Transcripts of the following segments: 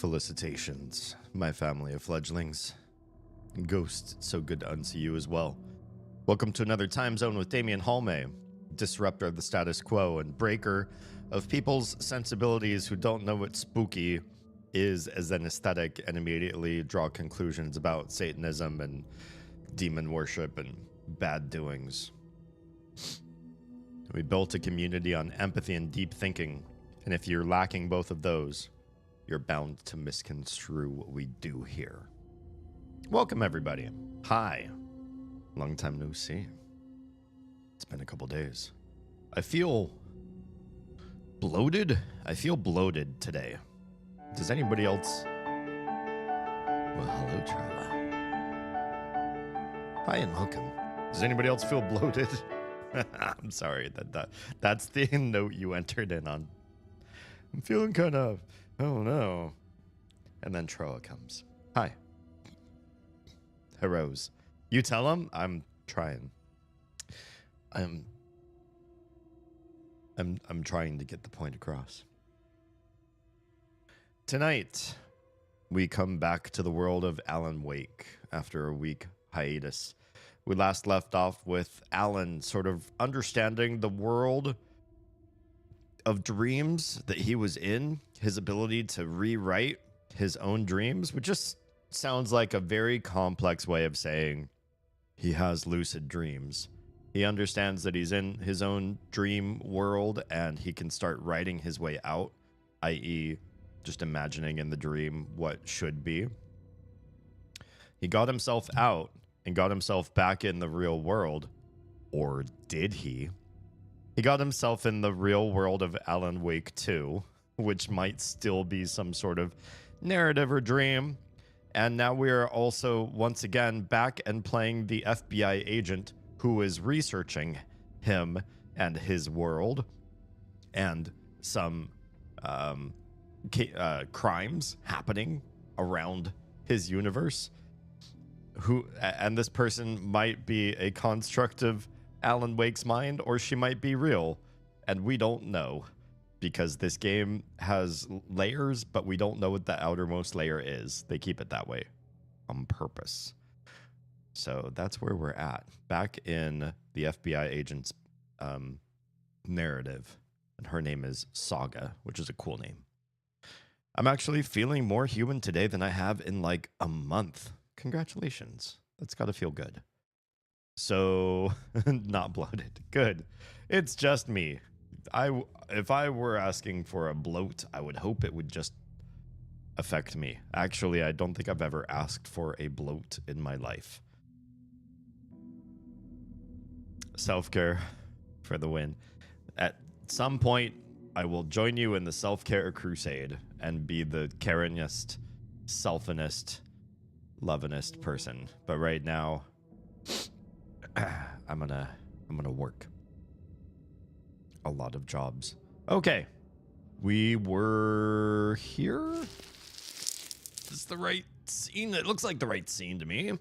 Felicitations, my family of fledglings. Ghost, so good to unsee you as well. Welcome to another time zone with Damien Halme, disruptor of the status quo and breaker of people's sensibilities who don't know what spooky is as an aesthetic and immediately draw conclusions about Satanism and demon worship and bad doings. We built a community on empathy and deep thinking, and if you're lacking both of those, you're bound to misconstrue what we do here. Welcome, everybody. Hi. Long time no see. It's been a couple days. I feel bloated. I feel bloated today. Does anybody else? Well, hello, Trilla. Hi and welcome. Does anybody else feel bloated? I'm sorry, that's the note you entered in on. I'm feeling kind of, oh no. And then Troa comes. Hi. Heroes. You tell him I'm trying. I'm trying to get the point across. Tonight, we come back to the world of Alan Wake after a week hiatus. We last left off with Alan sort of understanding the world of dreams that he was in, his ability to rewrite his own dreams, which just sounds like a very complex way of saying he has lucid dreams. He understands that he's in his own dream world and he can start writing his way out, i.e., just imagining in the dream what should be. He got himself out and got himself back in the real world. Or did he? He got himself in the real world of Alan Wake 2, which might still be some sort of narrative or dream. And now we are also, once again, back and playing the FBI agent who is researching him and his world and some crimes happening around his universe. And this person might be a construct of Alan Wake's mind, or she might be real, and we don't know, because this game has layers, but we don't know what the outermost layer is. They keep it that way on purpose. So that's where we're at, back in the FBI agent's narrative, and her name is Saga, which is a cool name. I'm actually feeling more human today than I have in like a month. Congratulations. That's got to feel good. So, not bloated. Good. It's just me. If I were asking for a bloat, I would hope it would just affect me. Actually, I don't think I've ever asked for a bloat in my life. Self-care for the win. At some point, I will join you in the self-care crusade and be the caringest, selfinest, lovinest person. But right now, I'm gonna work a lot of jobs. Okay, we were here. Is this the right scene? It looks like the right scene to me.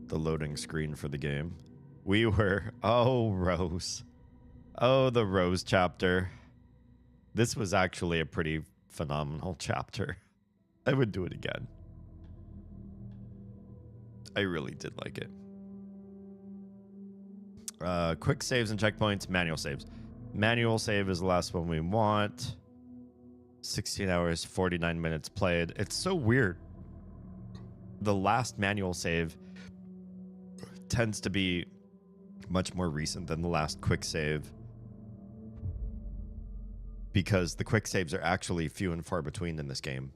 The loading screen for the game. We were, oh, Rose. Oh, the Rose chapter. This was actually a pretty phenomenal chapter. I would do it again. I really did like it. Quick saves and checkpoints, manual saves. Manual save is the last one we want. 16 hours, 49 minutes played. It's so weird. The last manual save tends to be much more recent than the last quick save, because the quick saves are actually few and far between in this game.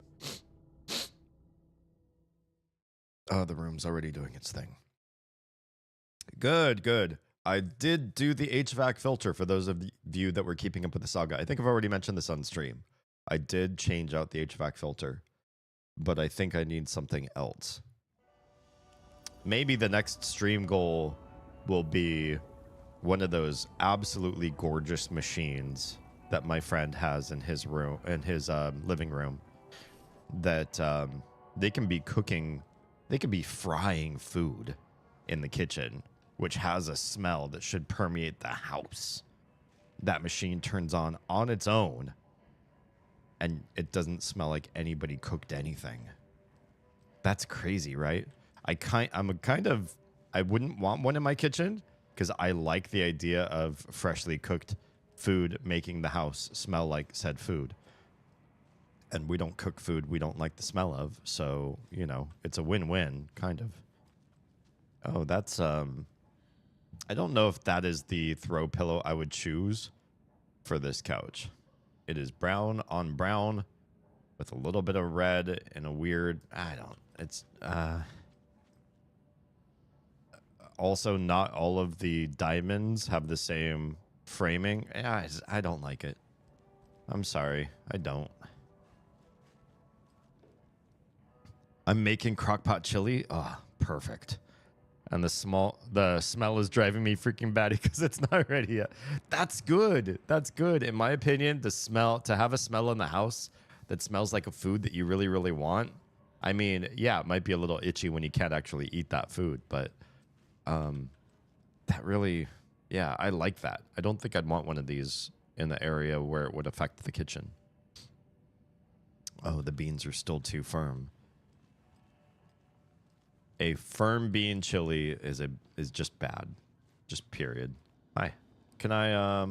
Oh, the room's already doing its thing. Good, good. I did do the HVAC filter for those of you that were keeping up with the saga. I think I've already mentioned this on stream. I did change out the HVAC filter, but I think I need something else. Maybe the next stream goal will be one of those absolutely gorgeous machines that my friend has in his room, in his living room, that they can be cooking, they can be frying food in the kitchen, which has a smell that should permeate the house. that machine turns on its own, and it doesn't smell like anybody cooked anything. That's crazy, right? I wouldn't want one in my kitchen because I like the idea of freshly cooked food making the house smell like said food. And we don't cook food we don't like the smell of, so, you know, it's a win-win, kind of. Oh, that's, I don't know if that is the throw pillow I would choose for this couch. It is brown on brown with a little bit of red and a weird, it's, also not all of the diamonds have the same framing. Yeah, I don't like it. I'm sorry, I don't. I'm making crockpot chili. Oh, perfect. And the smell is driving me freaking batty because it's not ready yet. That's good. That's good. In my opinion, to have a smell in the house that smells like a food that you really, really want. I mean, yeah, it might be a little itchy when you can't actually eat that food, but that really, yeah, I like that. I don't think I'd want one of these in the area where it would affect the kitchen. Oh, the beans are still too firm. A firm bean chili is just bad. Just period. Hi. Can I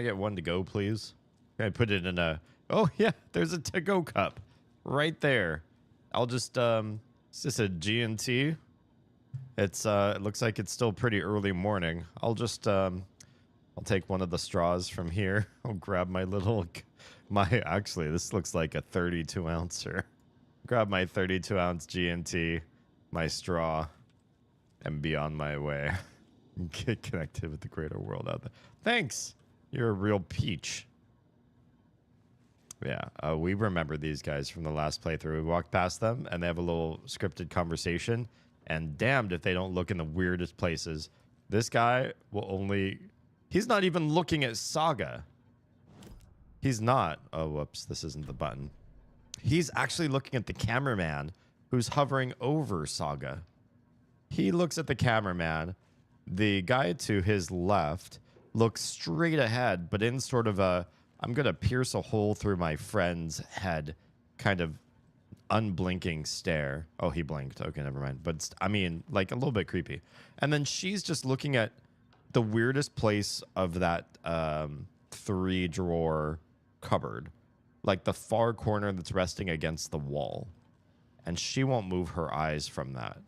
get one to go, please? Can I put it in a... Oh, yeah, there's a to-go cup right there. I'll just, is this a G&T? It looks like it's still pretty early morning. I'll just, I'll take one of the straws from here. I'll grab my little, actually, this looks like a 32-ouncer. Grab my 32-ounce G&T, my straw, and be on my way. Get connected with the greater world out there. Thanks. You're a real peach. Yeah, we remember these guys from the last playthrough. We walked past them, and they have a little scripted conversation. And damned if they don't look in the weirdest places. This guy will only... He's not even looking at Saga. He's not. Oh, whoops. This isn't the button. He's actually looking at the cameraman who's hovering over Saga. He looks at the cameraman. The guy to his left looks straight ahead, but in sort of a... I'm going to pierce a hole through my friend's head kind of unblinking stare. Oh, he blinked. Okay, never mind. But I mean, like a little bit creepy. And then she's just looking at the weirdest place of that 3-drawer cupboard, like the far corner that's resting against the wall. And she won't move her eyes from that.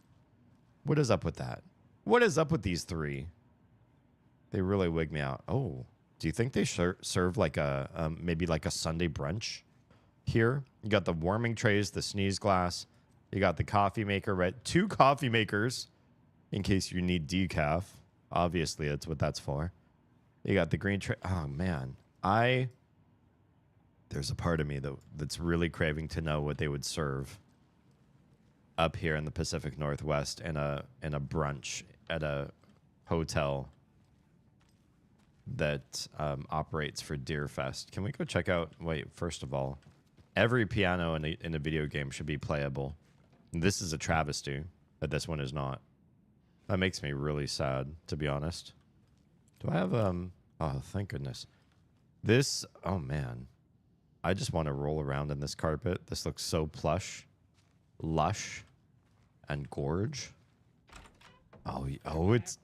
What is up with that? What is up with these three? They really wig me out. Oh, do you think they serve like a maybe like a Sunday brunch? Here, you got the warming trays, the sneeze glass. You got the coffee maker, right? 2 coffee makers in case you need decaf. Obviously, that's what that's for. You got the green tray. Oh, man. There's a part of me that's really craving to know what they would serve up here in the Pacific Northwest in a brunch at a hotel that operates for Deerfest. Can we go check out... Wait, first of all... Every piano in a video game should be playable. This is a travesty that this one is not. That makes me really sad, to be honest. Do I have, oh, thank goodness. This, oh man. I just want to roll around in this carpet. This looks so plush, lush, and gorge. Oh, it's,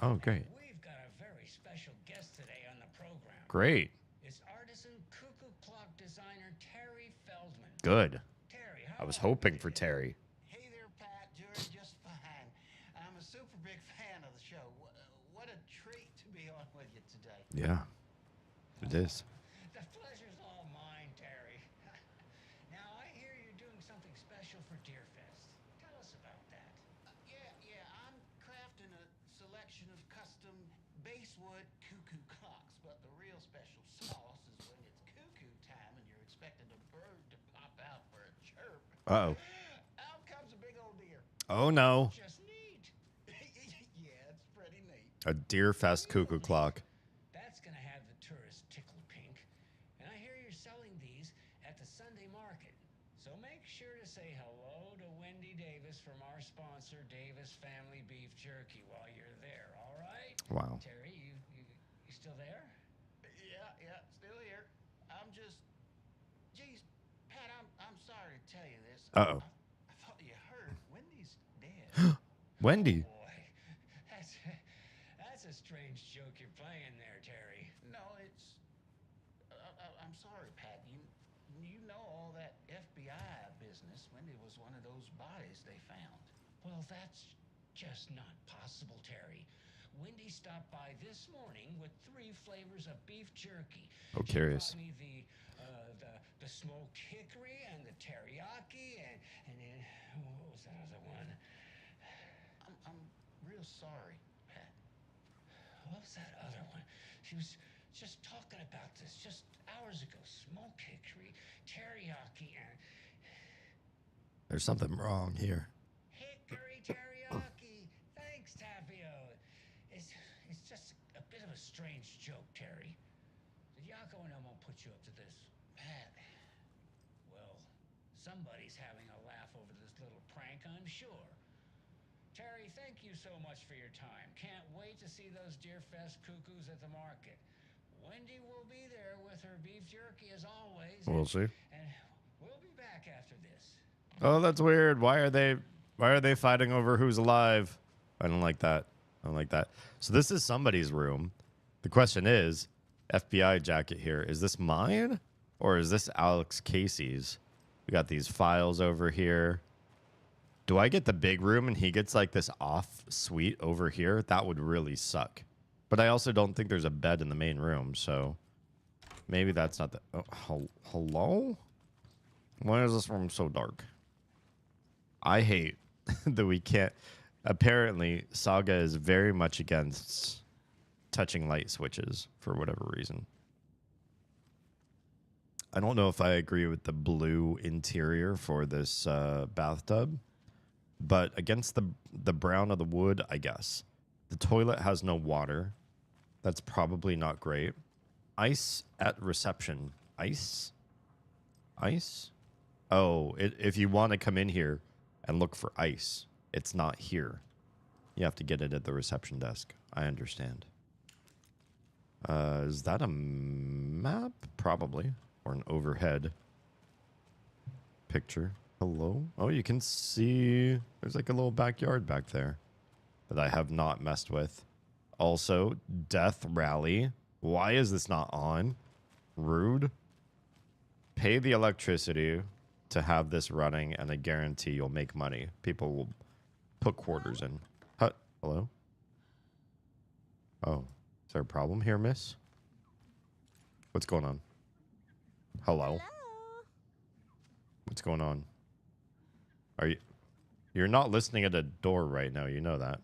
oh, great. We've got a very special guest today on the program. Great. Good. Terry, I was hoping for Terry. Hey there, Pat. Doing just fine. I'm a super big fan of the show. What a treat to be on with you today. Yeah, it is. The pleasure's all mine, Terry. Now, I hear you're doing something special for Deerfest. Tell us about that. Yeah. I'm crafting a selection of custom basswood cuckoo clocks, but the real special sauce is when it's cuckoo time and you're expecting a bird to pop out for a chirp. Uh-oh. Out comes a big old deer. Oh, no. Just neat. Yeah, it's pretty neat. A Deerfest cuckoo clock. That's gonna have the tourists tickle pink. And I hear you're selling these at the Sunday market. So make sure to say hello to Wendy Davis from our sponsor, Davis Family Beef Jerky, while you're there, all right? Wow. Terry, you still there? Yeah, still here. I'm just... Geez, Pat, I'm sorry to tell you this. Uh-oh. I thought you heard. Wendy's dead. Wendy. Oh boy, that's a strange joke you're playing there, Terry. No, it's... I'm sorry, Pat. You know all that FBI business. Wendy was one of those bodies they found. Well, that's just not possible, Terry. Wendy stopped by this morning with 3 flavors of beef jerky. Oh, curious. She brought me the smoked hickory and the teriyaki and then what was that other one? I'm real sorry, Pat. What was that other one? She was just talking about this just hours ago. Smoked hickory, teriyaki, and There's something wrong here. hickory teriyaki. Thanks, Tapio. It's just a bit of a strange joke, Terry. Did Yako and Elmo put you up to this? Pat. Well, somebody's having a laugh over this little prank, I'm sure. Terry, thank you so much for your time. Can't wait to see those Deerfest cuckoos at the market. Wendy will be there with her beef jerky as always. We'll see. And we'll be back after this. Oh, that's weird. Why are they fighting over who's alive? I don't like that. I don't like that. So this is somebody's room. The question is, FBI jacket here. Is this mine or is this Alex Casey's? We got these files over here. Do I get the big room and he gets like this off suite over here? That would really suck. But I also don't think there's a bed in the main room, so maybe that's not the... Oh, hello? Why is this room so dark? I hate that we can't... Apparently, Saga is very much against touching light switches for whatever reason. I don't know if I agree with the blue interior for this bathtub, but against the brown of the wood, I guess. The toilet has no water. That's probably not great. Ice at reception. Ice? Ice? Oh, if you want to come in here and look for ice, it's not here. You have to get it at the reception desk. I understand. Is that a map? Probably. Or an overhead picture. Hello? Oh, you can see there's like a little backyard back there that I have not messed with. Also, Death Rally. Why is this not on? Rude. Pay the electricity to have this running, and I guarantee you'll make money. People will put quarters in. Hello? Oh, is there a problem here, miss? What's going on? Hello? What's going on? You're not listening at a door right now, you know that.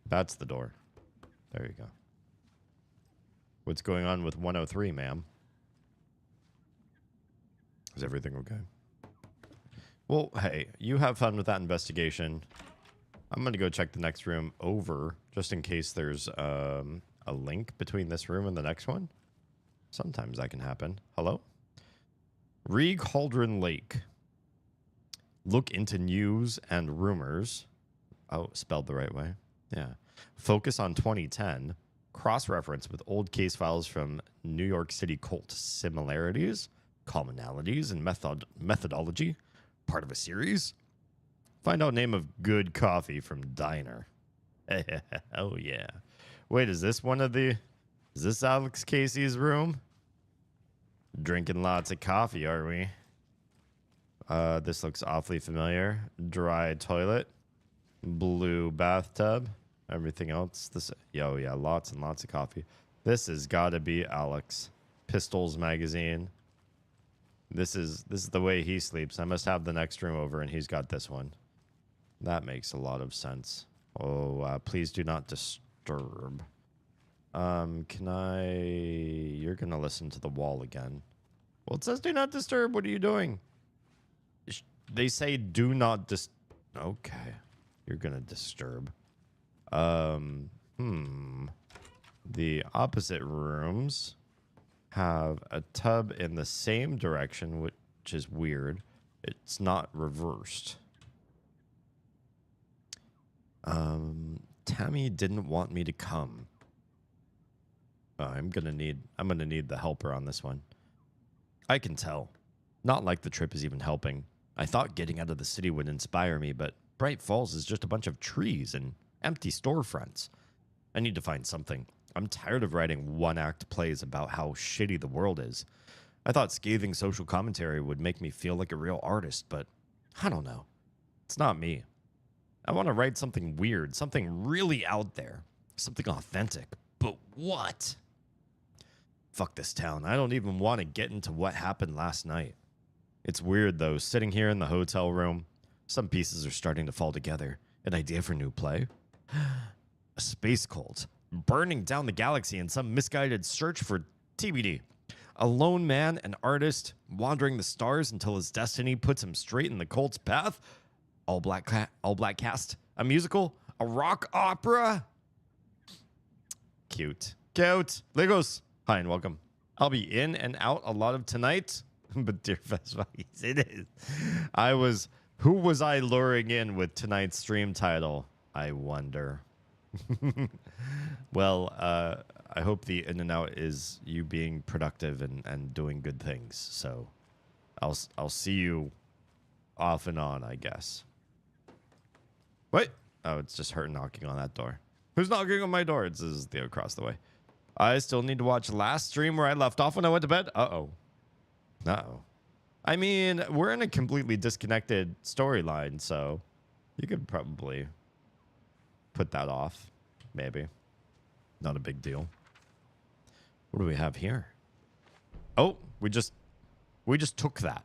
That's the door. There you go. What's going on with 103, ma'am? Is everything okay? Well, hey, you have fun with that investigation. I'm going to go check the next room over, just in case there's a link between this room and the next one. Sometimes that can happen. Hello? Reeg Haldren Lake. Look into news and rumors. Oh, spelled the right way. Yeah. Focus on 2010. Cross-reference with old case files from New York City cult. Similarities, commonalities, and methodology. Part of a series. Find out name of good coffee from diner. Oh, yeah. Wait, is this one of the... Is this Alex Casey's room? Drinking lots of coffee, are we? This looks awfully familiar. Dry toilet. Blue bathtub. Everything else. This, yo, yeah, lots and lots of coffee. This has got to be Alex. Pistols magazine. This is the way he sleeps. I must have the next room over, and he's got this one. That makes a lot of sense. Oh, please do not disturb. Can I... You're going to listen to the wall again. Well, it says do not disturb. What are you doing? They say do not Okay. You're going to disturb. The opposite rooms have a tub in the same direction, which is weird. It's not reversed. Tammy didn't want me to come. I'm gonna need the helper on this one. I can tell. Not like the trip is even helping. I thought getting out of the city would inspire me, but Bright Falls is just a bunch of trees and empty storefronts. I need to find something. I'm tired of writing one-act plays about how shitty the world is. I thought scathing social commentary would make me feel like a real artist, but I don't know. It's not me. I want to write something weird, something really out there, something authentic. But what? Fuck this town. I don't even want to get into what happened last night. It's weird, though, sitting here in the hotel room. Some pieces are starting to fall together. An idea for a new play? A space cult burning down the galaxy in some misguided search for TBD. A lone man, an artist, wandering the stars until his destiny puts him straight in the cult's path. All black cast. A musical? A rock opera? Cute. Legos. Hi and welcome. I'll be in and out a lot of tonight, but Deerfest POGGIES, it is. Who was I luring in with tonight's stream title? I wonder. Well, I hope the in and out is you being productive and doing good things. So I'll see you off and on, I guess. What? Oh, it's just her knocking on that door. Who's knocking on my door? This is Theo across the way. I still need to watch last stream where I left off when I went to bed. Uh-oh. Uh-oh. I mean, we're in a completely disconnected storyline, so you could probably put that off. Maybe. Not a big deal. What do we have here? Oh, we just took that.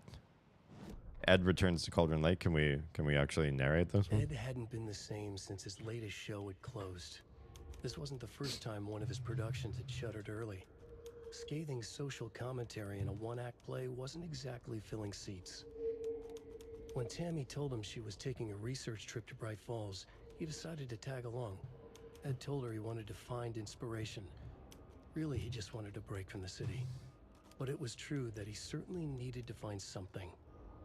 Ed returns to Cauldron Lake. Can we actually narrate this one? Ed hadn't been the same since his latest show had closed. This wasn't the first time one of his productions had shuttered early. Scathing social commentary in a one-act play wasn't exactly filling seats. When Tammy told him she was taking a research trip to Bright Falls, he decided to tag along. Ed told her he wanted to find inspiration. Really, he just wanted a break from the city. But it was true that he certainly needed to find something.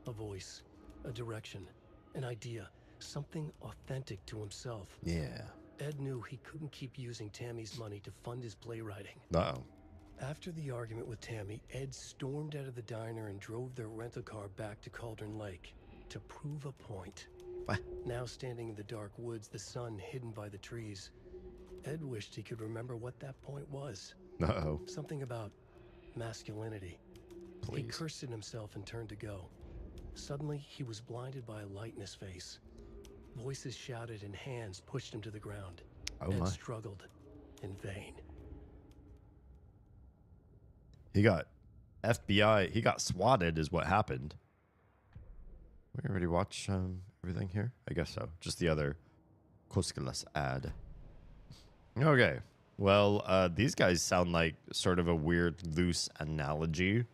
A voice, a direction, an idea, something authentic to himself. Yeah. Ed knew he couldn't keep using Tammy's money to fund his playwriting. Uh-oh. After the argument with Tammy, Ed stormed out of the diner and drove their rental car back to Cauldron Lake to prove a point. What? Now standing in the dark woods, the sun hidden by the trees, Ed wished he could remember what that point was. Uh-oh. Something about masculinity. Please. He cursed at himself and turned to go. Suddenly, he was blinded by a light in his face. Voices shouted and hands pushed him to the ground. Oh Ed my. struggled in vain. He got FBI. He got swatted is what happened. We already watched everything here? I guess so. Just the other Koskilas ad. Okay. Well, these guys sound like sort of a weird, loose analogy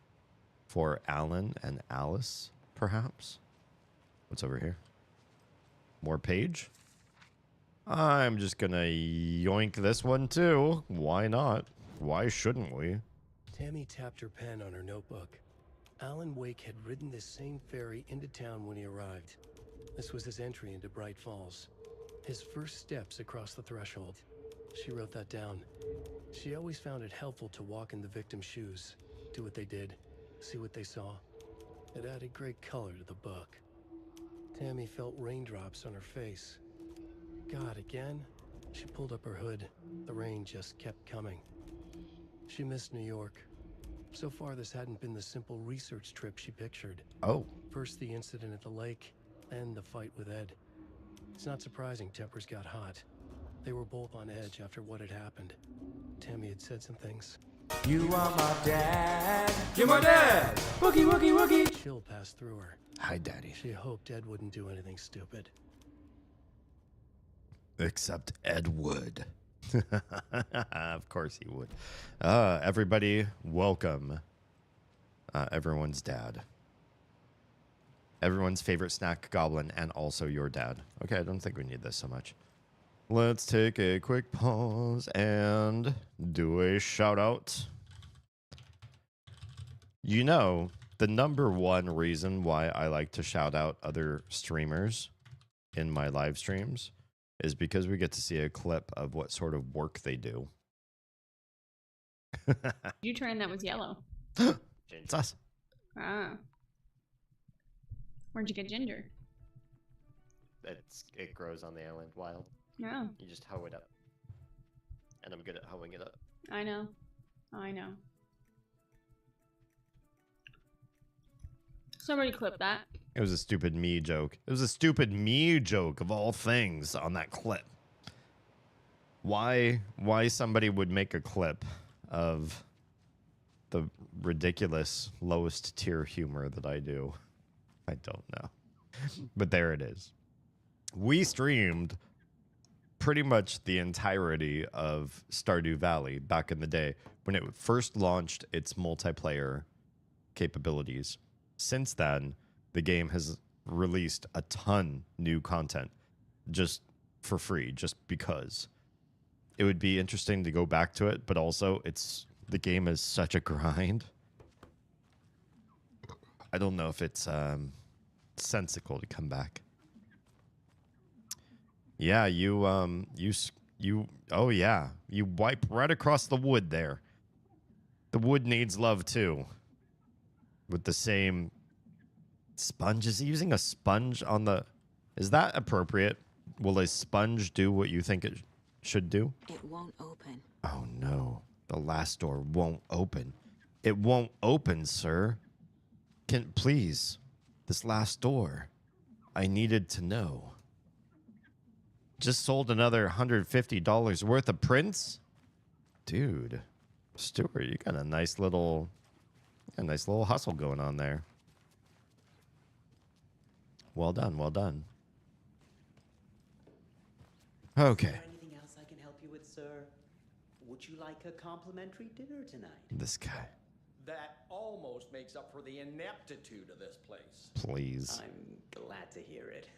for Alan and Alice, perhaps. What's over here? More page? I'm just gonna yoink this one too. Why not? Why shouldn't we? Tammy tapped her pen on her notebook. Alan Wake had ridden this same ferry into town when he arrived. This was his entry into Bright Falls. His first steps across the threshold. She wrote that down. She always found it helpful to walk in the victim's shoes, do what they did, see what they saw. It added great color to the book. Tammy felt raindrops on her face. God, again? She pulled up her hood. The rain just kept coming. She missed New York. So far, this hadn't been the simple research trip she pictured. Oh. First the incident at the lake, then the fight with Ed. It's not surprising tempers got hot. They were both on edge after what had happened. Tammy had said some things. You are my dad. You're my dad. Wookie, wookie, wookie. A chill passed through her. Hi, Daddy. She hoped Ed wouldn't do anything stupid. Except Ed would. Of course he would. Everybody, welcome. Everyone's dad. Everyone's favorite snack goblin and also your dad. Okay, I don't think we need this so much. Let's take a quick pause and do a shout out. You know, the number one reason why I like to shout out other streamers in my live streams is because we get to see a clip of what sort of work they do. You turned that was yellow. It's us. Ah. Where'd you get ginger? It grows on the island wild. No. You just hoe it up. And I'm good at hoeing it up. I know. I know. Somebody clip that. It was a stupid me joke. It was a stupid me joke of all things on that clip. Why somebody would make a clip of the ridiculous lowest tier humor that I do, I don't know. But there it is. We streamed pretty much the entirety of Stardew Valley back in the day when it first launched its multiplayer capabilities. Since then, the game has released a ton new content just for free, just because. It would be interesting to go back to it, but also the game is such a grind. I don't know if it's sensical to come back. Yeah, you oh yeah, you wipe right across the wood there. The wood needs love too. With the same sponge. Is he using a sponge on the... Is that appropriate? Will a sponge do what you think it should do? It won't open. Oh no. The last door won't open. It won't open, sir. Please. This last door. I needed to know. Just sold another $150 worth of prints? Dude. Stuart, you got a nice little hustle going on there. Well done, well done. Okay. Is there anything else I can help you with, sir? Would you like a complimentary dinner tonight? This guy. That almost makes up for the ineptitude of this place. Please. I'm glad to hear it.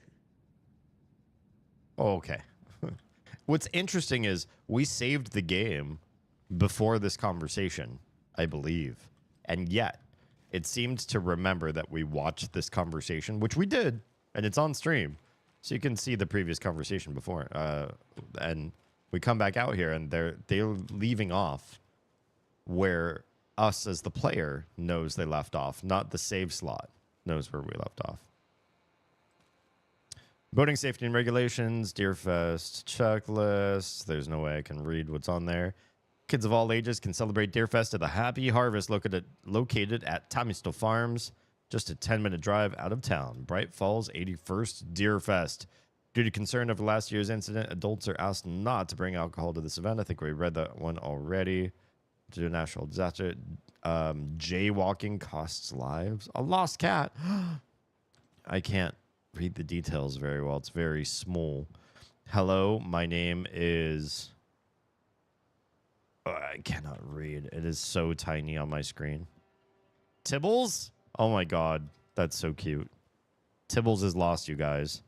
Okay. What's interesting is we saved the game before this conversation, I believe. And yet, it seemed to remember that we watched this conversation, which we did, and it's on stream. So you can see the previous conversation before. And we come back out here, and they're leaving off where us as the player knows they left off, not the save slot knows where we left off. Boating safety and regulations, Deerfest checklist. There's no way I can read what's on there. Kids of all ages can celebrate Deerfest at the Happy Harvest located at Tomisto Farms, just a 10-minute drive out of town. Bright Falls 81st Deerfest. Due to concern over last year's incident, adults are asked not to bring alcohol to this event. I think we read that one already. Due to a natural disaster, jaywalking costs lives. A lost cat. I can't read the details very well. It's very small. Hello, my name is... I cannot read. It is so tiny on my screen. Tibbles? Oh my god. That's so cute. Tibbles is lost, you guys.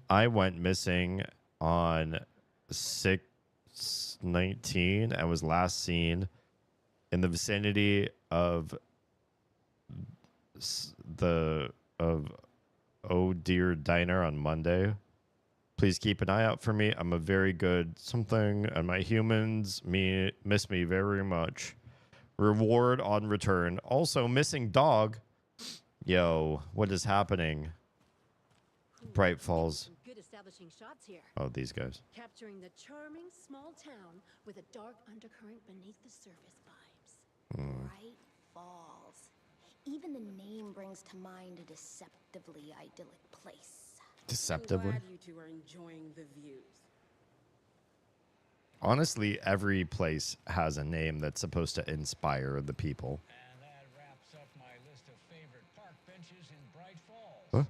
I went missing on 6/19 and was last seen in the vicinity of Oh Dear Diner on Monday. Please keep an eye out for me. I'm a very good something, and my humans miss me very much. Reward on return. Also, missing dog. Yo, what is happening? Bright Falls. Good establishing shots here. Oh, these guys. Capturing the charming small town with a dark undercurrent beneath the surface vibes. Bright Falls. Even the name brings to mind a deceptively idyllic place. Deceptively? I'm glad you two are enjoying the views. Honestly, every place has a name that's supposed to inspire the people. And that wraps up my list of favorite park benches in Bright Falls. Huh?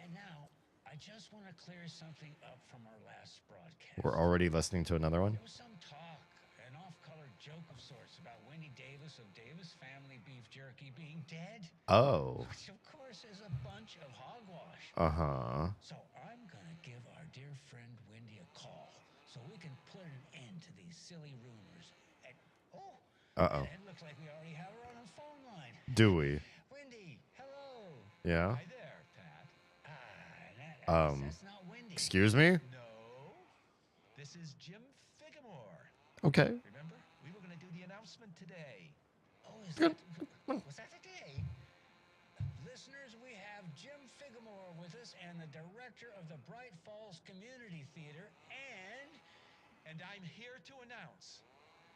And now, I just want to clear something up from our last broadcast. We're already listening to another one? There was some talk, an off-colored joke of sorts, about Wendy Davis of Davis Family Beef Jerky being dead. Oh. Which, of course, is a bunch of hogwash. Uh-huh. So I'm going to give our dear friend Wendy a call so we can put an end to these silly rumors. And, Uh-oh. it looks like we already have her on the phone line. Do we? Wendy, hello. Yeah? Hi there, Pat. That's not Wendy. Excuse me? No. This is Jim Figamore. Okay. Remember? We were going to do the announcement Was that today? Listeners, we have Jim Figamore with us and the director of the Bright Falls Community Theater, and I'm here to announce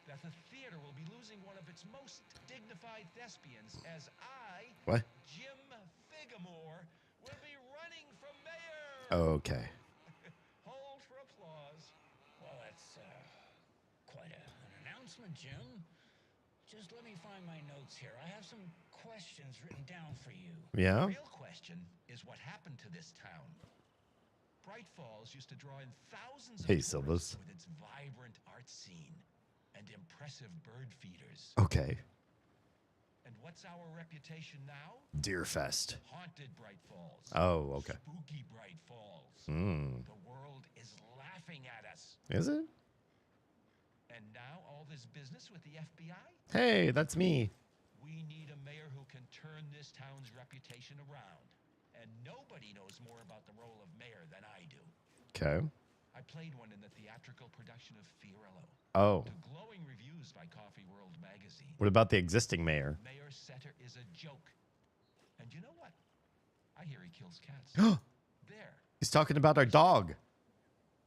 that the theater will be losing one of its most dignified thespians as I, What? Jim Figamore, will be running for mayor. Okay. Hold for applause. Well, that's quite an announcement, Jim. Just let me find my notes here. I have some questions written down for you. Yeah? The real question is what happened to this town. Bright Falls used to draw in thousands of tourists with its vibrant art scene and impressive bird feeders. Okay. And what's our reputation now? Deerfest. Haunted Bright Falls. Oh, okay. Spooky Bright Falls. Hmm. The world is laughing at us. Is it? And now all this business with the FBI? Hey, that's me. We need a mayor who can turn this town's reputation around. And nobody knows more about the role of mayor than I do. Okay. I played one in the theatrical production of Fiorello. Oh. To glowing reviews by Coffee World magazine. What about the existing mayor? Mayor Setter is a joke. And you know what? I hear he kills cats. There. He's talking about our dog.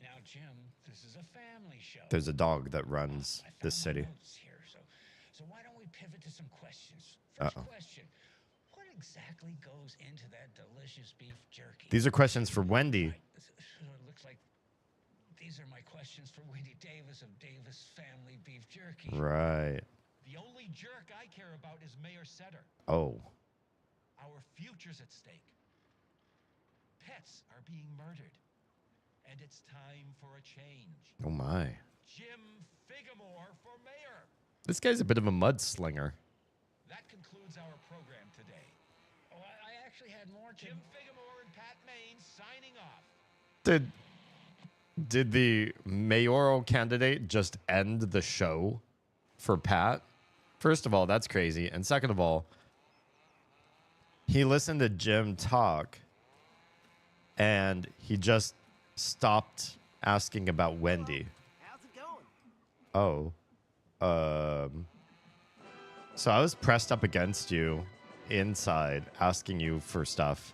Now, Jim, this is a family show. There's a dog that runs I found this my city. notes here, so why don't we pivot to some questions? First Uh-oh. question. What exactly goes into that delicious beef jerky? These are questions for Wendy. It looks like these are my questions for Wendy Davis of Davis Family Beef Jerky. Right. The only jerk I care about is Mayor Setter. Oh. Our future's at stake. Pets are being murdered. And it's time for a change. Oh my. Jim Figamore for mayor. This guy's a bit of a mudslinger. That concludes our program today. Oh, I actually had more. Jim Figamore and Pat Maine signing off. Did the mayoral candidate just end the show for Pat? First of all, that's crazy. And second of all, he listened to Jim talk and he just stopped asking about Wendy. How's it going? Oh. So I was pressed up against you inside asking you for stuff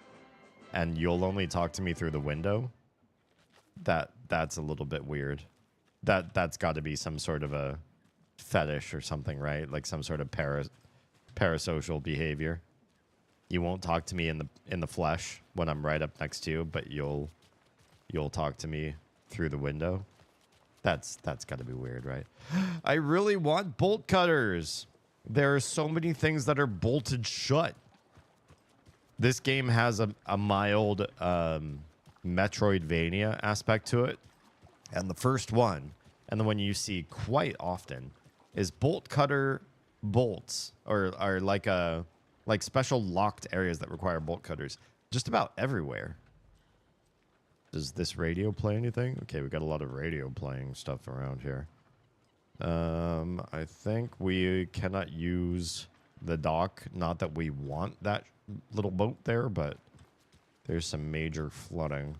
and you'll only talk to me through the window? That's a little bit weird. That's got to be some sort of a fetish or something, right? Like some sort of parasocial behavior. You won't talk to me in the flesh when I'm right up next to you, but you'll talk to me through the window. That's got to be weird, right? I really want bolt cutters. There are so many things that are bolted shut. This game has a mild Metroidvania aspect to it. And the first one, and the one you see quite often, is bolt cutter bolts, or like special locked areas that require bolt cutters. Just about everywhere. Does this radio play anything? Okay, we got a lot of radio playing stuff around here. I think we cannot use the dock. Not that we want that little boat there, but there's some major flooding.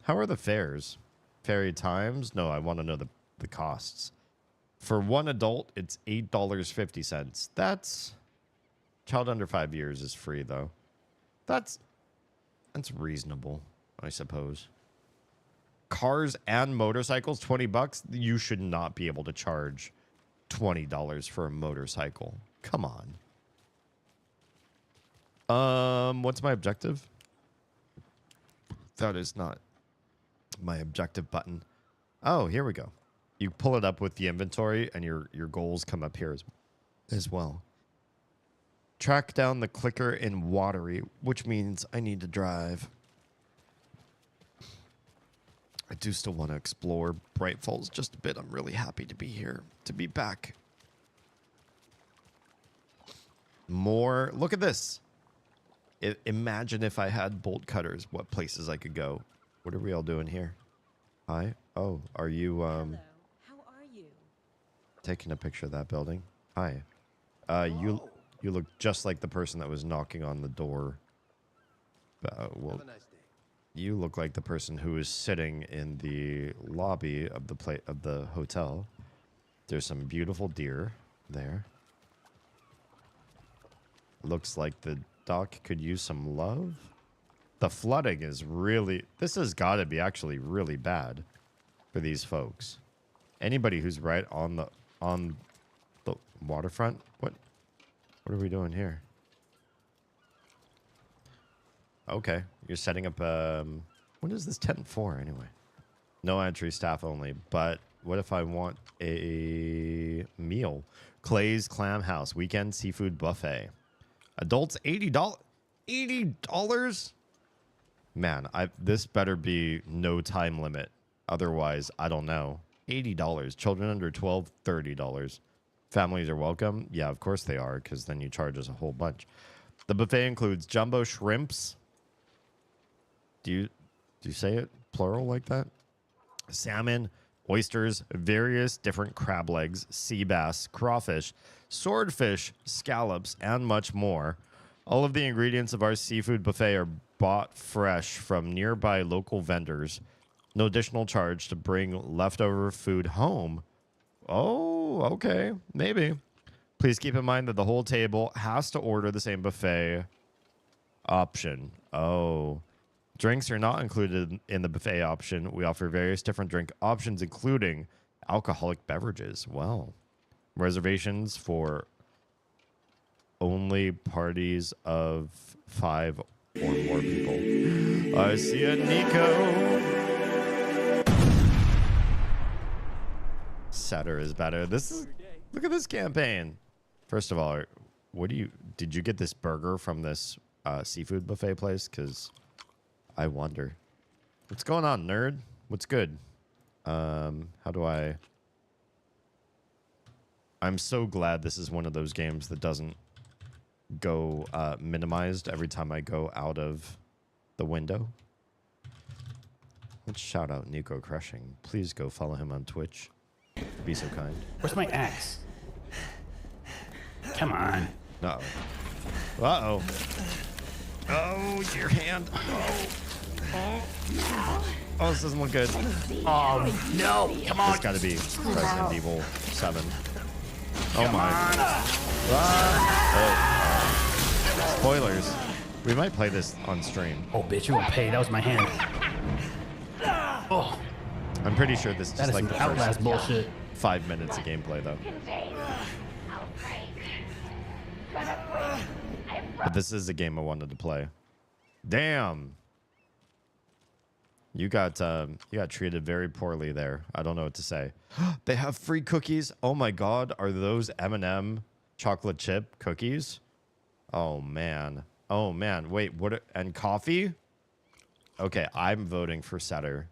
How are the fares? Ferry times? No, I want to know the costs. For one adult, it's $8.50. That's... Child under 5 years is free, though. That's reasonable, I suppose. Cars and motorcycles, $20. You should not be able to charge $20 for a motorcycle. Come on. What's my objective? That is not my objective button. Oh, here we go. You pull it up with the inventory, and your goals come up here as well. Track down the clicker in Watery, which means I need to drive. I do still want to explore Bright Falls just a bit. I'm really happy to be here, to be back. More. Look at this. Imagine if I had bolt cutters, what places I could go. What are we all doing here? Hi. Oh, are you Hello. How are you? taking a picture of that building? Hi. You look just like the person that was knocking on the door. Well, Have a nice day. you look like the person who is sitting in the lobby of the hotel. There's some beautiful deer there. Looks like the dock could use some love. The flooding is really... This has got to be actually really bad for these folks. Anybody who's right on the waterfront. What are we doing here? Okay, you're setting up. What is this tent for anyway? No entry, staff only. But what if I want a meal? Clay's Clam House weekend seafood buffet. Adults $80. $80. Man, this better be no time limit. Otherwise, I don't know. $80. Children under 12, $30. Families are welcome. Yeah, of course they are, because then you charge us a whole bunch. The buffet includes jumbo shrimps. Do you say it plural like that? Salmon, oysters, various different crab legs, sea bass, crawfish, swordfish, scallops, and much more. All of the ingredients of our seafood buffet are bought fresh from nearby local vendors. No additional charge to bring leftover food home. Oh, okay. Maybe. Please keep in mind that the whole table has to order the same buffet option. Oh. Drinks are not included in the buffet option. We offer various different drink options, including alcoholic beverages. Well, reservations for only parties of 5 or more people. I see it, Nico. Setter is better. Look at this campaign. First of all, did you get this burger from this seafood buffet place? Because I wonder. What's going on, nerd? What's good? How do I... I'm so glad this is one of those games that doesn't go minimized every time I go out of the window. Let's shout out Nico Crushing. Please go follow him on Twitch. Be so kind. Where's my axe? Come on. Uh-oh. Uh-oh. Oh, your hand. Oh. Oh, this doesn't look good. Oh, no. Come on. It's got to be Resident Evil 7. Oh, Come my. on. Oh. Spoilers. We might play this on stream. Oh, bitch, you won't pay. That was my hand. Oh. I'm pretty sure this is just like the Outlast first bullshit. 5 minutes of gameplay, though. But this is a game I wanted to play. Damn. You got treated very poorly there. I don't know what to say. They have free cookies. Oh my God, are those M&M chocolate chip cookies? Oh man. Oh man. Wait, what? And coffee? Okay, I'm voting for Setter.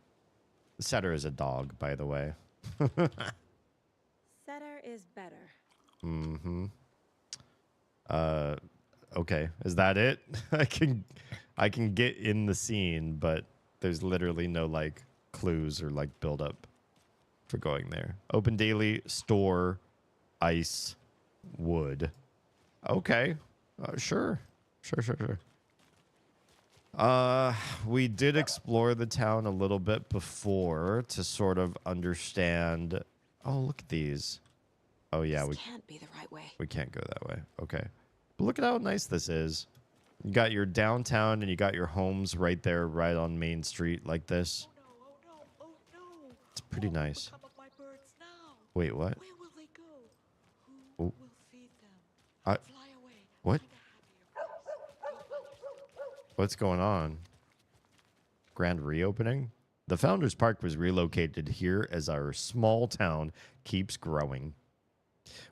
Setter is a dog, by the way. Setter is better. Mm-hmm. Okay. Is that it? I can get in the scene, but there's literally no like clues or like build up for going there. Open daily, store, ice, wood. Okay. Sure. We did explore the town a little bit before to sort of understand. Oh, look at these. Oh yeah, This can't be the right way. we can't go that way. Okay. But look at how nice this is. You got your downtown and you got your homes right there, right on Main Street like this. Oh no. It's pretty nice. What will become of my birds now? Wait, what? Where will they go? Oh. Who will feed them? Fly away. What? Find a happier place. What's going on? Grand reopening? The Founders Park was relocated here as our small town keeps growing.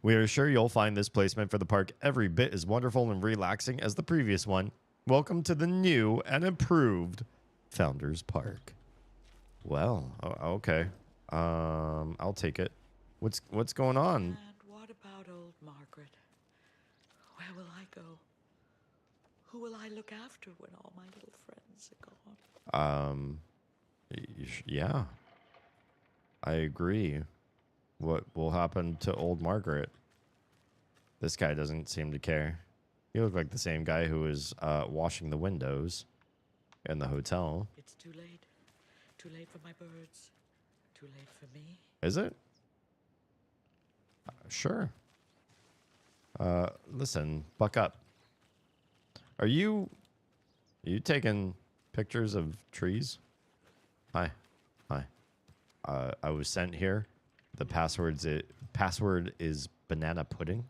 We are sure you'll find this placement for the park every bit as wonderful and relaxing as the previous one. Welcome to the new and improved Founders Park. Well, okay. I'll take it. What's going on? And what about old Margaret? Where will I go? Who will I look after when all my little friends are gone? Yeah. I agree. What will happen to old Margaret? This guy doesn't seem to care. You look like the same guy who was washing the windows in the hotel. It's too late. Too late for my birds. Too late for me. Is it? Sure. Listen, buck up. Are you taking pictures of trees? Hi. Hi. I was sent here. The password is banana pudding.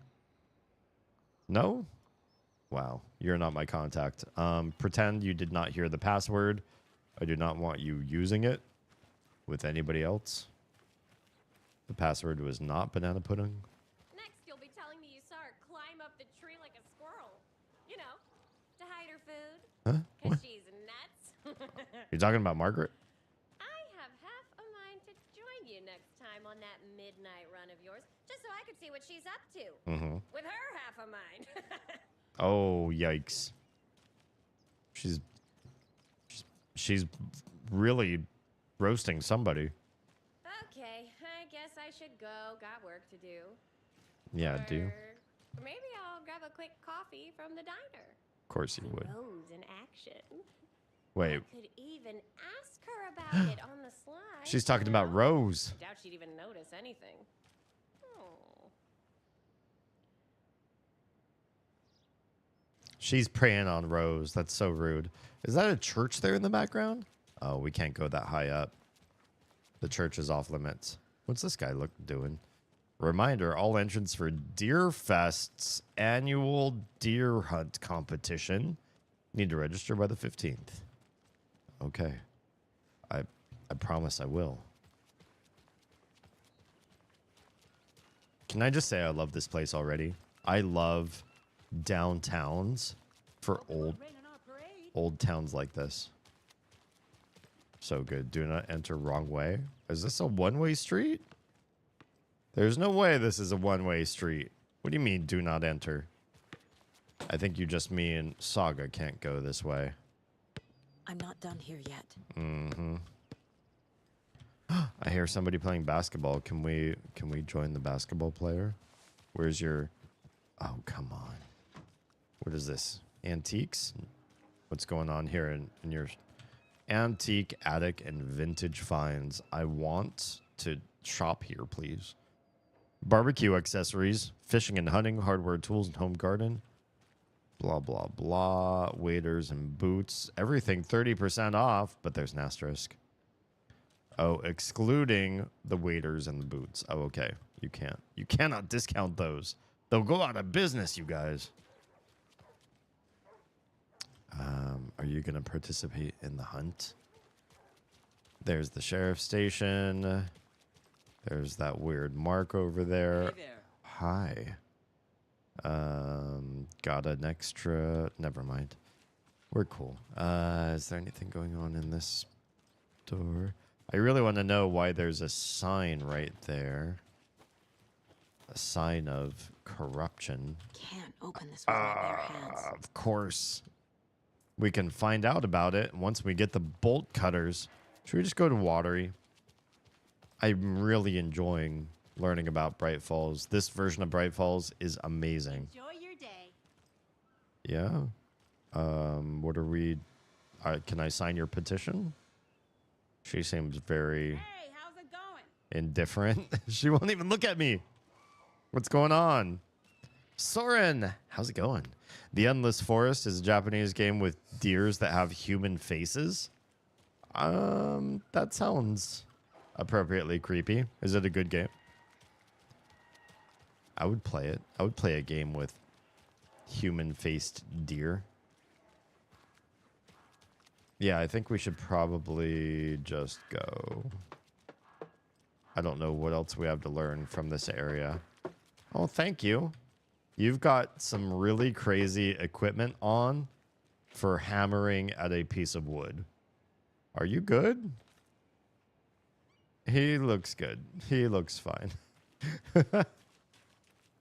No? Wow. You're not my contact. Pretend you did not hear the password. I do not want you using it with anybody else. The password was not banana pudding. Next, you'll be telling me you saw her climb up the tree like a squirrel. You know, to hide her food. Huh? Because What? she's nuts. You talking about Margaret? I have half a mind to join you next time on that midnight run of yours, just so I could see what she's up to. Mm-hmm. With her half a mind. Oh, yikes. She's really roasting somebody. Okay, I guess I should go. Got work to do. Yeah, do. Or maybe I'll grab a quick coffee from the diner. Of course you would. Rose in action. Wait. I could even ask her about it on the slide. She's talking you about know? Rose. Doubt she'd even notice anything. Oh. She's preying on Rose. That's so rude. Is that a church there in the background? Oh, we can't go that high up. The church is off limits. What's this guy doing? Reminder, all entrants for Deerfest's annual deer hunt competition need to register by the 15th. Okay. I promise I will. Can I just say I love this place already? I love downtowns for old towns like this. So good. Do not enter wrong way. Is this a one-way street? There's no way this is a one-way street. What do you mean, do not enter? I think you just mean Saga can't go this way. I'm not done here yet. Mm-hmm. I hear somebody playing basketball. Can we join the basketball player? Where's your... Oh, come on. What is this? Antiques? What's going on here in your... Antique, attic, and vintage finds. I want to shop here, please. Barbecue accessories, fishing and hunting, hardware tools, and home garden. Blah, blah, blah. Waders and boots. Everything 30% off, but there's an asterisk. Oh, excluding the waders and the boots. Oh, okay. You can't. You cannot discount those. They'll go out of business, you guys. Are you going to participate in the hunt? There's the sheriff's station. There's that weird mark over there. Hey there. Hi. Got an extra... Never mind. We're cool. Is there anything going on in this door? I really want to know why there's a sign right there. A sign of corruption. Can't open this with my bare hands. Of course. We can find out about it once we get the bolt cutters. Should we just go to Watery? I'm really enjoying learning about Bright Falls. This version of Bright Falls is amazing. Enjoy your day. Yeah. What are we... can I sign your petition? She seems very... Hey, how's it going? indifferent. She won't even look at me. What's going on? Soren, how's it going? The Endless Forest is a Japanese game with deers that have human faces. That sounds appropriately creepy. Is it a good game? I would play it. I would play a game with human-faced deer. Yeah, I think we should probably just go. I don't know what else we have to learn from this area. Oh, thank you. You've got some really crazy equipment on for hammering at a piece of wood. Are you good? He looks good. He looks fine.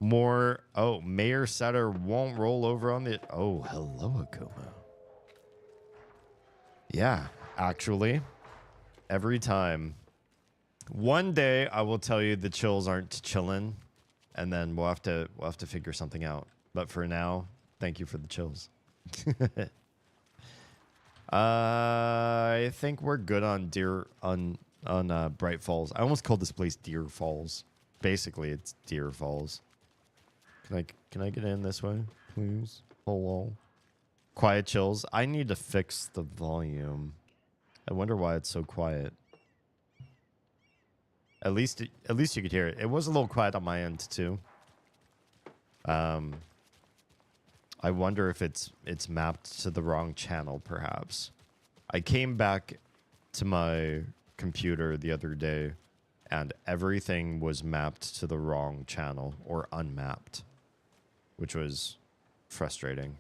More. Oh, Mayor Setter won't roll over on the... Oh, hello, Akuma. Yeah, actually, every time. One day I will tell you the chills aren't chillin', and then we'll have to figure something out. But for now, thank you for the chills. I think we're good on Bright Falls. I almost called this place Deer Falls. Basically, it's Deer Falls. Can I get in this way, please? Hello. Quiet chills. I need to fix the volume. I wonder why it's so quiet. At least you could hear it. It was a little quiet on my end too. I wonder if it's mapped to the wrong channel, perhaps. I came back to my computer the other day, and everything was mapped to the wrong channel or unmapped, which was frustrating.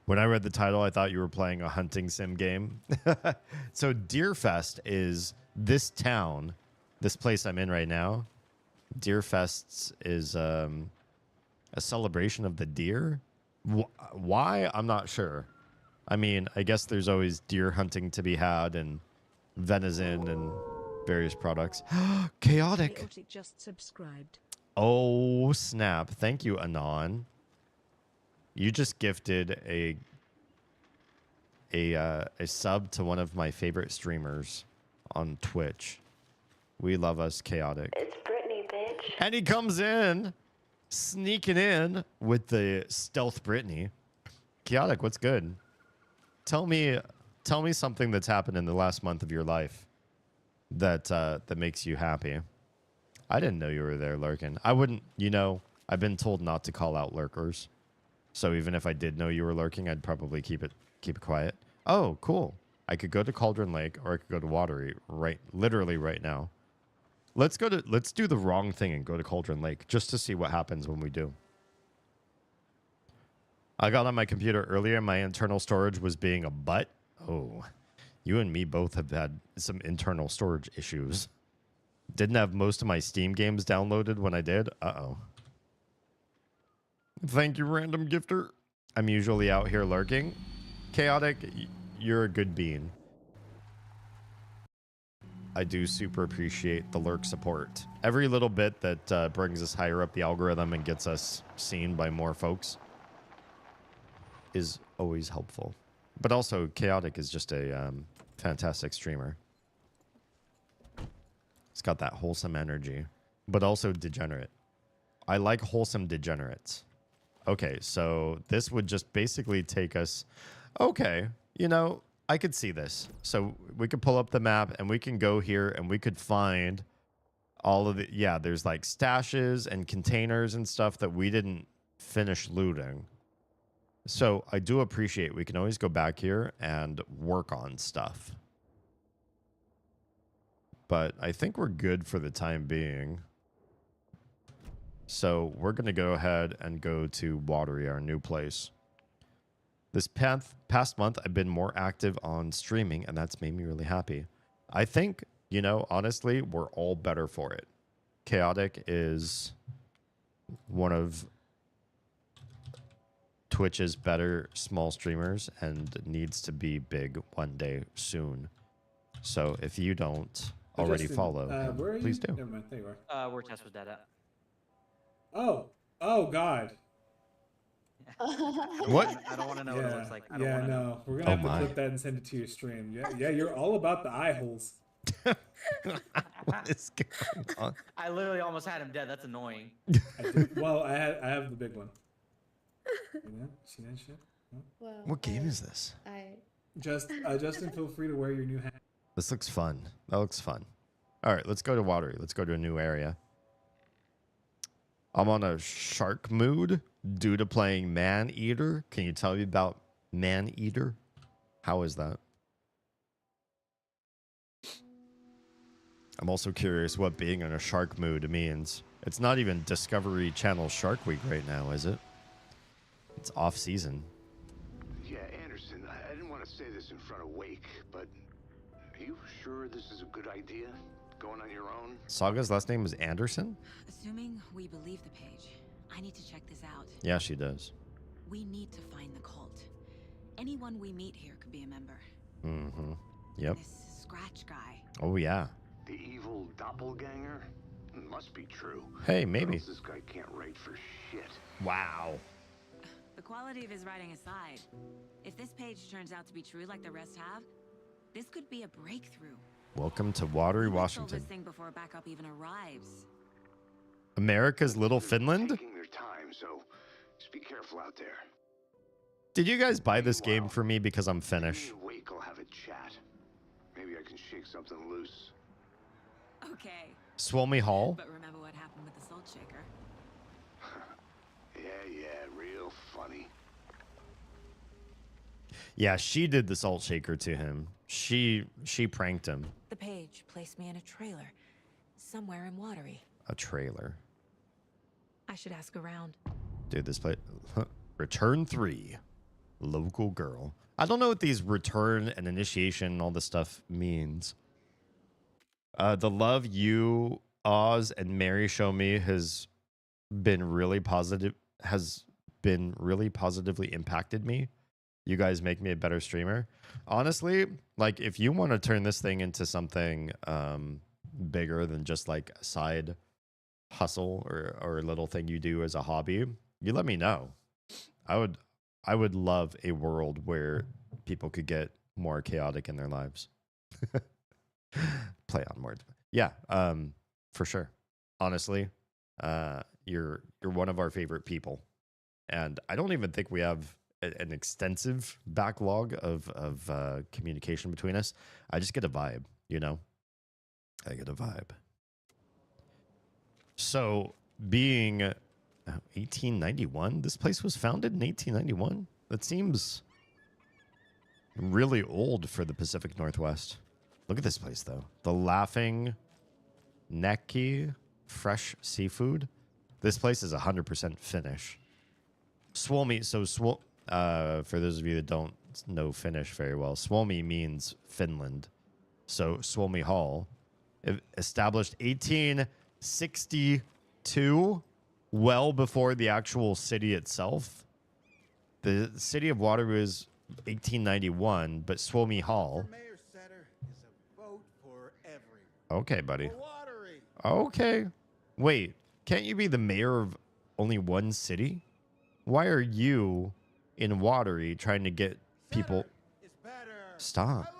When I read the title, I thought you were playing a hunting sim game. So Deerfest is this town, this place I'm in right now. Deerfest is a celebration of the deer. Why? I'm not sure. I mean, I guess there's always deer hunting to be had and venison and various products. Chaotic. Just subscribed. Oh, snap. Thank you, Anon. You just gifted a sub to one of my favorite streamers on Twitch. We love us, Chaotic. It's Brittany, bitch. And he comes in, sneaking in with the stealth Brittany. Chaotic, what's good? Tell me something that's happened in the last month of your life that makes you happy. I didn't know you were there lurking. I wouldn't, I've been told not to call out lurkers. So even if I did know you were lurking, I'd probably keep it quiet. Oh, cool. I could go to Cauldron Lake or I could go to Watery literally right now. Let's do the wrong thing and go to Cauldron Lake just to see what happens when we do. I got on my computer earlier and my internal storage was being a butt. Oh, you and me both have had some internal storage issues. Didn't have most of my Steam games downloaded when I did. Uh-oh. Thank you, random gifter. I'm usually out here lurking. Chaotic, you're a good bean. I do super appreciate the lurk support. Every little bit that brings us higher up the algorithm and gets us seen by more folks is always helpful. But also, Chaotic is just a fantastic streamer. It's got that wholesome energy, but also degenerate. I like wholesome degenerates. Okay, so this would just basically take us... Okay, I could see this. So we could pull up the map and we can go here and we could find all of the... Yeah, there's like stashes and containers and stuff that we didn't finish looting. So I do appreciate we can always go back here and work on stuff. But I think we're good for the time being. So we're going to go ahead and go to Watery, our new place. This past month, I've been more active on streaming, and that's made me really happy. I think, honestly, we're all better for it. Chaotic is one of Twitch's better small streamers and needs to be big one day soon. So if you don't already follow him, please do. Never mind, there you are. Where Tess was dead at. Oh God. What? I don't want to know what it looks like. I don't Yeah, wanna know. no. We're gonna have to clip that and send it to your stream. Yeah, you're all about the eye holes. What is going on? I literally almost had him dead. That's annoying. Well, I have the big one. See that shit? Well, What game is this? Justin, feel free to wear your new hat. This looks fun. That looks fun. All right, let's go to Watery. Let's go to a new area. I'm on a shark mood due to playing Man Eater. Can you tell me about Man Eater? How is that? I'm also curious what being in a shark mood means. It's not even Discovery Channel Shark Week right now, is it? It's off season. Yeah, Anderson, I didn't want to say this in front of Wake, but are you sure this is a good idea? Going on your own? Saga's last name is Anderson? Assuming we believe the page, I need to check this out. Yeah, she does. We need to find the cult. Anyone we meet here could be a member. Mm-hmm. Yep. This Scratch guy. Oh, yeah. The evil doppelganger? It must be true. Hey, maybe. Or else this guy can't write for shit. Wow. The quality of his writing aside, if this page turns out to be true like the rest have, this could be a breakthrough. Welcome to Watery, Solve Washington. this thing before backup even arrives. America's Little Finland? Taking their time, so just be careful. careful out there. Did you guys buy this game for me because I'm Finnish? Me and Wake will have a chat. Maybe I can shake something loose. Okay. Swomey Hall? But remember what happened with the salt shaker? Yeah, real funny. Yeah, she did the salt shaker to him. She pranked him. The page placed me in a trailer, somewhere in Watery. A trailer. I should ask around. Dude, this place. Return 3. Local girl. I don't know what these return and initiation and all this stuff means. The love you, Oz, and Mary show me has been really positive. Has been really positively impacted me. You guys make me a better streamer. Honestly, like if you want to turn this thing into something bigger than just like a side hustle or a little thing you do as a hobby, you let me know. I would love a world where people could get more chaotic in their lives. Play on words. Yeah, for sure. Honestly, you're one of our favorite people. And I don't even think we have an extensive backlog of communication between us. I just get a vibe, you know? I get a vibe. So, being 1891? This place was founded in 1891? That seems really old for the Pacific Northwest. Look at this place, though. The Laughing Neki Fresh Seafood. This place is 100% Finnish. Suomi, so for those of you that don't know Finnish very well, Suomi means Finland. So Suomi Hall, established 1862, well before the actual city itself. The city of Waterloo is 1891, but Suomi Hall. Okay, buddy. Okay. Wait, can't you be the mayor of only one city? Why are you in Watery trying to get people... Stop.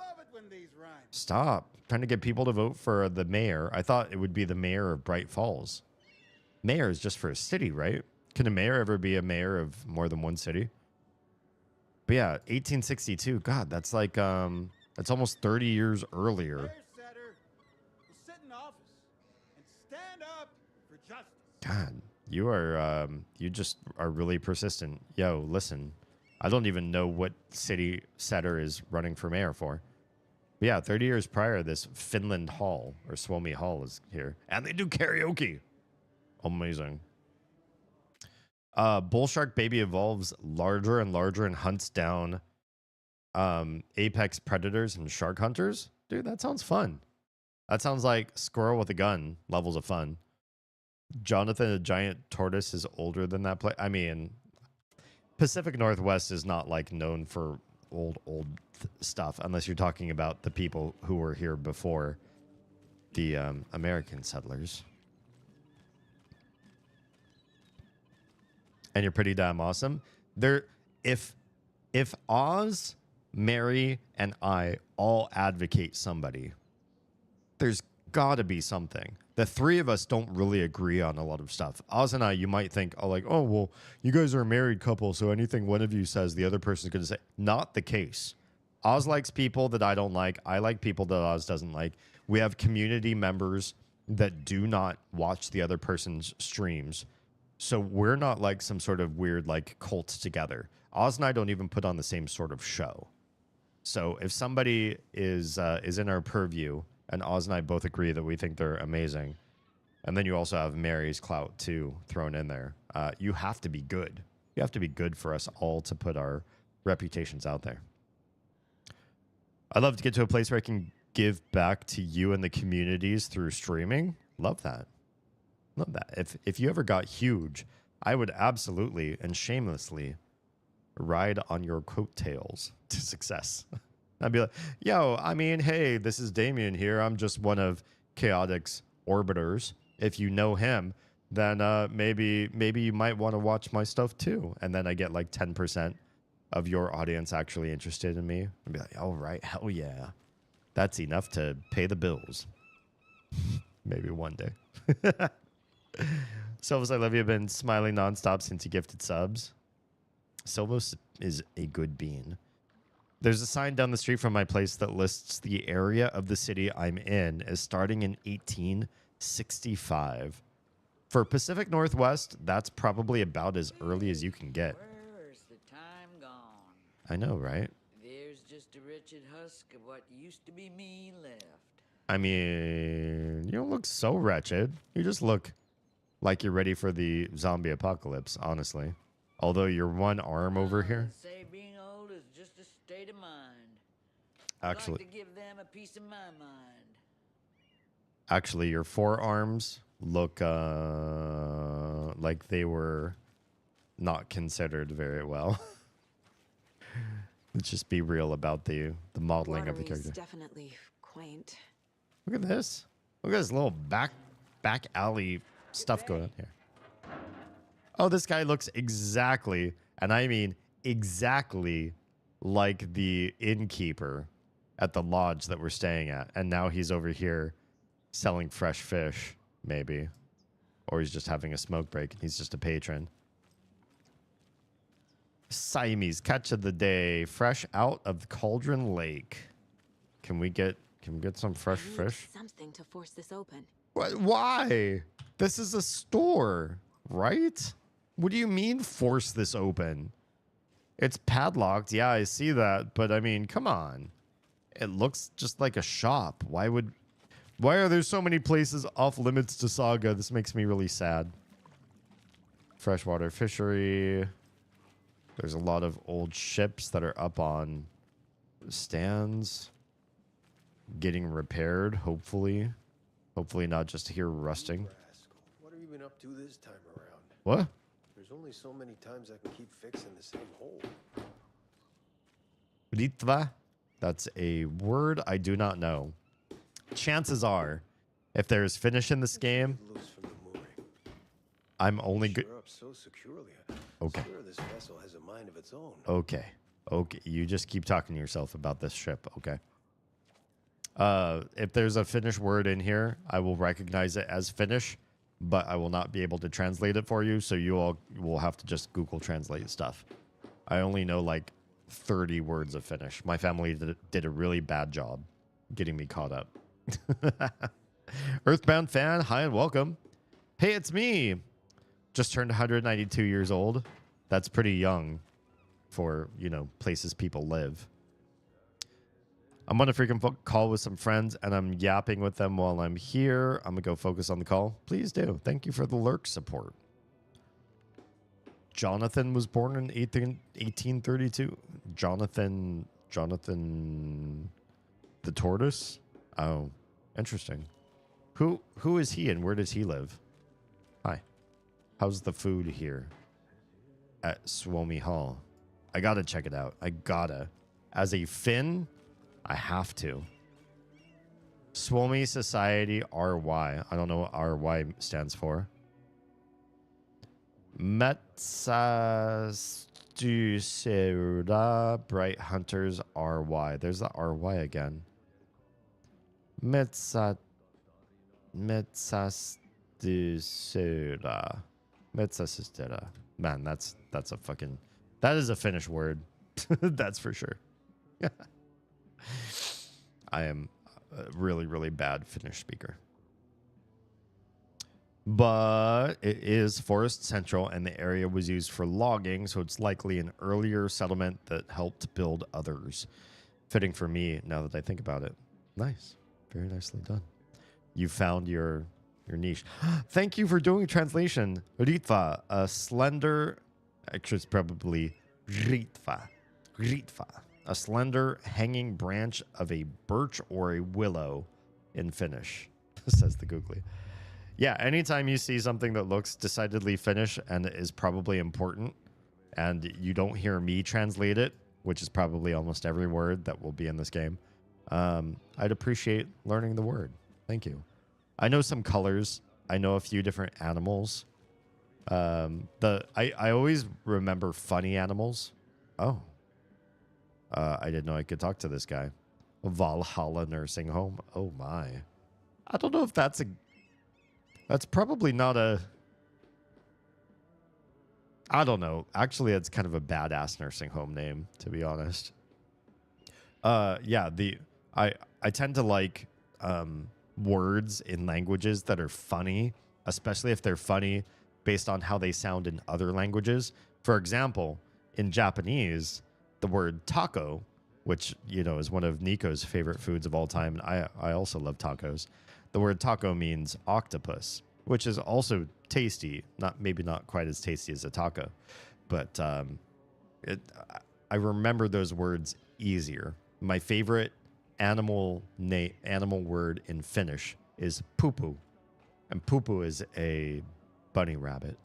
Stop. Trying to get people to vote for the mayor. I thought it would be the mayor of Bright Falls. Mayor is just for a city, right? Can a mayor ever be a mayor of more than one city? But yeah, 1862. God, that's like, that's almost 30 years earlier. God, you just are really persistent. Yo, listen, I don't even know what city setter is running for mayor for. But yeah, 30 years prior, this Finland Hall or Suomi Hall is here, and they do karaoke. Amazing. Bull shark baby evolves larger and larger and hunts down apex predators and shark hunters. Dude, that sounds fun. That sounds like squirrel with a gun levels of fun. Jonathan, a giant tortoise, is older than that place. I mean, Pacific Northwest is not like known for old stuff unless you're talking about the people who were here before the American settlers. And you're pretty damn awesome. If Oz, Mary, and I all advocate somebody, there's gotta be something. The three of us don't really agree on a lot of stuff. Oz and I, you might think, oh, well, you guys are a married couple, so anything one of you says, the other person's going to say. Not the case. Oz likes people that I don't like. I like people that Oz doesn't like. We have community members that do not watch the other person's streams. So we're not like some sort of weird like cult together. Oz and I don't even put on the same sort of show. So if somebody is in our purview, and Oz and I both agree that we think they're amazing, and then you also have Mary's clout too thrown in there, you have to be good. You have to be good for us all to put our reputations out there. I'd love to get to a place where I can give back to you and the communities through streaming. Love that. Love that. If you ever got huge, I would absolutely and shamelessly ride on your coattails to success. I'd be like, yo, I mean, hey, this is Damien here. I'm just one of Chaotic's orbiters. If you know him, then maybe you might want to watch my stuff too. And then I get like 10% of your audience actually interested in me. I'd be like, all right, hell yeah. That's enough to pay the bills. Maybe one day. Silvers, I love you. Been smiling nonstop since you gifted subs. Silvos is a good bean. There's a sign down the street from my place that lists the area of the city I'm in as starting in 1865. For Pacific Northwest, that's probably about as early as you can get. Where's the time gone? I know, right? There's just a wretched husk of what used to be me left. I mean, you don't look so wretched. You just look like you're ready for the zombie apocalypse, honestly. Although your one arm over here. Say being old is just a state of mind. Actually, I'd like to give them a piece of my mind. actually, your forearms look like they were not considered very well. Let's just be real about the modeling of the character. Definitely quaint. Look at this. Look at this little back alley stuff going on here. Oh, this guy looks exactly, and I mean exactly, like the innkeeper at the lodge that we're staying at. And now he's over here selling fresh fish, maybe. Or he's just having a smoke break and he's just a patron. Siamese catch of the day, fresh out of the Cauldron Lake. Can we get some fresh fish? Something to force this open. What? Why? This is a store, right? What do you mean force this open? It's padlocked. Yeah, I see that. But I mean, come on. It looks just like a shop. Why are there so many places off limits to Saga? This makes me really sad. Freshwater fishery. There's a lot of old ships that are up on stands. Getting repaired, hopefully. Hopefully not just here rusting. What have you been up to this time around? What? There's only so many times I can keep fixing the same hole. Ritva? That's a word I do not know. Chances are, if there's finish in this game, I'm only good. So securely. Okay. Sure, this vessel has a mind of its own. Okay. Okay. You just keep talking to yourself about this ship. Okay. If there's a Finnish word in here, I will recognize it as Finnish, but I will not be able to translate it for you. So you all will have to just Google Translate stuff. I only know like 30 words of Finnish. My family did a really bad job getting me caught up. Earthbound fan, hi and welcome. Hey, it's me. Just turned 192 years old. That's pretty young for, you know, places people live. I'm on a freaking call with some friends, and I'm yapping with them while I'm here. I'm going to go focus on the call. Please do. Thank you for the lurk support. Jonathan was born in 1832. Jonathan the tortoise? Oh, interesting. Who is he and where does he live? Hi. How's the food here at Suomi Hall? I gotta check it out. I gotta. As a Finn, I have to. Suomi Society RY. I don't know what RY stands for. Metsastusura Bright Hunters RY. There's the RY again. Metsastusura. Metsastusura. Man, that's a fucking... That is a Finnish word. That's for sure. I am a really, really bad Finnish speaker. But it is Forest Central, and the area was used for logging, so it's likely an earlier settlement that helped build others. Fitting for me, now that I think about it. Nice. Very nicely done. You found your niche. Thank you for doing translation. Ritva, a slender... Actually, it's probably Ritva. Ritva. A slender hanging branch of a birch or a willow in Finnish, says the Googly. Yeah, anytime you see something that looks decidedly Finnish and is probably important, and you don't hear me translate it, which is probably almost every word that will be in this game, I'd appreciate learning the word. Thank you. I know some colors. I know a few different animals. I always remember funny animals. Oh. I didn't know I could talk to this guy. Valhalla Nursing Home. Oh my. I don't know if that's probably not a... I don't know. Actually, it's kind of a badass nursing home name, to be honest. Yeah, I tend to like words in languages that are funny, especially if they're funny based on how they sound in other languages. For example, in Japanese, the word taco, which, you know, is one of Nico's favorite foods of all time, and I also love tacos. The word taco means octopus, which is also tasty. Maybe not quite as tasty as a taco, but I remember those words easier. My favorite animal word in Finnish is pupu, and pupu is a bunny rabbit.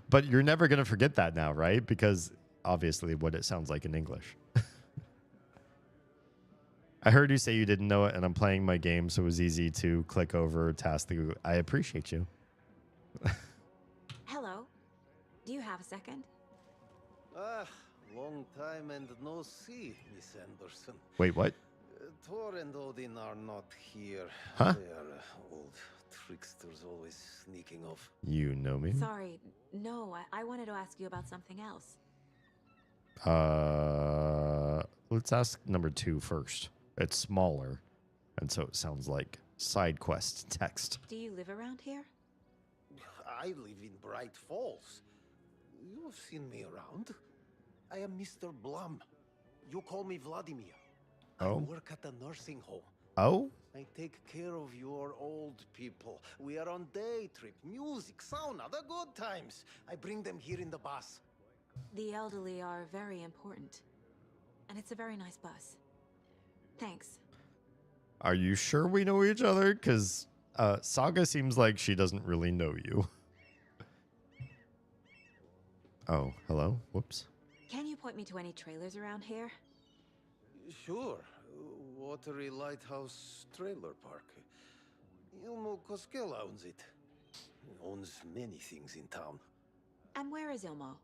But you're never going to forget that now, right? Because obviously what it sounds like in English. I heard you say you didn't know it, and I'm playing my game, so it was easy to click over task the. I appreciate you. Hello. Do you have a second? Long time and no see, Miss Anderson. Wait, what? Thor and Odin are not here. Huh? They are old tricksters always sneaking off. You know me? Sorry. No, I wanted to ask you about something else. Let's ask number 2 first. It's smaller, and so it sounds like side quest text. Do you live around here? I live in Bright Falls. You have seen me around. I am Mr. Blum. You call me Vladimir. I Oh? work at a nursing home. Oh? I take care of your old people. We are on day trip, music, sauna, the good times. I bring them here in the bus. The elderly are very important. And it's a very nice bus. Thanks. Are you sure we know each other? Because Saga seems like she doesn't really know you. Oh, hello? Whoops. Can you point me to any trailers around here? Sure. Watery Lighthouse Trailer Park. Ilmo Koskela owns it. He owns many things in town. And where is Ilmo?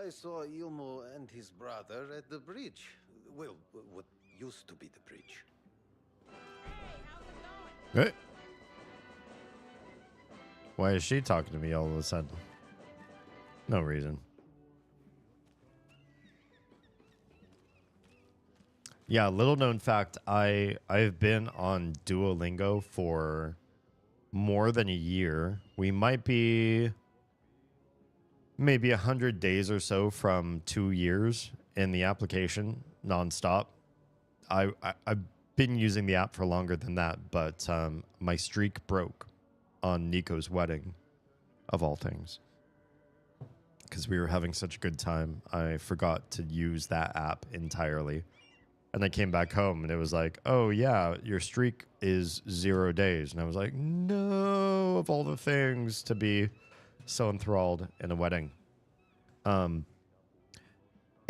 I saw Ilmo and his brother at the bridge. Well, what used to be the bridge. Hey. Why is she talking to me all of a sudden? No reason. Yeah, little known fact, I've been on Duolingo for more than a year. We might be maybe 100 days or so from 2 years in the application nonstop. I've been using the app for longer than that, but my streak broke on Nico's wedding, of all things. Because we were having such a good time, I forgot to use that app entirely. And I came back home and it was like, oh yeah, your streak is 0 days. And I was like, no, of all the things to be so enthralled in a wedding. In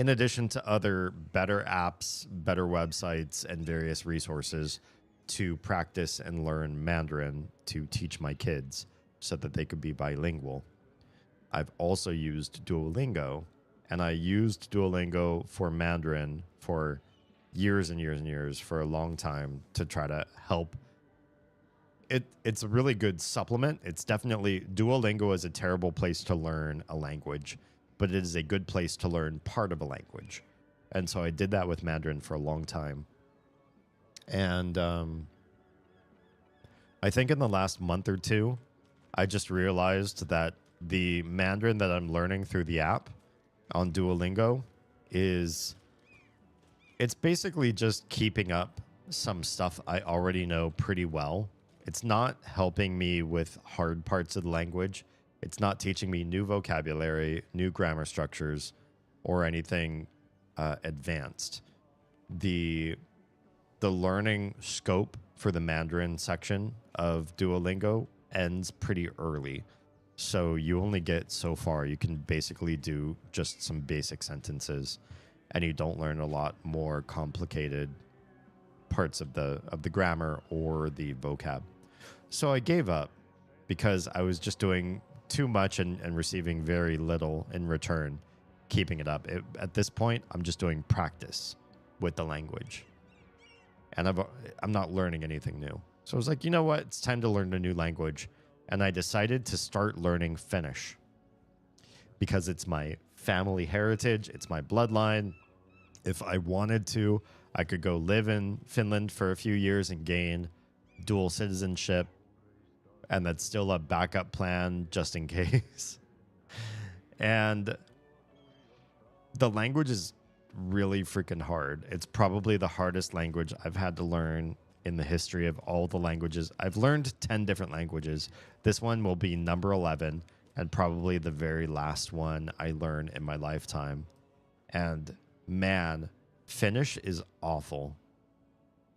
addition to other better apps, better websites, and various resources to practice and learn Mandarin to teach my kids so that they could be bilingual, I've also used Duolingo. And I used Duolingo for Mandarin for years and years and years, for a long time, to try to help. It's a really good supplement. It's definitely, Duolingo is a terrible place to learn a language, but it is a good place to learn part of a language. And so I did that with Mandarin for a long time. And I think in the last month or two, I just realized that the Mandarin that I'm learning through the app on Duolingo it's basically just keeping up some stuff I already know pretty well. It's not helping me with hard parts of the language. It's not teaching me new vocabulary, new grammar structures, or anything advanced. The learning scope for the Mandarin section of Duolingo ends pretty early. So you only get so far. You can basically do just some basic sentences, and you don't learn a lot more complicated parts of the grammar or the vocab. So I gave up because I was just doing too much and receiving very little in return, keeping it up. At this point, I'm just doing practice with the language. And I'm not learning anything new. So I was like, you know what? It's time to learn a new language. And I decided to start learning Finnish. because it's my family heritage, it's my bloodline. If I wanted to, I could go live in Finland for a few years and gain dual citizenship, and that's still a backup plan just in case. And the language is really freaking hard. It's probably the hardest language I've had to learn in the history of all the languages. I've learned 10 different languages. This one will be number 11 and probably the very last one I learn in my lifetime. And man, Finnish is awful.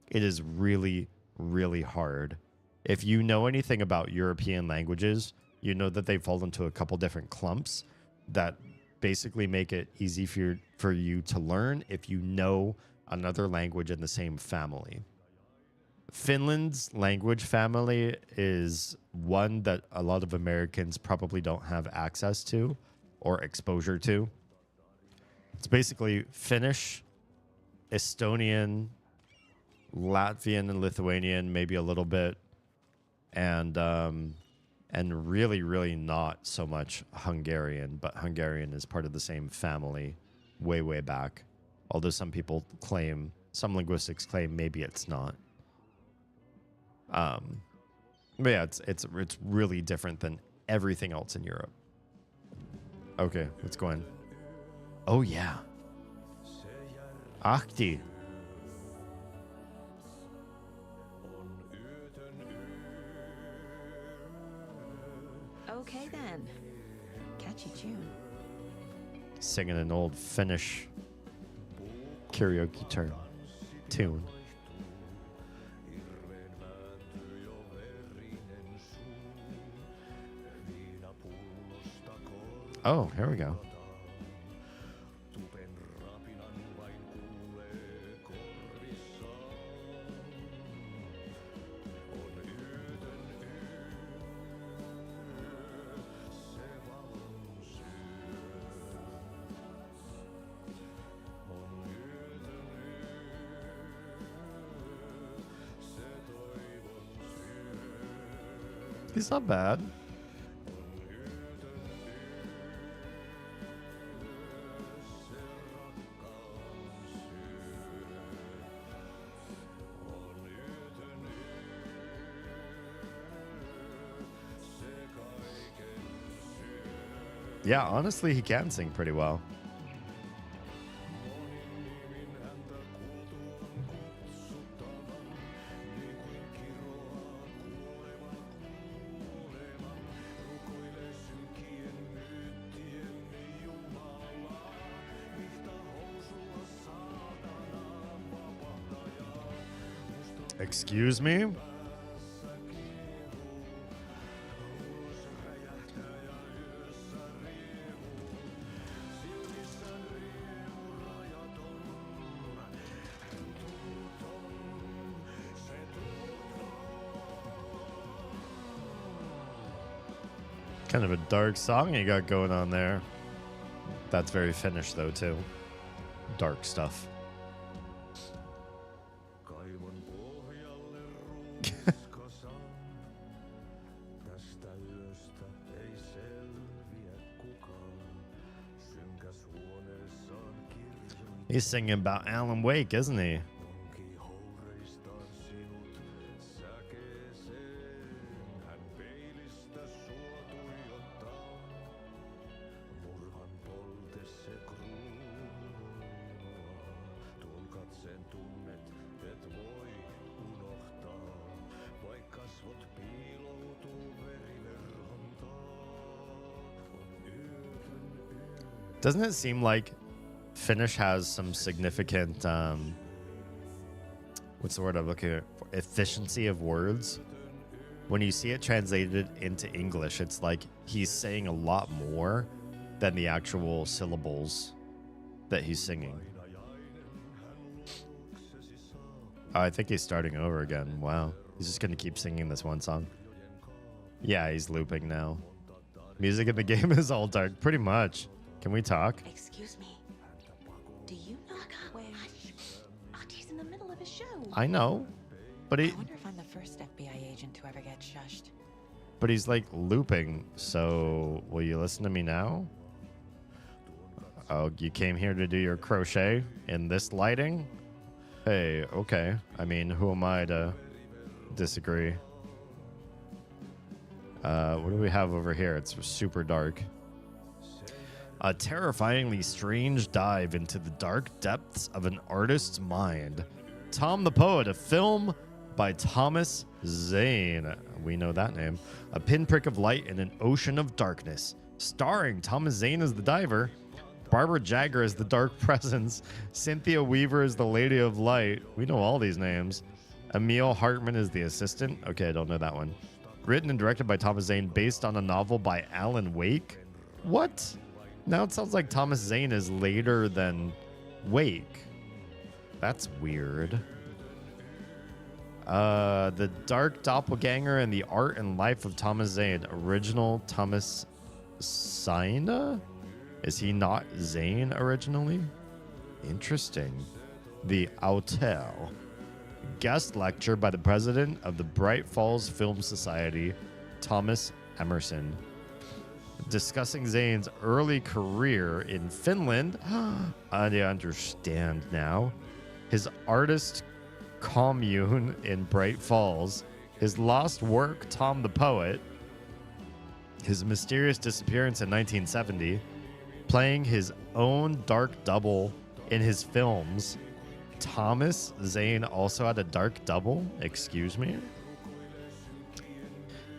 It is really, really hard. If you know anything about European languages, you know that they fall into a couple different clumps that basically make it easy for you to learn if you know another language in the same family. Finland's language family is one that a lot of Americans probably don't have access to or exposure to. It's basically Finnish, Estonian, Latvian, and Lithuanian, maybe a little bit, and really, really not so much Hungarian, but Hungarian is part of the same family way, way back. Although some people claim, some linguistics claim maybe it's not. But yeah, it's really different than everything else in Europe. Okay, let's go in. Oh yeah. Ahti. Okay then. Catchy tune. Singing an old Finnish karaoke tune. Oh, here we go. He's not bad. Yeah, honestly, he can sing pretty well. Excuse me? Kind of a dark song you got going on there. That's very Finnish though too. Dark stuff. He's singing about Alan Wake, isn't he? Doesn't it seem like Finnish has some significant, what's the word I'm looking at? Efficiency of words. When you see it translated into English, it's like he's saying a lot more than the actual syllables that he's singing. Oh, I think he's starting over again. Wow. He's just going to keep singing this one song. Yeah, he's looping now. Music in the game is all dark, pretty much. Can we talk? Excuse me. Do you know where... He's in the middle of a show. I know, but I wonder if I'm the first FBI agent to ever get shushed. But he's like looping, so will you listen to me now? Oh, you came here to do your crochet in this lighting? Hey, okay. I mean, who am I to disagree? What do we have over here? It's super dark. A terrifyingly strange dive into the dark depths of an artist's mind. Tom the Poet, a film by Thomas Zane. We know that name. A pinprick of light in an ocean of darkness. Starring Thomas Zane as the diver, Barbara Jagger as the dark presence, Cynthia Weaver as the Lady of Light. We know all these names. Emil Hartman is the assistant. Okay, I don't know that one. Written and directed by Thomas Zane, based on a novel by Alan Wake. What? Now it sounds like Thomas Zane is later than Wake. That's weird. The Dark Doppelganger and the Art and Life of Thomas Zane. Original Thomas Zane? Is he not Zane originally? Interesting. The Auteur. Guest lecture by the president of the Bright Falls Film Society, Thomas Emerson. Discussing Zane's early career in Finland. I understand now. His artist commune in Bright Falls. His lost work, Tom the Poet. His mysterious disappearance in 1970. Playing his own dark double in his films. Thomas Zane also had a dark double? Excuse me?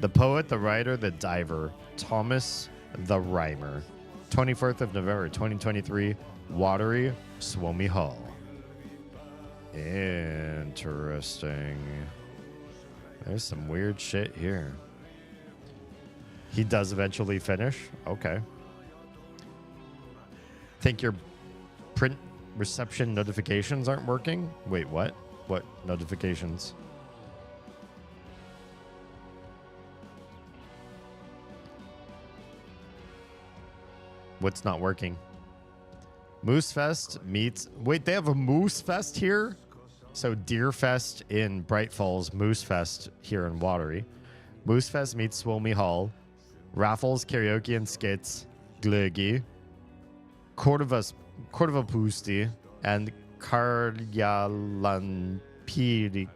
The poet, the writer, the diver. Thomas the Rhymer. 24th of November, 2023. Watery, Suomi Hall. Interesting. There's some weird shit here. He does eventually finish? Okay. Think your print reception notifications aren't working? Wait, what? What notifications? What's not working? Moose Fest meets... Wait, they have a Moose Fest here? So Deerfest in Bright Falls, Moose Fest here in Watery. Moose Fest meets Suomi Hall. Raffles, karaoke and skits. Glögi. Cordova Pusti. And Karjalan Piraka.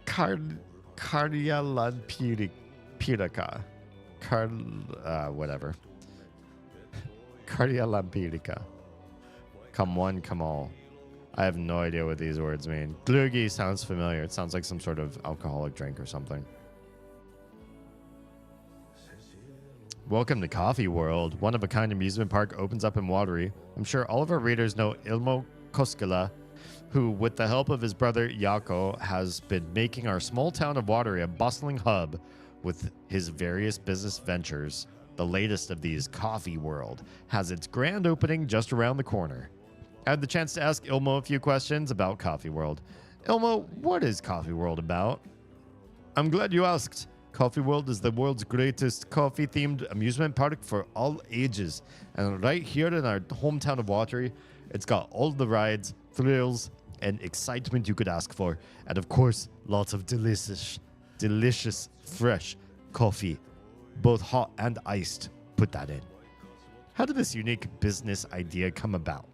Karjalan Piraka. Whatever. Kardialampirica. Come one, come all. I have no idea what these words mean. Glögi sounds familiar. It sounds like some sort of alcoholic drink or something. Welcome to Coffee World. One-of-a-kind amusement park opens up in Watery. I'm sure all of our readers know Ilmo Koskela, who, with the help of his brother Jaakko, has been making our small town of Watery a bustling hub with his various business ventures. The latest of these, Coffee World, has its grand opening just around the corner. I had the chance to ask Ilmo a few questions about Coffee World. Ilmo, what is Coffee World about? I'm glad you asked. Coffee World is the world's greatest coffee-themed amusement park for all ages. And right here in our hometown of Watery, it's got all the rides, thrills, and excitement you could ask for. And of course, lots of delicious, fresh coffee, both hot and iced. Put that in. How did this unique business idea come about?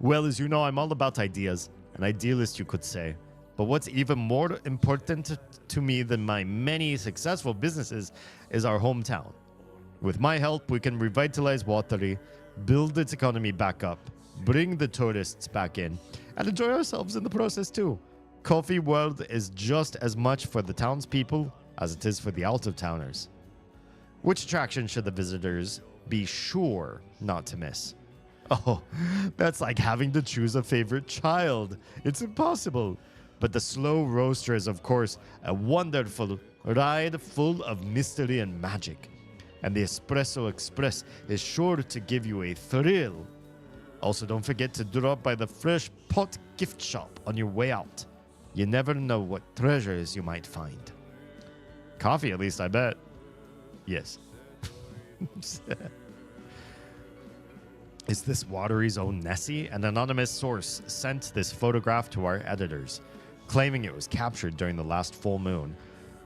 Well, as you know, I'm all about ideas. An idealist, you could say. But what's even more important to me than my many successful businesses is our hometown. With my help, we can revitalize Watery, build its economy back up, bring the tourists back in, and enjoy ourselves in the process too. Coffee World is just as much for the townspeople as it is for the out-of-towners. Which attraction should the visitors be sure not to miss? Oh, that's like having to choose a favorite child. It's impossible. But the Slow Roaster is, of course, a wonderful ride full of mystery and magic. And the Espresso Express is sure to give you a thrill. Also, don't forget to drop by the Fresh Pot gift shop on your way out. You never know what treasures you might find. Coffee, at least, I bet. Yes. Is this Watery's own Nessie? An anonymous source sent this photograph to our editors, claiming it was captured during the last full moon.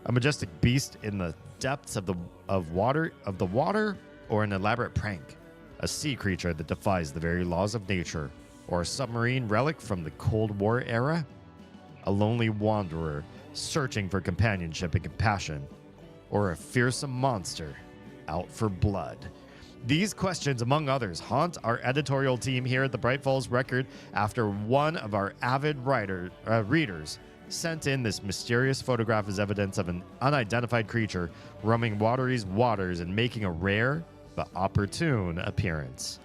A majestic beast in the depths of the water or an elaborate prank, a sea creature that defies the very laws of nature, or a submarine relic from the Cold War era? A lonely wanderer searching for companionship and compassion, or a fearsome monster out for blood? These questions, among others, haunt our editorial team here at the Bright Falls Record after one of our avid readers sent in this mysterious photograph as evidence of an unidentified creature roaming Watery's waters and making a rare but opportune appearance.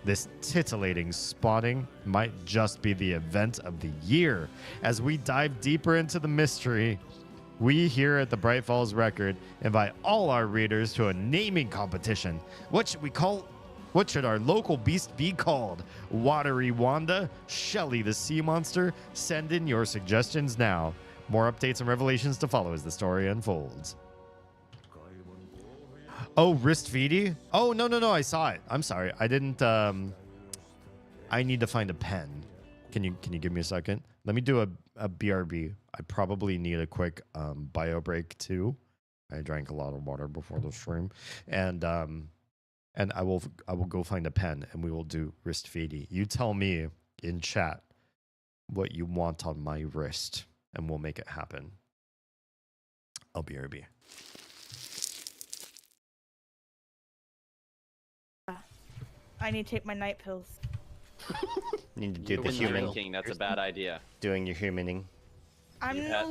This titillating spotting might just be the event of the year. As we dive deeper into the mystery, we here at the Bright Falls Record invite all our readers to a naming competition. What should our local beast be called? Watery Wanda? Shelly the Sea Monster? Send in your suggestions now. More updates and revelations to follow as the story unfolds. Oh, wrist feedy? Oh, no, I saw it. I'm sorry. I didn't, I need to find a pen. Can you give me a second? Let me do a BRB. I probably need a quick bio break too. I drank a lot of water before the stream. And I will go find a pen and we will do wrist feedy. You tell me in chat what you want on my wrist and we'll make it happen. I'll BRB. I need to take my night pills. Need to do the When human. drinking, that's a bad idea. Doing your humaning. I'm no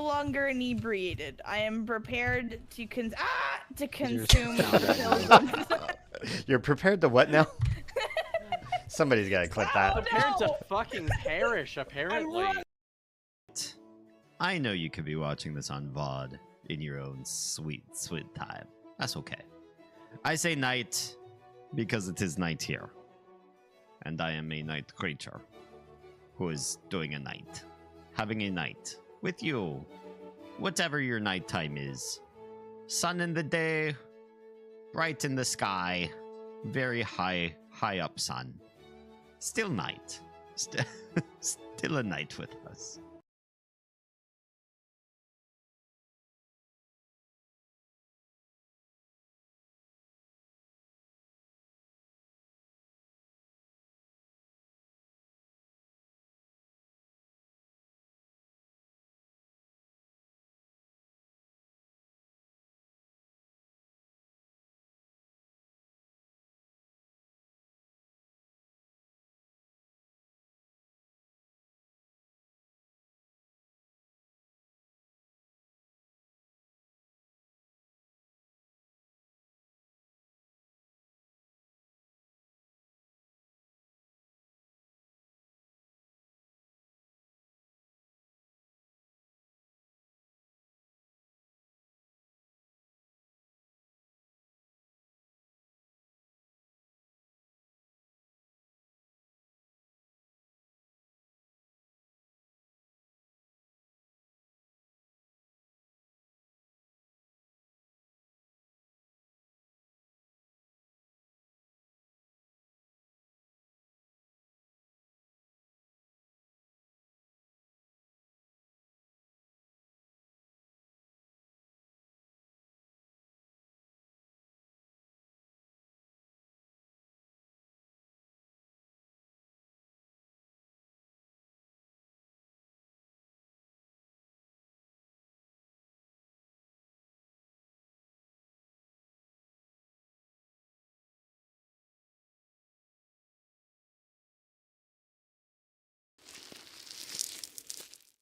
longer inebriated. I am prepared to consume the pills. You're prepared to what now? Somebody's got to clip that. Prepared to fucking perish, apparently. I know you could be watching this on VOD in your own sweet time. That's okay. I say night because it is night here. And I am a night creature who is doing a night. Having a night with you. Whatever your nighttime is. Sun in the day, bright in the sky, very high up sun. Still night. Still a night with us.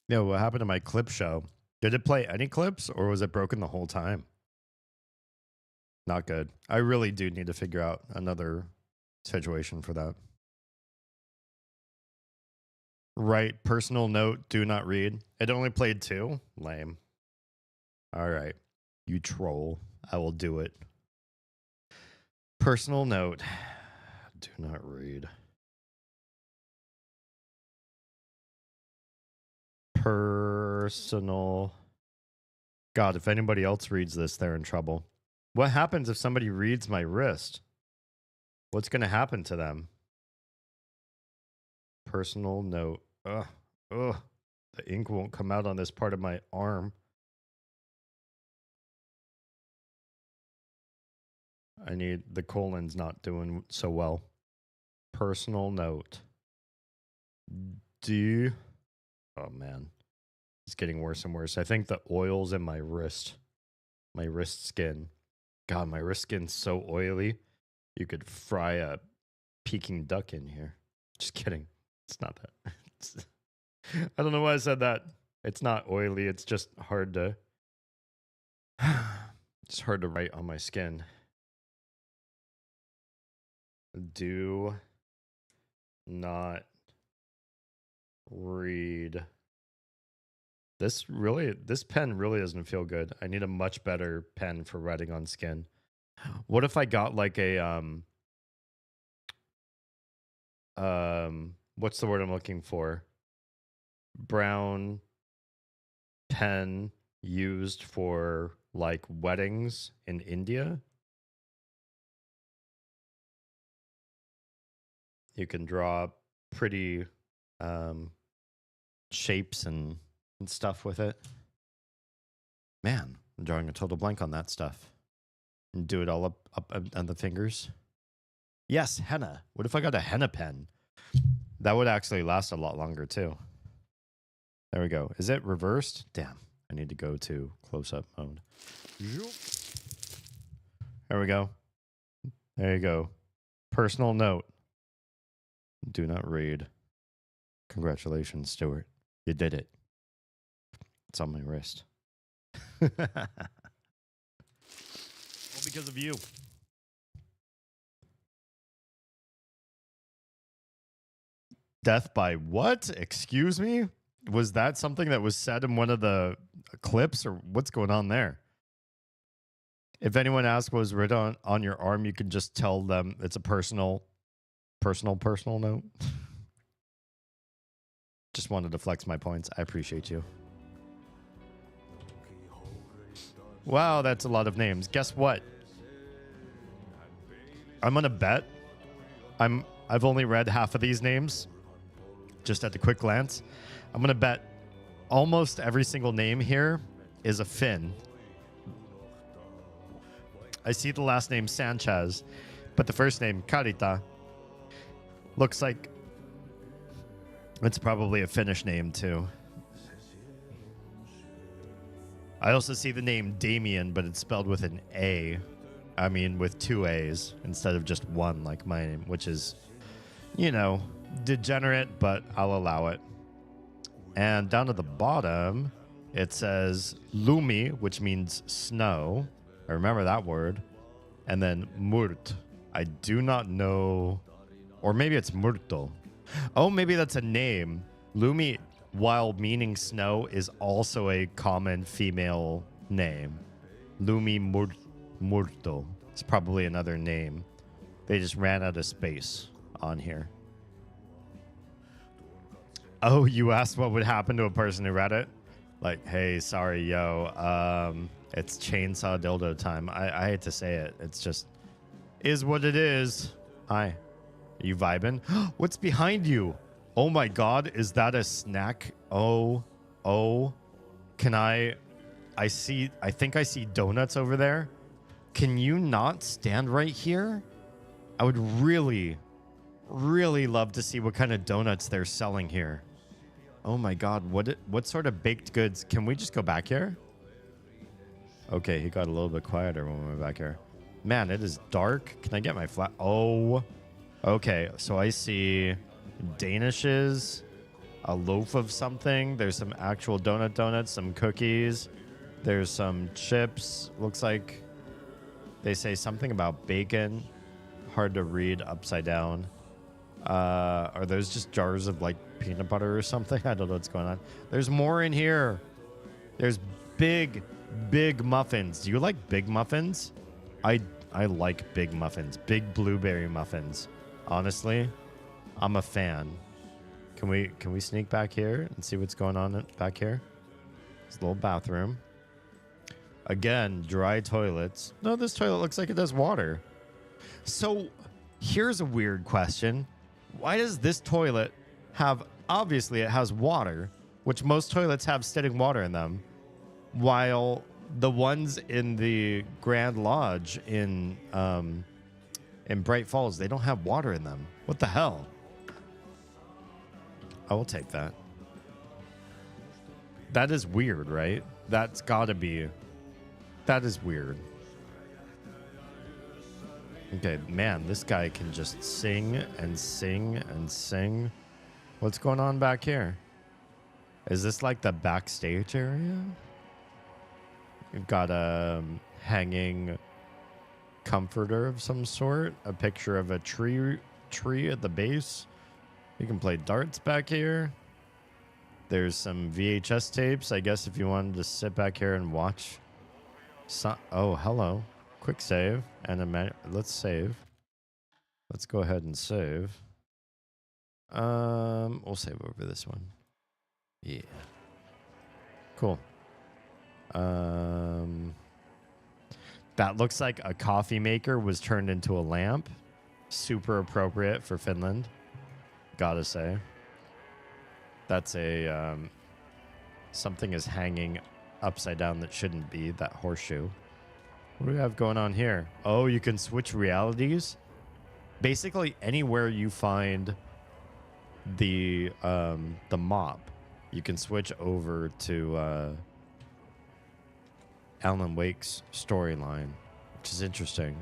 Yo, what happened to my clip show? Did it play any clips or was it broken the whole time? Not good. I really do need to figure out another situation for that. Right. Personal note, do not read. It only played 2? Lame. All right. You troll. I will do it. Personal note, do not read. Personal. God, if anybody else reads this, they're in trouble. What happens if somebody reads my wrist? What's going to happen to them? Personal note. Ugh. The ink won't come out on this part of my arm. I need the colon's not doing so well. Personal note. Oh man, it's getting worse and worse. I think the oil's in my wrist skin. God, my wrist skin's so oily. You could fry a Peking duck in here. Just kidding. It's not that. I don't know why I said that. It's not oily. It's just hard to. It's hard to write on my skin. Do not read. This pen really doesn't feel good. I need a much better pen for writing on skin. What if I got like a what's the word I'm looking for? Brown pen used for like weddings in India. You can draw pretty shapes and stuff with it. Man, I'm drawing a total blank on that stuff. And do it all up on the fingers. Yes, henna. What if I got a henna pen? That would actually last a lot longer too. There we go. Is it reversed? Damn. I need to go to close-up mode. There we go. There you go. Personal note. Do not read. Congratulations, Stuart. You did it. It's on my wrist. All because of you. Death by what? Excuse me? Was that something that was said in one of the clips, or what's going on there? If anyone asks what was written on your arm, you can just tell them it's a personal note. Just wanted to flex my points. I appreciate you. Wow, that's a lot of names. Guess what? I'm gonna bet. I've only read half of these names, just at a quick glance. I'm gonna bet almost every single name here is a Finn. I see the last name Sanchez, but the first name Carita looks like it's probably a Finnish name too. I also see the name Damien, but it's spelled with an A. I mean, with two A's instead of just one, like my name, which is, you know, degenerate, but I'll allow it. And down at the bottom, it says Lumi, which means snow. I remember that word. And then Murt. I do not know. Or maybe it's Murto. Oh, maybe that's a name. Lumi, while meaning snow, is also a common female name. Lumi Murto. It's probably another name. They just ran out of space on here. Oh, you asked what would happen to a person who read it? Like, hey, sorry, yo. It's chainsaw dildo time. I hate to say it. It's just is what it is. Hi. Are you vibing? What's behind you? Oh my god, is that a snack? Oh. Can I think I see donuts over there. Can you not stand right here? I would really love to see what kind of donuts they're selling here. Oh my god, what sort of baked goods? Can we just go back here? Okay, he got a little bit quieter when we went back here. Man, it is dark. Can I get my flat? Oh, okay. So I see Danishes, a loaf of something. There's some actual donuts, some cookies. There's some chips. Looks like they say something about bacon. Hard to read upside down. Are those just jars of like peanut butter or something? I don't know what's going on. There's more in here. There's big muffins. Do you like big muffins? I like big muffins. Big blueberry muffins. Honestly, I'm a fan. Can we sneak back here and see what's going on back here? It's a little bathroom. Again, dry toilets. No, this toilet looks like it does water. So here's a weird question. Why does this toilet have, obviously it has water, which most toilets have standing water in them, while the ones in the Grand Lodge in Bright Falls, they don't have water in them. What the hell? I will take that. That is weird, right? That's gotta be. That is weird. Okay, man, this guy can just sing and sing and sing. What's going on back here? Is this like the backstage area? You've got a hanging comforter of some sort. A picture of a tree at the base. You can play darts back here. There's some VHS tapes, I guess, if you wanted to sit back here and watch. Oh, hello. Quick save. And let's save. Let's go ahead and save. We'll save over this one. Yeah. Cool. That looks like a coffee maker was turned into a lamp. Super appropriate for Finland. Gotta say. That's a something is hanging upside down that shouldn't be. That horseshoe. What do we have going on here? Oh, you can switch realities. Basically, anywhere you find the mop, you can switch over to Alan Wake's storyline, which is interesting.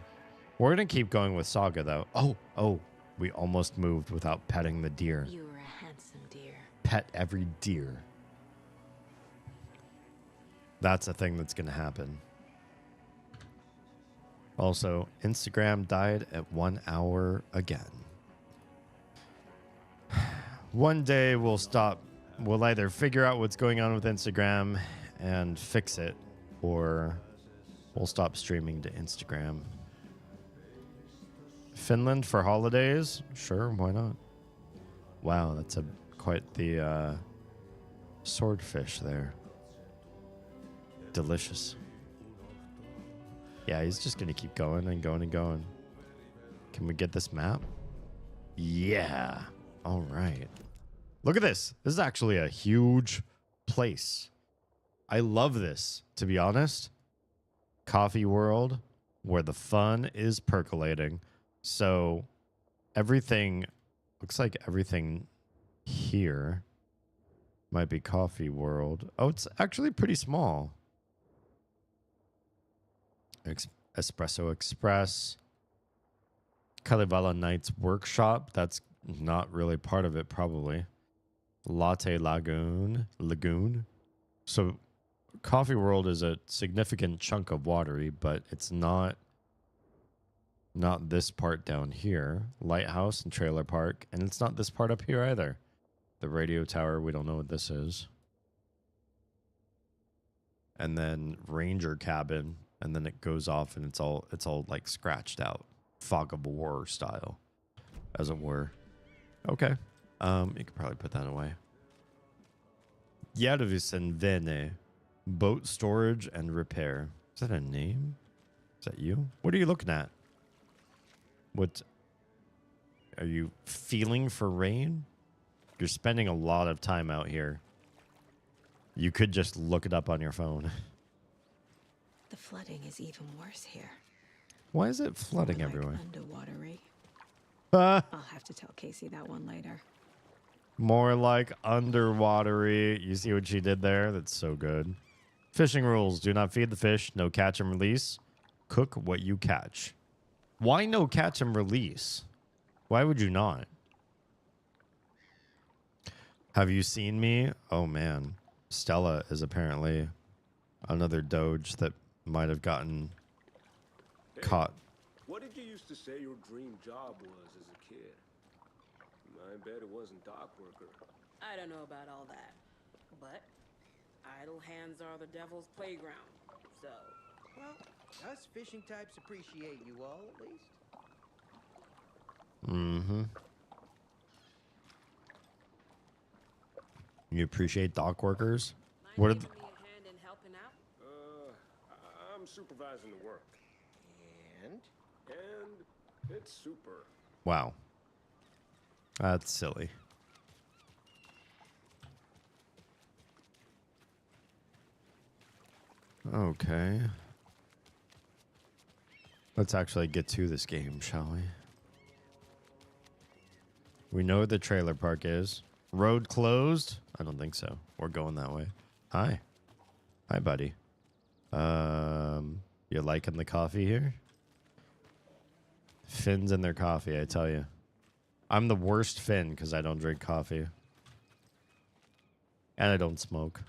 We're gonna keep going with Saga though. Oh, we almost moved without petting the deer. You were a handsome deer. Pet every deer. That's a thing that's gonna happen. Also, Instagram died at 1 hour again. One day we'll stop. We'll either figure out what's going on with Instagram and fix it, or we'll stop streaming to Instagram. Finland for holidays? Sure, why not? Wow, that's quite the swordfish there. Delicious. Yeah, he's just gonna keep going and going and going. Can we get this map? Yeah. All right. Look at this. This is actually a huge place. I love this, to be honest. Coffee world where the fun is percolating. So everything looks like everything here might be coffee world. Oh, it's actually pretty small. Espresso Express. Kalevala Nights Workshop. That's not really part of it, probably. Latte Lagoon. So Coffee World is a significant chunk of watery, but it's not this part down here. Lighthouse and Trailer Park. And it's not this part up here either. The radio tower, we don't know what this is. And then Ranger Cabin. And then it goes off and it's all like scratched out. Fog of War style, as it were. Okay. You could probably put that away. Järvisen Vene. Boat storage and repair. Is that a name? Is that you? What are you looking at? What are you feeling for rain? You're spending a lot of time out here. You could just look it up on your phone. The flooding is even worse here. Why is it flooding More like everywhere? Underwatery. I'll have to tell Casey that one later. More like underwatery. You see what she did there? That's so good. Fishing rules. Do not feed the fish. No catch and release. Cook what you catch. Why no catch and release? Why would you not? Have you seen me? Oh, man. Stella is apparently another doge that might have gotten caught. What did you used to say your dream job was as a kid? I bet it wasn't dock worker. I don't know about all that, but idle hands are the devil's playground, so... Well, us fishing types appreciate you all, at least. Mm-hmm. You appreciate dock workers? What are the... I'm supervising the work. And it's super. Wow. That's silly. Okay. Let's actually get to this game, shall we? We know where the trailer park is. Road closed? I don't think so. We're going that way. Hi. Hi, buddy. You liking the coffee here? Finns in their coffee, I tell you. I'm the worst Finn because I don't drink coffee. And I don't smoke.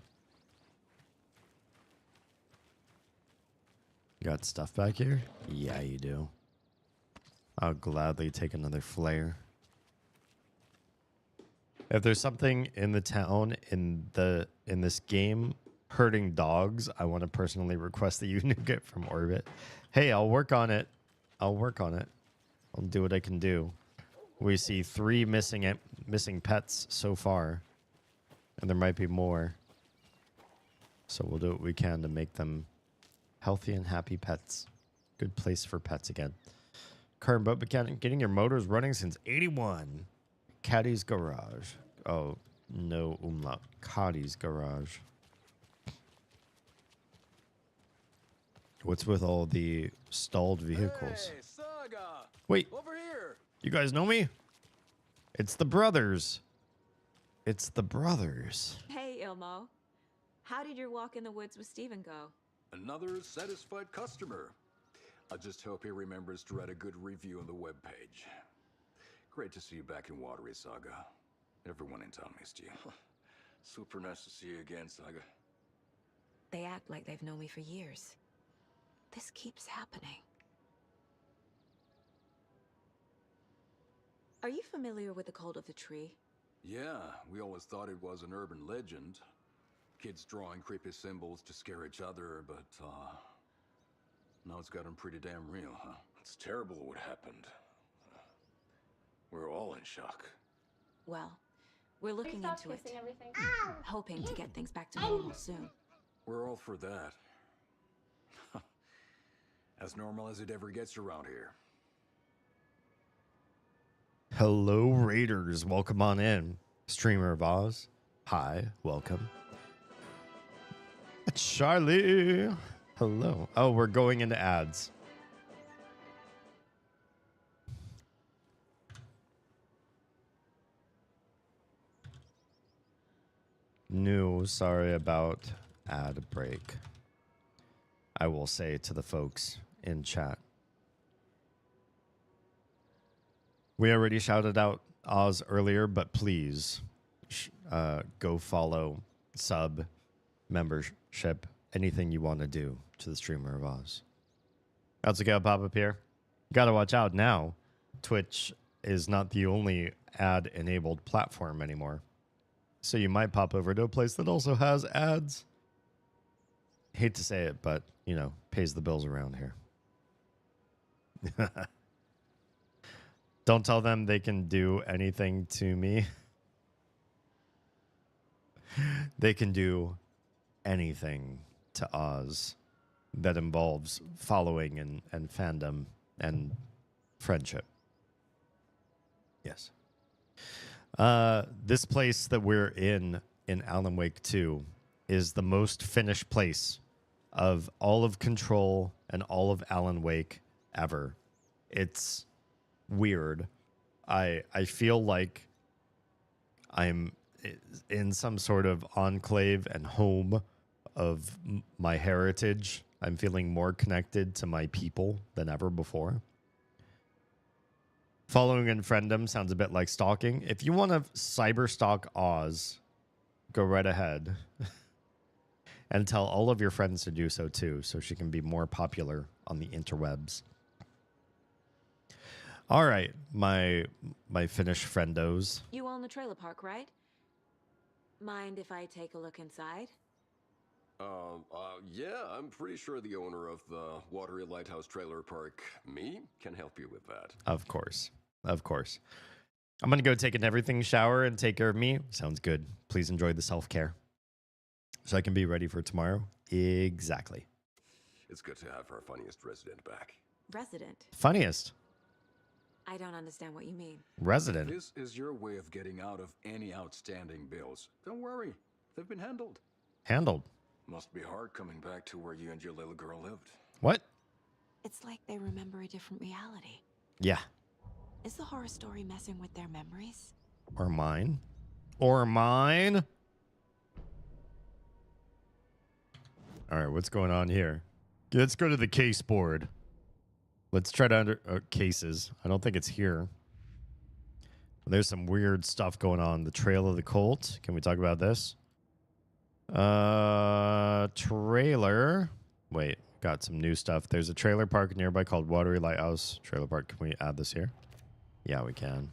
You got stuff back here? Yeah, you do. I'll gladly take another flare. If there's something in the town in this game hurting dogs, I want to personally request that you nuke it from orbit. Hey, I'll work on it. I'll work on it. I'll do what I can do. We see 3 missing pets so far, and there might be more. So we'll do what we can to make them healthy and happy pets. Good place for pets again. Current boat mechanic, getting your motors running since 81. Caddy's garage. Oh, no umlaut. Caddy's garage. What's with all the stalled vehicles? Hey, Saga! Wait. Over here! You guys know me? It's the brothers. It's the brothers. Hey, Ilmo. How did your walk in the woods with Steven go? Another satisfied customer. I just hope he remembers to write a good review on the webpage. Great to see you back in Watery, Saga. Everyone in town missed you. Super nice to see you again, Saga. They act like they've known me for years. This keeps happening. Are you familiar with the cult of the tree? Yeah, we always thought it was an urban legend. Kids drawing creepy symbols to scare each other, but, now it's gotten pretty damn real, huh? It's terrible what happened. We're all in shock. Well, we're looking into it. Hoping to get things back to normal soon. We're all for that. As normal as it ever gets around here. Hello, Raiders. Welcome on in. Streamer of Oz. Hi, welcome. Charlie. Hello. Oh, we're going into ads. No, sorry about ad break. I will say to the folks in chat. We already shouted out Oz earlier, but please go follow, sub, membership, anything you want to do to the Streamer of Oz. How's it go, pop up here? Gotta watch out now. Twitch is not the only ad-enabled platform anymore. So you might pop over to a place that also has ads. Hate to say it, but, you know, pays the bills around here. Don't tell them they can do anything to me. They can do anything to Oz that involves following and fandom and friendship. Yes. This place that we're in Alan Wake 2 is the most finished place of all of Control and all of Alan Wake ever. It's weird. I feel like I'm in some sort of enclave and home of my heritage. I'm feeling more connected to my people than ever before. Following and friendom sounds a bit like stalking. If you want to cyber stalk Oz, go right ahead. And tell all of your friends to do so too, so she can be more popular on the interwebs. All right, my Finnish friendos. You own the trailer park, right? Mind if I take a look inside? Yeah, I'm pretty sure the owner of the Watery Lighthouse Trailer Park, me, can help you with that. Of course. Of course. I'm going to go take an everything shower and take care of me. Sounds good. Please enjoy the self-care. So I can be ready for tomorrow. Exactly. It's good to have our funniest resident back. Resident? Funniest. I don't understand what you mean. Resident. This is your way of getting out of any outstanding bills. Don't worry. They've been handled. Handled. Must be hard coming back to where you and your little girl lived. What? It's like they remember a different reality. Yeah. Is the horror story messing with their memories? Or mine. Or mine. All right, what's going on here? Let's go to the case board. Let's try to cases. I don't think it's here. There's some weird stuff going on. The Trail of the Colt. Can we talk about this? Trailer. Wait, got some new stuff. There's a trailer park nearby called Watery Lighthouse Trailer Park. Can we add this here? Yeah, we can.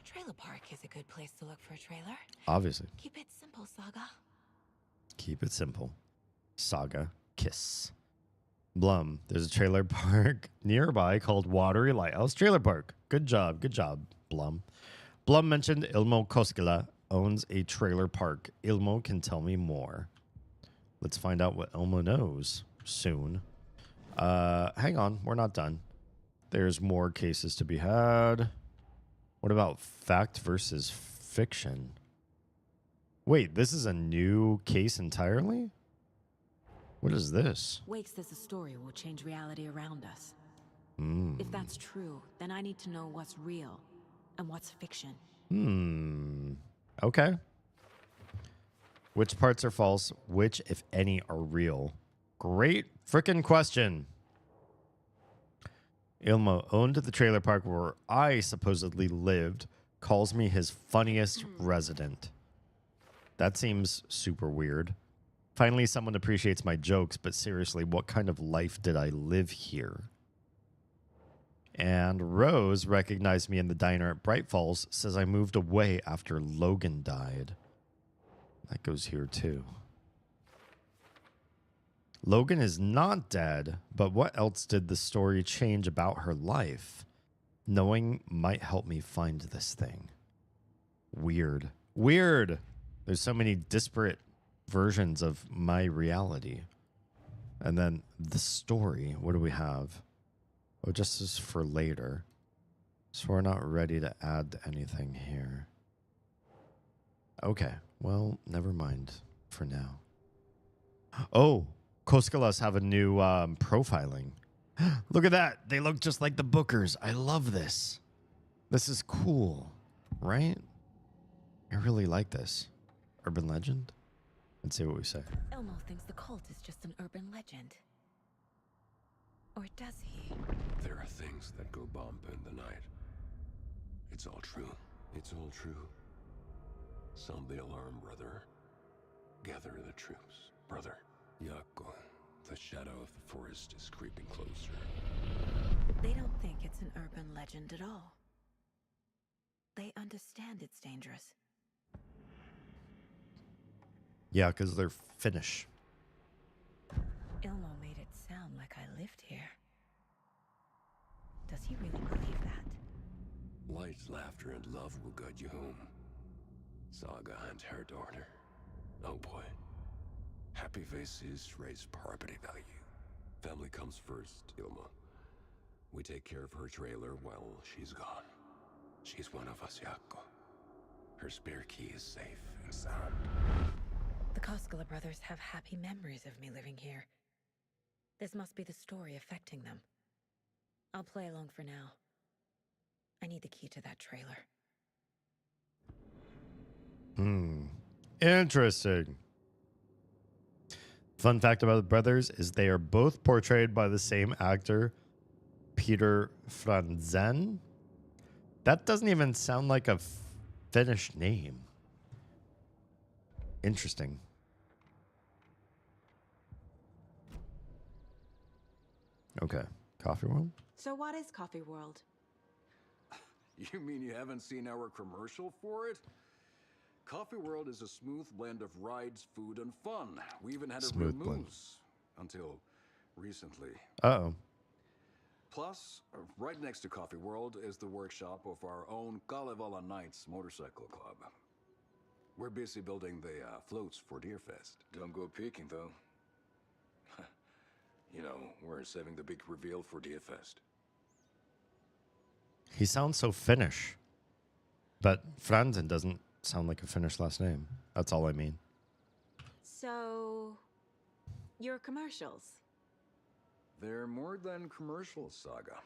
Trailer park is a good place to look for a trailer. Obviously. Keep it simple, Saga. Keep it simple. Saga. Kiss. Blum. There's a trailer park nearby called Watery Lighthouse Trailer Park. Good job. Good job, Blum. Blum mentioned Ilmo Koskela owns a trailer park. Ilmo can tell me more. Let's find out what Ilmo knows soon. Hang on. We're not done. There's more cases to be had. What about fact versus fiction? Wait, this is a new case entirely? What is this? Wake says the story will change reality around us. If Hmm. that's true, then I need to know what's real and what's fiction. Okay. Which parts are false? Which, if any, are real? Great frickin' question. Ilmo owned the trailer park where I supposedly lived, calls me his funniest resident. That seems super weird. Finally, someone appreciates my jokes, but seriously, what kind of life did I live here? And Rose recognized me in the diner at Bright Falls, says I moved away after Logan died. That goes here too. Logan is not dead, but what else did the story change about her life? Knowing might help me find this thing. Weird. Weird! There's so many disparate versions of my reality. And then the story, what do we have? Oh, just as for later. So we're not ready to add anything here. Okay, well, never mind for now. Oh, Koskalas have a new profiling. Look at that. They look just like the Bookers. I love this. This is cool, right? I really like this. Urban legend? Let's see what we say. Elmo thinks the cult is just an urban legend. Or does he? There are things that go bump in the night. It's all true. It's all true. Sound the alarm, brother. Gather the troops, brother. Yako, the shadow of the forest is creeping closer. They don't think it's an urban legend at all. They understand it's dangerous. Yeah, because they're Finnish. Ilmo made it sound like I lived here. Does he really believe that? Light, laughter, and love will guide you home. Saga and her daughter. Oh boy. Happy faces raise property value. Family comes first, Ilma. We take care of her trailer while she's gone. She's one of us, Yako. Her spare key is safe and sound. The Koskela brothers have happy memories of me living here. This must be the story affecting them. I'll play along for now. I need the key to that trailer. Interesting. Fun fact about the brothers is they are both portrayed by the same actor, Peter Franzen. That doesn't even sound like a Finnish name. Interesting. Okay. Coffee World? So what is Coffee World? You mean you haven't seen our commercial for it? Coffee World is a smooth blend of rides, food, and fun. We even had a real Smooth blend. moose until recently. Uh-oh. Plus, right next to Coffee World is the workshop of our own Kalevala Knights Motorcycle Club. We're busy building the floats for Deerfest. Don't go peeking, though. You know, we're saving the big reveal for Deerfest. He sounds so Finnish. But Franzen doesn't sound like a Finnish last name. That's all I mean. So, Your commercials. They're more than commercials, Saga.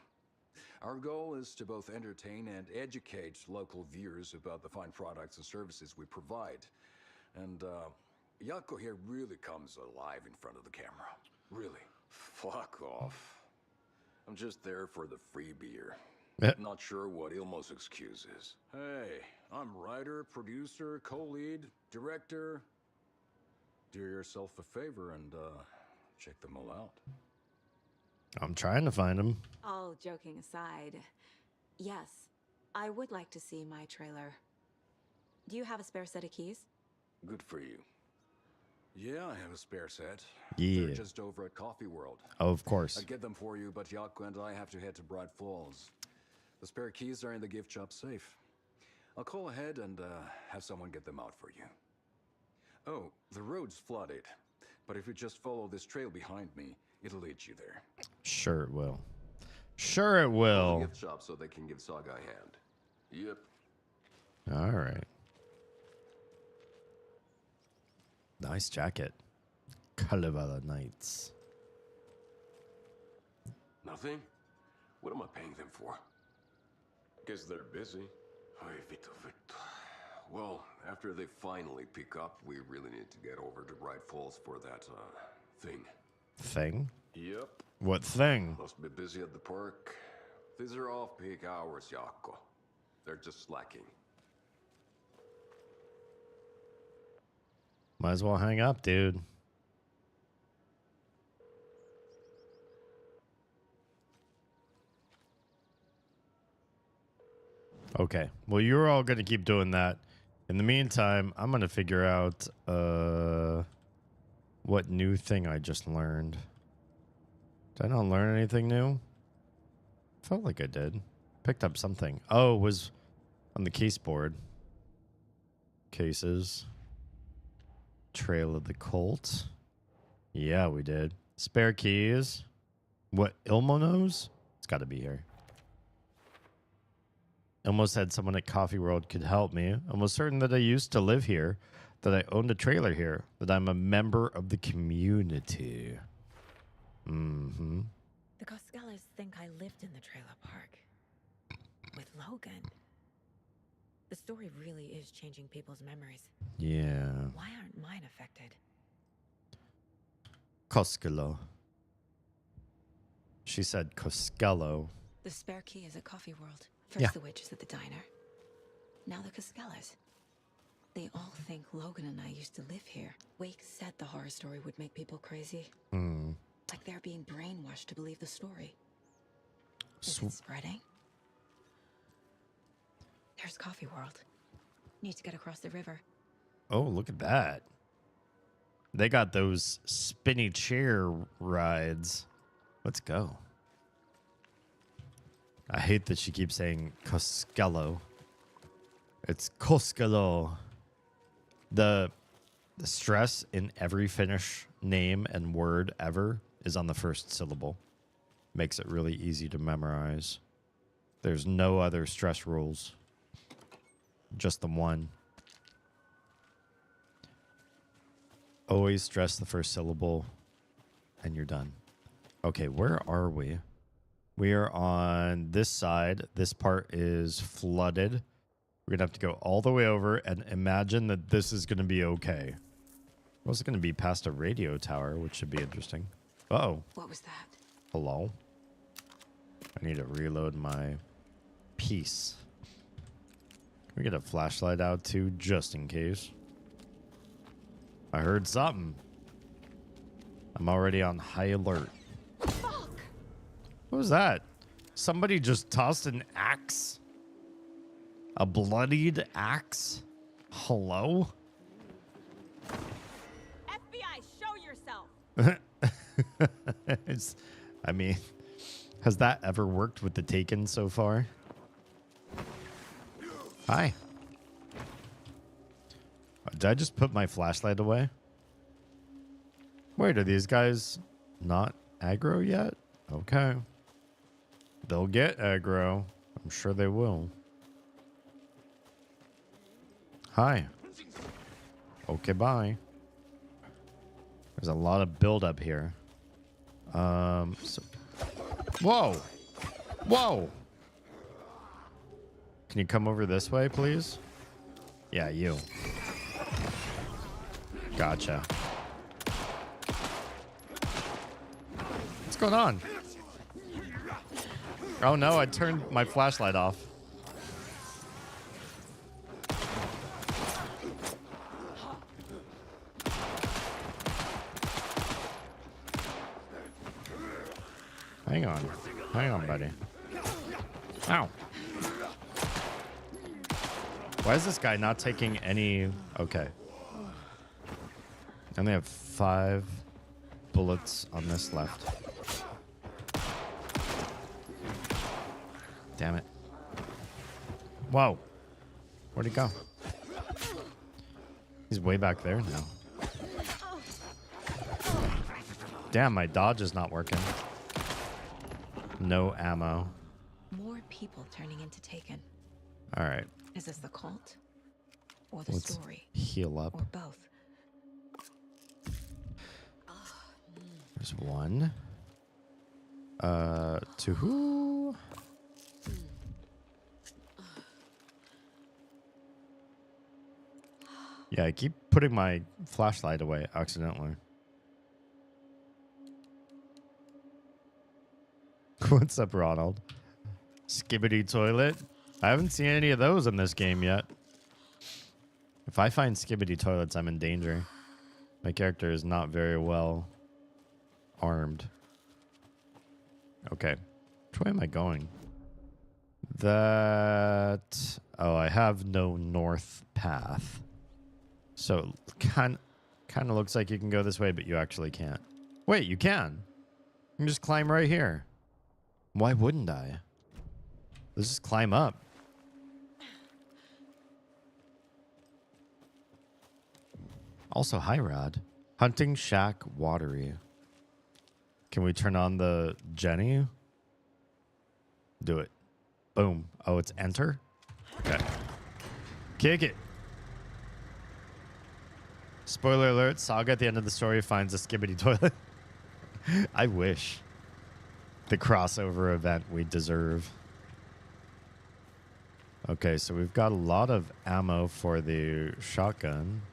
Our goal is to both entertain and educate local viewers about the fine products and services we provide. And, Yako here really comes alive in front of the camera. Really. Fuck off. I'm just there for the free beer. Not sure what Ilmo's excuse is. Hey, I'm writer, producer, co-lead, director. Do yourself a favor and, check them all out. I'm trying to find him. All joking aside, yes, I would like to see my trailer. Do you have a spare set of keys? Good for you. Yeah, I have a spare set. Yeah. They're just over at Coffee World. Oh, of course. I'd get them for you, but Yako and I have to head to Bright Falls. The spare keys are in the gift shop safe. I'll call ahead and have someone get them out for you. Oh, the road's flooded, but if you just follow this trail behind me, it'll lead you there. Sure it will. Sure it Call the will. gift shop so they can give Saga a hand. Yep. All right. Nice jacket. Kalevala Nights. Nothing? What am I paying them for? Guess they're busy. Ay, Vito. Well, after they finally pick up, we really need to get over to Bright Falls for that, thing. Thing? Yep. What thing? Must be busy at the park. These are off-peak hours, Yako. They're just slacking. Might as well hang up, dude. Okay. Well, you're all going to keep doing that. In the meantime, I'm going to figure out what new thing I just learned. Did I not learn anything new? Felt like I did. Picked up something. Oh, it was on the case board. Cases. Trail of the Colt. Yeah, we did. Spare keys. What Ilmo knows? It's got to be here. Ilmo said someone at Coffee World could help me. I'm almost certain that I used to live here, that I owned a trailer here, that I'm a member of the community. Mm-hmm. The Coskellas think I lived in the trailer park. With Logan. The story really is changing people's memories. Yeah. Why aren't mine affected? Costello. She said Costello. The spare key is at Coffee World. First Yeah. the witches at the diner. Now the Coskellas. They all think Logan and I used to live here. Wake said the horror story would make people crazy. Hmm. Like they're being brainwashed to believe the story. Is Sw- it spreading? There's Coffee World. Need to get across the river. Oh, look at that. They got those spinny chair rides. Let's go. I hate that she keeps saying Costello. It's Costello. The stress in every Finnish name and word ever is on the first syllable. Makes it really easy to memorize. There's no other stress rules. Just the one. Always stress the first syllable and you're done. Okay, where are we? We are on this side. This part is flooded. We're going to have to go all the way over and imagine that this is going to be okay. We're also going to be past a radio tower, which should be interesting. Uh-oh. What was that? Hello? I need to reload my piece. Can we get a flashlight out too, just in case? I heard something. I'm already on high alert. Fuck! What was that? Somebody just tossed an axe? A bloodied axe? Hello? FBI, show yourself. I mean, has that ever worked with the Taken so far? Hi. Did I just put my flashlight away? Wait, are these guys not aggro yet? Okay. They'll get aggro. I'm sure they will. Hi. Okay, bye. There's a lot of buildup here. So, whoa! Whoa! Can you come over this way, please? Yeah, you. Gotcha. What's going on? Oh no, I turned my flashlight off. Hang on. Hang on, buddy. Ow. Why is this guy not taking any... Okay. I only have 5 bullets on this left. Damn it. Whoa. Where'd he go? He's way back there now. Damn, my dodge is not working. No ammo. More people turning into Taken. All right. Is this the cult? Or the Let's story? heal up. Or both? There's 1. To who? Yeah, I keep putting my flashlight away accidentally. What's up, Ronald? Skibbity toilet? I haven't seen any of those in this game yet. If I find skibbity toilets, I'm in danger. My character is not very well armed. Okay. Which way am I going? That... Oh, I have no north path. So, kind of looks like you can go this way, but you actually can't. Wait, you can. You can just climb right here. Why wouldn't I? Let's just climb up. Also, hi, Rod. Hunting Shack Watery. Can we turn on the Jenny? Do it. Boom. Oh, it's enter? Okay. Kick it. Spoiler alert, Saga at the end of the story finds a skibbity toilet. I wish. The crossover event we deserve. Okay, so we've got a lot of ammo for the shotgun.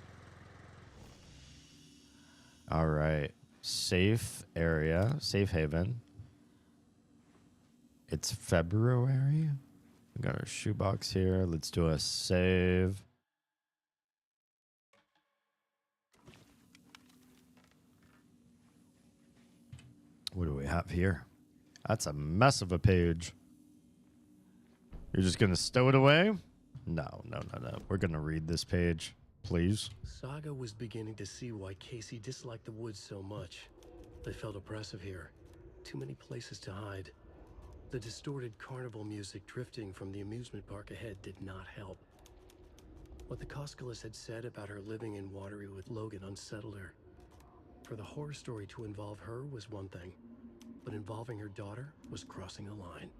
All right. Safe area. Safe haven. It's February. We got our shoebox here. Let's do a save. What do we have here? That's a mess of a page. You're just going to stow it away? No. We're going to read this page, please. Saga was beginning to see why Casey disliked the woods so much. They felt oppressive here. Too many places to hide. The distorted carnival music drifting from the amusement park ahead did not help. What the Koskalas had said about her living in Watery with Logan unsettled her. For the horror story to involve her was one thing, but involving her daughter was crossing a line.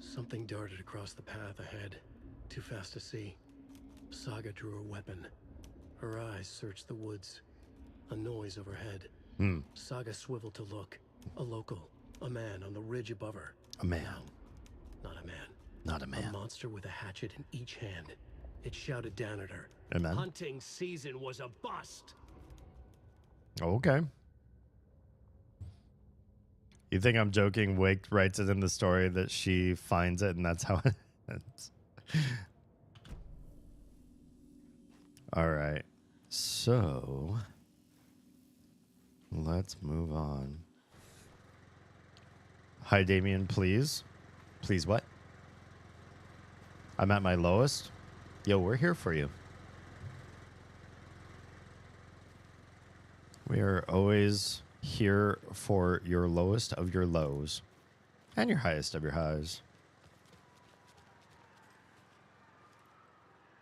Something darted across the path ahead, too fast to see. Saga drew her weapon. Her eyes searched the woods. A noise overhead. Saga swiveled to look. A local. A man on the ridge above her. A man. No, not a man. Not a man. A monster with a hatchet in each hand. It shouted down at her. Amen. Hunting season was a bust. Okay. You think I'm joking? Wake writes it in the story that she finds it and that's how it ends. All right. So, let's move on. Hi, Damien, please. Please what? I'm at my lowest. Yo, we're here for you. We are always here for your lowest of your lows and your highest of your highs.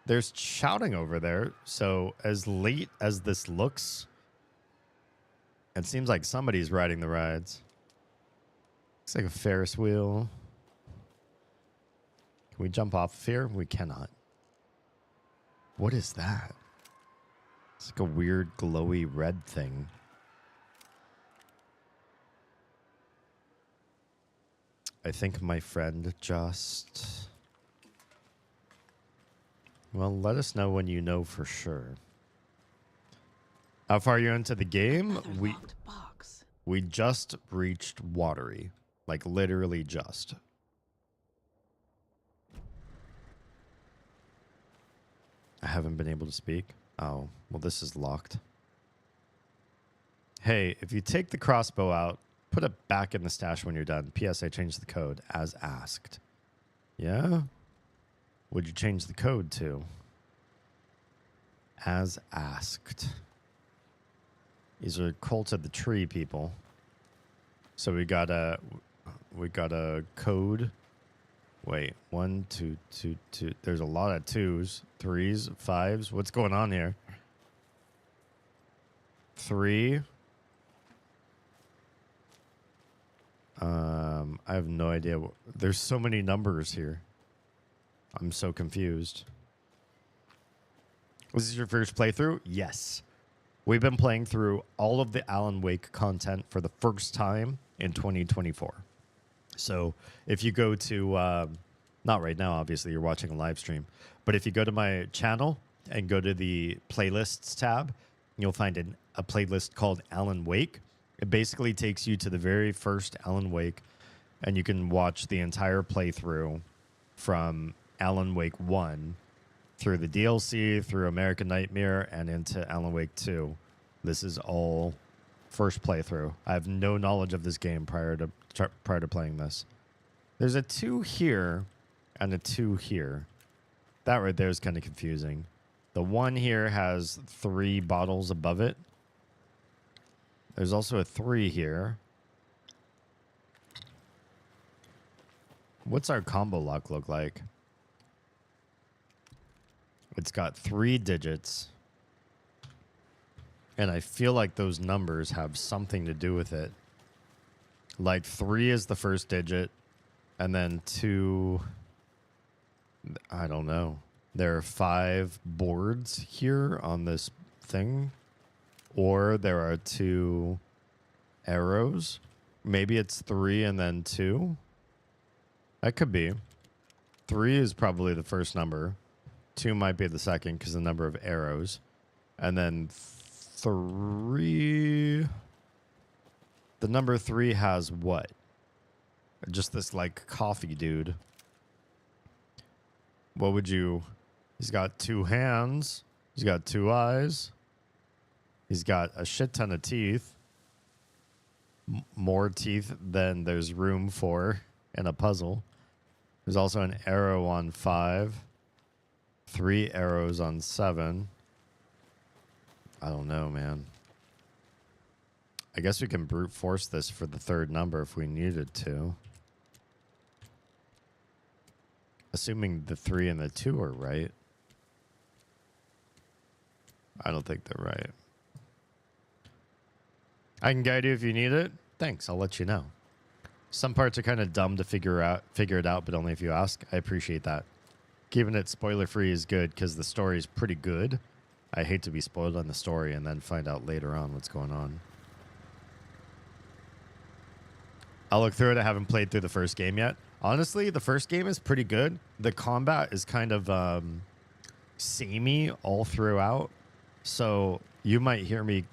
There's shouting over there, so as late as this looks, it seems like somebody's riding the rides. Looks like a Ferris wheel. Can we jump off of here? We cannot. What is that? It's like a weird glowy red thing. I think my friend just... Well, let us know when you know for sure. How far are you into the game? We just reached Watery. Like, literally just. I haven't been able to speak. Oh, well, this is locked. Hey, if you take the crossbow out, put it back in the stash when you're done. P.S. I changed the code as asked. Yeah? Would you change the code to? As asked. These are Cult of the Tree people. So we got a code. Wait, 1, 2, 2, 2. There's a lot of 2s, 3s, 5s. What's going on here? 3. I have no idea. There's so many numbers here. I'm so confused. This is your first playthrough? Yes. We've been playing through all of the Alan Wake content for the first time in 2024. So if you go to, not right now, obviously, you're watching a live stream, but if you go to my channel and go to the playlists tab, you'll find a playlist called Alan Wake. It basically takes you to the very first Alan Wake, and you can watch the entire playthrough from Alan Wake 1 through the DLC, through American Nightmare, and into Alan Wake 2. This is all first playthrough. I have no knowledge of this game prior to playing this. There's a 2 here and a 2 here. That right there is kind of confusing. The 1 here has 3 bottles above it. There's also a 3 here. What's our combo lock look like? It's got 3 digits. And I feel like those numbers have something to do with it. Like 3 is the first digit. And then 2... I don't know. There are 5 boards here on this thing. Or there are 2 arrows. Maybe it's 3 and then 2. That could be. 3 is probably the first number. 2 might be the second because the number of arrows. And then 3... The number 3 has what? Just this, like, coffee dude. What would you... He's got 2 hands. He's got 2 eyes. He's got a shit ton of teeth. More teeth than there's room for in a puzzle. There's also an arrow on 5. 3 arrows on 7. I don't know, man. I guess we can brute force this for the 3rd number if we needed to. Assuming the 3 and the 2 are right. I don't think they're right. I can guide you if you need it. Thanks, I'll let you know. Some parts are kind of dumb to figure it out, but only if you ask. I appreciate that. Keeping it spoiler-free is good because the story is pretty good. I hate to be spoiled on the story and then find out later on what's going on. I'll look through it. I haven't played through the first game yet. Honestly, the first game is pretty good. The combat is kind of samey all throughout. So you might hear me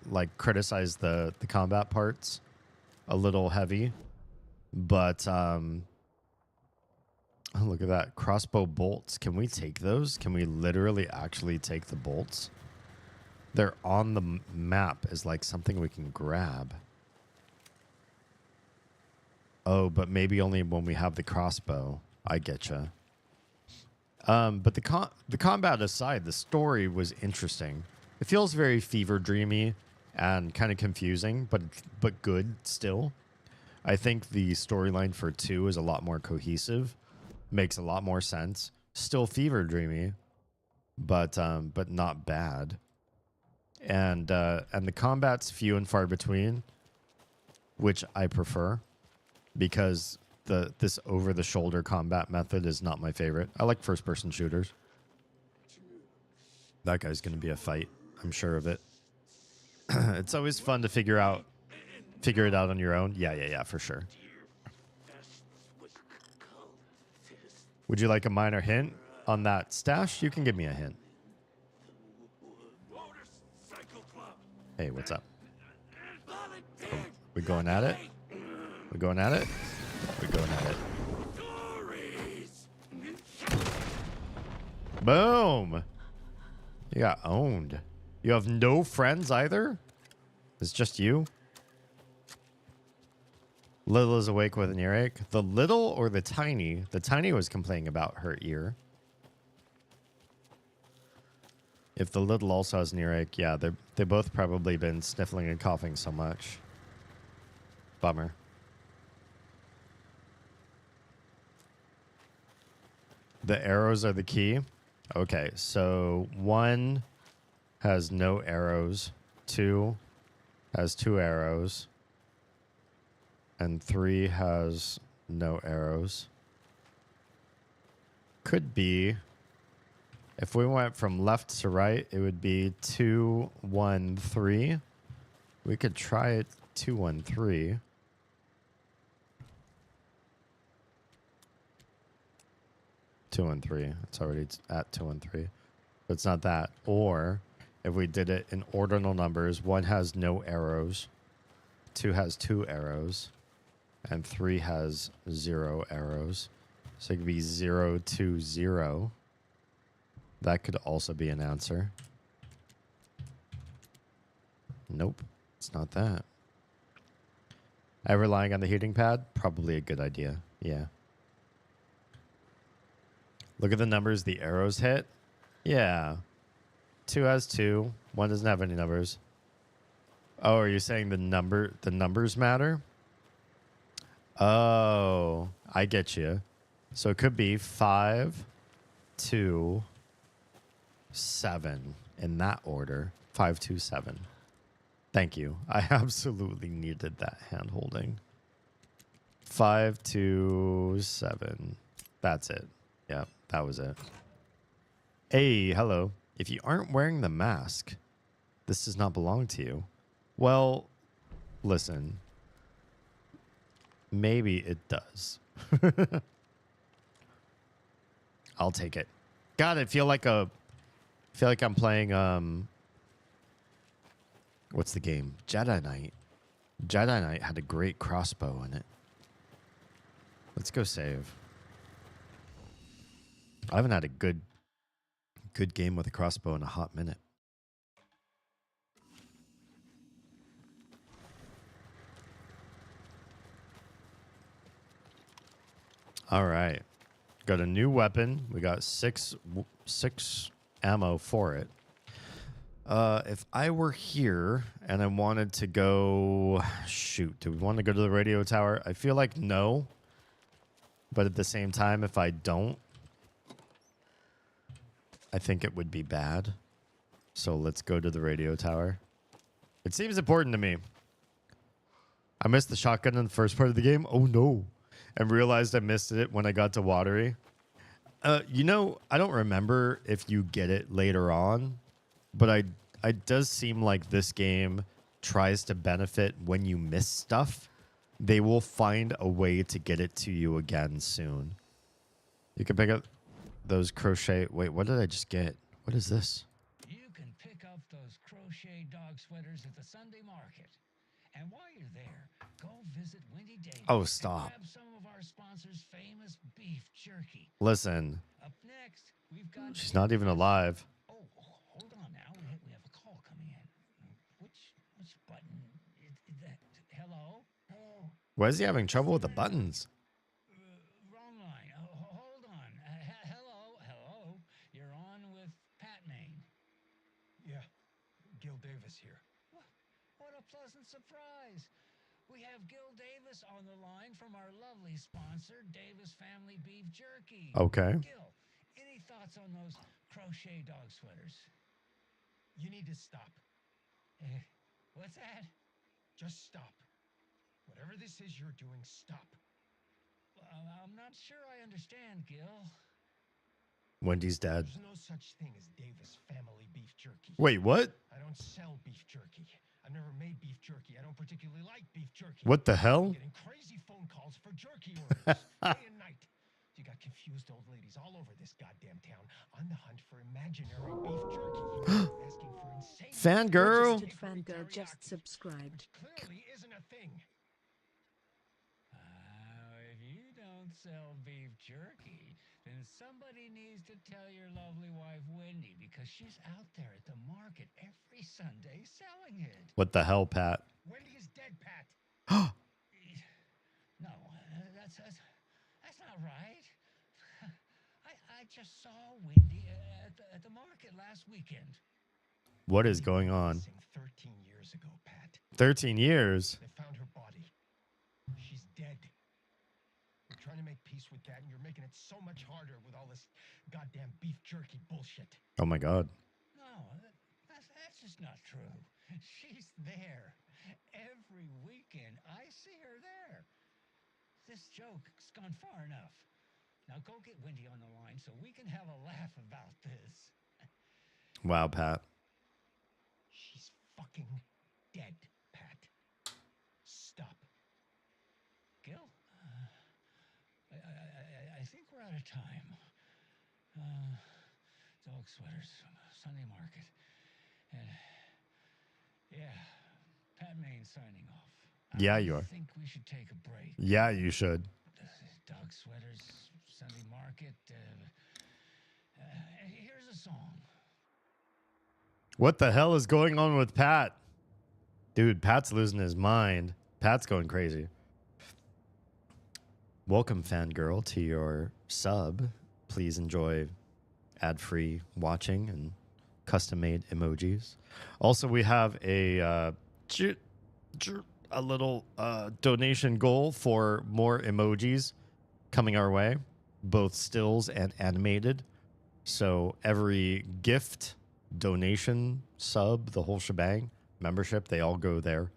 like criticize the combat parts a little heavy. But oh, look at that. Crossbow bolts. Can we take those? Can we literally actually take the bolts? They're on the map as like something we can grab. Oh, but maybe only when we have the crossbow. I getcha. But the combat aside, the story was interesting. It feels very fever dreamy and kind of confusing, but good still. I think the storyline for 2 is a lot more cohesive. Makes a lot more sense. Still fever dreamy, but not bad. And the combat's few and far between, which I prefer. Because this over-the-shoulder combat method is not my favorite. I like first-person shooters. That guy's going to be a fight. I'm sure of it. It's always fun to figure it out on your own. Yeah, for sure. Would you like a minor hint on that stash? You can give me a hint. Hey, what's up? Oh, we going at it? We going at it? We going at it. Boom! You got owned. You have no friends either? It's just you? Little is awake with an earache. The little or the tiny? The tiny was complaining about her ear. If the little also has an earache, yeah, they both probably been sniffling and coughing so much. Bummer. The arrows are the key. Okay, so 1 has no arrows. 2 has 2 arrows. And 3 has no arrows. Could be, if we went from left to right, it would be 2, 1, 3. We could try it 2, 1, 3. Two and three. It's already at 2 and 3. But it's not that. Or if we did it in ordinal numbers, 1 has no arrows, 2 has 2 arrows, and 3 has 0 arrows. So it could be 0, 2, 0. That could also be an answer. Nope, it's not that. Ever lying on the heating pad? Probably a good idea. Yeah. Look at the numbers the arrows hit. Yeah. 2 has 2. 1 doesn't have any numbers. Oh, are you saying the numbers matter? Oh, I get you. So it could be 5, 2, 7 in that order. 5, 2, 7. Thank you. I absolutely needed that hand holding. 5, 2, 7. That's it. Yep, that was it. Hey, hello. If you aren't wearing the mask, this does not belong to you. Well, listen. Maybe it does. I'll take it. God, I feel like I'm playing what's the game? Jedi Knight. Jedi Knight had a great crossbow in it. Let's go save. I haven't had a good game with a crossbow in a hot minute. All right. Got a new weapon. We got six ammo for it. If I were here and I wanted to go... Shoot. Do we want to go to the radio tower? I feel like no. But at the same time, if I don't, I think it would be bad. So let's go to the radio tower. It seems important to me. I missed the shotgun in the first part of the game. Oh, no. And realized I missed it when I got to Watery. You know, I don't remember if you get it later on, but it does seem like this game tries to benefit when you miss stuff. They will find a way to get it to you again soon. You can pick up those crochet... Wait, what did I just get? What is this? You can pick up those crochet dog sweaters at the Sunday market. And while you're there, go visit Windy Davis. Oh, stop. And grab some of our sponsors' famous beef jerky. Listen. Up next, we've got... She's not even alive. Oh, hold on now. We have a call coming in. Which button is that? Hello? Hello? Why is he having trouble with the buttons? Wrong line. Hold on. Hello. You're on with Pat Maine. Yeah, Gil Davis here. What a pleasant surprise. We have Gil Davis on the line from our lovely sponsor, Davis Family Beef Jerky. Okay. Gil, any thoughts on those crochet dog sweaters? You need to stop. What's that? Just stop. Whatever this is you're doing, stop. I'm not sure I understand, Gil. Wendy's dead. There's no such thing as Davis Family Beef Jerky. Wait, what? I don't sell beef jerky. I've never made beef jerky. I don't particularly like beef jerky. What the hell? I'm getting crazy phone calls for jerky orders day and night. You got confused. confused old ladies all over this goddamn town on the hunt for imaginary beef jerky. Asking for insane Fangirl. Registered fangirl just subscribed. clearly isn't a thing. If you don't sell beef jerky, then somebody needs to tell your lovely wife Wendy, because she's out there at the market every Sunday selling it. What the hell, Pat? Wendy is dead, Pat. No, that's not right. I just saw Wendy at the market last weekend. What is going on? 13 years ago, Pat. 13 years? They found her body. She's dead. We're trying to make peace with that, and you're making it so much harder with all this goddamn beef jerky bullshit. Oh my god. No, that's just not true. She's there. Every weekend, I see her there. This joke's gone far enough. Now go get Wendy on the line so we can have a laugh about this. Wow, Pat. She's fucking dead, Pat. Stop. Gil? I think we're out of time. Dog sweaters, Sunday market. And yeah, Pat Main's signing off. Yeah, you are. I think we should take a break. Yeah, you should. Dog sweaters, Sunday market. Here's a song. What the hell is going on with Pat? Dude, Pat's losing his mind. Pat's going crazy. Welcome, fangirl, to your sub. Please enjoy ad-free watching and custom-made emojis. Also, we have a little donation goal for more emojis coming our way, both stills and animated. So every gift, donation, sub, the whole shebang, membership, they all go there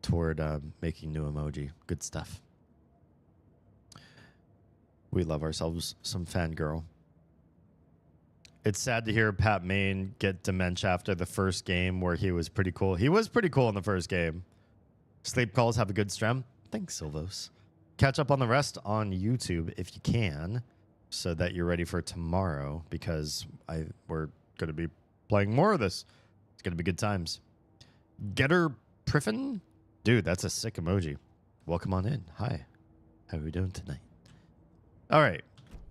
toward making new emoji. Good stuff. We love ourselves some fangirl. It's sad to hear Pat Main get dementia after the first game where he was pretty cool. He was pretty cool in the first game. Sleep calls, have a good stream. Thanks, Silvos. Catch up on the rest on YouTube if you can, so that you're ready for tomorrow, because we're going to be playing more of this. It's going to be good times. Getter Priffin? Dude, that's a sick emoji. Welcome on in. Hi. How are we doing tonight? All right.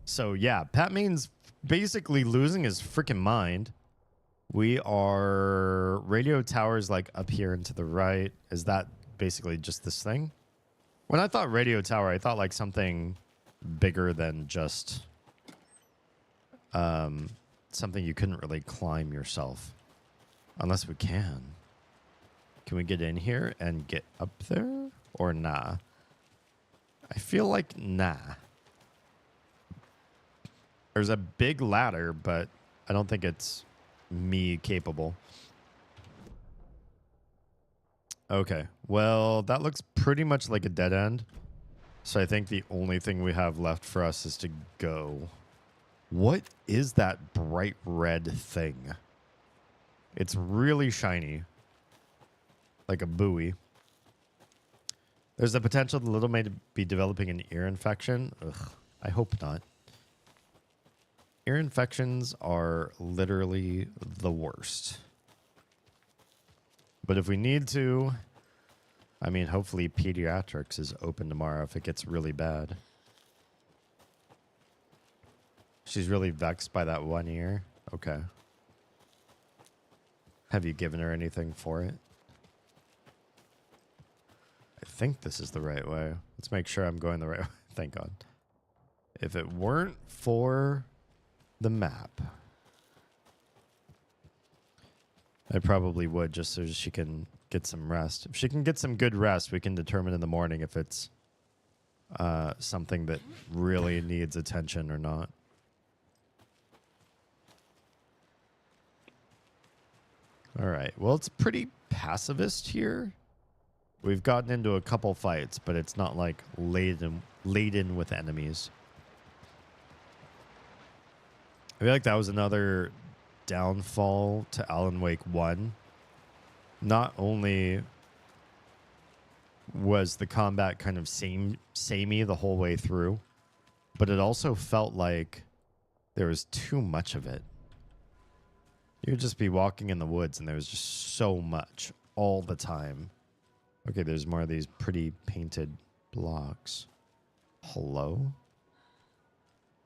So, yeah, Pat Main's basically losing his freaking mind. We are... Radio tower's like up here and to the right. Is that basically just this thing? When I thought radio tower, I thought like something bigger than just something you couldn't really climb yourself. Unless we can. Can we get in here and get up there? Or nah? I feel like nah. There's a big ladder, but I don't think it's me capable. Okay, well, that looks pretty much like a dead end. So I think the only thing we have left for us is to go. What is that bright red thing? It's really shiny. Like a buoy. There's a potential the little may be developing an ear infection. Ugh, I hope not. Ear infections are literally the worst. But if we need to, I mean, hopefully pediatrics is open tomorrow if it gets really bad. She's really vexed by that one ear. Okay. Have you given her anything for it? I think this is the right way. Let's make sure I'm going the right way. Thank God. If it weren't for the map, I probably would, just so she can get some rest. If she can get some good rest, we can determine in the morning if it's something that really needs attention or not. All right. Well, it's pretty pacifist here. We've gotten into a couple fights, but it's not like laden with enemies. I feel like that was another downfall to Alan Wake 1. Not only was the combat kind of samey the whole way through, but it also felt like there was too much of it. You'd just be walking in the woods and there was just so much all the time. Okay, there's more of these pretty painted blocks. Hello?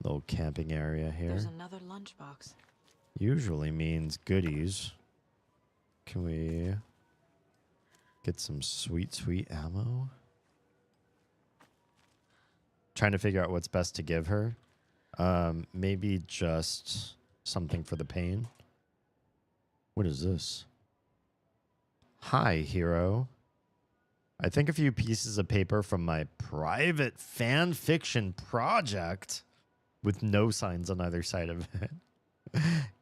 Little camping area here. There's another lunchbox. Usually means goodies. Can we get some sweet, sweet ammo? Trying to figure out what's best to give her. Maybe just something for the pain. What is this? Hi, hero. I think a few pieces of paper from my private fan fiction project with no signs on either side of it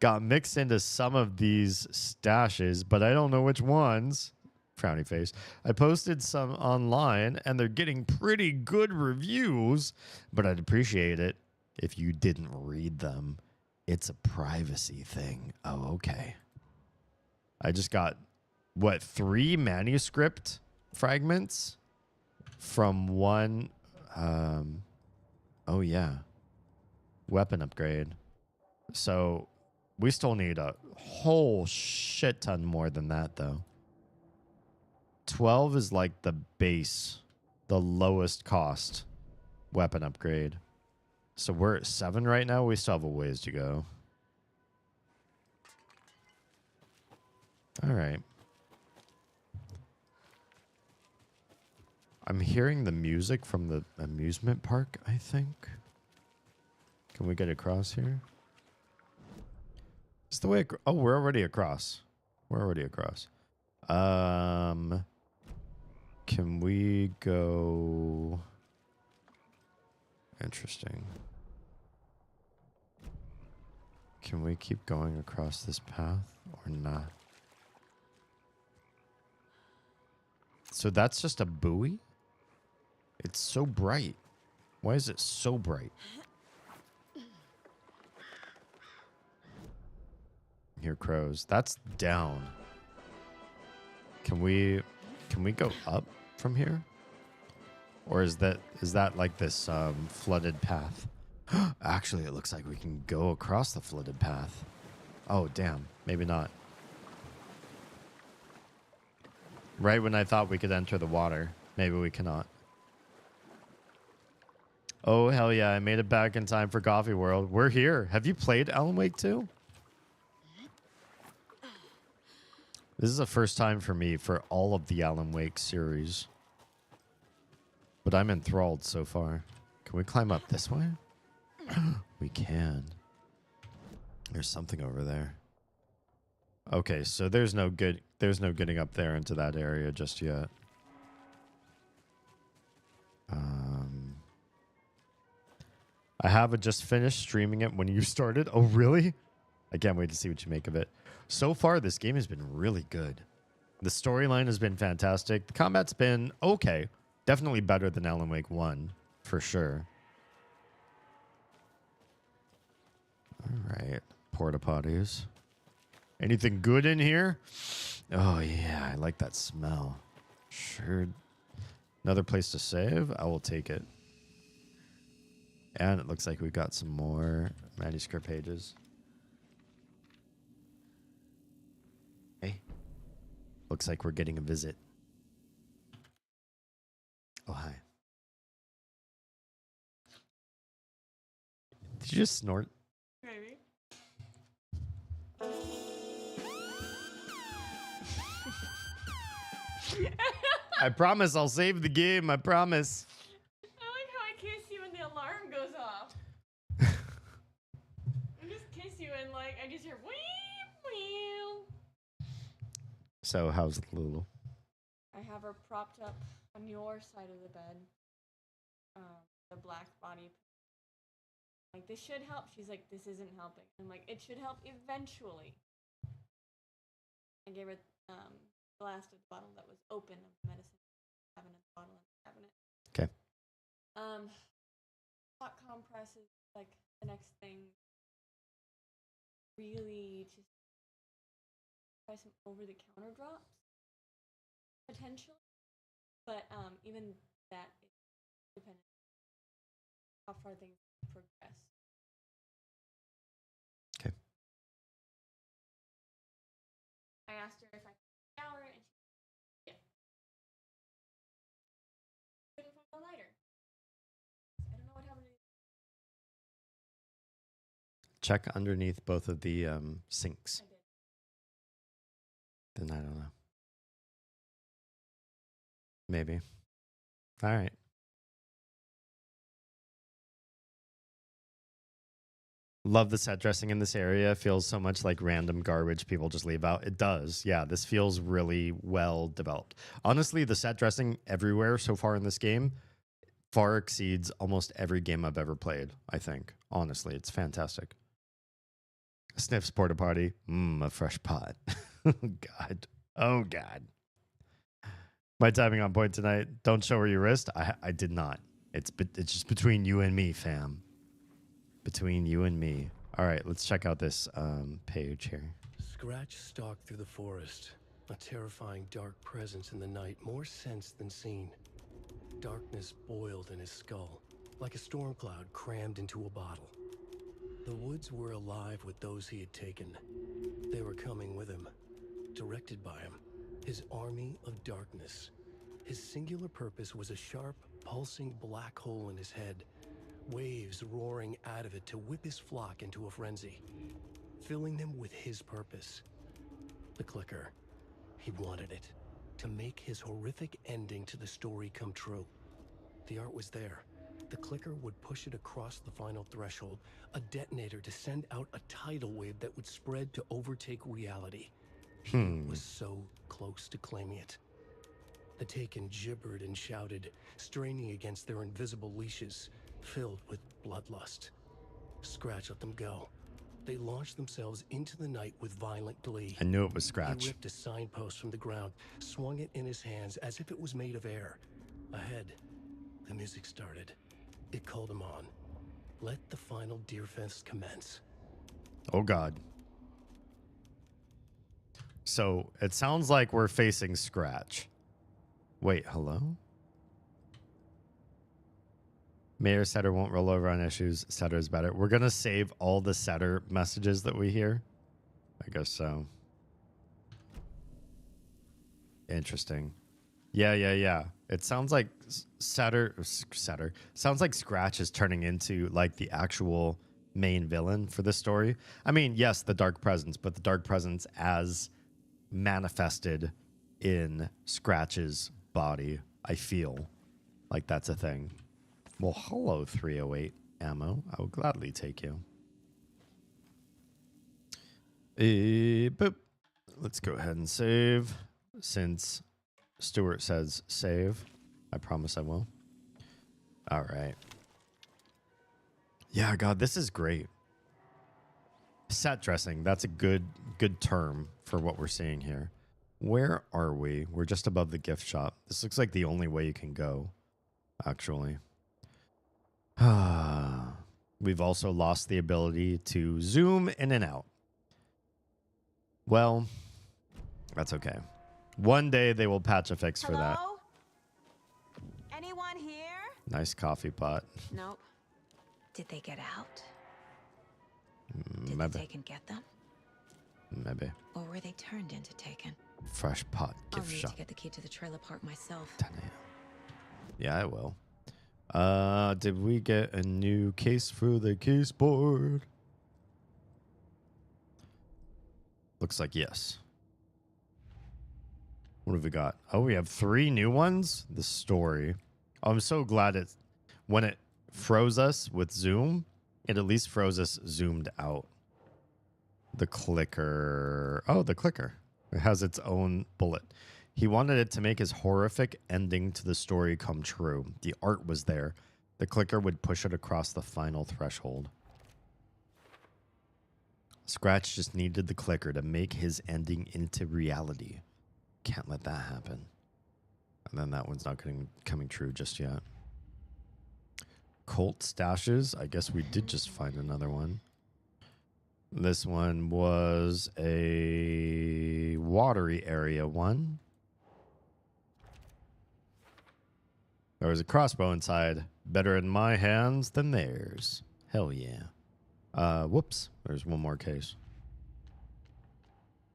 got mixed into some of these stashes, but I don't know which ones. Frowny face. I posted some online and they're getting pretty good reviews, but I'd appreciate it if you didn't read them. It's a privacy thing. Oh, okay. I just got, what, 3 manuscript fragments from one, oh yeah, weapon upgrade. So we still need a whole shit ton more than that, though. 12 is like the base, the lowest cost weapon upgrade. So we're at 7 right now. We still have a ways to go. All right. I'm hearing the music from the amusement park, I think. Can we get across here? Is the way oh, we're already across. We're already across. Can we go? Interesting. Can we keep going across this path or not? So that's just a buoy? It's so bright. Why is it so bright? Hear crows. That's down. Can we go up from here? Or is that like this flooded path? Actually, it looks like we can go across the flooded path. Oh, damn. Maybe not. Right when I thought we could enter the water. Maybe we cannot. Oh, hell yeah. I made it back in time for Coffee World. We're here. Have you played Alan Wake 2? This is the first time for me for all of the Alan Wake series. But I'm enthralled so far. Can we climb up this way? We can. There's something over there. Okay, so there's no getting up there into that area just yet. I have just finished streaming it when you started. Oh, really? I can't wait to see what you make of it. So far, this game has been really good. The storyline has been fantastic. The combat's been okay. Definitely better than Alan Wake 1, for sure. All right. Porta potties. Anything good in here? Oh, yeah. I like that smell. Sure. Another place to save? I will take it. And it looks like we've got some more manuscript pages. Hey. Looks like we're getting a visit. Oh, hi. Did you just snort? Maybe. I promise I'll save the game. I promise. I like how I kiss you and the alarm goes off. I just kiss you and like I just hear weep weep. So how's Lulu? I have her propped up on your side of the bed. The black body. Like, this should help. She's like, this isn't helping. I'm like, it should help eventually. I gave her the last of the bottle that was open of the medicine. Cabinet bottle in the cabinet. Okay. Hot compress is like the next thing. Really just try some over-the-counter drops. Potentially. But even that is dependent on how far things progress. Okay. I asked her if I could shower, and she yeah. Couldn't find a lighter. I don't know what happened to Check underneath both of the sinks. Then I don't know. Maybe. All right. Love the set dressing in this area. Feels so much like random garbage people just leave out. It does. Yeah, this feels really well developed. Honestly, the set dressing everywhere so far in this game far exceeds almost every game I've ever played, I think. Honestly, it's fantastic. Sniff's porta potty. A fresh pot. Oh, God. Oh, God. My timing on point tonight. Don't show her your wrist. I did not. It's just between you and me, fam. Between you and me. All right, let's check out this page here. Scratch stalked through the forest, a terrifying dark presence in the night, more sensed than seen. Darkness boiled in his skull, like a storm cloud crammed into a bottle. The woods were alive with those he had taken. They were coming with him, directed by him, his army of darkness. His singular purpose was a sharp, pulsing black hole in his head, waves roaring out of it to whip his flock into a frenzy, filling them with his purpose. The clicker. He wanted it, to make his horrific ending to the story come true. The art was there. The clicker would push it across the final threshold, a detonator to send out a tidal wave that would spread to overtake reality. He was so close to claiming it. The Taken gibbered and shouted, straining against their invisible leashes, filled with bloodlust. Scratch let them go. They launched themselves into the night with violent glee. I knew it was Scratch. He ripped a signpost from the ground, swung it in his hands as if it was made of air. Ahead, the music started. It called him on. Let the final Deerfest commence. Oh, God. So it sounds like we're facing Scratch. Wait, hello? Mayor Setter won't roll over on issues. Setter is better. We're going to save all the Setter messages that we hear. I guess so. Interesting. Yeah. It sounds like Setter. Sounds like Scratch is turning into like the actual main villain for this story. I mean, yes, the Dark Presence, but the Dark Presence as manifested in Scratch's body. I feel like that's a thing. Well, hello, 308 ammo. I will gladly take you. Boop. Let's go ahead and save. Since Stuart says save, I promise I will. All right. Yeah, God, this is great. Set dressing. That's a good term for what we're seeing here. Where are we? We're just above the gift shop. This looks like the only way you can go, actually. We've also lost the ability to zoom in and out. Well, that's okay. One day they will patch a fix for that. Anyone here? Nice coffee pot. Nope. Did they get out? Maybe. Did the Taken get them? Maybe. Or were they turned into Taken? Fresh pot gift I'll need shop. to get the key to the trailer park myself. 10 a.m. Yeah, I will. Did we get a new case for the case board? Looks like yes. What have we got? Oh, we have 3 new ones. The story. Oh, I'm so glad it's when it froze us with zoom, it at least froze us zoomed out. The clicker. Oh, the clicker. It has its own bullet. He wanted it to make his horrific ending to the story come true. The art was there. The clicker would push it across the final threshold. Scratch just needed the clicker to make his ending into reality. Can't let that happen. And then that one's not coming true just yet. Colt stashes. I guess we did just find another one. This one was a watery area one. There was a crossbow inside. Better in my hands than theirs. Hell yeah. Whoops. There's one more case.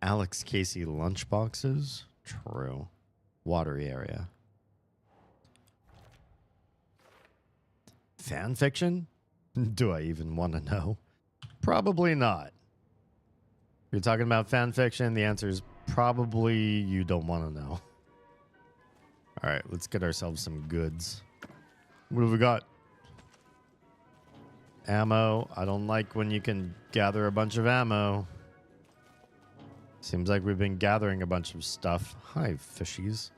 Alex Casey lunchboxes. True. Watery area. Fan fiction? Do I even want to know? Probably not. If you're talking about fan fiction, the answer is probably you don't want to know. All right, let's get ourselves some goods. What have we got? Ammo. I don't like when you can gather a bunch of ammo. Seems like we've been gathering a bunch of stuff. Hi, fishies.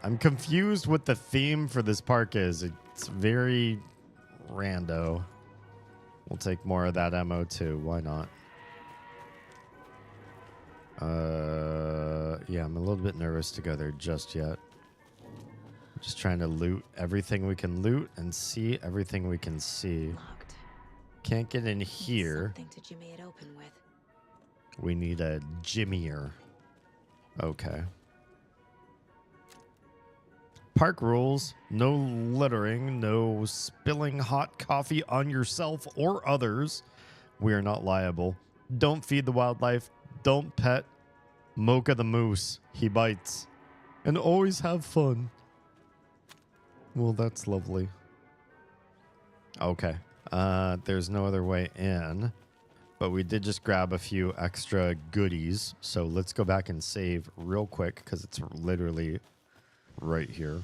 I'm confused what the theme for this park is. It's very rando. We'll take more of that ammo too. Why not? Yeah, I'm a little bit nervous to go there just yet. Just trying to loot everything we can loot and see everything we can see. Locked. Can't get in here. Something to jimmy it open with. We need a jimmier. Okay. Park rules. No littering. No spilling hot coffee on yourself or others. We are not liable. Don't feed the wildlife. Don't pet Mocha the moose. He bites. And always have fun. Well, that's lovely. Okay. There's no other way in. But we did just grab a few extra goodies. So let's go back and save real quick because it's literally right here.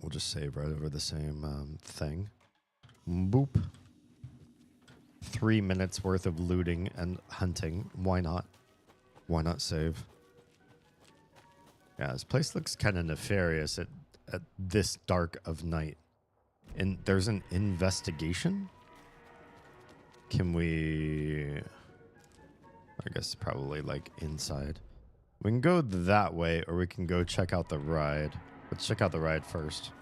We'll just save right over the same thing. Boop. 3 minutes worth of looting and hunting. Why not? Why not save? Yeah, this place looks kind of nefarious at this dark of night. And there's an investigation? Can we... I guess probably like inside. We can go that way or we can go check out the ride. Let's check out the ride first.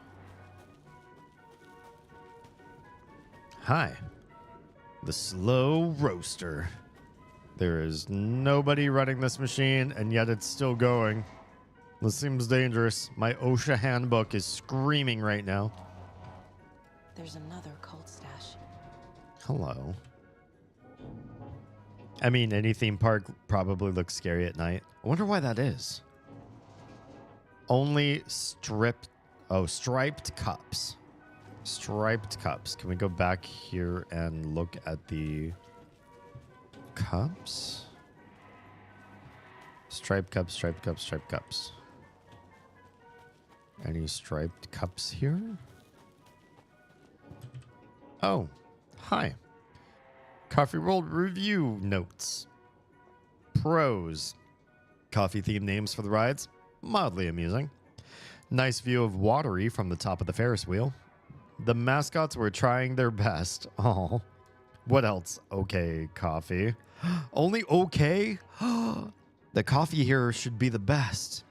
Hi. The slow roaster. There is nobody running this machine, and yet it's still going. This seems dangerous. My OSHA handbook is screaming right now. There's another cold stash. Hello. I mean, any theme park probably looks scary at night. I wonder why that is. Only striped cups. Striped cups. Can we go back here and look at the cups? Striped cups, striped cups, striped cups. Any striped cups here? Oh, hi. Coffee World review notes. Pros. Coffee themed names for the rides. Mildly amusing. Nice view of Watery from the top of the Ferris wheel. The mascots were trying their best. Oh. What else? Okay, coffee. Only okay? The coffee here should be the best.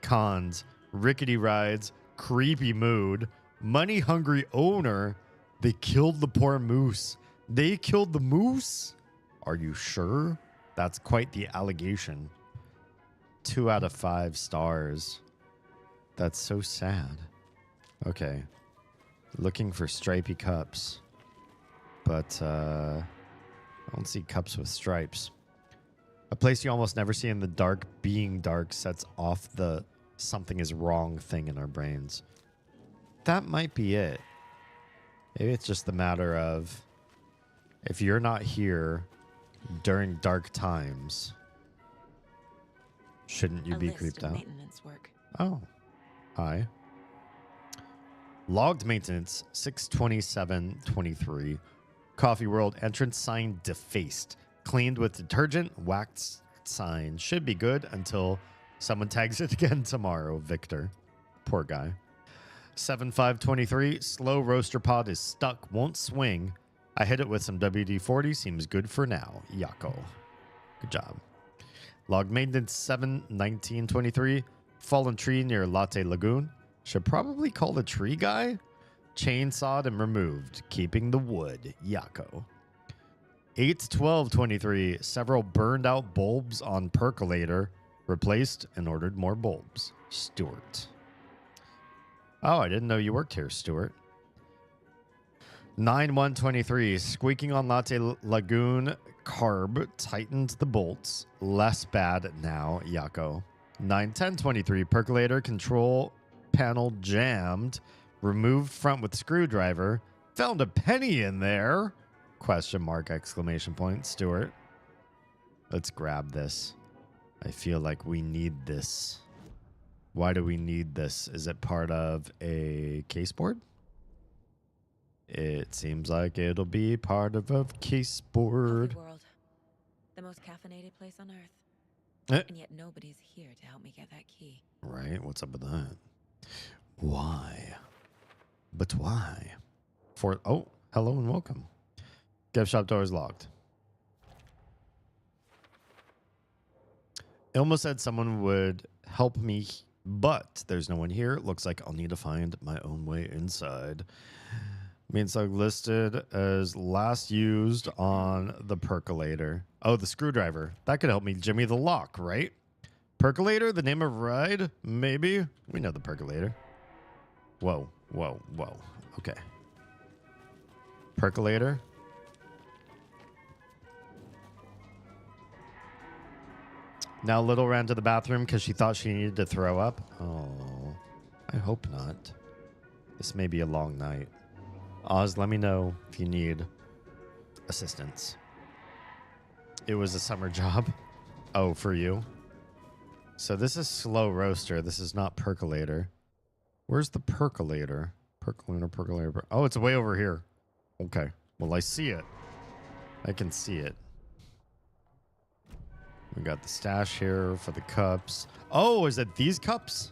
Cons. Rickety rides. Creepy mood. Money-hungry owner. They killed the poor moose. They killed the moose? Are you sure? That's quite the allegation. 2 out of 5 stars. That's so sad. Okay. Looking for stripy cups. But I don't see cups with stripes. A place you almost never see in the dark. Being dark sets off the something is wrong thing in our brains. That might be it. Maybe it's just the matter of if you're not here during dark times, shouldn't you be creeped out? Maintenance work. Oh, hi. Logged maintenance 6/27/23. Coffee World entrance sign defaced. Cleaned with detergent. Waxed sign should be good until someone tags it again tomorrow. Victor, poor guy. 7/5/23. Slow roaster pod is stuck. Won't swing. I hit it with some WD-40. Seems good for now. Yako. Good job. Log maintenance 7/19/23. Fallen tree near Latte Lagoon. Should probably call the tree guy. Chainsawed and removed. Keeping the wood. Yako. 8/12/23. Several burned out bulbs on percolator. Replaced and ordered more bulbs. Stuart. Oh, I didn't know you worked here, Stuart. 9123. Squeaking on Latte Lagoon carb tightened the bolts. Less bad now, Yako. 91023. Percolator control panel jammed. Removed front with screwdriver. Found a penny in there. Question mark, exclamation point. Stuart. Let's grab this. I feel like we need this. Why do we need this? Is it part of a caseboard? It seems like it'll be part of a caseboard. World, the most caffeinated place on Earth. And yet nobody's here to help me get that key. Right? What's up with that? Why? But why? Oh, hello and welcome. Gift shop door is locked. Ilma said someone would help me, but there's no one here. Looks like I'll need to find my own way inside. Main slug listed as last used on the percolator. Oh, the screwdriver. That could help me jimmy the lock, right? Percolator, the name of ride? Maybe. We know the percolator. Whoa, whoa, whoa. Okay. Percolator. Now Little ran to the bathroom because she thought she needed to throw up. Oh, I hope not. This may be a long night. Oz, let me know if you need assistance. It was a summer job. Oh, for you? So this is slow roaster. This is not percolator. Where's the percolator? Percolator. Oh, it's way over here. Okay. Well, I see it. I can see it. We got the stash here for the cups. Oh, is it these cups?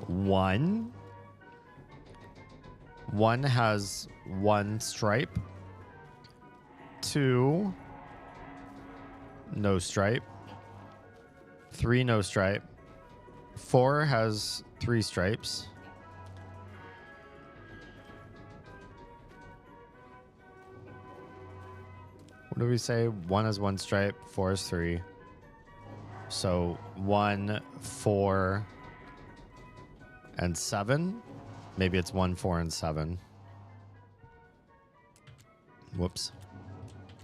One has one stripe. Two, no stripe. Three, no stripe. Four has three stripes. What do we say? One has one stripe. Four is three. So 1, 4, and 7. Maybe it's 1, 4, and 7. Whoops.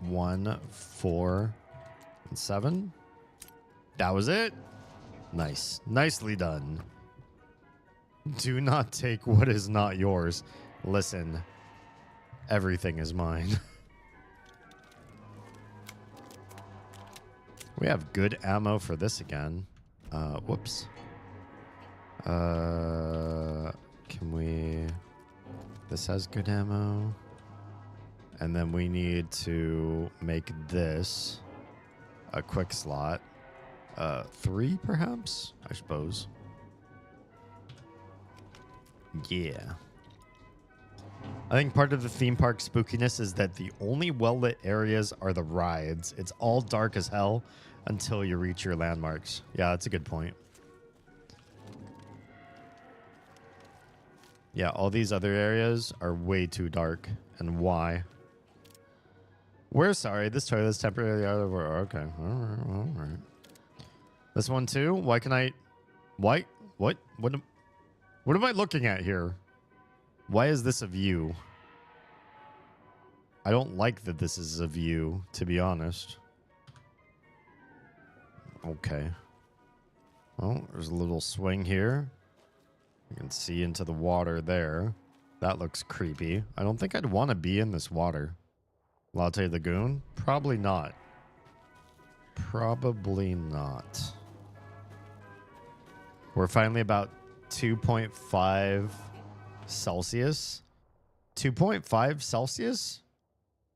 1, 4, and 7. That was it. Nice. Nicely done. Do not take what is not yours. Listen, everything is mine. We have good ammo for this again. Whoops. Can we... This has good ammo. And then we need to make this a quick slot. 3, perhaps? I suppose. Yeah. I think part of the theme park spookiness is that the only well-lit areas are the rides. It's all dark as hell until you reach your landmarks. Yeah, that's a good point. Yeah, all these other areas are way too dark. And why? We're sorry. This toilet's temporarily out of order. Okay. All right. This one too? Why can I... Why? What am I looking at here? Why is this a view? I don't like that this is a view, to be honest. Okay. Well, there's a little swing here. You can see into the water there. That looks creepy. I don't think I'd want to be in this water. Latte Lagoon? Probably not. Probably not. We're finally about 2.5 Celsius. 2.5 Celsius?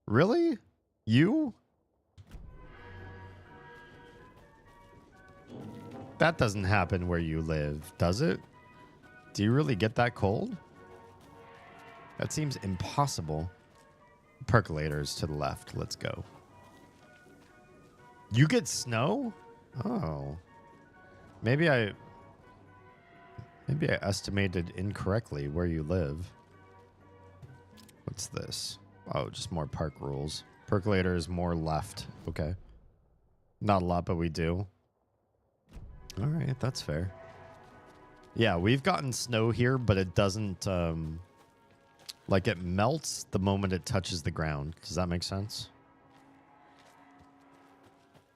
Really? You? That doesn't happen where you live, does it? Do you really get that cold? That seems impossible. Percolators to the left. Let's go. You get snow? Oh. Maybe I estimated incorrectly where you live. What's this? Oh, just more park rules. Percolator is more left. Okay. Not a lot, but we do. All right, that's fair. Yeah, we've gotten snow here, but it doesn't Like it melts the moment it touches the ground. Does that make sense?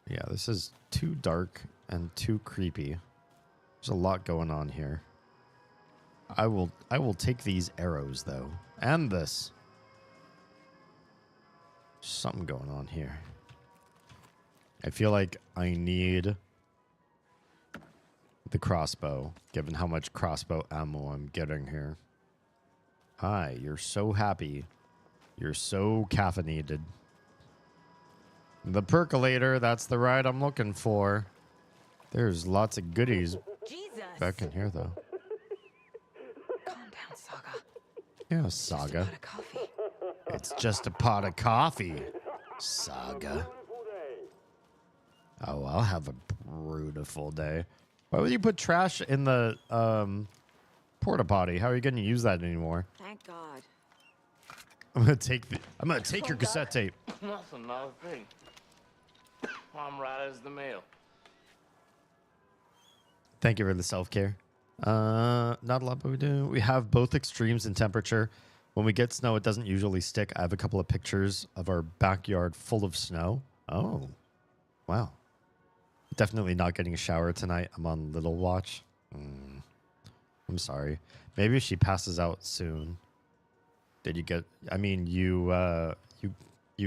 Yeah, this is too dark and too creepy. There's a lot going on here. I will take these arrows though. And this. Something going on here. I feel like I need the crossbow, given how much crossbow ammo I'm getting here. Hi, you're so happy. You're so caffeinated. The percolator, that's the ride I'm looking for. There's lots of goodies back in here, though. Calm down, Saga. Yeah, Saga. It's just a pot of coffee, Saga. Oh, I'll have a beautiful day. Why would you put trash in the porta potty? How are you going to use that anymore? Thank God. I'm gonna take your cassette tape. That's another thing. I'm right as the mail. Thank you for the self-care. Not a lot, but we do. We have both extremes in temperature. When we get snow, it doesn't usually stick. I have a couple of pictures of our backyard full of snow. Oh, wow. Definitely not getting a shower tonight. I'm on little watch. I'm sorry. Maybe if she passes out soon. Did you get? I mean, you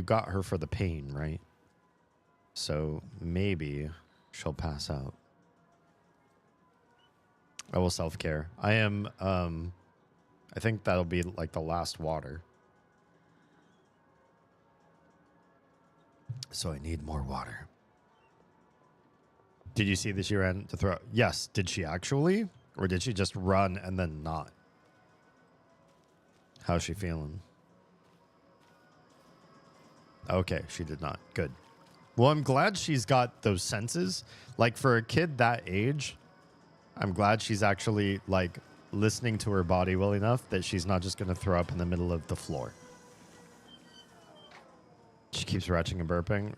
got her for the pain, right? So maybe she'll pass out. I will self-care. I am. I think that'll be like the last water. So I need more water. Did you see that she ran to throw? Yes. Did she actually? Or did she just run and then not? How's she feeling? Okay, she did not. Good. Well, I'm glad she's got those senses. Like, for a kid that age, I'm glad she's actually, like, listening to her body well enough that she's not just going to throw up in the middle of the floor. She keeps retching and burping.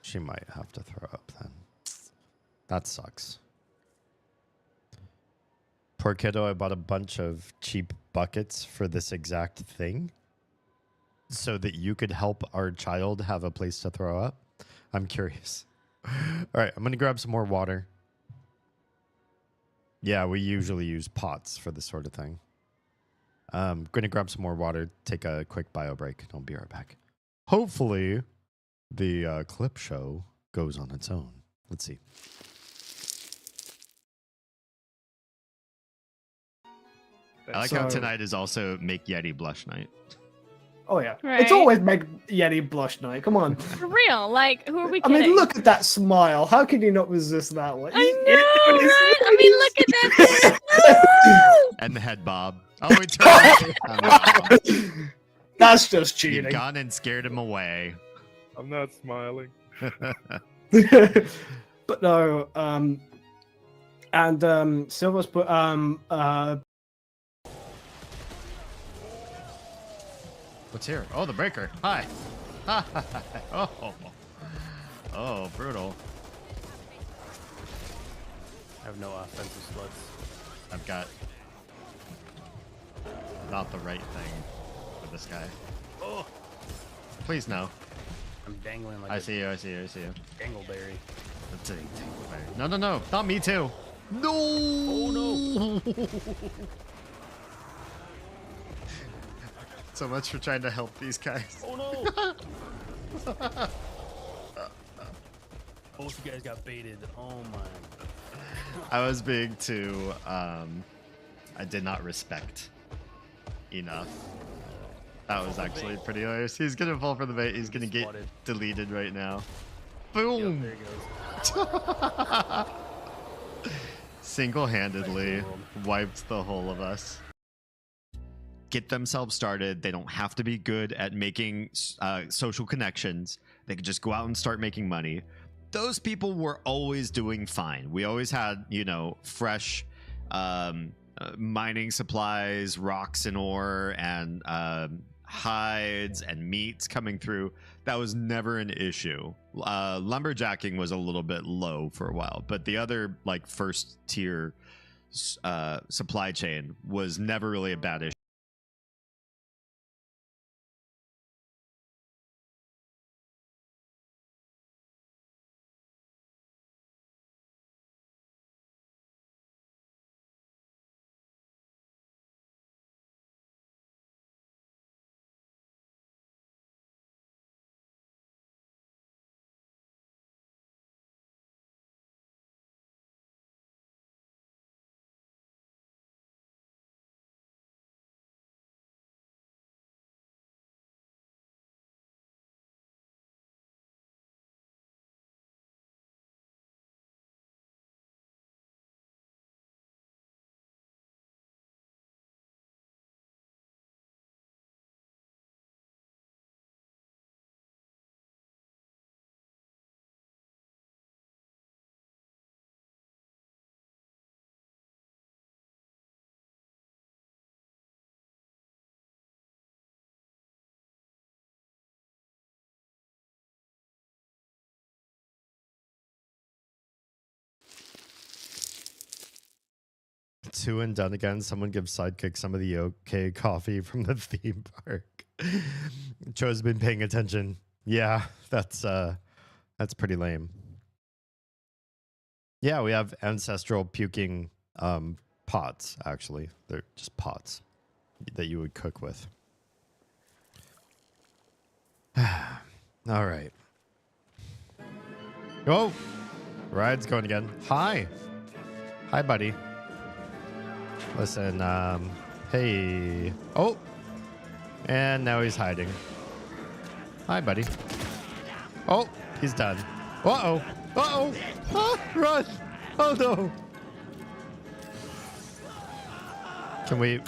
She might have to throw up then. That sucks. Poor kiddo, I bought a bunch of cheap buckets for this exact thing so that you could help our child have a place to throw up. I'm curious. All right, I'm going to grab some more water. Yeah, we usually use pots for this sort of thing. I'm going to grab some more water, take a quick bio break, and I'll be right back. Hopefully, the clip show goes on its own. Let's see. I like how tonight is also Make Yeti Blush Night. Oh yeah, Right. It's always Make Yeti Blush Night. Come on. For real, like, who are we I kidding? mean, look at that smile. How can you not resist that one? I know, right? I mean, look at that. And the head bob. Oh, we turned. That's just cheating. You've gone and scared him away. I'm not smiling. But no, and Silver's put What's here? Oh, the breaker. Hi. Oh, brutal. I have no offensive sluts. I've got not the right thing for this guy. Oh, please no. I'm dangling like I see you. I see you. I see you. Dangleberry. That's a dangleberry. No, no, no. Not me too. No. Oh no. So much for trying to help these guys. Oh no. Both you guys got baited. Oh my. I was being too, I did not respect enough. That was actually pretty hilarious. He's gonna fall for the bait. He's gonna get deleted right now. Boom! Yep, there he goes. Single-handedly wiped the whole of us. Get themselves started. They don't have to be good at making social connections. They could just go out and start making money. Those people were always doing fine. We always had, you know, fresh mining supplies, rocks and ore, and hides and meats coming through. That was never an issue. Lumberjacking was a little bit low for a while, but the other, like, first tier supply chain was never really a bad issue. two and done again. Someone gives Sidekick some of the OK coffee from the theme park. Cho's been paying attention. Yeah, that's pretty lame. Yeah, we have ancestral puking pots, actually. They're just pots that you would cook with. All right. Oh, ride's going again. Hi. Hi, buddy. Listen, hey. Oh, and now he's hiding. Hi, buddy. Oh, he's done. Uh-oh. Uh-oh. Ah, run. Oh, no. Can we...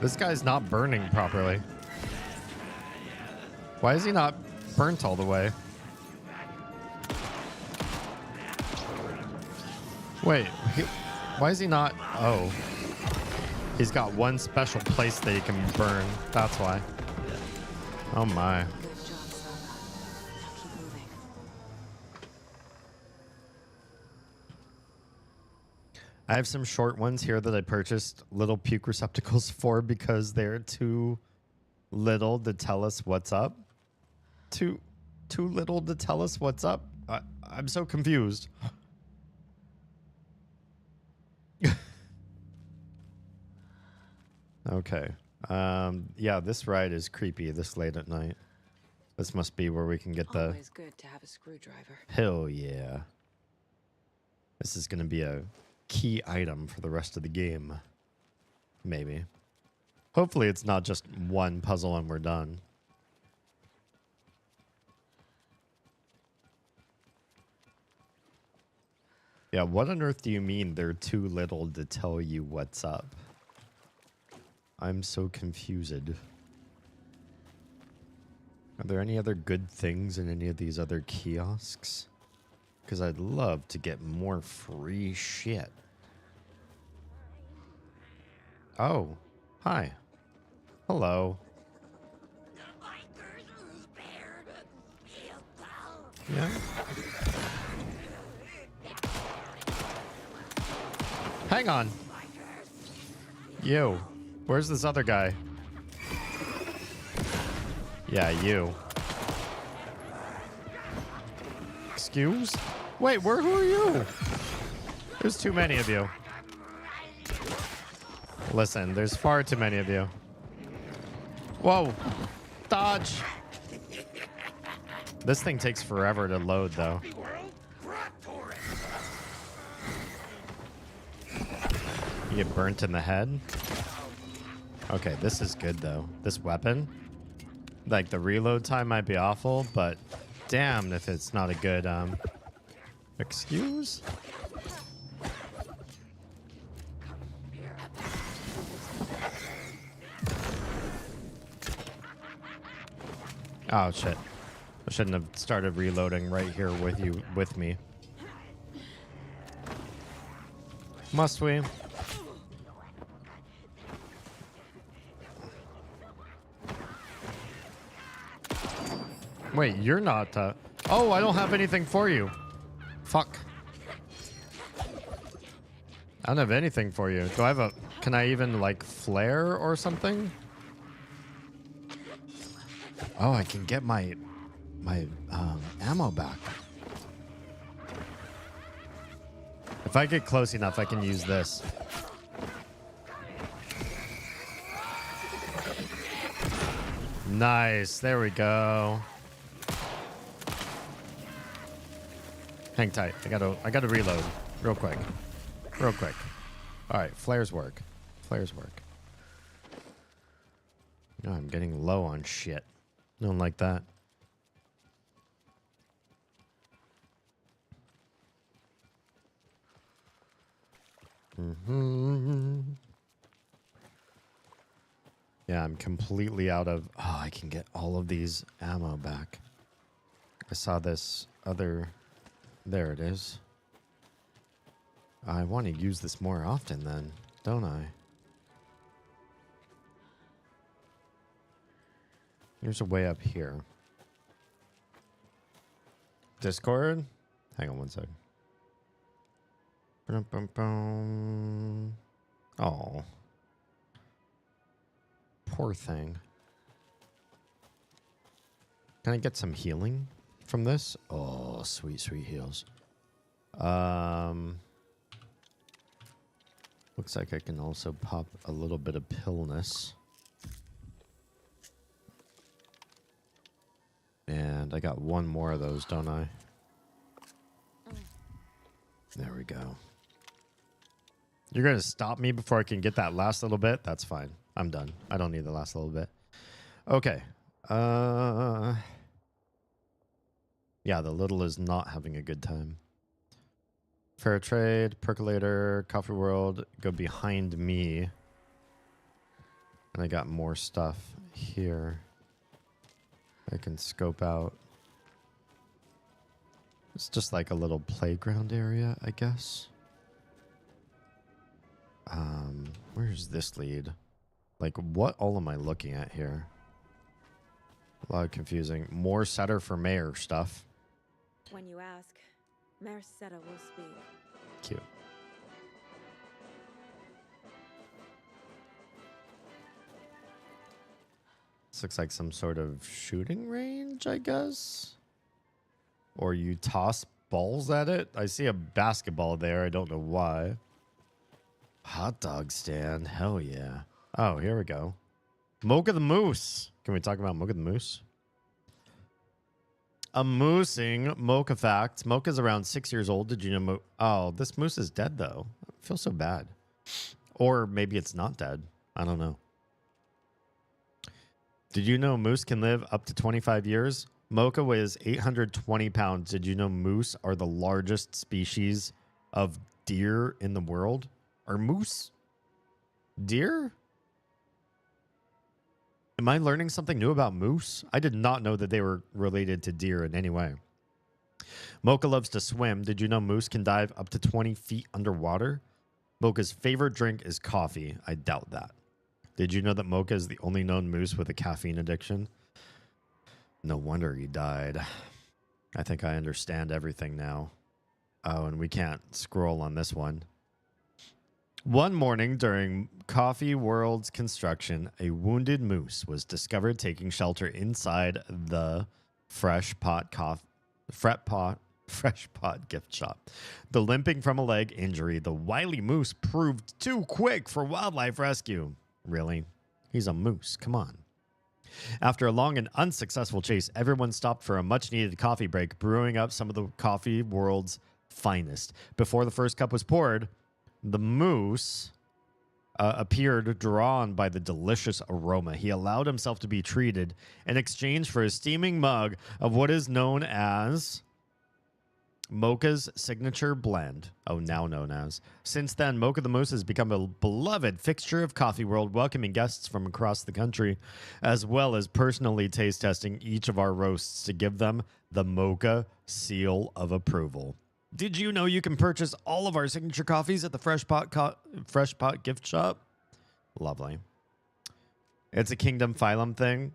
This guy's not burning properly. Why is he not burnt all the way? Wait, why is he not... Oh. He's got one special place that he can burn. That's why. Oh my. I have some short ones here that I purchased little puke receptacles for because they're too little to tell us what's up. Too little to tell us what's up. I'm so confused. Okay. Yeah, this ride is creepy this late at night. This must be where we can get the... Always good to have a screwdriver. Hell yeah. This is going to be a key item for the rest of the game. Maybe. Hopefully it's not just one puzzle and we're done. Yeah, what on earth do you mean they're too little to tell you what's up? I'm so confused. Are there any other good things in any of these other kiosks? Because I'd love to get more free shit. Oh, hi. Hello. Yeah. Hang on. You. Where's this other guy? Yeah, you. Excuse? Wait, who are you? There's too many of you. Listen, there's far too many of you. Whoa. Dodge. This thing takes forever to load, though. You get burnt in the head? Okay, this is good, though. This weapon? Like, the reload time might be awful, but damn if it's not a good, excuse? Oh, shit. I shouldn't have started reloading right here with me. Must we? Wait, you're not, oh, I don't have anything for you. Fuck. I don't have anything for you. Do I have can I even, like, flare or something? Oh, I can get my ammo back. If I get close enough, I can use this. Nice. There we go. Hang tight. I gotta reload real quick. Real quick. All right, flares work. Flares work. Oh, I'm getting low on shit. Don't like that. Yeah, I'm completely out of... Oh, I can get all of these ammo back. I saw this other... There it is. I want to use this more often then, don't I? There's a way up here. Discord? Hang on one sec. Oh. Poor thing. Can I get some healing from this? Oh, sweet, sweet heals. Looks like I can also pop a little bit of pillness. And I got one more of those, don't I? There we go. You're going to stop me before I can get that last little bit? That's fine. I'm done. I don't need the last little bit. Okay. Yeah, the little is not having a good time. Fair trade, percolator, coffee world, go behind me. And I got more stuff here. I can scope out. It's just like a little playground area, I guess. Where's this lead? Like, what all am I looking at here? A lot of confusing. More setter for mayor stuff. When you ask, Mayor Seta will speak. Cute. This looks like some sort of shooting range, I guess. Or you toss balls at it. I see a basketball there. I don't know why. Hot dog stand. Hell yeah. Oh, here we go. Mocha the Moose. Can we talk about Mocha the Moose? A moosing Mocha fact. Mocha's around 6 years old. Did you know? Oh, this moose is dead, though. I feel so bad. Or maybe it's not dead. I don't know. Did you know moose can live up to 25 years? Mocha weighs 820 pounds. Did you know moose are the largest species of deer in the world? Are moose deer? Am I learning something new about moose? I did not know that they were related to deer in any way. Mocha loves to swim. Did you know moose can dive up to 20 feet underwater? Mocha's favorite drink is coffee. I doubt that. Did you know that Mocha is the only known moose with a caffeine addiction? No wonder he died. I think I understand everything now. Oh, and we can't scroll on this one. One morning during Coffee World's construction, a wounded moose was discovered taking shelter inside the Fresh Pot gift shop. The limping from a leg injury, the wily moose proved too quick for wildlife rescue. Really? He's a moose. Come on. After a long and unsuccessful chase, everyone stopped for a much-needed coffee break, brewing up some of the Coffee World's finest. Before the first cup was poured, the moose appeared drawn by the delicious aroma. He allowed himself to be treated in exchange for a steaming mug of what is known as Mocha's signature blend. Oh, now known as. Since then, Mocha the Moose has become a beloved fixture of Coffee World, welcoming guests from across the country, as well as personally taste testing each of our roasts to give them the Mocha seal of approval. Did you know you can purchase all of our signature coffees at the Fresh Pot gift shop? Lovely. It's a Kingdom Phylum thing.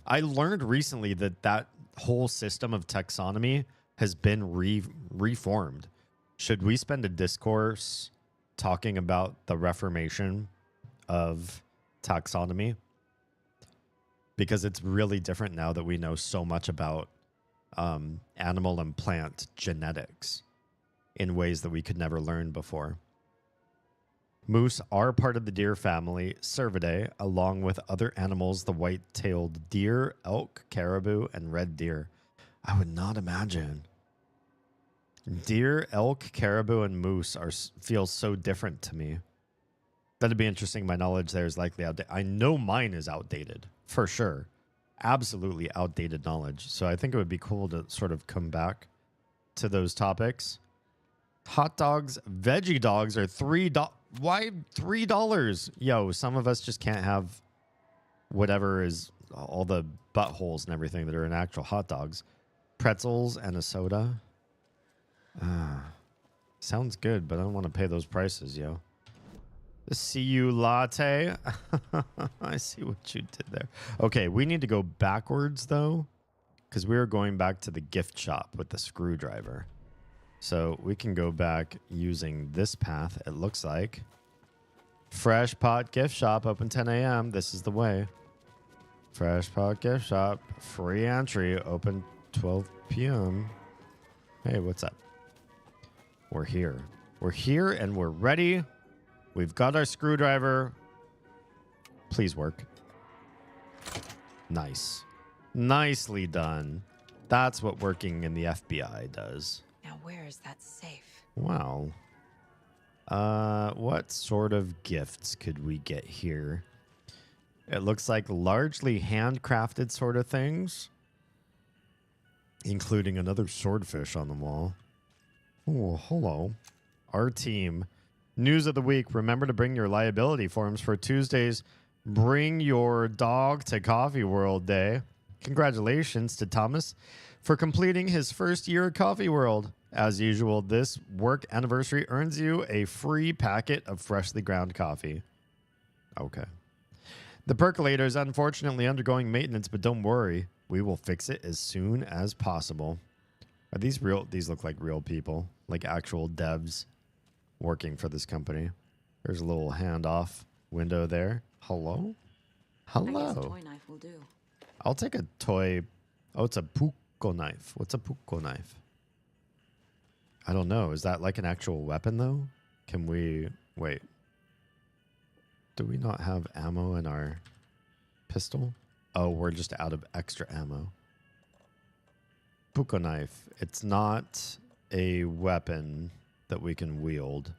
I learned recently that whole system of taxonomy has been reformed. Should we spend a discourse talking about the reformation of taxonomy? Because it's really different now that we know so much about animal and plant genetics in ways that we could never learn before. Moose are part of the deer family, Cervidae, along with other animals, the white-tailed deer, elk, caribou, and red deer. I would not imagine. Deer, elk, caribou, and moose feel so different to me. That'd be interesting. My knowledge there is likely outdated. I know mine is outdated, for sure. Absolutely outdated knowledge. So I think it would be cool to sort of come back to those topics. Hot dogs, veggie dogs are $3. Why $3? Yo, some of us just can't have whatever is all the buttholes and everything that are in actual hot dogs. Pretzels and a soda. Sounds good, but I don't want to pay those prices, yo. The CU latte. I see what you did there. Okay, we need to go backwards, though, because we are going back to the gift shop with the screwdriver. So we can go back using this path, it looks like. Fresh Pot Gift Shop, open 10 a.m. This is the way. Fresh Pot Gift Shop, free entry, open 12 p.m. Hey, what's up? We're here. We're here and we're ready. We've got our screwdriver. Please work. Nice. Nicely done. That's what working in the FBI does. Now where is that safe? Wow. What sort of gifts could we get here? It looks like largely handcrafted sort of things, including another swordfish on the wall. Oh, hello. Our team. News of the week. Remember to bring your liability forms for Tuesday's Bring Your Dog to Coffee World Day. Congratulations to Thomas for completing his first year at Coffee World. As usual, this work anniversary earns you a free packet of freshly ground coffee. Okay. The percolator is unfortunately undergoing maintenance, but don't worry. We will fix it as soon as possible. Are these real? These look like real people, like actual devs working for this company. There's a little handoff window there. Hello? Hello. I guess a toy knife will do. I'll take a toy. Oh, it's a puko knife. What's a puko knife? I don't know. Is that like an actual weapon, though? Can we... Wait. Do we not have ammo in our pistol? Oh, we're just out of extra ammo. Puko knife. It's not a weapon that we can wield,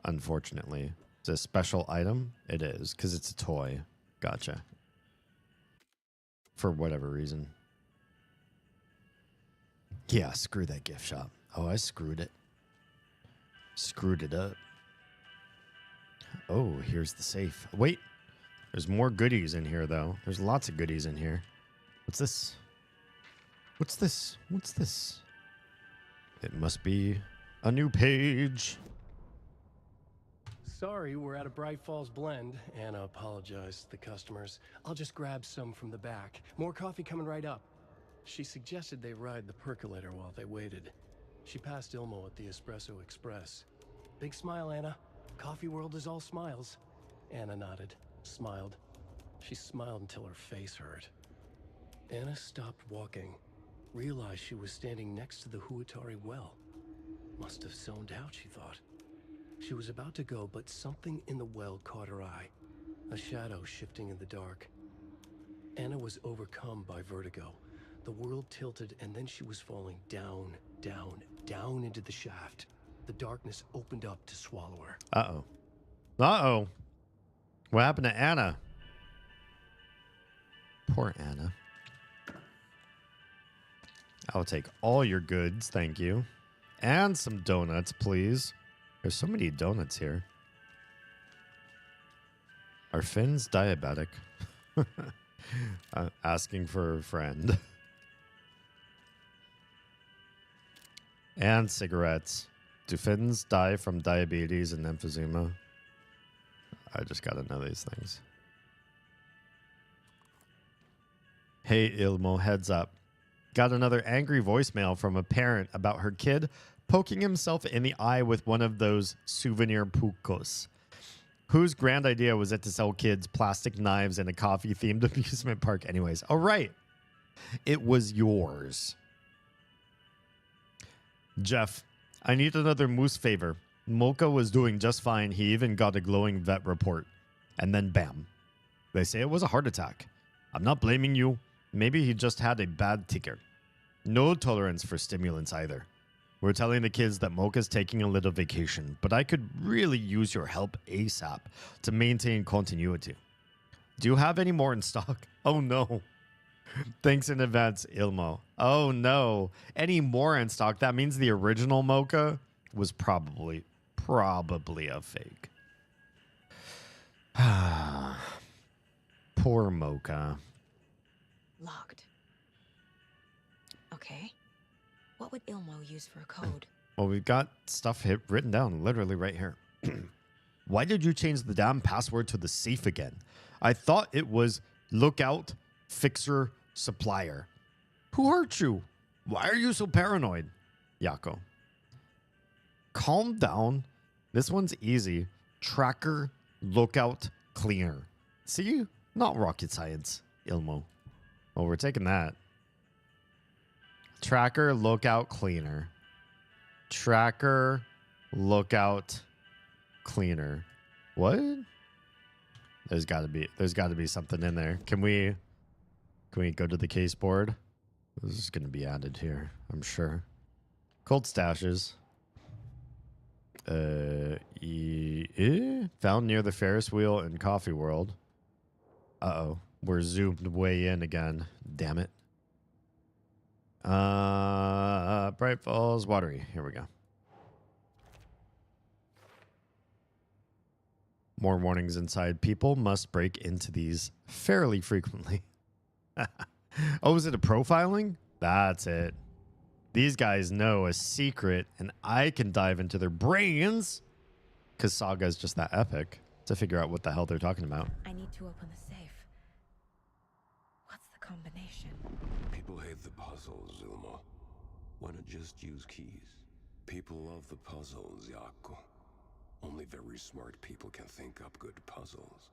unfortunately. It's a special item? It is, because it's a toy. Gotcha. For whatever reason. Yeah, screw that gift shop. Oh, I screwed it. Screwed it up. Oh, here's the safe. Wait. There's more goodies in here, though. There's lots of goodies in here. What's this? What's this? What's this? It must be a new page. Sorry, we're out of Bright Falls blend. Anna apologized to the customers. I'll just grab some from the back. More coffee coming right up. She suggested they ride the percolator while they waited. She passed Ilmo at the Espresso Express. Big smile, Anna. Coffee world is all smiles. Anna nodded, smiled. She smiled until her face hurt. Anna stopped walking, realized she was standing next to the Huatari well. Must have zoned out, she thought. She was about to go, but something in the well caught her eye. A shadow shifting in the dark. Anna was overcome by vertigo. The world tilted, and then she was falling down, down, down into the shaft. The darkness opened up to swallow her. Uh-oh. Uh-oh. What happened to Anna? Poor Anna. I'll take all your goods, thank you. And some donuts, please. There's so many donuts here. Are Finn's diabetic? Asking for a friend. And cigarettes. Do Finns die from diabetes and emphysema? I just gotta know these things. Hey, Ilmo, heads up. Got another angry voicemail from a parent about her kid poking himself in the eye with one of those souvenir pukos. Whose grand idea was it to sell kids plastic knives in a coffee-themed amusement park anyways? All right. It was yours. Jeff, I need another moose favor. Mocha was doing just fine. He even got a glowing vet report. And then bam. They say it was a heart attack. I'm not blaming you. Maybe he just had a bad ticker. No tolerance for stimulants either. We're telling the kids that Mocha's taking a little vacation, but I could really use your help ASAP to maintain continuity. Do you have any more in stock? Oh no. Thanks in advance, Ilmo. Oh no. Any more in stock? That means the original Mocha was probably a fake. Poor Mocha. Locked. Okay. What would Ilmo use for a code? Well, we've got stuff written down literally right here. Why did you change the damn password to the safe again? I thought it was lookout, fixer, supplier. Who hurt you? Why are you so paranoid? Yako. Calm down. This one's easy. Tracker lookout cleaner. See? Not rocket science, Ilmo. Oh, we're taking that. Tracker, lookout, cleaner. Tracker, lookout, cleaner. What? There's got to be something in there. Can we go to the case board? This is going to be added here, I'm sure. Cold stashes. Found near the Ferris wheel in Coffee World. Uh-oh. We're zoomed way in again. Damn it. Bright Falls, Watery. Here we go. More warnings inside. People must break into these fairly frequently. Oh, is it a profiling? That's it. These guys know a secret, and I can dive into their brains because Saga is just that epic to figure out what the hell they're talking about. I need to open the safe. What's the combination? People hate the puzzles, Ilmo. Why not just use keys? People love the puzzles, Jaakko. Only very smart people can think up good puzzles.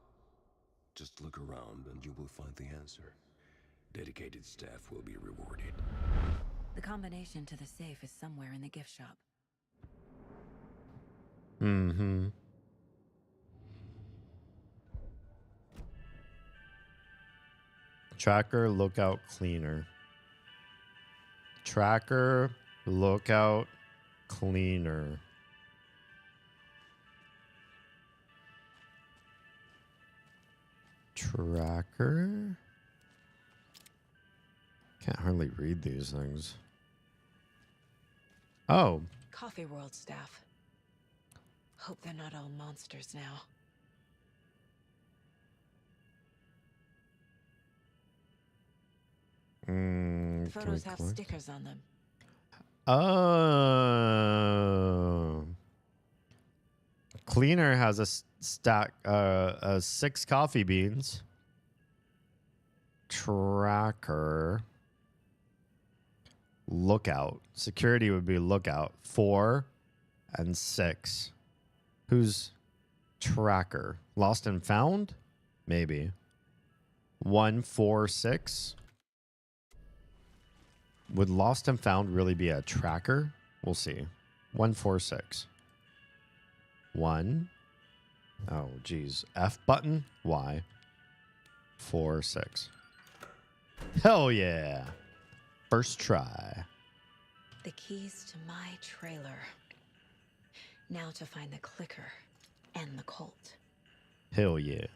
Just look around and you will find the answer. Dedicated staff will be rewarded. The combination to the safe is somewhere in the gift shop. Mm-hmm. Tracker, lookout, cleaner. Tracker, lookout, cleaner. Tracker? Can't hardly read these things. Oh. Coffee World staff. Hope they're not all monsters now. The photos have stickers on them. Oh. Cleaner has a stack, 6 coffee beans. Tracker. Lookout. Security would be lookout. 4 and 6. Who's tracker? Lost and found? Maybe. 1, 4, 6. Would lost and found really be a tracker? We'll see. 1, 4, 6. 1. Oh, geez. F button. Y. 4, 6. Hell yeah. First try. The keys to my trailer. Now to find the clicker and the Colt. Hell yeah.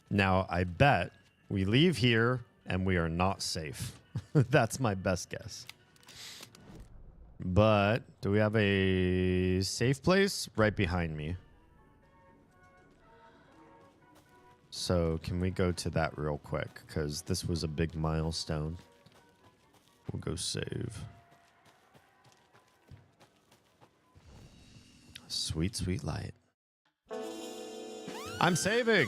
Now, I bet we leave here and we are not safe. That's my best guess. But do we have a safe place? Right behind me. So can we go to that real quick? Because this was a big milestone. We'll go save. Sweet, sweet light. I'm saving.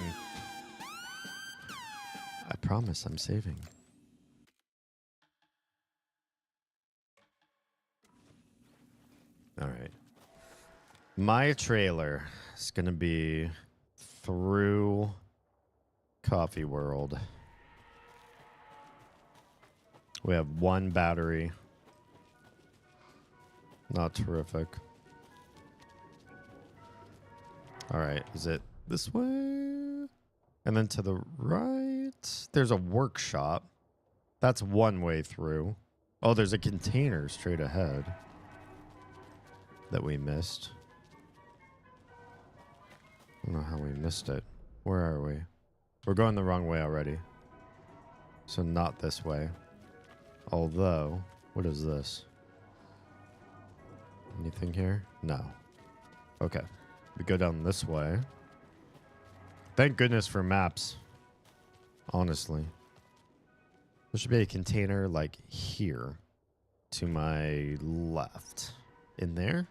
I promise I'm saving. All right. My trailer is going to be through Coffee World. We have 1 battery. Not terrific. All right. Is it this way? And then to the right, there's a workshop. That's one way through. Oh, there's a container straight ahead that we missed. I don't know how we missed it. Where are we? We're going the wrong way already. So not this way. Although, what is this? Anything here? No. Okay. We go down this way. Thank goodness for maps. Honestly. There should be a container like here to my left. In there?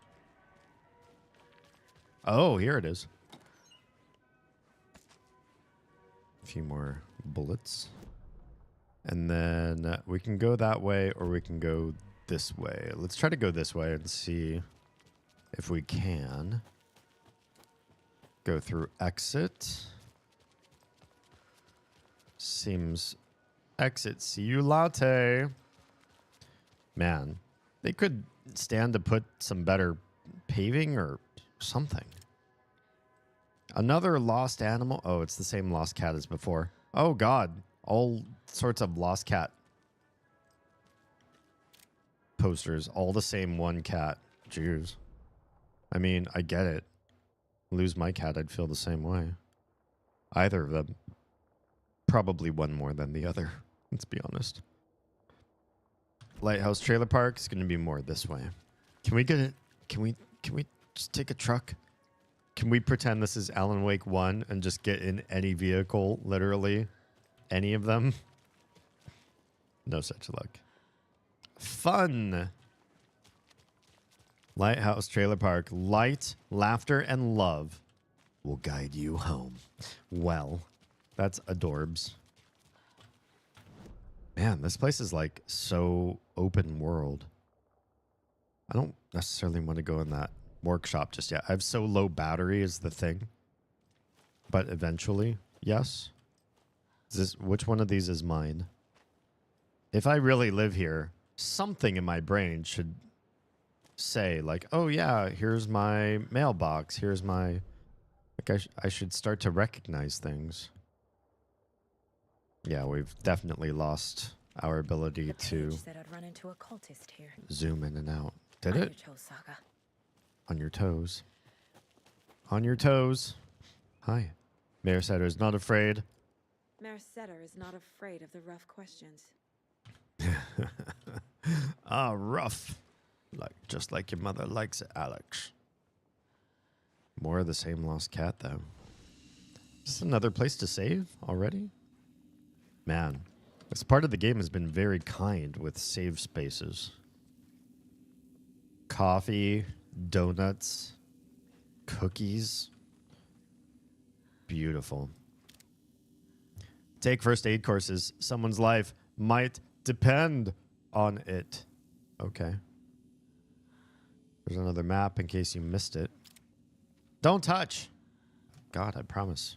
Oh, here it is. A few more bullets. And then we can go that way or we can go this way. Let's try to go this way and see if we can go through exit. Seems exit. See you latte. Man, they could stand to put some better paving or something. Another lost animal. Oh, it's the same lost cat as before. Oh, God. All sorts of lost cat posters. All the same one cat. Jeez. I mean, I get it. Lose my cat, I'd feel the same way. Either of them. Probably one more than the other. Let's be honest. Lighthouse Trailer Park is going to be more this way. Can we get it? Can we just take a truck? Can we pretend this is Alan Wake 1 and just get in any vehicle, literally any of them? No such luck. Fun. Lighthouse Trailer Park. Light, laughter, and love will guide you home. Well, that's adorbs. Man, this place is like so open world. I don't necessarily want to go in that workshop just yet. I have so low battery is the thing. But eventually, yes. Which one of these is mine? If I really live here, something in my brain should say like, oh yeah, here's my mailbox. Here's my... Like I should start to recognize things. Yeah, we've definitely lost our ability to said I'd run into a cultist here. zoom in and out. Did On it? your toes, Saga. On your toes. On your toes. Hi. Mayor Setter is not afraid. Mayor Setter is not afraid of the rough questions. Ah, rough. Just like your mother likes it, Alex. More of the same lost cat, though. Is this another place to save already? Man, this part of the game has been very kind with save spaces. Coffee, donuts, cookies. Beautiful. Take first aid courses. Someone's life might depend on it. Okay. There's another map in case you missed it. Don't touch. God, I promise.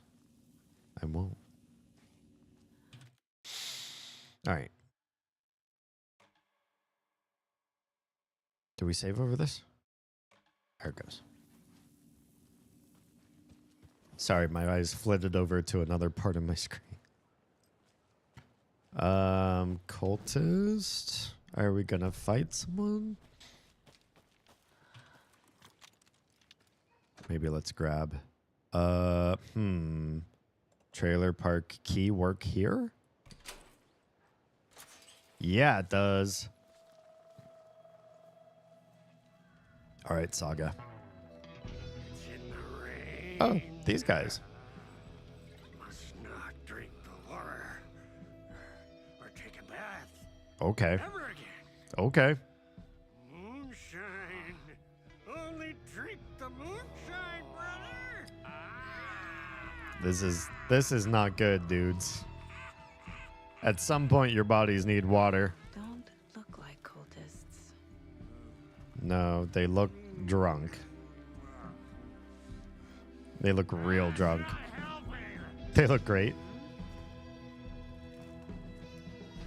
I won't. All right. Do we save over this? There it goes. Sorry, my eyes flitted over to another part of my screen. Cultist. Are we gonna fight someone? Maybe let's grab. Trailer park key work here? Yeah, it does. All right, Saga. Oh, these guys. Must not drink the water or take a bath. Okay. Ever again. Okay. Moonshine. Only drink the moonshine, brother. This is not good, dudes. At some point, your bodies need water. Don't look like cultists. No, they look drunk. They look real drunk. They look great.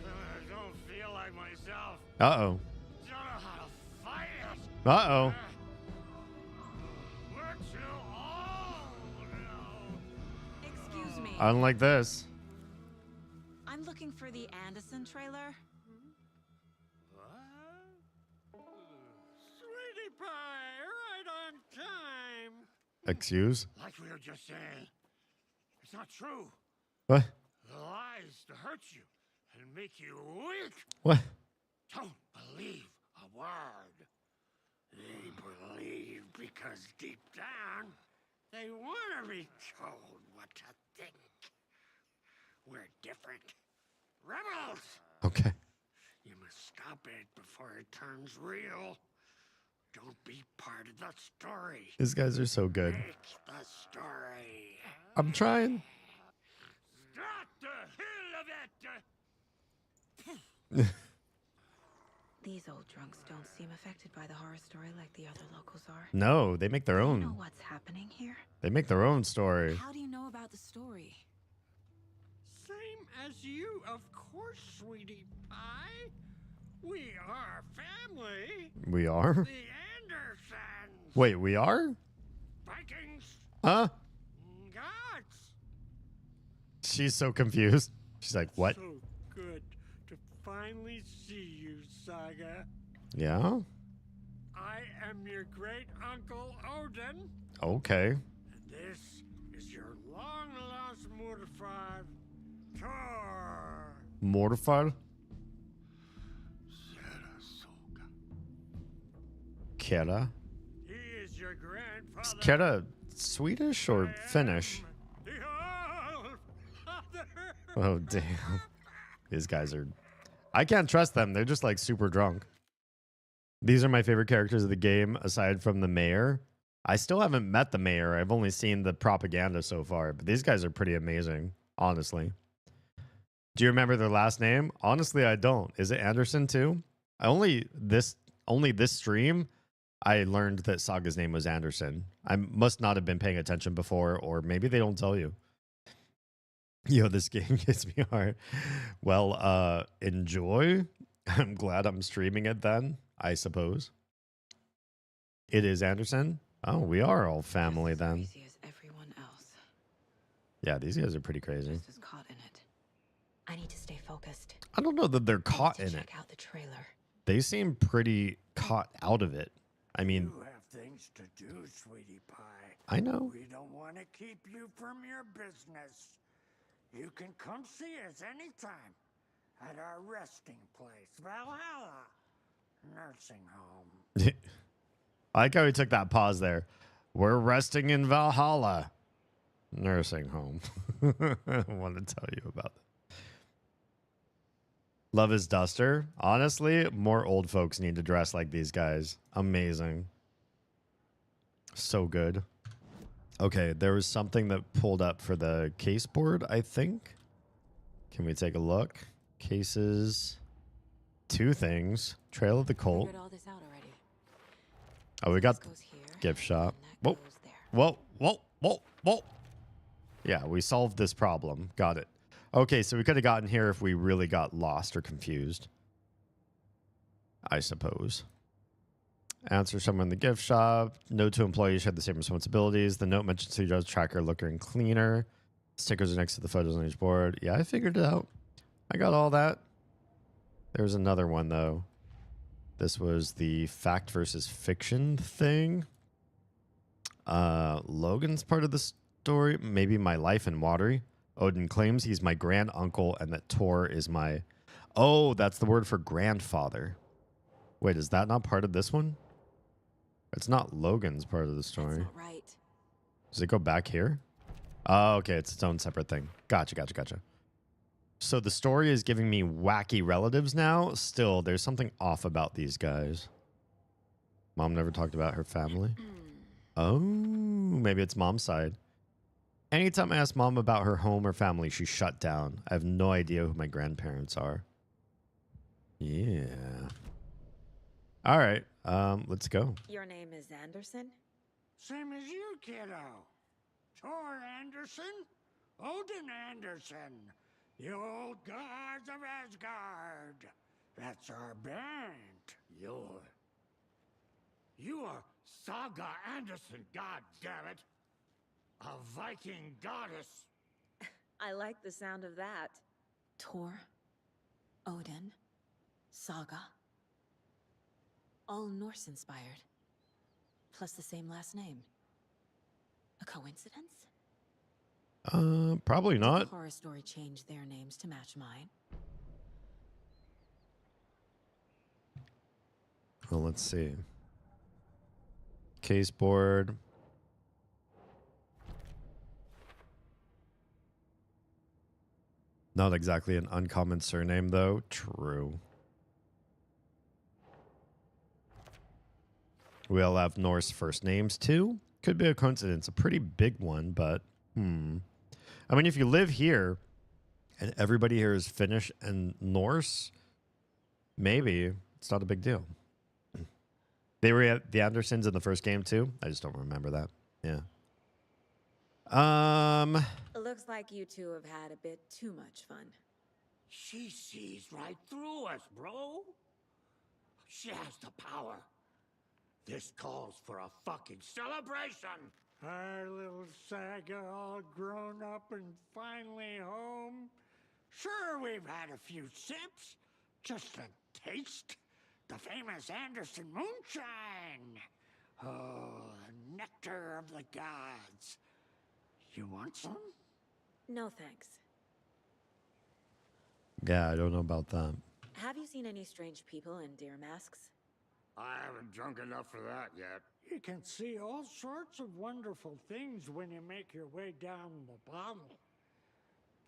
I don't feel like myself. Uh-oh. Don't know how to fight it. Uh-oh. We're too old now. Excuse me. Unlike this. I'm looking for the Anderson trailer. Sweetie pie, right on time. Excuse? Like we were just saying, it's not true. What? The lies to hurt you and make you weak. What? Don't believe a word. They believe because deep down, they want to be told what to think. We're different. Rebels! Okay. You must stop it before it turns real. Don't be part of the story. These guys are so good. Make the story. I'm trying. Stop the hell of it! These old drunks don't seem affected by the horror story like the other locals are. No, they make their Do own. you know what's happening here? They make their own story. How do you know about the story? Same as you, of course, sweetie pie. We are family. We are? The Andersons. Wait, we are? Vikings. Huh? Gods. She's so confused. She's like, what? So good to finally see you, Saga. Yeah? I am your great uncle Odin. Okay. And this is your long lost mortified Thor. Mortified? Kera? He is your grandfather. Is Kera Swedish or Finnish? Oh, damn. These guys are... I can't trust them. They're just like super drunk. These are my favorite characters of the game, aside from the mayor. I still haven't met the mayor. I've only seen the propaganda so far, but these guys are pretty amazing, honestly. Do you remember their last name? Honestly, I don't. Is it Anderson too? Only this stream, I learned that Saga's name was Anderson. I must not have been paying attention before, or maybe they don't tell you. Yo, this game gets me hard. Well, enjoy. I'm glad I'm streaming it then, I suppose. It is Anderson. Oh, we are all family then. Crazy as everyone else. Yeah, these guys are pretty crazy. Just as caught in it. I need to stay focused. I don't know that they're caught in it. Check out the trailer. They seem pretty caught out of it. I mean, You have things to do, sweetie pie. I know. We don't want to keep you from your business. You can come see us anytime at our resting place, Valhalla Nursing Home. I like how he took that pause there. We're resting in Valhalla Nursing Home. I want to tell you about that. Love is Duster. Honestly, more old folks need to dress like these guys. Amazing. So good. Okay, there was something that pulled up for the case board, I think. Can we take a look? Cases. Two things. Trail of the Cult. Figured all this out already. Oh, we got Goes here, gift shop. and that Whoa. goes there. Whoa, whoa, whoa, whoa. Yeah, we solved this problem. Got it. Okay, so we could have gotten here if we really got lost or confused. I suppose. Answer someone in the gift shop. No two employees share the same responsibilities. The note mentions the judge tracker looker and cleaner. Stickers are next to the photos on each board. Yeah, I figured it out. I got all that. There's another one, though. This was the fact versus fiction thing. Logan's part of the story. Maybe my life in Watery. Odin claims he's my grand uncle and that Tor is my... Oh, that's the word for grandfather. Wait, is that not part of this one? It's not Logan's part of the story. That's not right. Does it go back here? Oh, okay. It's its own separate thing. Gotcha, gotcha, gotcha. So the story is giving me wacky relatives now. Still, there's something off about these guys. Mom never talked about her family. Oh, maybe it's mom's side. Anytime I ask mom about her home or family, she shut down. I have no idea who my grandparents are. Yeah. All right. Let's go. Your name is Anderson? Same as you, kiddo. Thor Anderson, Odin Anderson, the old gods of Asgard. That's our band. You are Saga Anderson, god damn it. A Viking goddess. I like the sound of that. Tor, Odin, Saga. All Norse inspired. Plus the same last name. A coincidence? Probably Did not. the horror story change their names to match mine? Well, let's see. Case board. Not exactly an uncommon surname, though. True. We all have Norse first names, too. Could be a coincidence. A pretty big one, but I mean, if you live here And everybody here is Finnish and Norse. Maybe it's not a big deal. They were at the Andersons in the first game too. I just don't remember that. Yeah. It looks like you two have had a bit too much fun. She sees right through us, bro. She has the power. This calls for a fucking celebration. Our little Saga all grown up and finally home. Sure, we've had a few sips. Just a taste. The famous Anderson moonshine. Oh, the nectar of the gods. You want some? No thanks. Yeah, I don't know about that. Have you seen any strange people in deer masks? I haven't drunk enough for that yet. You can see all sorts of wonderful things when you make your way down the bottle.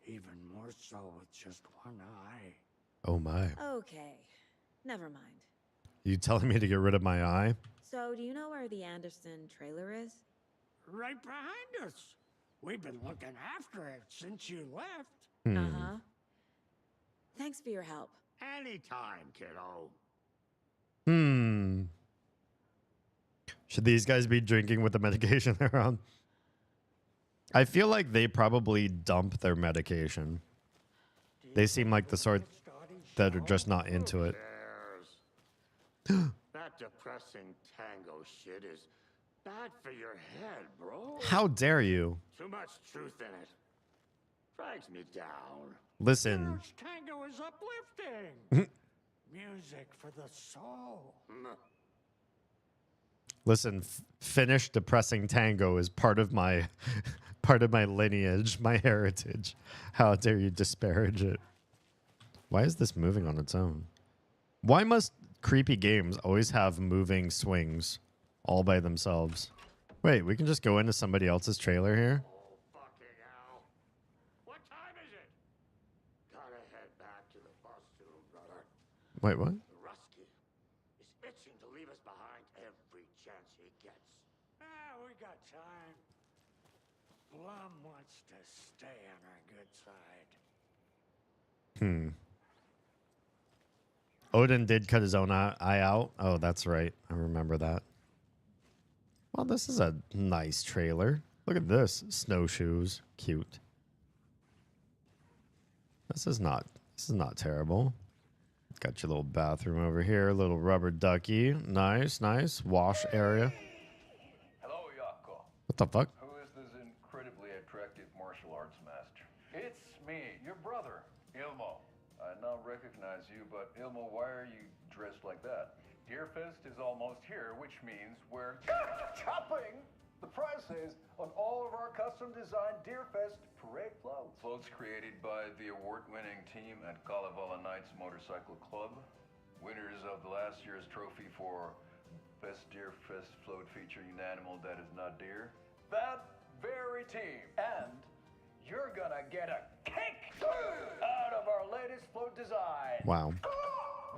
Even more so with just one eye. Oh my. Okay, never mind. You telling me to get rid of my eye? So, do you know where the Anderson trailer is? Right behind us. We've been looking after it since you left. Uh-huh. Thanks for your help. Anytime, kiddo. Should these guys be drinking with the medication they're on? I feel like they probably dump their medication. They seem like the sort that are just not into it. That depressing tango shit is bad for your head, bro. How dare you? Too much truth in it. Drags me down. Listen. Tango is uplifting. Music for the soul. Listen, Finnish depressing tango is part of my lineage, my heritage. How dare you disparage it? Why is this moving on its own? Why must creepy games always have moving swings all by themselves? Wait, we can just go into somebody else's trailer here? Fucking hell. What time is it? Gotta head back to the bus soon, brother. Wait, what? Rusky is itching to leave us behind every chance he gets. We got time. Blum wants to stay on our good side. Odin did cut his own eye out. Oh, that's right. I remember that. Well, this is a nice trailer. Look at this. Snowshoes. Cute. This is not terrible. Got your little bathroom over here. Little rubber ducky. Nice, nice. Wash area. Hello, Yako. What the fuck? Who is this incredibly attractive martial arts master? It's me, your brother, Ilmo. I now recognize you, but Ilmo, why are you dressed like that? Deerfest is almost here, which means we're chopping the prices on all of our custom-designed Deerfest parade floats. Floats created by the award-winning team at Kalevala Knights Motorcycle Club, winners of the last year's trophy for Best Deerfest float featuring an animal that is not deer. That very team. And you're gonna get a kick out of our latest float design. Wow.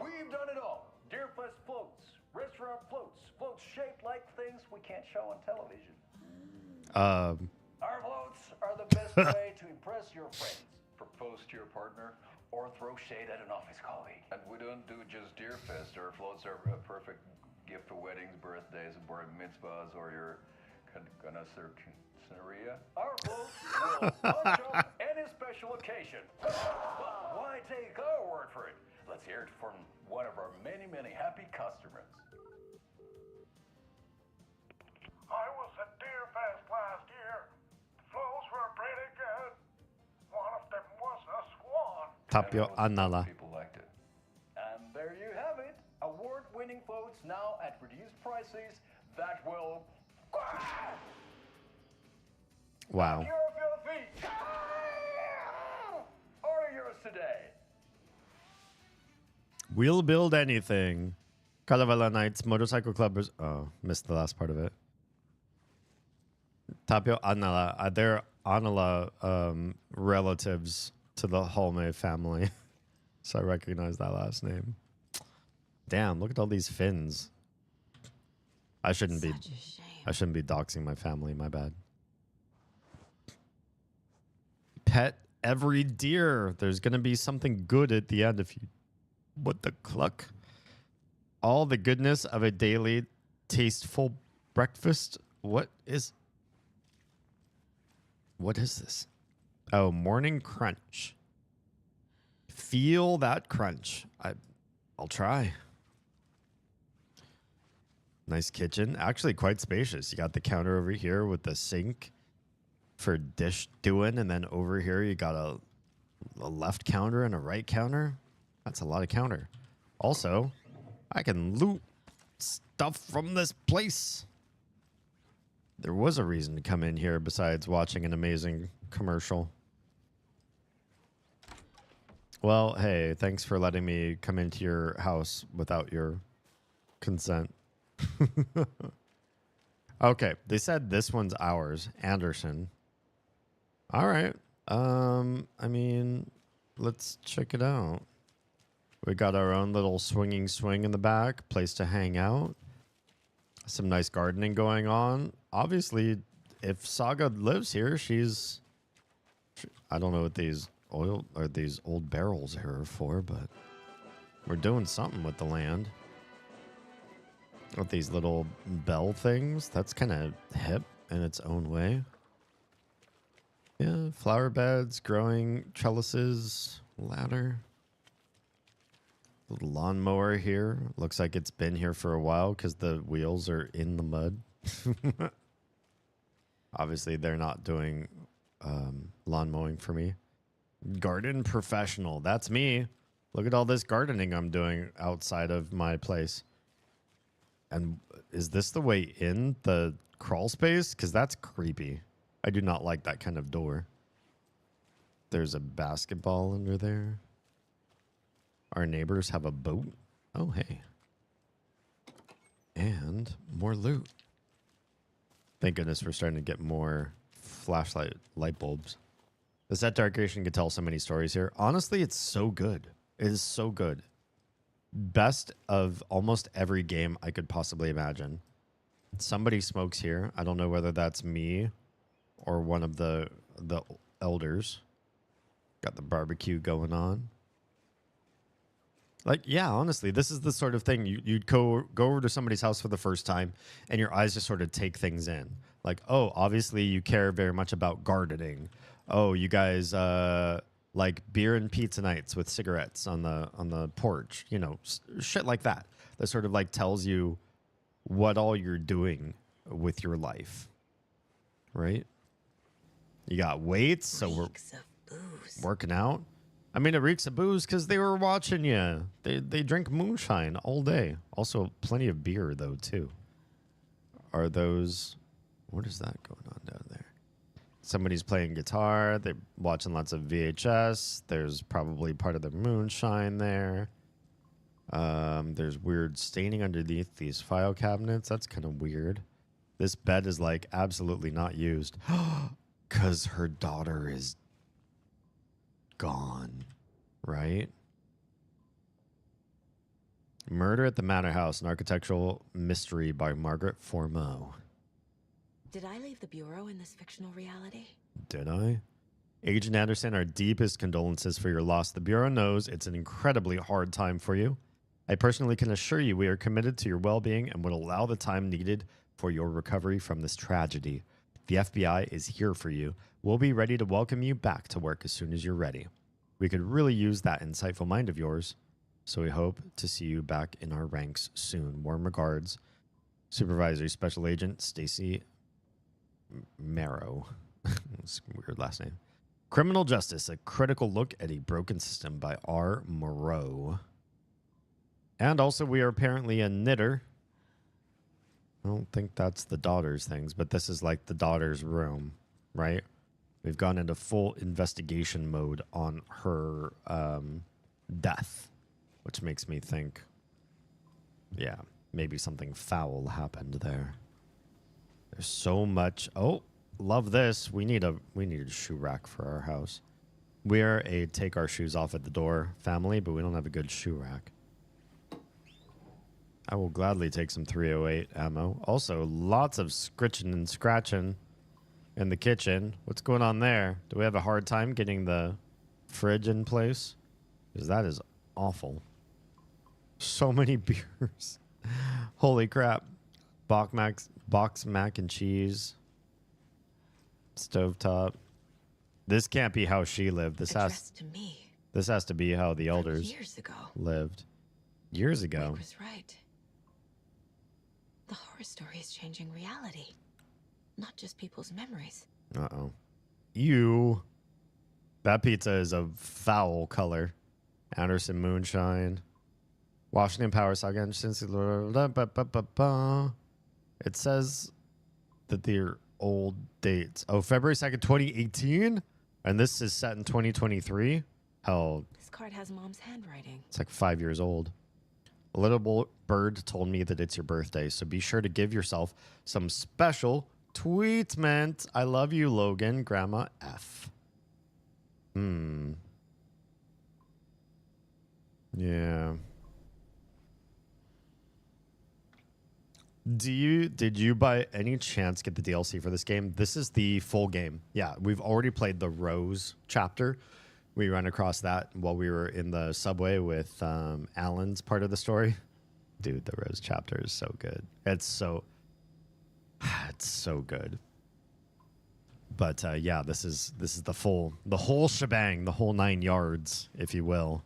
We've done it all. Deerfest floats, restaurant floats, floats shaped like things we can't show on television. Our floats are the best way to impress your friends, propose to your partner, or throw shade at an office colleague. And we don't do just Deerfest. Our floats are a perfect gift for weddings, birthdays, bar mitzvahs, or your scenario. Our floats will punch up any special occasion. But why take our word for it? Let's hear it from one of our many, many happy customers. I was at Deerfest last year. The flows were pretty good. One of them was a swan. Tapio Annala. People liked it. And there you have it. Award-winning floats now at reduced prices that will... Wow. Your feet. Order yours today. We'll build anything. Kalevala Knights Motorcycle Club. Oh, missed the last part of it. Tapio Annala. They're Annala relatives to the Holme family. So I recognize that last name. Damn, look at all these fins. I shouldn't be doxing my family, my bad. Pet every deer. There's going to be something good at the end if you... What the cluck? All the goodness of a daily tasteful breakfast. What is this? Oh, morning crunch. Feel that crunch. I'll try. Nice kitchen. Actually quite spacious. You got the counter over here with the sink for dish doing, and then over here you got a left counter and a right counter. That's a lot of counter. Also, I can loot stuff from this place. There was a reason to come in here besides watching an amazing commercial. Well, hey, thanks for letting me come into your house without your consent. Okay, they said this one's ours. Anderson. All right. I mean, let's check it out. We got our own little swinging swing in the back, place to hang out. Some nice gardening going on. Obviously, if Saga lives here, I don't know what these old barrels here are for, but we're doing something with the land. With these little bell things. That's kind of hip in its own way. Yeah, flower beds, growing trellises, ladder. Little lawnmower here. Looks like it's been here for a while because the wheels are in the mud. Obviously, they're not doing lawn mowing for me. Garden professional. That's me. Look at all this gardening I'm doing outside of my place. And is this the way in the crawl space? Because that's creepy. I do not like that kind of door. There's a basketball under there. Our neighbors have a boat. Oh, hey. And more loot. Thank goodness we're starting to get more flashlight light bulbs. The set decoration could tell so many stories here. Honestly, it's so good. It is so good. Best of almost every game I could possibly imagine. Somebody smokes here. I don't know whether that's me or one of the elders. Got the barbecue going on. Like, yeah, honestly, this is the sort of thing you'd go over to somebody's house for the first time and your eyes just sort of take things in. Like, oh, obviously you care very much about gardening. Oh, you guys like beer and pizza nights with cigarettes on the porch. You know, shit like that. That sort of like tells you what all you're doing with your life. Right? You got weights, so we're working out. I mean, it reeks of booze because they were watching you. They drink moonshine all day. Also, plenty of beer, though, too. Are those... What is that going on down there? Somebody's playing guitar. They're watching lots of VHS. There's probably part of the moonshine there. There's weird staining underneath these file cabinets. That's kind of weird. This bed is, like, absolutely not used. Because her daughter is gone, right? Murder at the Manor House, an architectural mystery by Margaret Formeau. Did I leave the Bureau in this fictional reality? Did I? Agent Anderson, our deepest condolences for your loss. The Bureau knows it's an incredibly hard time for you. I personally can assure you we are committed to your well-being and would allow the time needed for your recovery from this tragedy. The FBI is here for you. We'll be ready to welcome you back to work as soon as you're ready. We could really use that insightful mind of yours, so we hope to see you back in our ranks soon. Warm regards, Supervisory Special Agent Stacy Marrow. That's a weird last name. Criminal Justice, a critical look at a broken system by R. Moreau. And also, we are apparently a knitter. I don't think that's the daughter's things, but this is like the daughter's room, right? We've gone into full investigation mode on her death, which makes me think, yeah, maybe something foul happened there. There's so much. Oh, love this. We need a shoe rack for our house. We are a take our shoes off at the door family, but we don't have a good shoe rack. I will gladly take some 308 ammo. Also, lots of scritching and scratching. in the kitchen. What's going on there? Do we have a hard time getting the fridge in place? Because that is awful. So many beers. Holy crap. Box mac and cheese. Stovetop. This can't be how she lived. This has to be how the elders years ago. lived. Years ago. Wake was right. The horror story is changing reality, not just people's memories. Uh-oh. Ew. That pizza is a foul color. Anderson Moonshine. Washington Power Saga. It says that they're old dates. Oh, February 2nd, 2018? And this is set in 2023? Hell. This card has Mom's handwriting. It's like 5 years old. A little bird told me that it's your birthday, so be sure to give yourself some special tweetment. I love you, Logan. Grandma F. Yeah. Did you by any chance get the DLC for this game? This is the full game. Yeah, we've already played the Rose chapter. We ran across that while we were in the subway with Alan's part of the story. Dude, the Rose chapter is so good. It's so good. But yeah, this is the whole shebang, the whole 9 yards, if you will.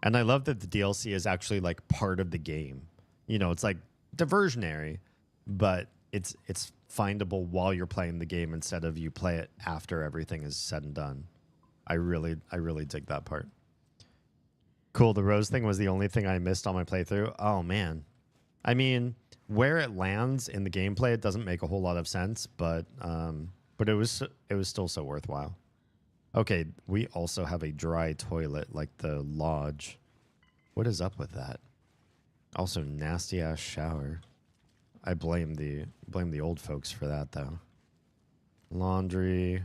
And I love that the DLC is actually like part of the game. You know, it's like diversionary, but it's findable while you're playing the game instead of you play it after everything is said and done. I really dig that part. Cool. The Rose thing was the only thing I missed on my playthrough. Oh man. I mean, where it lands in the gameplay, it doesn't make a whole lot of sense, but it was still so worthwhile. Okay, we also have a dry toilet like the lodge. What is up with that? Also, nasty ass shower. I blame the old folks for that though. Laundry.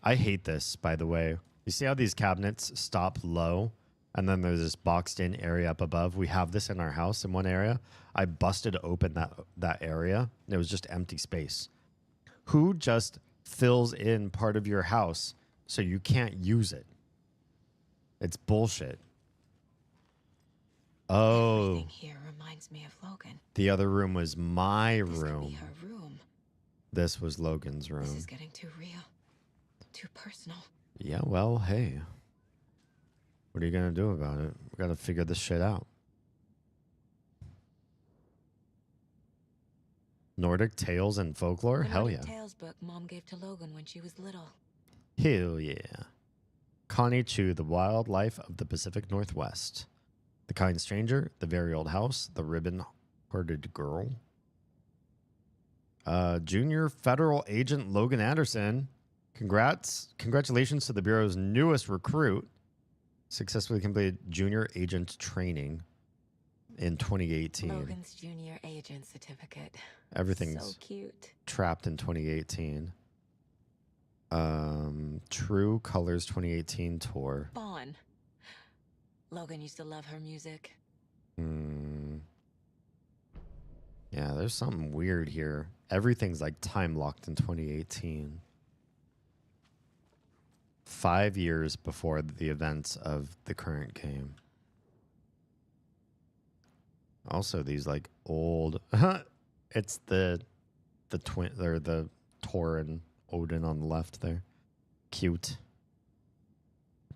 I hate this, by the way. You see how these cabinets stop low and then there's this boxed in area up above? We have this in our house in one area. I busted open that area. And it was just empty space. Who just fills in part of your house so you can't use it? It's bullshit. Oh. Everything here reminds me of Logan. The other room was my This could be room. her room. This was Logan's room. This is getting too real, too personal. Yeah, well, hey. What are you going to do about it? We got to figure this shit out. Nordic tales and folklore? The Hell Nordic yeah. Tales book Mom gave to Logan when she was little. Hell yeah. Connie Chu, The Wildlife of the Pacific Northwest. The Kind Stranger, The Very Old House, The Ribbon-Hearted Girl. Junior Federal Agent Logan Anderson. Congratulations to the Bureau's newest recruit. Successfully completed junior agent training in 2018. Logan's junior agent certificate. Everything's so cute. Trapped in 2018. True Colors 2018 tour. Vaughn. Logan used to love her music. Yeah, there's something weird here. Everything's like time locked in 2018. 5 years before the events of the current game. Also, these like old. It's the twin or the Thor and Odin on the left there. Cute.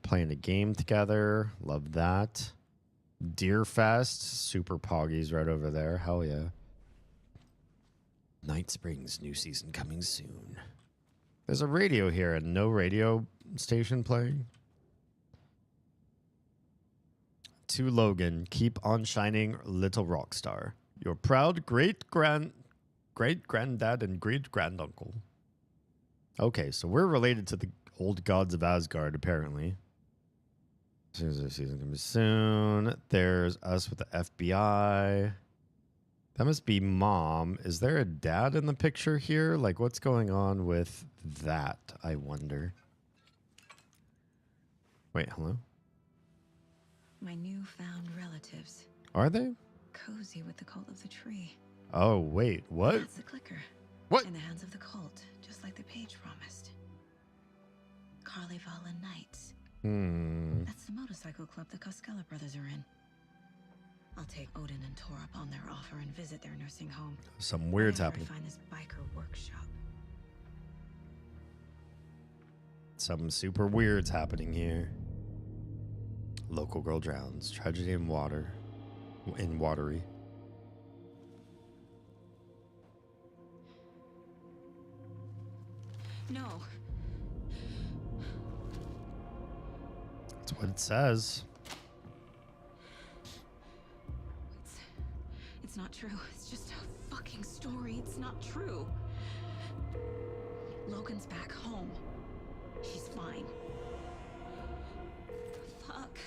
Playing a game together. Love that. Deerfest. Super Poggies right over there. Hell yeah. Night Springs new season coming soon. There's a radio here and no radio station playing. To Logan, keep on shining, little rock star. Your proud great-granddad and great-granduncle. Okay, so we're related to the old gods of Asgard, apparently. Season coming soon. There's us with the FBI. That must be Mom. Is there a dad in the picture here? Like, what's going on with that, I wonder? Wait, hello? My newfound relatives. Are they? Cozy with the cult of the tree. Oh, wait, what? That's the clicker. What? In the hands of the cult, just like the page promised. Carnival Knights. That's the motorcycle club the Costello brothers are in. I'll take Odin and Tor up on their offer and visit their nursing home. Some weird's Wherever happening. I find this biker workshop. Some super weird's happening here. Local girl drowns. Tragedy in water. In watery. No. That's what it says. It's not true. It's just a fucking story. It's not true. Logan's back home. She's fine. Fuck.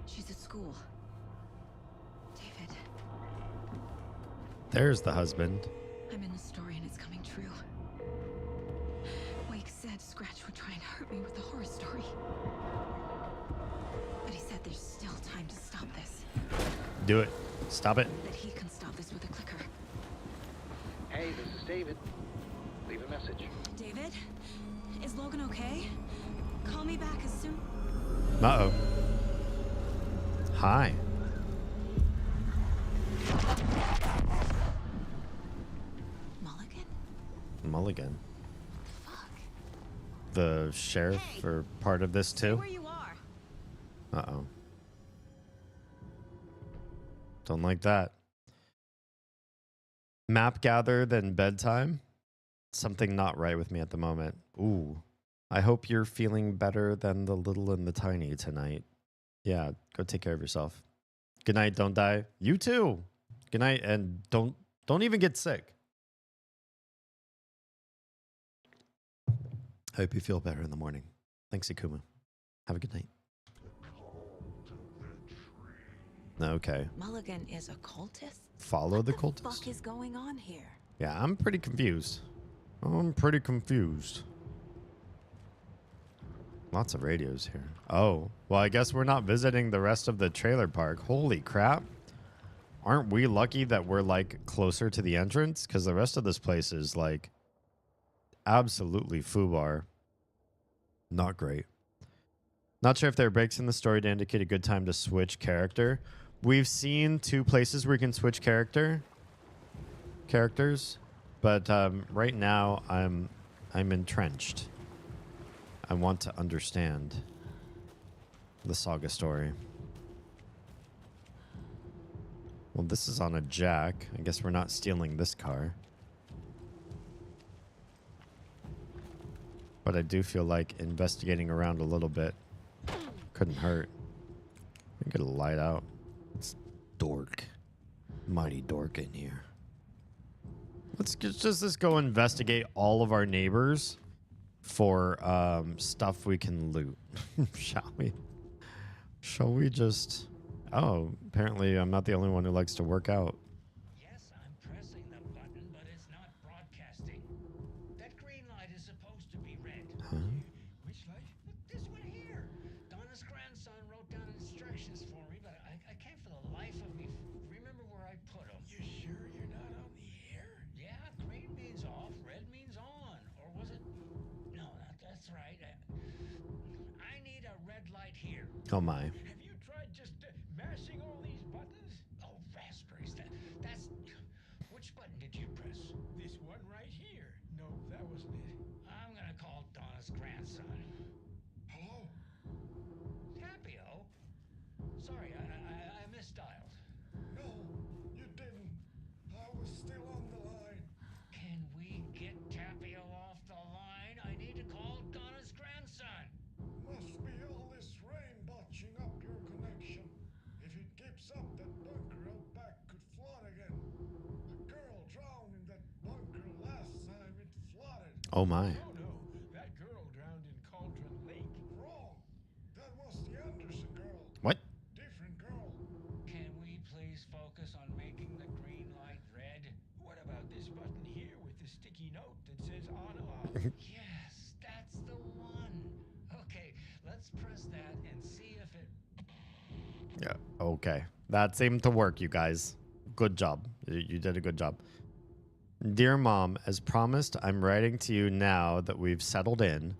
She's at school. David. There's the husband. I'm in the story and it's coming true. Wake said Scratch would try and hurt me with the horror story. But he said there's still time to stop this. Do it. Stop it. That he can stop this with a clicker. Hey, this is David. Leave a message. David? Is Logan okay? Call me back as soon. Uh-oh. Hi. Mulligan. The sheriff or part of this too? Where you are. Uh-oh. Don't like that. Map gather, then bedtime. Something not right with me at the moment. Ooh. I hope you're feeling better than the little and the tiny tonight. Yeah, go take care of yourself. Good night, don't die. You too. Good night, and don't even get sick. I hope you feel better in the morning. Thanks, Ikuma. Have a good night. Okay. Mulligan is a cultist? Follow the What the cultist? fuck is going on here? Yeah, I'm pretty confused. Lots of radios here. Oh, well, I guess we're not visiting the rest of the trailer park. Holy crap. Aren't we lucky that we're, like, closer to the entrance? Because the rest of this place is, like, absolutely foobar. Not great. Not sure if there are breaks in the story to indicate a good time to switch character. We've seen 2 places where you can switch characters, but right now I'm entrenched. I want to understand the Saga story. Well, this is on a jack. I guess we're not stealing this car. But I do feel like investigating around a little bit couldn't hurt. I get a light out. It's dork. Mighty dork in here. Let's just go investigate all of our neighbors for stuff we can loot. Shall we? Shall we just... Oh, apparently I'm not the only one who likes to work out. Yes, I'm pressing the button, but it's not broadcasting. That green light is supposed to be red. Huh? Which light? This one here. Donna's grandson wrote down instructions for me, but I can't for the life of me remember where I put them. You sure you're not on the air? Yeah, green means off, red means on. Or was it? No, that's right. I need a red light here. Oh my. Have you tried just mashing all these buttons? Oh, raspberries. That's... Which button did you press? This one right here. No, that wasn't it. I'm gonna call Donna's grandson. Hello? Tapio? Sorry, I misdialed. No, you didn't. I was still on the line. Can we get Tapio off the line? I need to call Donna's grandson. Must be all this rain botching up your connection. If it keeps up, that bunker out back could flood again. A girl drowned in that bunker last time it flooded. Oh my. No, that girl drowned in Cauldron Lake. Wrong. That was the Anderson girl. What? Different girl. Can we please focus on making the green light red? What about this button here with the sticky note that says on off? Yes, that's the one. Okay, let's press that and see if it... Yeah, okay. That seemed to work, you guys. good job. You did a good job. Dear Mom, as promised, I'm writing to you now that we've settled in.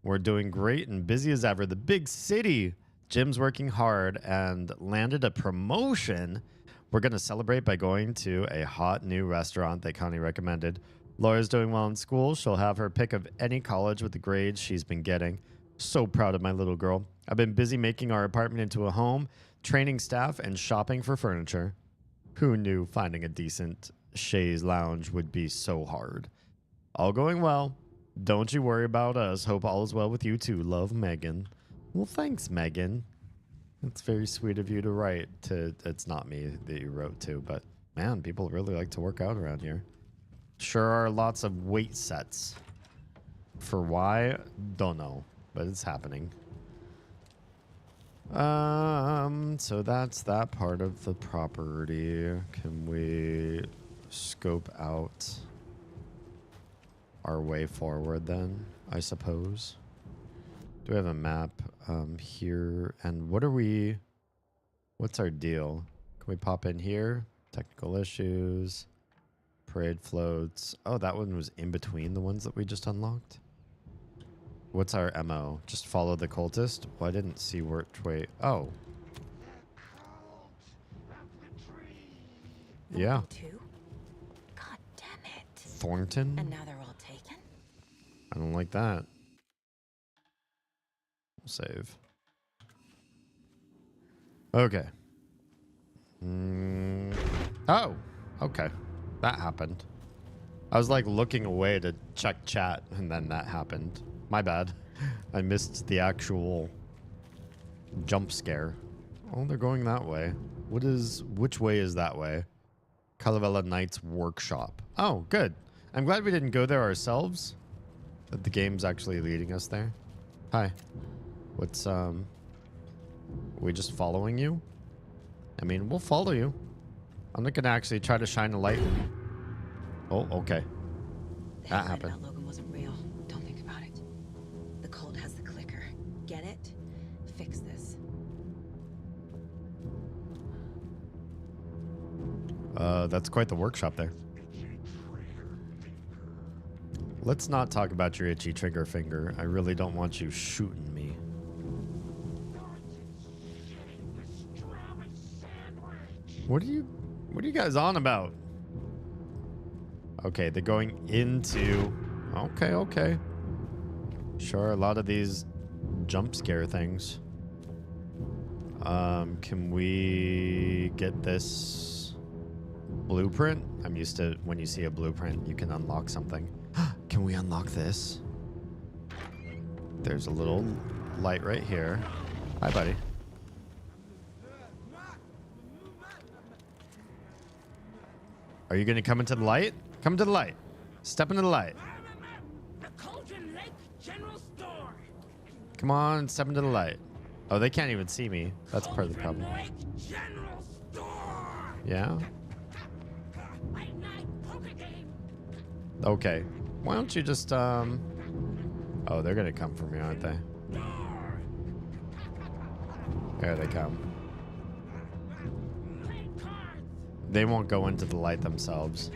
We're doing great and busy as ever. The big city. Jim's working hard and landed a promotion. We're going to celebrate by going to a hot new restaurant that Connie recommended. Laura's doing well in school. She'll have her pick of any college with the grades she's been getting. So proud of my little girl. I've been busy making our apartment into a home, training staff, and shopping for furniture. Who knew finding a decent chaise lounge would be so hard? All going well. Don't you worry about us. Hope all is well with you too. Love, Megan. Well, thanks, Megan. It's very sweet of you to write to. It's not me that you wrote to, but man, people really like to work out around here. Sure are lots of weight sets. For why? Don't know, but it's happening. So that's that part of the property. Can we scope out our way forward then, I suppose? Do we have a map here? And what are we... What's our deal? Can we pop in here? Technical issues. Parade floats. Oh, that one was in between the ones that we just unlocked. What's our MO? Just follow the cultist? Well, I didn't see which way. Oh. Yeah. God damn it. Thornton? And now they're all taken? I don't like that. We'll save. Okay. Oh, okay. That happened. I was like looking away to check chat and then that happened. My bad. I missed the actual jump scare. Oh, they're going that way. Which way is that way? Calavella Knight's workshop. Oh, good. I'm glad we didn't go there ourselves. That the game's actually leading us there. Hi. What's, are we just following you? I mean, we'll follow you. I'm not gonna actually try to shine a light. Oh, okay. That happened. That Logan wasn't real. Don't think about it. The cold has the clicker. Get it? Fix this. That's quite the workshop there. Let's not talk about your itchy trigger finger. I really don't want you shooting me. What are you guys on about? Okay, they're going into... Okay. Sure, a lot of these jump scare things. Can we get this blueprint? I'm used to when you see a blueprint, you can unlock something. Can we unlock this? There's a little light right here. Hi, buddy. Are you going to come into the light? Come into the light. Step into the light. Come on, step into the light. Oh, they can't even see me. That's part of the problem. Yeah? Okay. Why don't you just, Oh, they're going to come for me, aren't they? There they come. They won't go into the light themselves.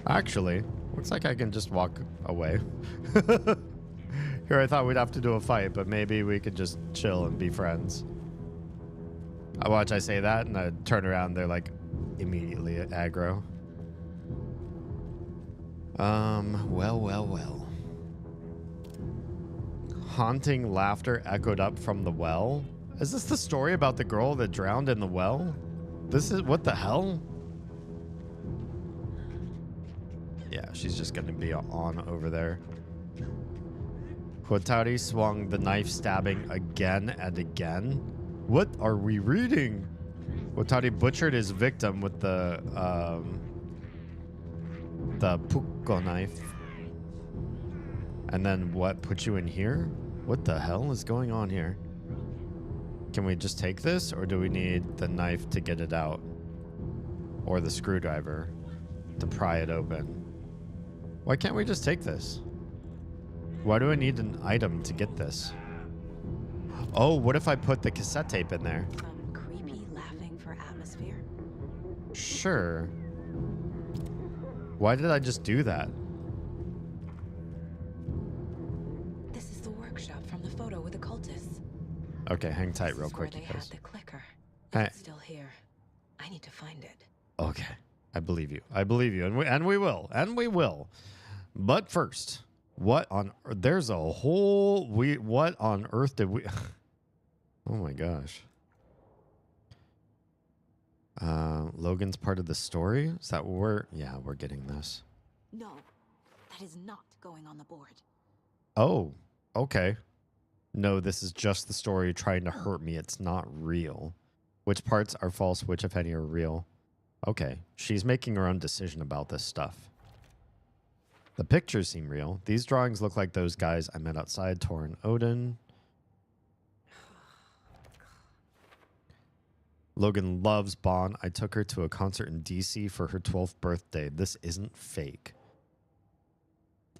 Actually, looks like I can just walk away. Here, I thought we'd have to do a fight, but maybe we could just chill and be friends. I watch I say that, and I turn around, they're like immediately aggro. Well. Haunting laughter echoed up from the well. Is this the story about the girl that drowned in the well? This is, what the hell? Yeah, she's just gonna be on over there. Kotari swung the knife, stabbing again and again. What are we reading? Kotari butchered his victim with the pukko knife. And then what, put you in here? What the hell is going on here? Can we just take this, or do we need the knife to get it out? Or the screwdriver to pry it open? Why can't we just take this? Why do I need an item to get this? Oh, what if I put the cassette tape in there? Creepy laughing for atmosphere. atmosphere? Sure. Why did I just do that? This is the workshop from the photo with the cultists. Okay, hang tight This real is where quick, they you had guys. the clicker. Hey. If it's still here, I need to find it. Okay, I believe you. I believe you, and we will. But first, what on? There's a whole What on earth did we? Oh my gosh. Logan's part of the story. Is that what we're? Yeah, we're getting this. No, that is not going on the board. Oh, okay. No, this is just the story trying to hurt me. It's not real. Which parts are false? Which, if any, are real? Okay, she's making her own decision about this stuff. The pictures seem real. These drawings look like those guys I met outside, Tor and Odin. Logan loves Bon. I took her to a concert in DC for her 12th birthday. This isn't fake.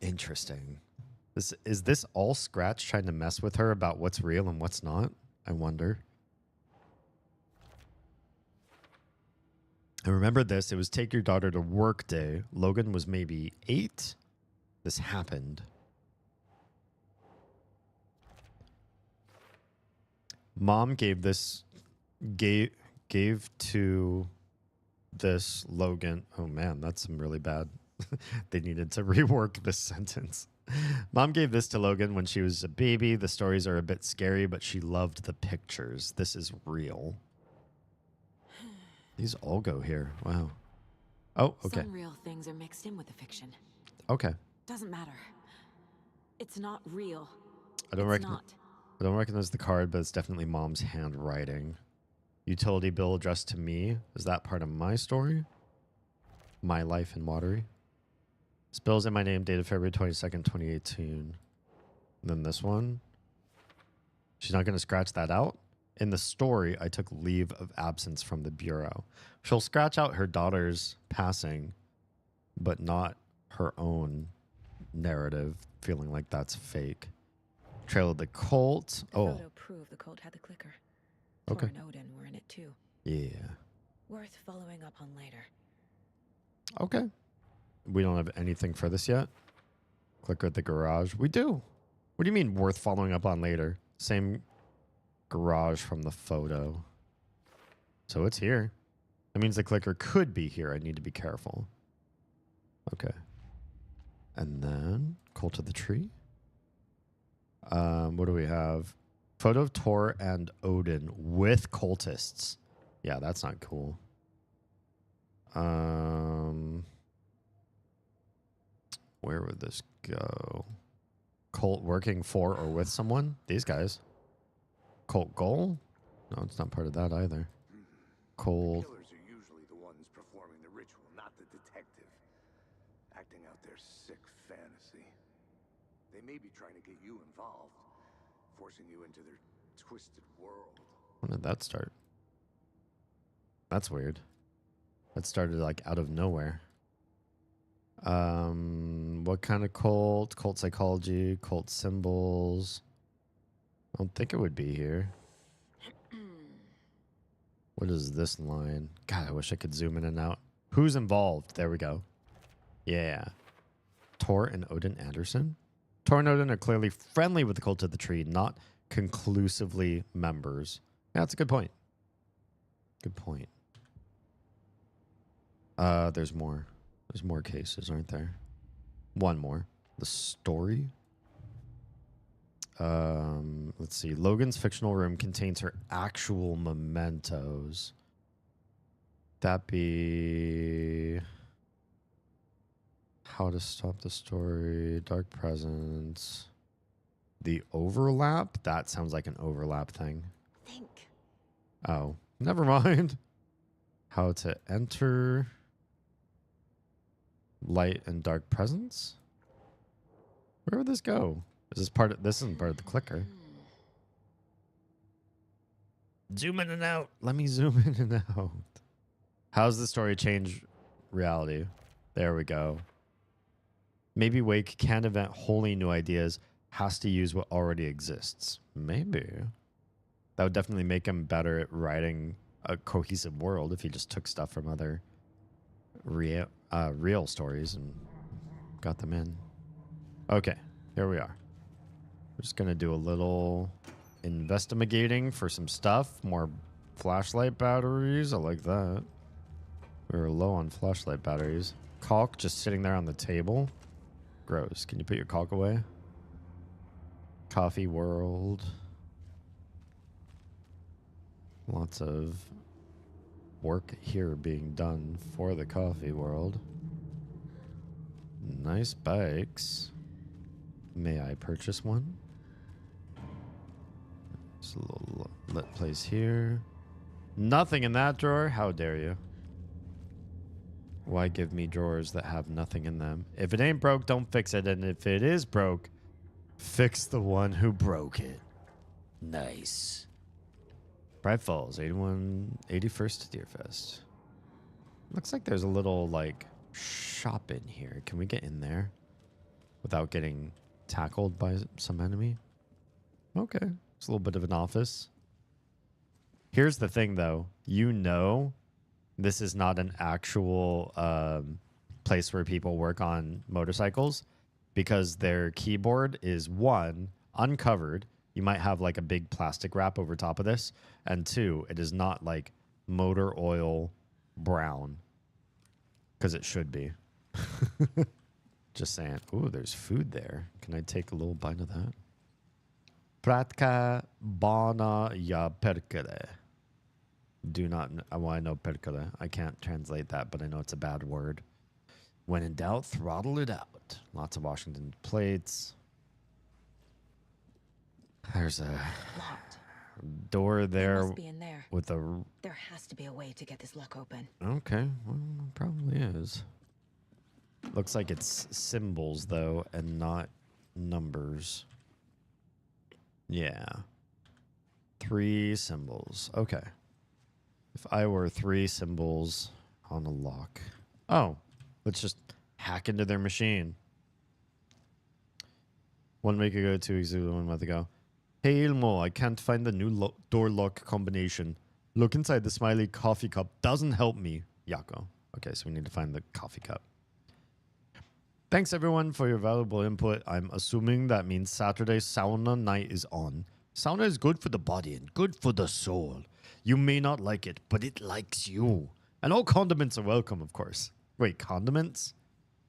Interesting. Is this all Scratch trying to mess with her about what's real and what's not? I wonder. I remember this. It was take your daughter to work day. Logan was maybe 8. This happened. Mom gave to this Logan. Oh man, that's some really bad. They needed to rework this sentence. Mom gave this to Logan when she was a baby. The stories are a bit scary, but she loved the pictures. This is real. These all go here. Wow. Oh, okay. Some real things are mixed in with the fiction. Okay. Doesn't matter. It's not real. I don't recognize the card, but it's definitely Mom's handwriting. Utility bill addressed to me. Is that part of my story? My life in Watery. Spills in my name, dated February 22nd, 2018. And then this one. She's not going to scratch that out. In the story, I took leave of absence from the Bureau. She'll scratch out her daughter's passing, but not her own narrative, feeling like that's fake. Trail of the cult. The photo proved the cult had the clicker. Okay. Thor and Odin were in it too. Yeah. Worth following up on later. Okay. We don't have anything for this yet. Clicker at the garage. We do. What do you mean worth following up on later? Same garage from the photo. So it's here. That means the clicker could be here. I need to be careful. Okay. And then Cult of the Tree. What do we have? Photo of Tor and Odin with cultists. Yeah, that's not cool. Where would this go? Cult working for or with someone? These guys. Cult goal? No, it's not part of that either. Cult. Killers are usually the ones performing the ritual, not the detective. Acting out their sick fantasy. They may be trying to get you involved, forcing you into their twisted world. When did that start? That's weird. That started like out of nowhere. What kind of cult? Cult psychology, cult symbols. I don't think it would be here. What is this line? God, I wish I could zoom in and out. Who's involved? There we go. Yeah. Tor and Odin Anderson? Tor and Odin are clearly friendly with the Cult of the Tree, not conclusively members. Yeah, that's a good point. Good point. There's more. There's more cases, aren't there? One more. The story. Let's see. Logan's fictional room contains her actual mementos. That be How to Stop the Story, Dark Presence. The overlap? That sounds like an overlap thing. Think. Oh, never mind. How to Enter Light and Dark Presence? Where would this go? Is this part of this isn't part of the clicker? Zoom in and out. Let me zoom in and out. How's the story change reality? There we go. Maybe Wake can't invent wholly new ideas, has to use what already exists. Maybe. That would definitely make him better at writing a cohesive world if you just took stuff from other real stories and got them in. Okay, here we are. We're just gonna do a little investigating for some stuff. More flashlight batteries. I like that. We were low on flashlight batteries. Caulk just sitting there on the table. Gross. Can you put your caulk away? Coffee world. Lots of work here being done for the coffee world. Nice bikes. May I purchase one? Just a little lit place here. Nothing in that drawer? How dare you? Why give me drawers that have nothing in them? If it ain't broke, don't fix it. And if it is broke, fix the one who broke it. Nice. Bright Falls, 81st Deerfest. Looks like there's a little, like, shop in here. Can we get in there without getting tackled by some enemy? Okay. It's a little bit of an office. Here's the thing, though. You know this is not an actual place where people work on motorcycles because their keyboard is, 1, uncovered. You might have like a big plastic wrap over top of this. And 2, it is not like motor oil brown. Because it should be. Just saying. Ooh, there's food there. Can I take a little bite of that? Pratka bana ya perkele. Do not... Well, I know perkele. I can't translate that, but I know it's a bad word. When in doubt, throttle it out. Lots of Washington plates. There's a door there, Must be in there. With a... There has to be a way to get this lock open. Okay, well, probably is. Looks like it's symbols, though, and not numbers. Yeah. 3 symbols. Okay. If I were 3 symbols on a lock. Oh, let's just hack into their machine. 1 week ago, 2 weeks ago, 1 month ago. Hey, Ilmo, I can't find the new door lock combination. Look inside the smiley coffee cup. Doesn't help me. Yako. Okay, so we need to find the coffee cup. Thanks, everyone, for your valuable input. I'm assuming that means Saturday sauna night is on. Sauna is good for the body and good for the soul. You may not like it, but it likes you. And all condiments are welcome, of course. Wait, condiments?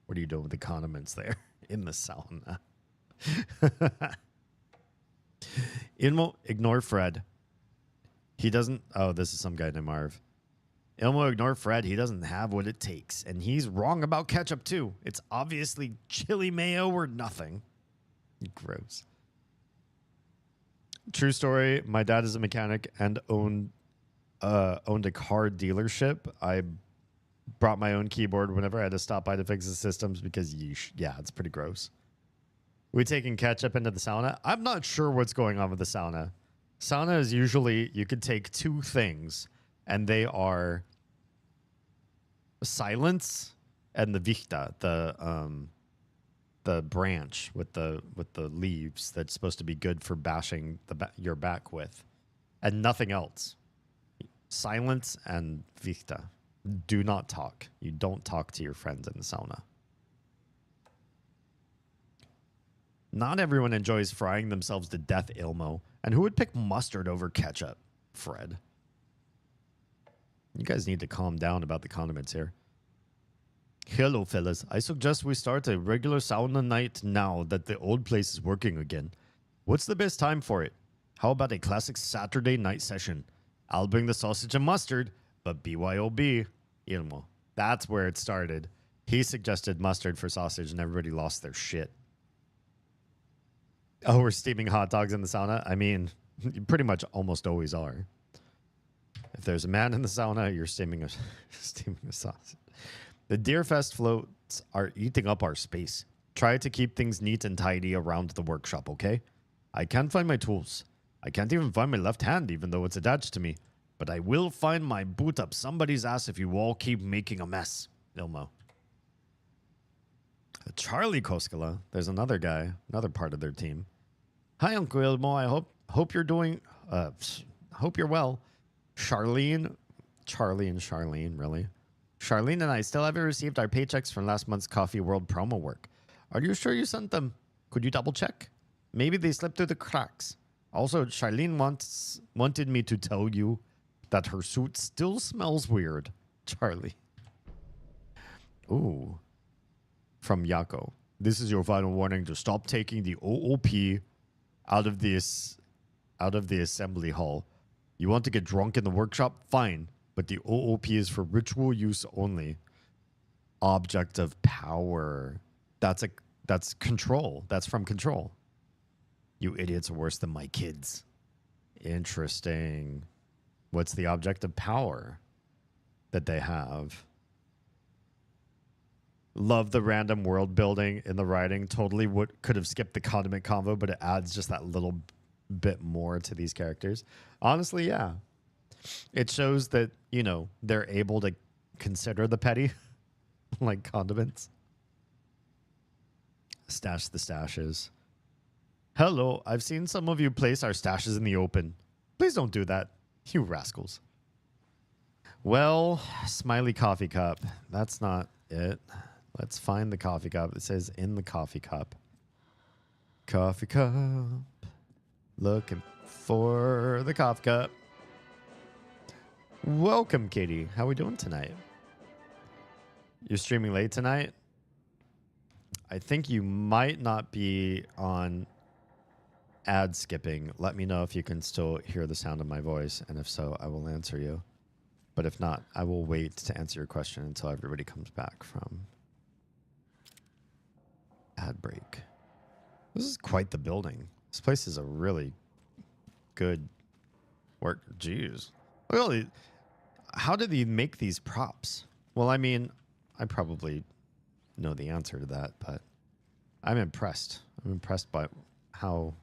What are you doing with the condiments there in the sauna? Ilmo, ignore Fred. He doesn't... Oh, this is some guy named Marv. Ilmo, ignore Fred. He doesn't have what it takes. And he's wrong about ketchup, too. It's obviously chili mayo or nothing. Gross. True story. My dad is a mechanic and owned a car dealership. I brought my own keyboard whenever I had to stop by to fix the systems because, yeesh, yeah, it's pretty gross. We taking ketchup into the sauna? I'm not sure what's going on with the sauna. Sauna is usually, you could take 2 things, and they are silence and the vichta, the branch with the leaves that's supposed to be good for bashing your back with, and nothing else. Silence and vichta. Do not talk. You don't talk to your friends in the sauna. Not everyone enjoys frying themselves to death, Ilmo. And who would pick mustard over ketchup? Fred. You guys need to calm down about the condiments here. Hello, fellas. I suggest we start a regular sauna night now that the old place is working again. What's the best time for it? How about a classic Saturday night session? I'll bring the sausage and mustard, but BYOB. Ilmo. That's where it started. He suggested mustard for sausage and everybody lost their shit. Oh, we're steaming hot dogs in the sauna? I mean, you pretty much almost always are. If there's a man in the sauna, you're steaming a sausage. The Deerfest floats are eating up our space. Try to keep things neat and tidy around the workshop, okay? I can't find my tools. I can't even find my left hand, even though it's attached to me. But I will find my boot up somebody's ass if you all keep making a mess. Ilmo. Charlie Koskela. There's another guy, another part of their team. Hi, Uncle Ilmo. I hope you're doing. Hope you're well. Charlene Charlie and Charlene, really. Charlene and I still haven't received our paychecks from last month's Coffee World promo work. Are you sure you sent them? Could you double check? Maybe they slipped through the cracks. Also, Charlene wanted me to tell you that her suit still smells weird. Charlie. Ooh. From Yako. This is your final warning to stop taking the OOP out of the assembly hall. You want to get drunk in the workshop? Fine. But the OOP is for ritual use only. Object of power. That's control. That's from control. You idiots are worse than my kids. Interesting. What's the object of power that they have? Love the random world building in the writing. Totally could have skipped the condiment convo, but it adds just that little bit more to these characters. Honestly, yeah. It shows that, you know, they're able to consider the petty like condiments. Stash the stashes. Hello, I've seen some of you place our stashes in the open. Please don't do that, you rascals. Well, smiley coffee cup. That's not it. Let's find the coffee cup. It says in the coffee cup. Coffee cup. Looking for the coffee cup. Welcome, Katie. How are we doing tonight? You're streaming late tonight? I think you might not be on ad skipping. Let me know if you can still hear the sound of my voice, and if so, I will answer you. But if not, I will wait to answer your question until everybody comes back from ad break. This is quite the building. This place is a really good work. Jeez. Really? How did they make these props? Well, I mean, I probably know the answer to that, but I'm impressed. I'm impressed by how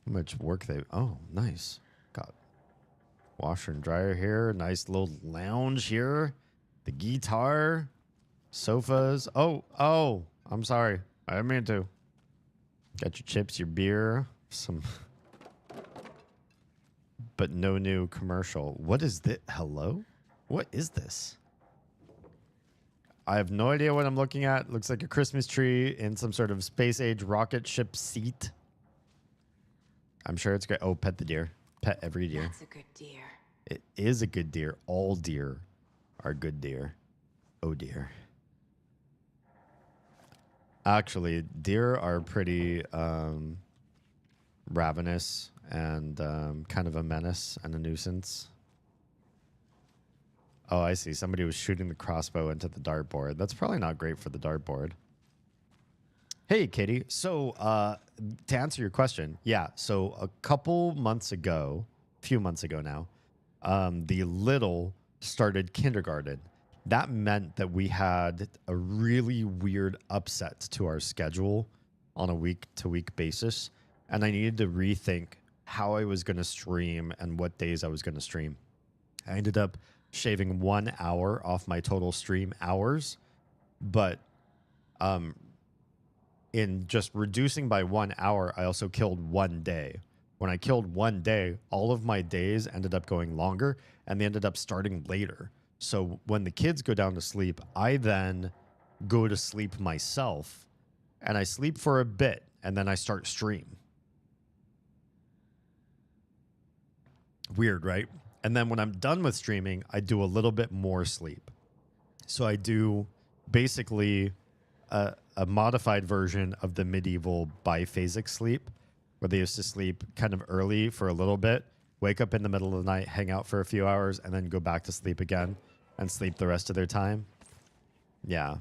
much work they... Oh, nice. Got washer and dryer here. Nice little lounge here. The guitar. Sofas. Oh, I'm sorry. I didn't mean to. Got your chips, your beer, some... But no new commercial. What is this? Hello? What is this? I have no idea what I'm looking at. Looks like a Christmas tree in some sort of space-age rocket ship seat. I'm sure it's great. Oh, pet the deer. Pet every deer. That's a good deer. It is a good deer. All deer are good deer. Oh, dear. Actually, deer are pretty ravenous and kind of a menace and a nuisance. Oh, I see. Somebody was shooting the crossbow into the dartboard. That's probably not great for the dartboard. Hey, Kitty. So, to answer your question, yeah. So, a few months ago now, the little started kindergarten. That meant that we had a really weird upset to our schedule on a week-to-week basis, and I needed to rethink how I was going to stream and what days I was going to stream. I ended up shaving 1 hour off my total stream hours, but in just reducing by 1 hour, I also killed 1 day. When I killed 1 day, all of my days ended up going longer, and they ended up starting later. So when the kids go down to sleep, I then go to sleep myself, and I sleep for a bit, and then I start stream. Weird, right? And then when I'm done with streaming, I do a little bit more sleep. So I do basically a modified version of the medieval biphasic sleep, where they used to sleep kind of early for a little bit, wake up in the middle of the night, hang out for a few hours, and then go back to sleep again and sleep the rest of their time. Yeah.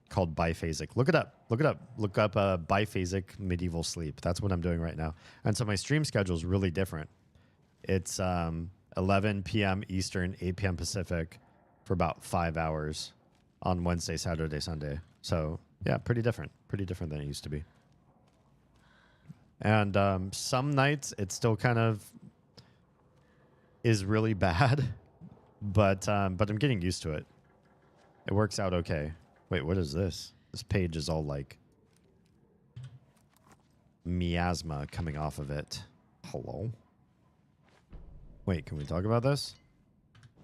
Called biphasic. Look it up. Look it up. Look up biphasic medieval sleep. That's what I'm doing right now. And so my stream schedule is really different. It's 11 p.m. Eastern, 8 p.m. Pacific for about 5 hours on Wednesday, Saturday, Sunday. So, yeah, pretty different. Pretty different than it used to be. And some nights it still kind of is really bad, but I'm getting used to it. It works out okay. Wait, what is this? This page is all like miasma coming off of it. Hello? Wait, can we talk about this?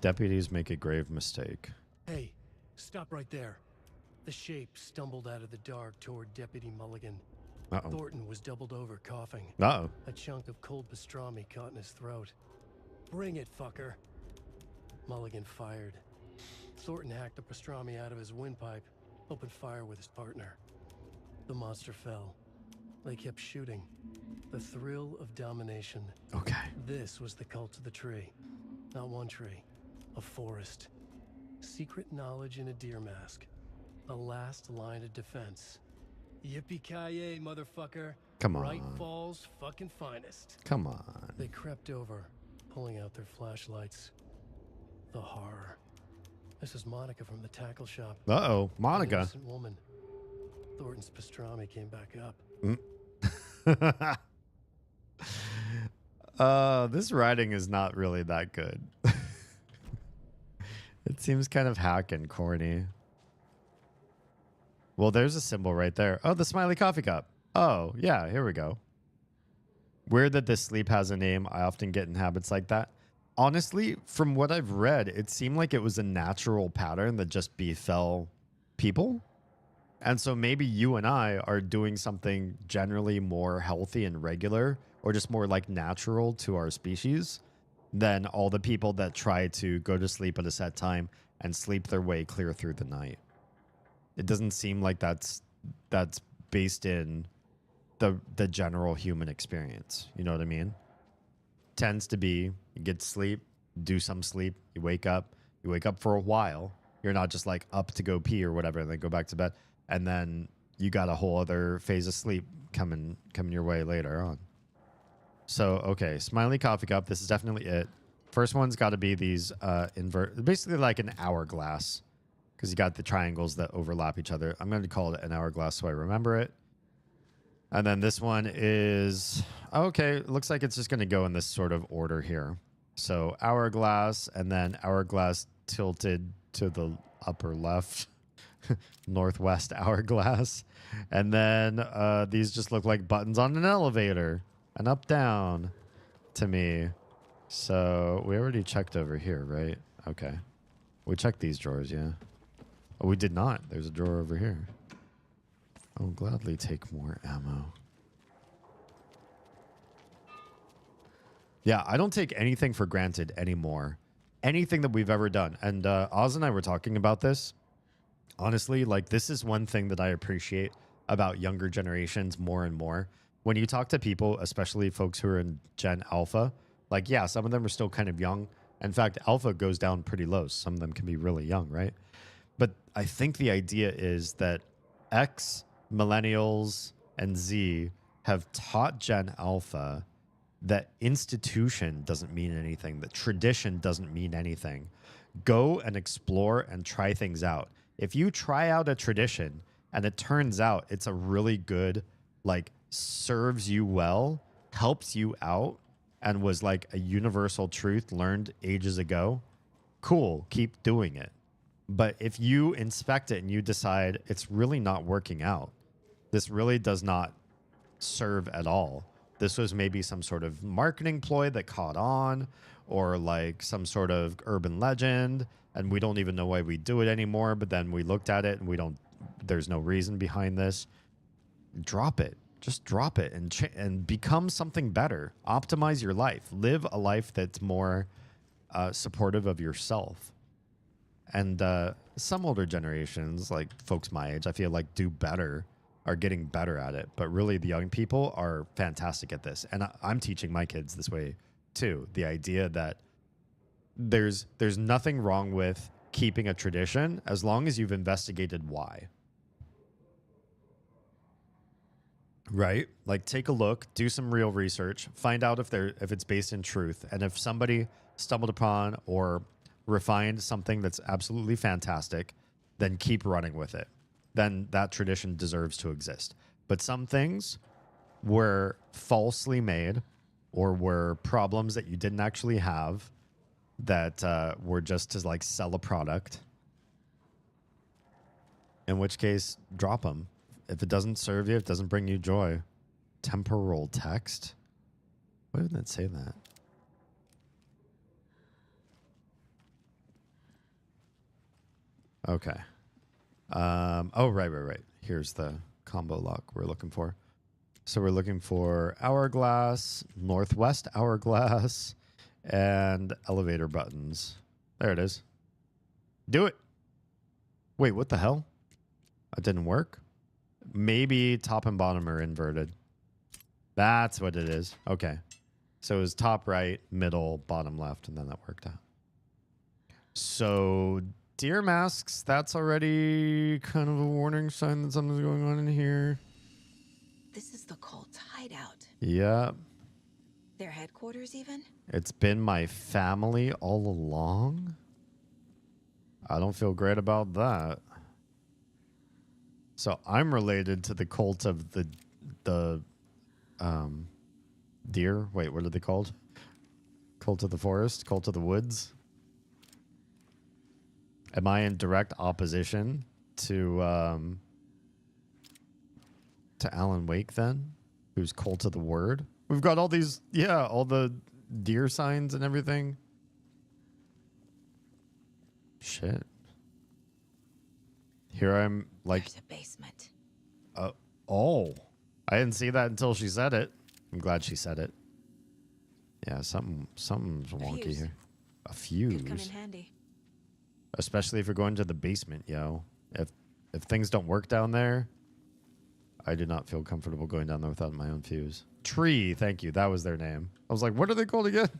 Deputies make a grave mistake. Hey, stop right there. The shape stumbled out of the dark toward Deputy Mulligan. Uh-oh. Thornton was doubled over, coughing. Uh-oh. A chunk of cold pastrami caught in his throat. Bring it, fucker. Mulligan fired. Thornton hacked the pastrami out of his windpipe, opened fire with his partner. The monster fell. They kept shooting. The thrill of domination. Okay. This was the cult of the tree. Not one tree. A forest. Secret knowledge in a deer mask. The last line of defense. Yippee-ki-yay, motherfucker. Come on. Bright Falls fucking finest. Come on. They crept over, pulling out their flashlights. The horror. This is Monica from the tackle shop. Uh-oh. An Monica. innocent woman. Thornton's pastrami came back up. This writing is not really that good. It seems kind of hack and corny. Well, there's a symbol right there. Oh, the smiley coffee cup. Oh, yeah, here we go. Weird that this sleep has a name. I often get in habits like that. Honestly, from what I've read, it seemed like it was a natural pattern that just befell people. And so maybe you and I are doing something generally more healthy and regular, or just more like natural to our species, than all the people that try to go to sleep at a set time and sleep their way clear through the night. It doesn't seem like that's based in the general human experience. You know what I mean? Tends to be you get sleep, do some sleep, you wake up for a while. You're not just like up to go pee or whatever, and then go back to bed, and then you got a whole other phase of sleep coming your way later on. So okay, smiley coffee cup. This is definitely it. First one's got to be these basically like an hourglass, because you got the triangles that overlap each other. I'm going to call it an hourglass so I remember it. And then this one is, okay, looks like it's just going to go in this sort of order here. So hourglass, and then hourglass tilted to the upper left, northwest hourglass. And then these just look like buttons on an elevator, an up down to me. So we already checked over here, right? Okay. We checked these drawers, yeah. Oh, we did not. There's a drawer over here. I'll gladly take more ammo. Yeah, I don't take anything for granted anymore. Anything that we've ever done. And Oz and I were talking about this. Honestly, like, this is one thing that I appreciate about younger generations more and more. When you talk to people, especially folks who are in Gen Alpha, like, yeah, some of them are still kind of young. In fact, Alpha goes down pretty low. Some of them can be really young, right? But I think the idea is that X, Millennials, and Z have taught Gen Alpha that institution doesn't mean anything, that tradition doesn't mean anything. Go and explore and try things out. If you try out a tradition and it turns out it's a really good, like, serves you well, helps you out, and was like a universal truth learned ages ago, cool, keep doing it. But if you inspect it and you decide it's really not working out, this really does not serve at all. This was maybe some sort of marketing ploy that caught on, or like some sort of urban legend, and we don't even know why we do it anymore, but then we looked at it and there's no reason behind this. Drop it. Just drop it and become something better. Optimize your life. Live a life that's more supportive of yourself. And some older generations, like folks my age, I feel like do better, are getting better at it. But really, the young people are fantastic at this. And I'm teaching my kids this way too. The idea that there's nothing wrong with keeping a tradition as long as you've investigated why. Right? Like, take a look, do some real research, find out if it's based in truth. And if somebody stumbled upon or refined something that's absolutely fantastic, then keep running with it. Then that tradition deserves to exist. But some things were falsely made, or were problems that you didn't actually have, that were just to like sell a product. In which case, drop them. If it doesn't serve you, if it doesn't bring you joy. Temporal text? Why didn't it say that? Okay. Oh, right. Here's the combo lock we're looking for. So we're looking for hourglass, northwest hourglass, and elevator buttons. There it is. Do it. Wait, what the hell? That didn't work? Maybe top and bottom are inverted. That's what it is. Okay. So it was top right, middle, bottom left, and then that worked out. So deer masks, that's already kind of a warning sign that something's going on in here. This is the cult's hideout. Yeah. Their headquarters, even? It's been my family all along. I don't feel great about that. So I'm related to the cult of the deer. Wait, what are they called? Cult of the forest? Cult of the woods? Am I in direct opposition to Alan Wake then? Who's cult of the word? We've got all these, yeah, all the deer signs and everything. Shit. Here I'm like... There's a basement. Oh. I didn't see that until she said it. I'm glad she said it. Yeah, something's wonky here. A fuse. Could come in handy. Especially if you're going to the basement, yo. If things don't work down there, I do not feel comfortable going down there without my own fuse. Tree, thank you. That was their name. I was like, what are they called again?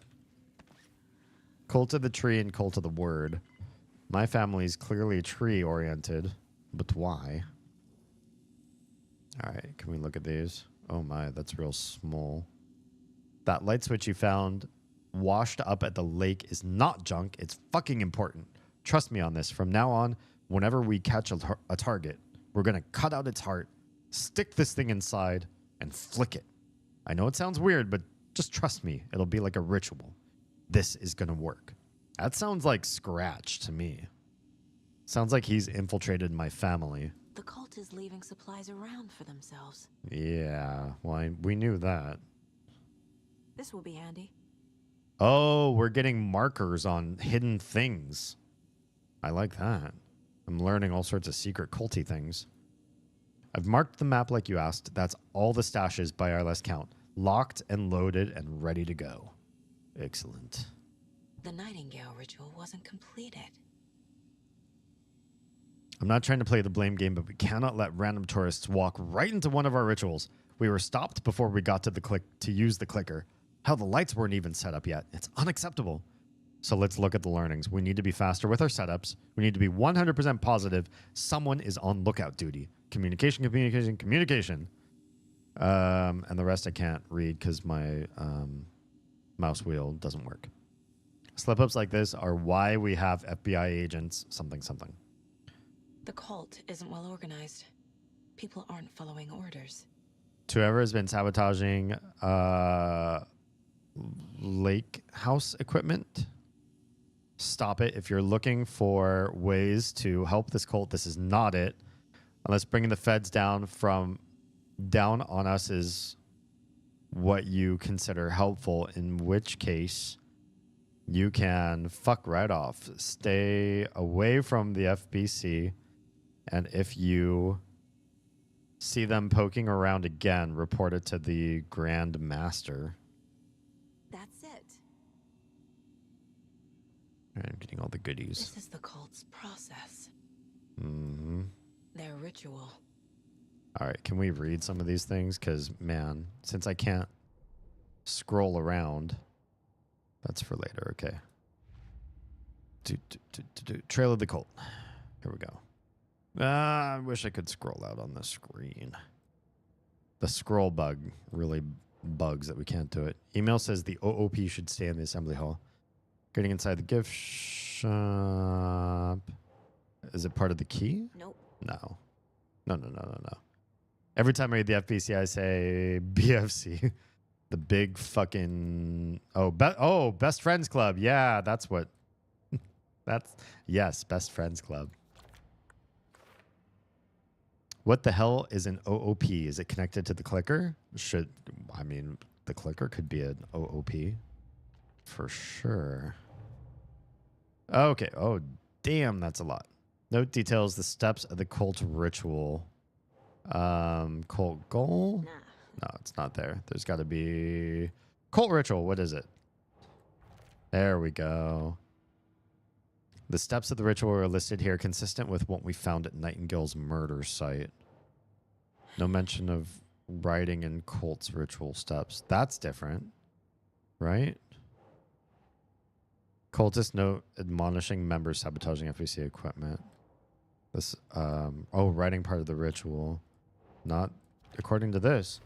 Cult of the tree and cult of the word. My family's clearly tree-oriented, but why? All right, can we look at these? Oh my, that's real small. That light switch you found washed up at the lake is not junk. It's fucking important. Trust me on this. From now on, whenever we catch a target, we're going to cut out its heart, stick this thing inside, and flick it. I know it sounds weird, but just trust me. It'll be like a ritual. This is going to work. That sounds like Scratch to me. Sounds like he's infiltrated my family. The cult is leaving supplies around for themselves. Yeah, well, we knew that. This will be handy. Oh, we're getting markers on hidden things. I like that. I'm learning all sorts of secret culty things. I've marked the map like you asked. That's all the stashes by our last count. Locked and loaded and ready to go. Excellent. The Nightingale ritual wasn't completed. I'm not trying to play the blame game, but we cannot let random tourists walk right into one of our rituals. We were stopped before we got to use the clicker. Hell, the lights weren't even set up yet. It's unacceptable. So let's look at the learnings. We need to be faster with our setups. We need to be 100% positive someone is on lookout duty. Communication. And the rest I can't read because my mouse wheel doesn't work. Slip-ups like this are why we have FBI agents something. The cult isn't well organized. People aren't following orders. Whoever has been sabotaging lake house equipment, stop it. If you're looking for ways to help this cult, this is not it. Unless bringing the feds down on us is what you consider helpful, in which case you can fuck right off. Stay away from the FBC, and if you see them poking around again, report it to the Grand Master. That's it. I'm getting all the goodies. This is the cult's process. Mm-hmm. Their ritual. All right, can we read some of these things? Because, man, since I can't scroll around, that's for later. Okay. Trail of the Cult. Here we go. I wish I could scroll out on the screen. The scroll bug really bugs that we can't do it. Email says the OOP should stay in the assembly hall. Getting inside the gift shop. Is it part of the key? Nope. No. No. Every time I read the FBC, I say BFC. The big fucking... Best Friends Club. Yeah, that's what... Yes, Best Friends Club. What the hell is an OOP? Is it connected to the clicker? The clicker could be an OOP. For sure. Okay. Oh, damn, that's a lot. Note details the steps of the cult ritual. Cult goal? No, it's not there. There's got to be cult ritual. What is it? There we go. The steps of the ritual are listed here, consistent with what we found at Nightingale's murder site. No mention of writing in cult's ritual steps. That's different, right? Cultist note admonishing members sabotaging FEC equipment. This, writing part of the ritual. Not according to this.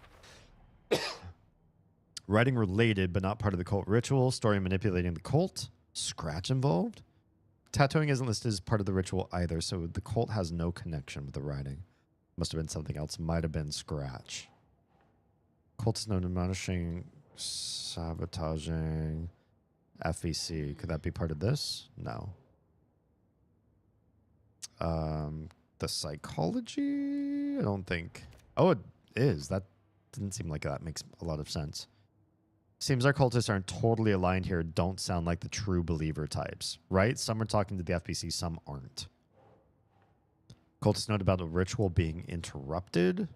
Writing related, but not part of the cult ritual. Story manipulating the cult. Scratch involved. Tattooing isn't listed as part of the ritual either, so the cult has no connection with the writing. Must have been something else. Might have been Scratch. Cultist note admonishing, sabotaging, FEC. Could that be part of this? No. The psychology? I don't think. Oh, it is. That didn't seem like that makes a lot of sense. Seems our cultists aren't totally aligned here. Don't sound like the true believer types, right? Some are talking to the FBC, some aren't. Cultist note about a ritual being interrupted.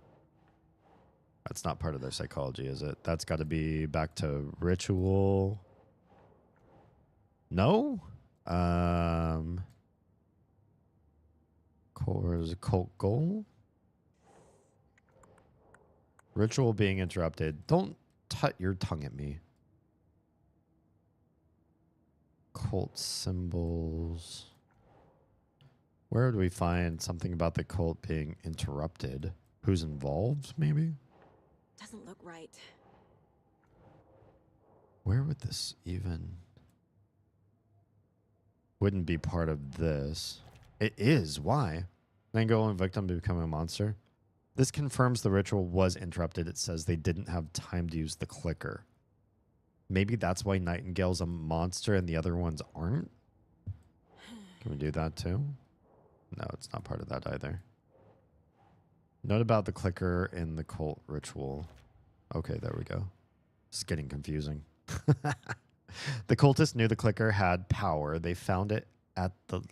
That's not part of their psychology, is it? That's got to be back to ritual. No? Where's a cult goal? Ritual being interrupted. Don't tut your tongue at me. Cult symbols. Where do we find something about the cult being interrupted? Who's involved, maybe? Doesn't look right. Where would this even... Wouldn't be part of this. It is. Why? Nightingale and victim become a monster. This confirms the ritual was interrupted. It says they didn't have time to use the clicker. Maybe that's why Nightingale's a monster and the other ones aren't? Can we do that too? No, it's not part of that either. Note about the clicker in the cult ritual. Okay, there we go. It's getting confusing. The cultists knew the clicker had power. They found it at the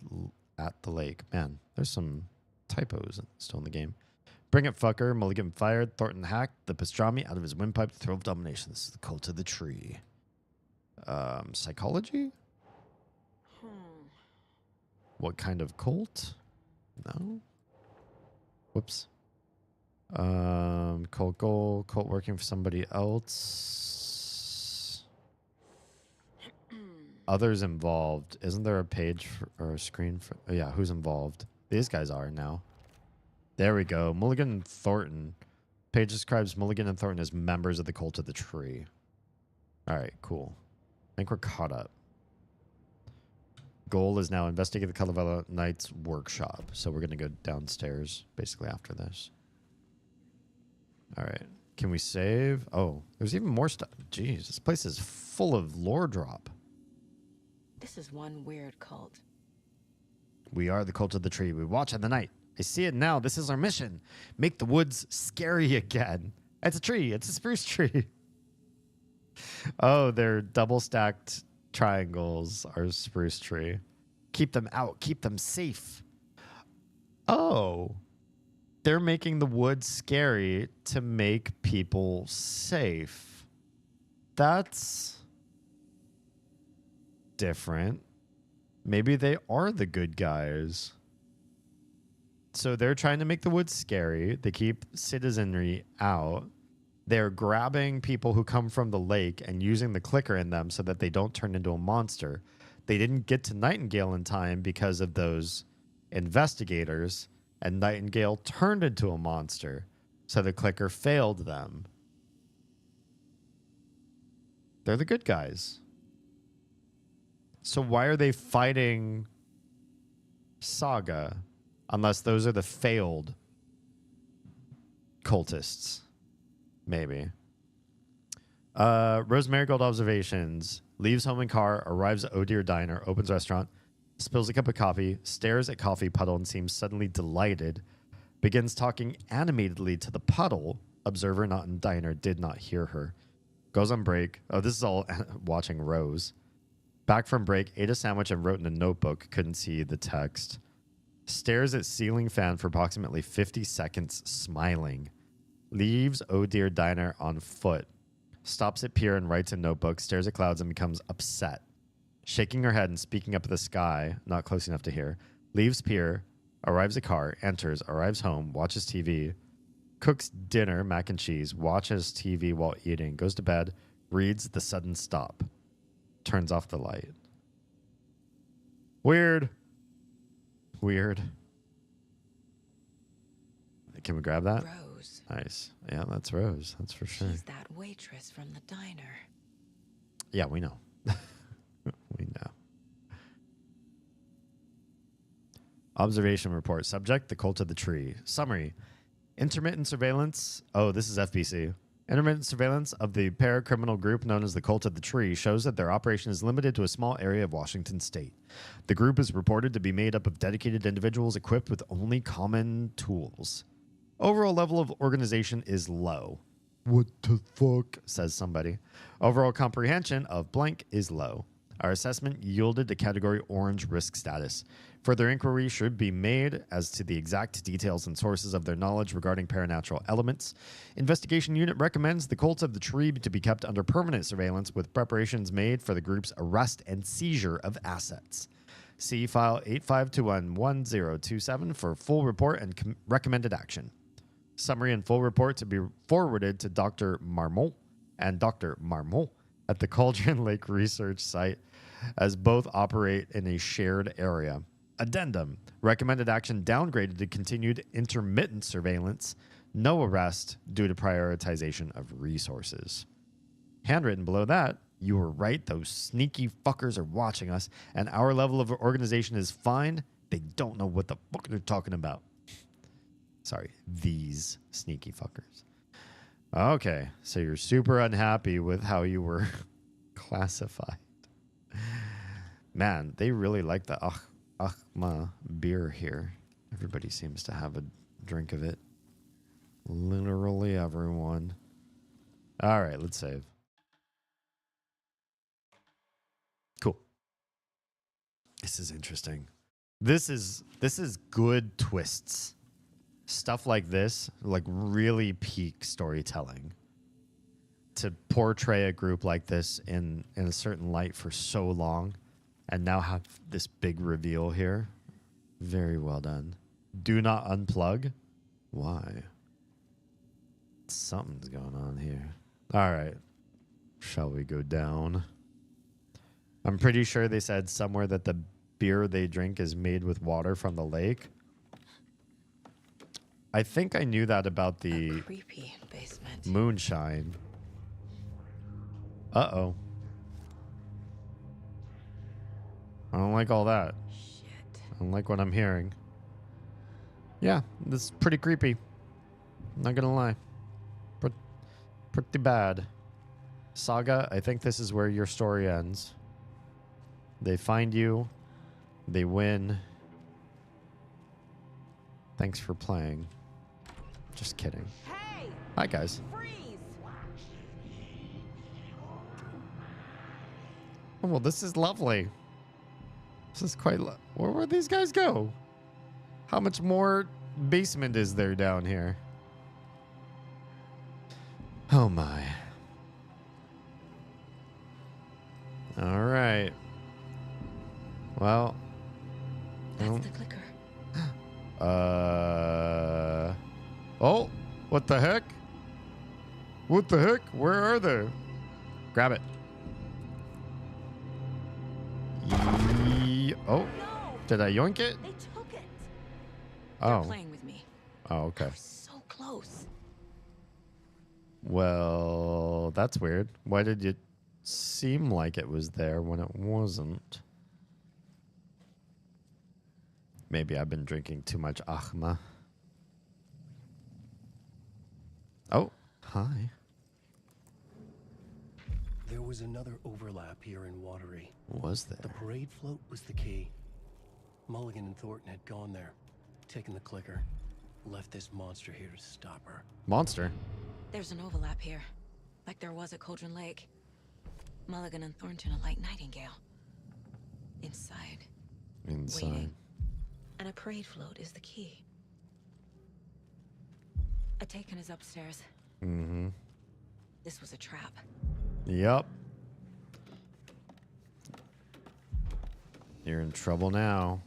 lake. Man, there's some typos still in the game. Bring it, fucker. Mulligan fired. Thornton hacked the pastrami out of his windpipe to throw of domination. This is the cult of the tree. Psychology? What kind of cult? No. Whoops. Cult goal. Cult working for somebody else. Others involved. Isn't there a page or a screen for... Oh, yeah, who's involved? These guys are now. There we go. Mulligan and Thornton. Page describes Mulligan and Thornton as members of the cult of the tree. All right, cool. I think we're caught up. Goal is now investigate the Kalevala Knights workshop. So we're going to go downstairs basically after this. All right. Can we save? Oh, there's even more stuff. Jeez, this place is full of lore drop. This is one weird cult. We are the cult of the tree. We watch in the night. I see it now. This is our mission. Make the woods scary again. It's a tree. It's a spruce tree. Oh, they're double stacked triangles. Our spruce tree. Keep them out. Keep them safe. Oh. They're making the woods scary to make people safe. That's different. Maybe they are the good guys. So they're trying to make the woods scary. They keep citizenry out. They're grabbing people who come from the lake and using the clicker in them so that they don't turn into a monster. They didn't get to Nightingale in time because of those investigators, and Nightingale turned into a monster. So the clicker failed them. They're the good guys. So why are they fighting Saga unless those are the failed cultists? Maybe. Rose Marigold observations. Leaves home in car, arrives at Oh Dear Diner, opens restaurant, spills a cup of coffee, stares at coffee puddle and seems suddenly delighted, begins talking animatedly to the puddle. Observer not in diner did not hear her. Goes on break. Oh, this is all watching Rose. Back from break, ate a sandwich and wrote in a notebook. Couldn't see the text. Stares at ceiling fan for approximately 50 seconds, smiling. Leaves Oh Dear Diner on foot. Stops at pier and writes in notebook, stares at clouds and becomes upset. Shaking her head and speaking up at the sky, not close enough to hear. Leaves pier, arrives at car, enters, arrives home, watches TV, cooks dinner, mac and cheese, watches TV while eating, goes to bed, reads the sudden stop, turns off the light. Weird. Weird. Can we grab that? Rose. Nice. Yeah, that's Rose. That's for sure. She's that waitress from the diner. Yeah, we know. We know. Observation report. Subject, the cult of the tree. Summary. Intermittent surveillance. Oh, this is FBC. Intermittent surveillance of the paracriminal group known as the Cult of the Tree shows that their operation is limited to a small area of Washington state. The group is reported to be made up of dedicated individuals equipped with only common tools. Overall level of organization is low. What the fuck, says somebody. Overall comprehension of blank is low. Our assessment yielded a category orange risk status. Further inquiry should be made as to the exact details and sources of their knowledge regarding paranatural elements. Investigation unit recommends the Cult of the Tree to be kept under permanent surveillance with preparations made for the group's arrest and seizure of assets. See file 85211027 for full report and recommended action. Summary and full report to be forwarded to Dr. Marmont and Dr. Marmont at the Cauldron Lake Research Site, as both operate in a shared area. Addendum. Recommended action downgraded to continued intermittent surveillance. No arrest due to prioritization of resources. Handwritten below that, you were right, those sneaky fuckers are watching us, and our level of organization is fine. They don't know what the fuck they're talking about. Sorry, these sneaky fuckers. Okay, so you're super unhappy with how you were classified. Man, they really like the Achma beer here. Everybody seems to have a drink of it. Literally everyone. All right, let's save. Cool. This is interesting. This is good twists. Stuff like this, like really peak storytelling. To portray a group like this in a certain light for so long and now have this big reveal here. Very well done. Do not unplug. Why? Something's going on here. All right. Shall we go down? I'm pretty sure they said somewhere that the beer they drink is made with water from the lake. I think I knew that about the creepy basement. Moonshine. Uh-oh. I don't like all that. Shit. I don't like what I'm hearing. Yeah, this is pretty creepy. I'm not gonna lie. Pretty bad. Saga, I think this is where your story ends. They find you. They win. Thanks for playing. Just kidding. Hey! Hi, guys. Freeze! Oh, well, this is lovely. This is quite... Where'd these guys go? How much more basement is there down here? Oh, my. All right. Well... That's the clicker. Oh, what the heck? What the heck? Where are they? Grab it. Oh, did I yoink it? They took it. Oh. They're playing with me. Oh, okay. So close. Well, that's weird. Why did it seem like it was there when it wasn't? Maybe I've been drinking too much Achma. Oh, hi. There was another overlap here in Watery. Was there? The parade float was the key. Mulligan and Thornton had gone there, taken the clicker, left this monster here to stop her. Monster? There's an overlap here, like there was at Cauldron Lake. Mulligan and Thornton are like Nightingale. Inside. Inside. Waiting. And And a parade float is the key. A taken is upstairs. Mm-hmm. This was a trap. Yep. You're in trouble now.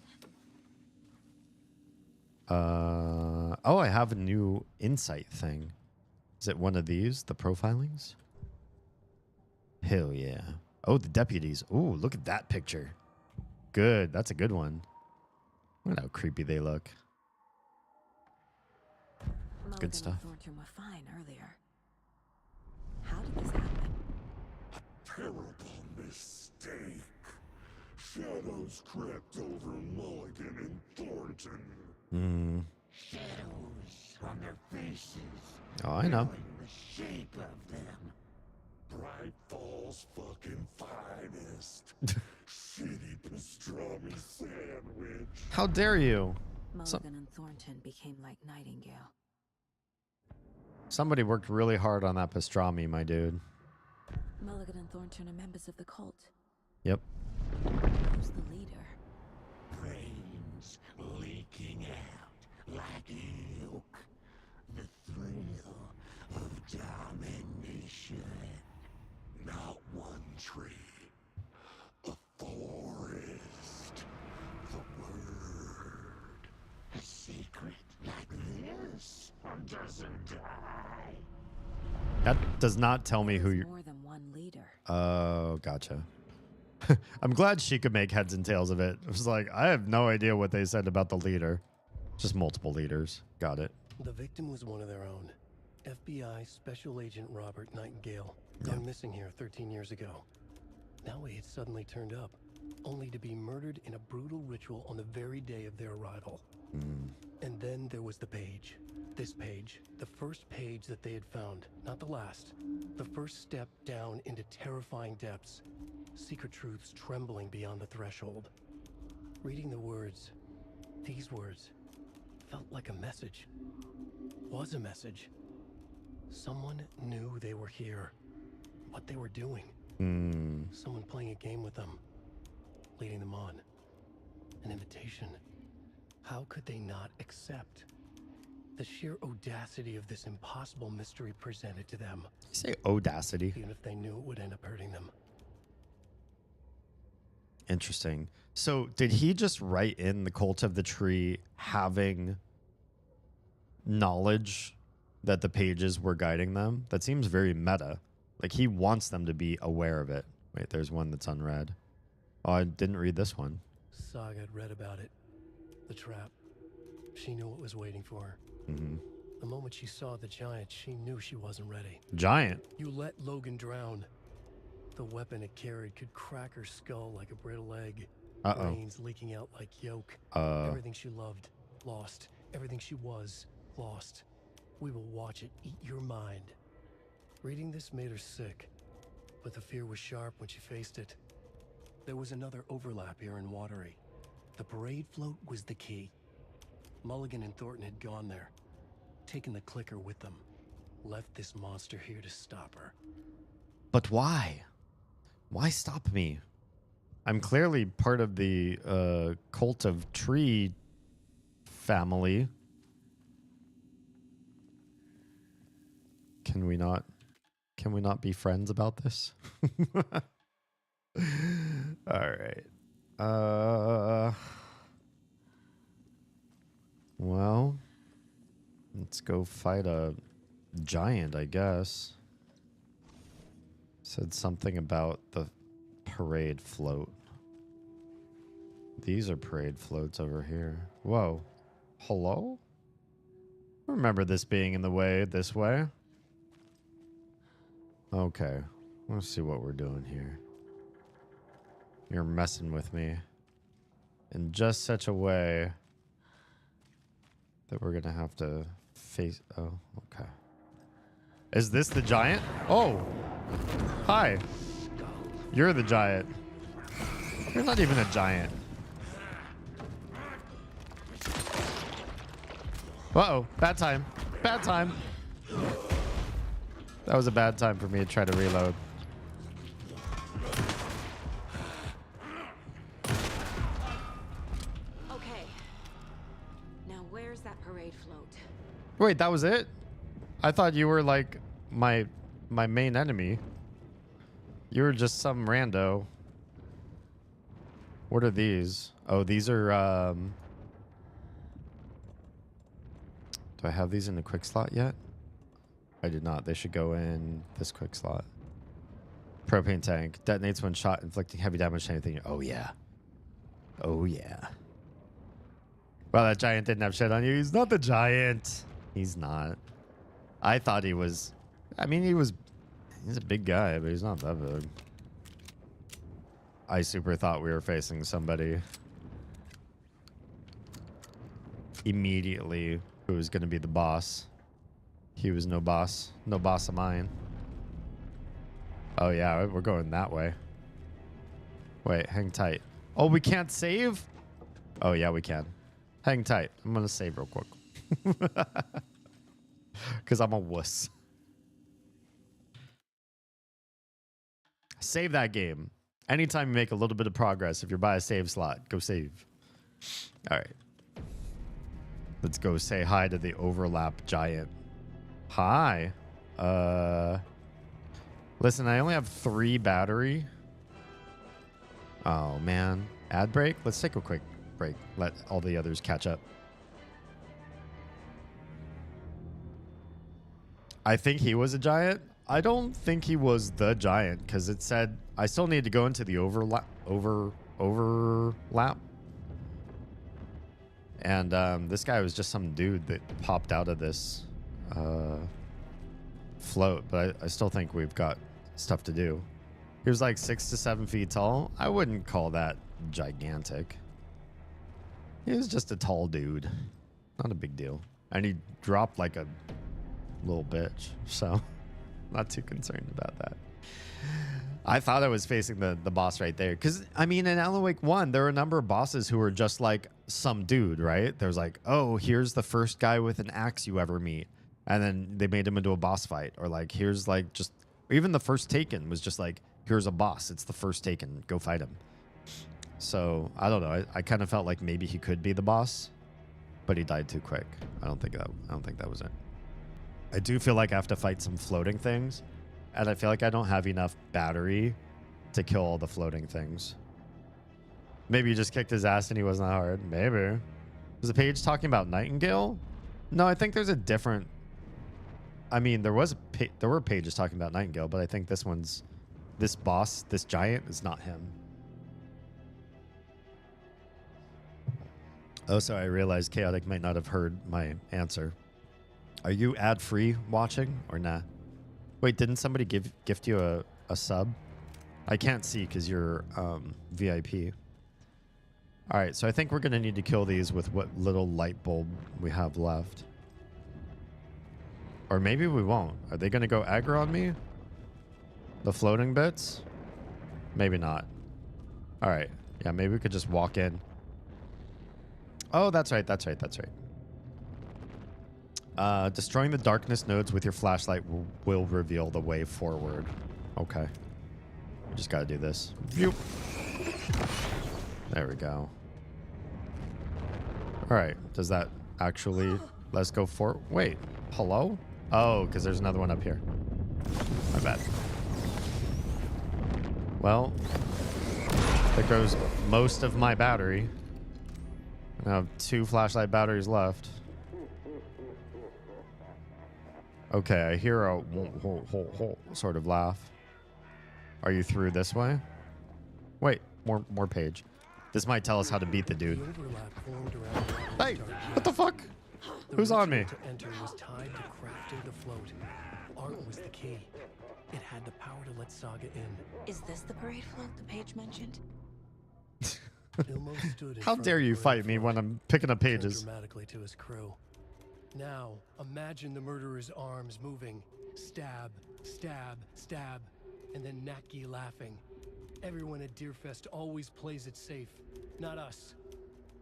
Oh, I have a new insight thing. Is it one of these? The profilings? Hell yeah. Oh, the deputies. Ooh, look at that picture. Good. That's a good one. Look at how creepy they look. Good stuff. Thornton were fine earlier. How did this happen? Terrible mistake. Shadows crept over Mulligan and Thornton. Hmm. Shadows on their faces. Oh, I know. Knowing the shape of them. Bright Falls fucking finest. Shitty pastrami sandwich. How dare you? Mulligan and Thornton became like Nightingale. Somebody worked really hard on that pastrami, my dude. Mulligan and Thornton are members of the cult. Yep. Who's the leader? Brains leaking out like ilk. The thrill of domination. Not one tree. A forest. The word. A secret like this doesn't die. That does not tell me who you're... More than one leader. Oh, gotcha. I'm glad she could make heads and tails of it. It was like, I have no idea what they said about the leader. Just multiple leaders. Got it. The victim was one of their own. FBI Special Agent Robert Nightingale, gone missing here 13 years ago. Now he had suddenly turned up, only to be murdered in a brutal ritual on the very day of their arrival. And then there was the page. This page, the first page that they had found, not the last. The first step down into terrifying depths. Secret truths trembling beyond the threshold. Reading the words, these words, felt like a message. Was a message. Someone knew they were here. What they were doing. Someone playing a game with them. Leading them on. An invitation. How could they not accept? The sheer audacity of this impossible mystery presented to them. You say audacity? Even if they knew it would end up hurting them. Interesting. So did he just write in the Cult of the Tree having knowledge that the pages were guiding them? That seems very meta. Like he wants them to be aware of it. Wait, there's one that's unread. Oh, I didn't read this one. Saga had read about it. The trap. She knew what was waiting for her. The moment she saw the giant, she knew she wasn't ready. Giant? You let Logan drown. The weapon it carried could crack her skull like a brittle egg. Brains leaking out like yolk. Everything she loved, lost. Everything she was, lost. We will watch it eat your mind. Reading this made her sick, but the fear was sharp when she faced it. There was another overlap here in Watery. The parade float was the key. Mulligan and Thornton had gone there, taken the clicker with them, left this monster here to stop her. But why? Why stop me? I'm clearly part of the Cult of Tree family. Can we not be friends about this? All right. Well, let's go fight a giant, I guess. Said something about the parade float. These are parade floats over here. Whoa. Hello? I remember this being in the way this way. Okay. Let's see what we're doing here. You're messing with me in just such a way that we're gonna have to face. Oh, okay. Is this the giant? Oh, hi. You're the giant. You're not even a giant. Uh-oh, bad time. Bad time. That was a bad time for me to try to reload. where's that parade float? Wait, that was it? I thought you were like my main enemy. You were just some rando. What are these? Oh, these are do I have these in the quick slot yet? I did not. They should go in this quick slot. Propane tank. Detonates when shot, inflicting heavy damage to anything. Oh, yeah. Oh, yeah. Well, that giant didn't have shit on you. He's not the giant. He's not. I thought he was. I mean, he's a big guy, but he's not that big. I super thought we were facing somebody immediately who was going to be the boss. He was no boss. No boss of mine. Oh, yeah, we're going that way. Wait, hang tight. Oh, we can't save? Oh, yeah, we can. Hang tight. I'm going to save real quick. Because I'm a wuss. Save that game. Anytime you make a little bit of progress, if you're by a save slot, go save. All right. Let's go say hi to the overlap giant. Hi. Listen, I only have 3 battery. Oh, man. Ad break? Let's take a quick break. Let all the others catch up. I think he was a giant. I don't think he was the giant because it said I still need to go into the overlap. And this guy was just some dude that popped out of this float, but I still think we've got stuff to do. He was like 6 to 7 feet tall. I wouldn't call that gigantic. He was just a tall dude. Not a big deal. And he dropped like a little bitch, so not too concerned about that. I thought I was facing the boss right there. Because, I mean, in Alan Wake 1, there were a number of bosses who were just like some dude, right? There's like, oh, here's the first guy with an axe you ever meet. And then they made him into a boss fight. Or like, here's like just... Even the first Taken was just like, here's a boss. It's the first Taken. Go fight him. So, I don't know. I kind of felt like maybe he could be the boss. But he died too quick. I don't think that was it. I do feel like I have to fight some floating things. And I feel like I don't have enough battery to kill all the floating things. Maybe you just kicked his ass and he wasn't that hard. Maybe. Was the page talking about Nightingale? No, I think there's a different... I mean, there were pages talking about Nightingale, but I think this one's... This boss, this giant, is not him. Oh, so I realized Chaotic might not have heard my answer. Are you ad-free watching or nah? Wait, didn't somebody gift you a sub? I can't see because you're VIP. All right, so I think we're going to need to kill these with what little light bulb we have left. Or maybe we won't. Are they going to go aggro on me? The floating bits? Maybe not. All right. Yeah, maybe we could just walk in. Oh, that's right. That's right. That's right. Destroying the darkness nodes with your flashlight will reveal the way forward. Okay. We just gotta do this. Phew. There we go. Alright. Does that actually... Let's go for... Wait. Hello? Oh, because there's another one up here. My bad. Well... There goes most of my battery. I have 2 flashlight batteries left. Okay, I hear a sort of laugh. Are you through this way? Wait, more page. This might tell us how to beat the dude. Hey, what the fuck? Who's on me? To enter was tied to crafting the float. Art was the key. It had the power to let Saga in. Is this the parade float the page mentioned? How dare you fight me when I'm picking up pages? Dramatically to his crew. Now, imagine the murderer's arms moving. Stab, stab, stab, and then Naki laughing. Everyone at Deerfest always plays it safe, not us.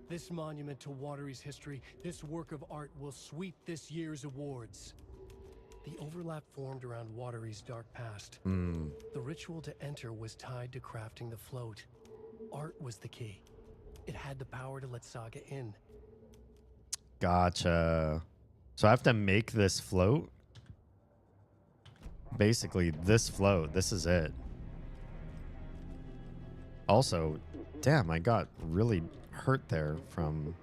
This monument to Watery's history, this work of art will sweep this year's awards. The overlap formed around Watery's dark past. The ritual to enter was tied to crafting the float. Art was the key. It had the power to let Saga in. Gotcha. So I have to make this float? Basically, this float. This is it. Also, damn, I got really hurt there from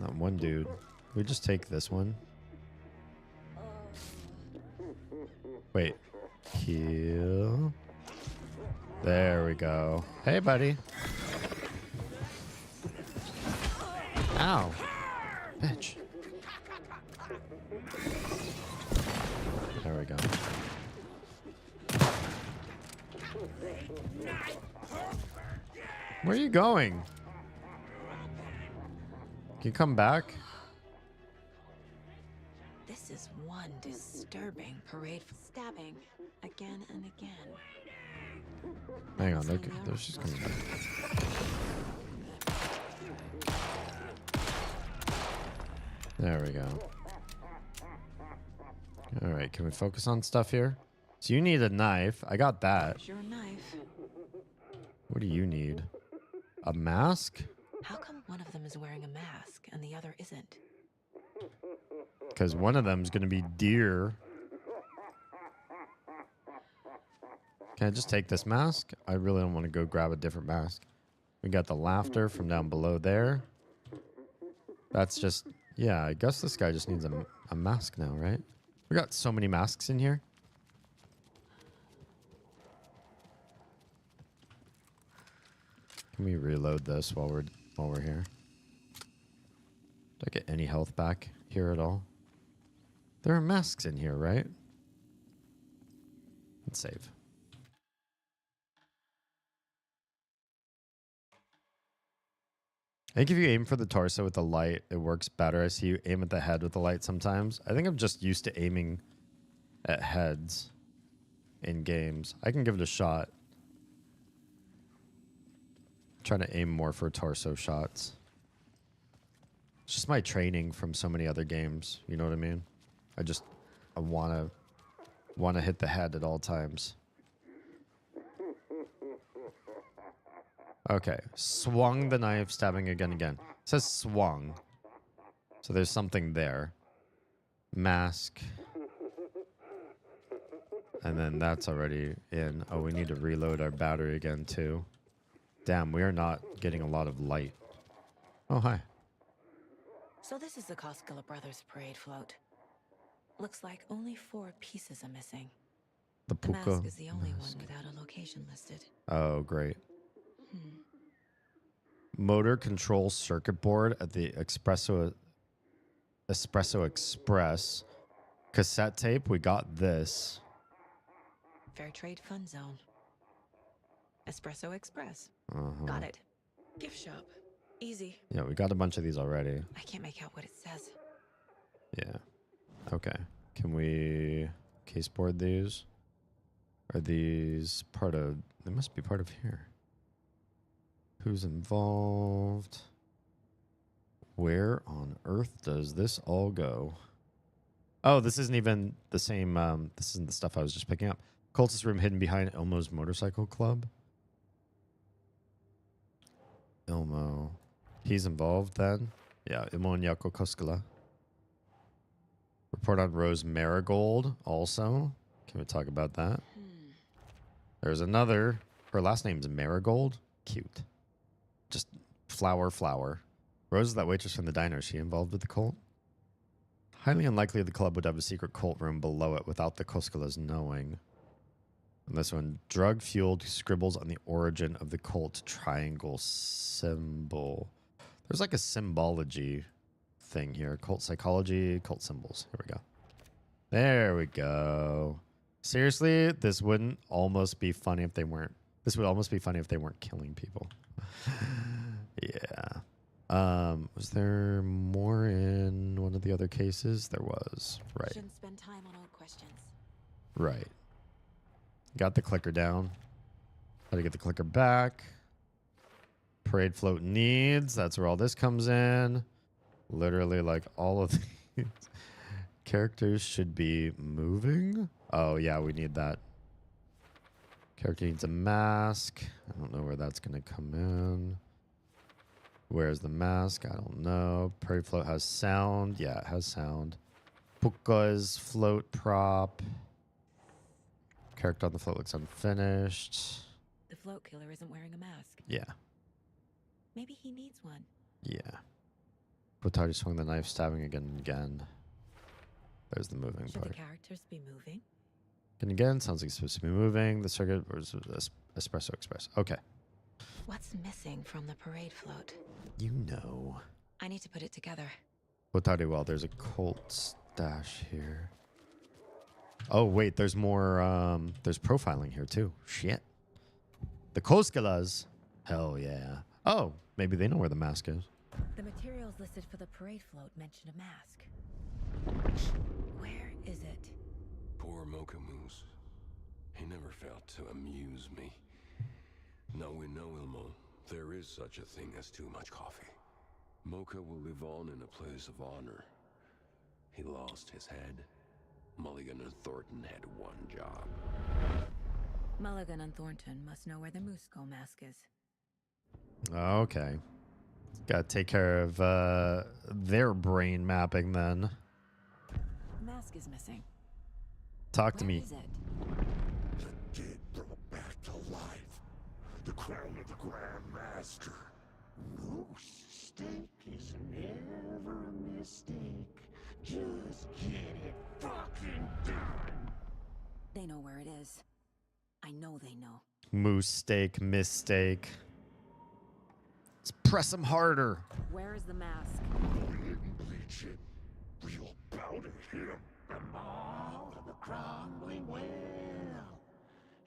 that one dude. We just take this one. Wait. Heal. There we go. Hey, buddy. Ow. Bitch. There we go. Where are you going? Can you come back? This is one disturbing parade for stabbing again and again. Hang on, there she's coming back. There we go. All right, can we focus on stuff here? So you need a knife. I got that. Your knife. What do you need? A mask? How come one of them is wearing a mask and the other isn't? Because one of them is going to be deer. Can I just take this mask? I really don't want to go grab a different mask. We got the laughter from down below there. That's just... Yeah, I guess this guy just needs a mask now, right? We got so many masks in here. Can we reload this while we're here? Did I get any health back here at all? There are masks in here, right? Let's save. I think if you aim for the torso with the light, it works better. I see you aim at the head with the light sometimes. I think I'm just used to aiming at heads in games. I can give it a shot. I'm trying to aim more for torso shots. It's just my training from so many other games. You know what I mean? I wanna hit the head at all times. Okay, swung the knife, stabbing again. It says swung. So there's something there. Mask. And then that's already in. Oh, we need to reload our battery again too. Damn, we are not getting a lot of light. Oh, hi. So this is the Koskela Brothers parade float. Looks like only 4 pieces are missing. The The puka mask is the only mask. one without a location listed. Oh, great. Motor control circuit board at the Espresso Express. Cassette tape, we got this. Fair Trade Fun Zone. Espresso Express. Uh-huh. Got it. Gift shop. Easy. Yeah, we got a bunch of these already. I can't make out what it says. Yeah. Okay. Can we case board these? Are these part of... They must be part of here. Who's involved? Where on earth does this all go? Oh, this isn't even the same... this isn't the stuff I was just picking up. Cultist room hidden behind Ilmo's motorcycle club. Ilmo. He's involved then? Yeah, Ilmo and Yako Koskela. Report on Rose Marigold also. Can we talk about that? There's another. Her last name's Marigold. Cute. Just flower. Rose is that waitress from the diner. Is she involved with the cult? Highly unlikely the club would have a secret cult room below it without the Koskelas knowing. And this one, drug-fueled scribbles on the origin of the cult triangle symbol. There's like a symbology thing here. Cult psychology, cult symbols. Here we go. There we go. Seriously, this wouldn't almost be funny if they weren't. This would almost be funny if they weren't killing people. Yeah. Was there more in one of the other cases? There was. Right. Shouldn't spend time on old questions. Right. Got the clicker down. How to get the clicker back. Parade float needs. That's where all this comes in. Literally, like, all of these characters should be moving. Oh, yeah, we need that. Character needs a mask. I don't know where that's going to come in. Where's the mask? I don't know. Parade float has sound. Yeah, it has sound. Puka's float prop. Character on the float looks unfinished. The float killer isn't wearing a mask. Yeah. Maybe he needs one. Yeah. Potari swung the knife, stabbing again and again. There's the moving Should part. the characters be moving? And again, sounds like it's supposed to be moving. The circuit was espresso express. Okay. What's missing from the parade float? You know. I need to put it together. Potari, well, there's a Colt stash here. Oh, wait, there's more, there's profiling here, too. Shit. The Koskalas. Hell yeah. Oh, maybe they know where the mask is. The materials listed for the parade float mention a mask. Where is it? Poor Mocha Moose. He never failed to amuse me. Now we know, Ilmo, there is such a thing as too much coffee. Mocha will live on in a place of honor. He lost his head. Mulligan and Thornton had one job. Mulligan and Thornton must know where the Moose Skull mask is. Okay. Gotta take care of their brain mapping then. The mask is missing. Talk to Where me. is it? The dead brought back to life. The crown of the Grand Master. Moose steak is never a mistake. Just get it fucking done. They know where it is. I know they know. Moose steak, mistake. Let's press them harder. Where is the mask? Bleach it. Real powder him. The mall of the crumbling well.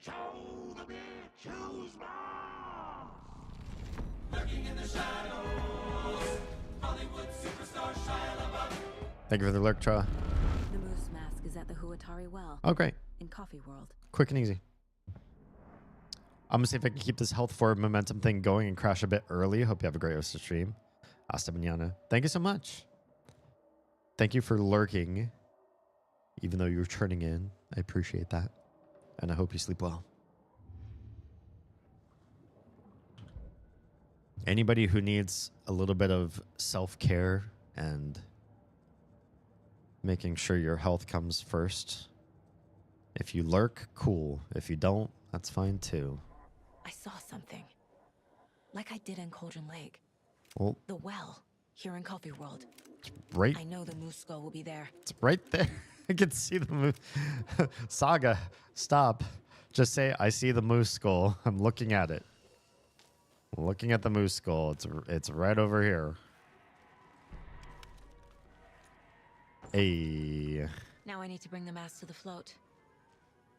Show the bitch who's mom. Lurking in the shadows. Hollywood superstar Shia LaBeouf. Thank you for the lurk, Tra. The moose mask is at the Huatari Well. Oh, great. In Coffee World. Quick and easy. I'm going to see if I can keep this health forward momentum thing going and crash a bit early. Hope you have a great rest of the stream. Hasta mañana. Thank you so much. Thank you for lurking. Even though you're turning in. I appreciate that. And I hope you sleep well. Anybody who needs a little bit of self-care and making sure your health comes first. If you lurk, cool. If you don't, that's fine too. I saw something. Like I did in Cauldron Lake. Well, The well, here in Coffee World. right. I know the Moose Skull will be there. It's right there. I can see the moose. Saga, stop. Just say, I see the moose skull. I'm looking at it. I'm looking at the moose skull. It's right over here. Hey. Now I need to bring the mask to the float.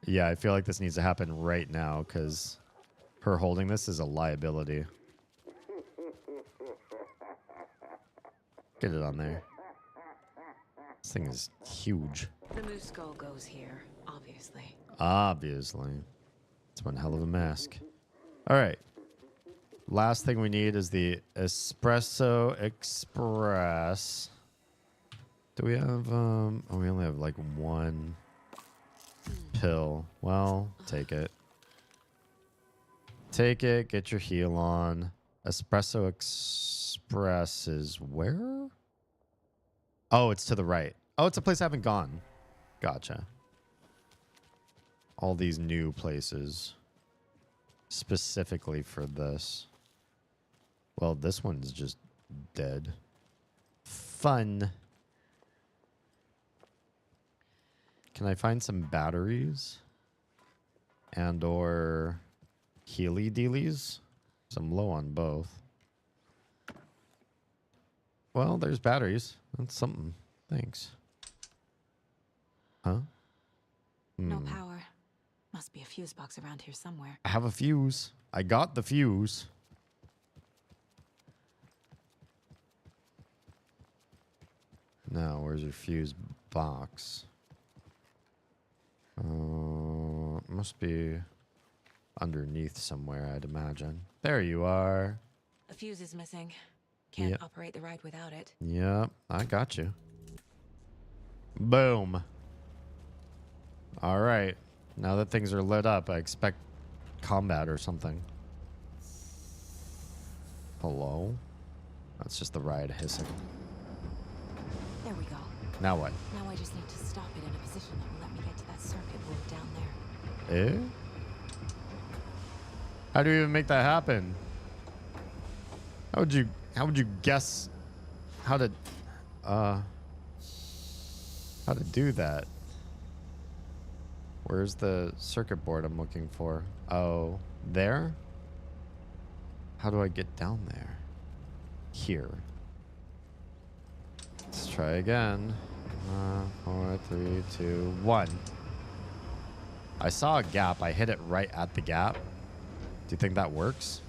Yeah, I feel like this needs to happen right now because her holding this is a liability. Get it on there. This thing is huge. The Moose Skull goes here, obviously. Obviously. It's one hell of a mask. All right. Last thing we need is the Espresso Express. Do we have, oh, we only have like one pill. Well, take it. Take it, get your heal on. Espresso Express is where? Oh, it's to the right. Oh, it's a place I haven't gone. Gotcha. All these new places. Specifically for this. Well, this one's just dead. Fun. Can I find some batteries? And or Healy dealies? So I'm low on both. Well, there's batteries. That's something. Thanks. Huh? No power. Must be a fuse box around here somewhere. I have a fuse. I got the fuse. Now, where's your fuse box? Must be underneath somewhere, I'd imagine. There you are. A fuse is missing. Can't Yep. operate the ride without it. Yep, I got you. Boom. All right. Now that things are lit up, I expect combat or something. Hello? That's just the ride hissing. There we go. Now what? Now I just need to stop it in a position that will let me get to that circuit board down there. Eh? How do you even make that happen? How would you guess how to do that? Where's the circuit board I'm looking for? Oh, there? How do I get down there? Here. Let's try again. 4, 3, 2, 1. I saw a gap. I hit it right at the gap. Do you think that works?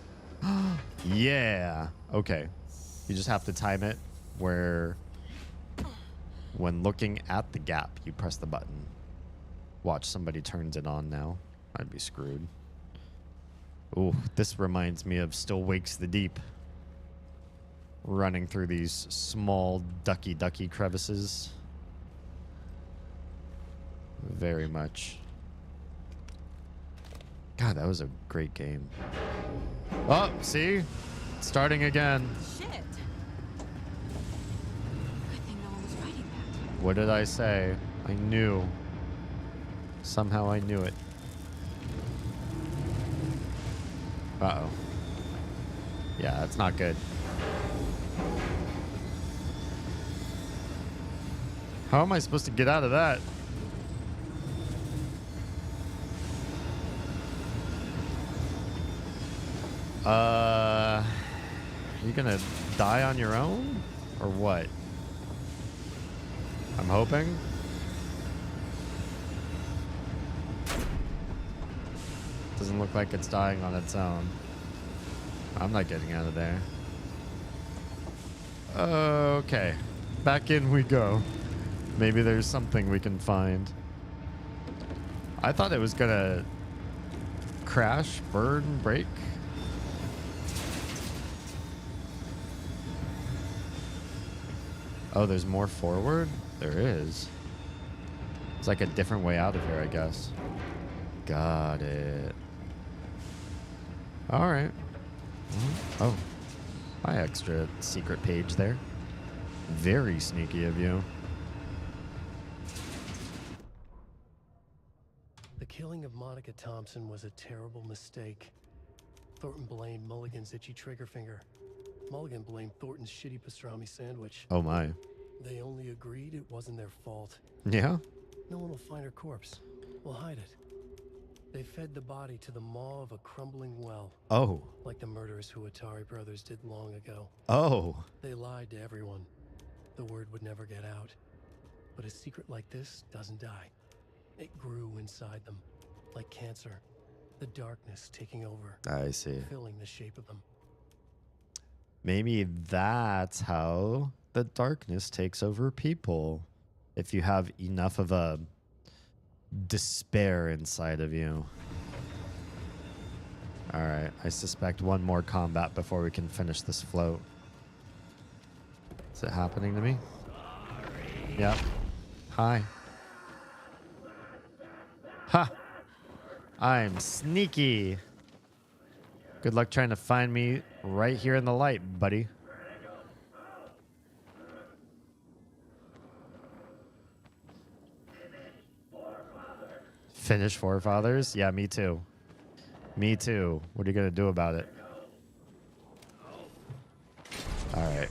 Yeah. Okay. You just have to time it where when looking at the gap, you press the button. Watch, somebody turns it on now. I'd be screwed. Ooh, this reminds me of Still Wakes the Deep. Running through these small ducky crevices. Very much. God, that was a great game. Oh, see? Starting again. Shit. Good thing no one was writing that. What did I say? I knew. Somehow I knew it. Uh-oh. Yeah, that's not good. How am I supposed to get out of that? You gonna die on your own? Or what? I'm hoping. Doesn't look like it's dying on its own. I'm not getting out of there. Okay. Back in we go. Maybe there's something we can find. I thought it was gonna crash, burn, break. Oh, there's more forward? There is. It's like a different way out of here, I guess. Got it. All right. Oh, my extra secret page there. Very sneaky of you. The killing of Monica Thompson was a terrible mistake. Thornton blamed Mulligan's itchy trigger finger. Mulligan blamed Thornton's shitty pastrami sandwich. Oh my. They only agreed it wasn't their fault. Yeah? No one will find her corpse. We'll hide it. They fed the body to the maw of a crumbling well. Oh. Like the murderous Huatari brothers did long ago. Oh. They lied to everyone. The word would never get out. But a secret like this doesn't die. It grew inside them, like cancer. The darkness taking over. I see. Filling the shape of them. Maybe that's how the darkness takes over people. If you have enough of a despair inside of you. All right, I suspect one more combat before we can finish this float. Is it happening to me? Yep. Hi. Ha! I'm sneaky. Good luck trying to find me right here in the light, buddy. Finish Forefathers? Yeah, me too. Me too. What are you going to do about it? All right.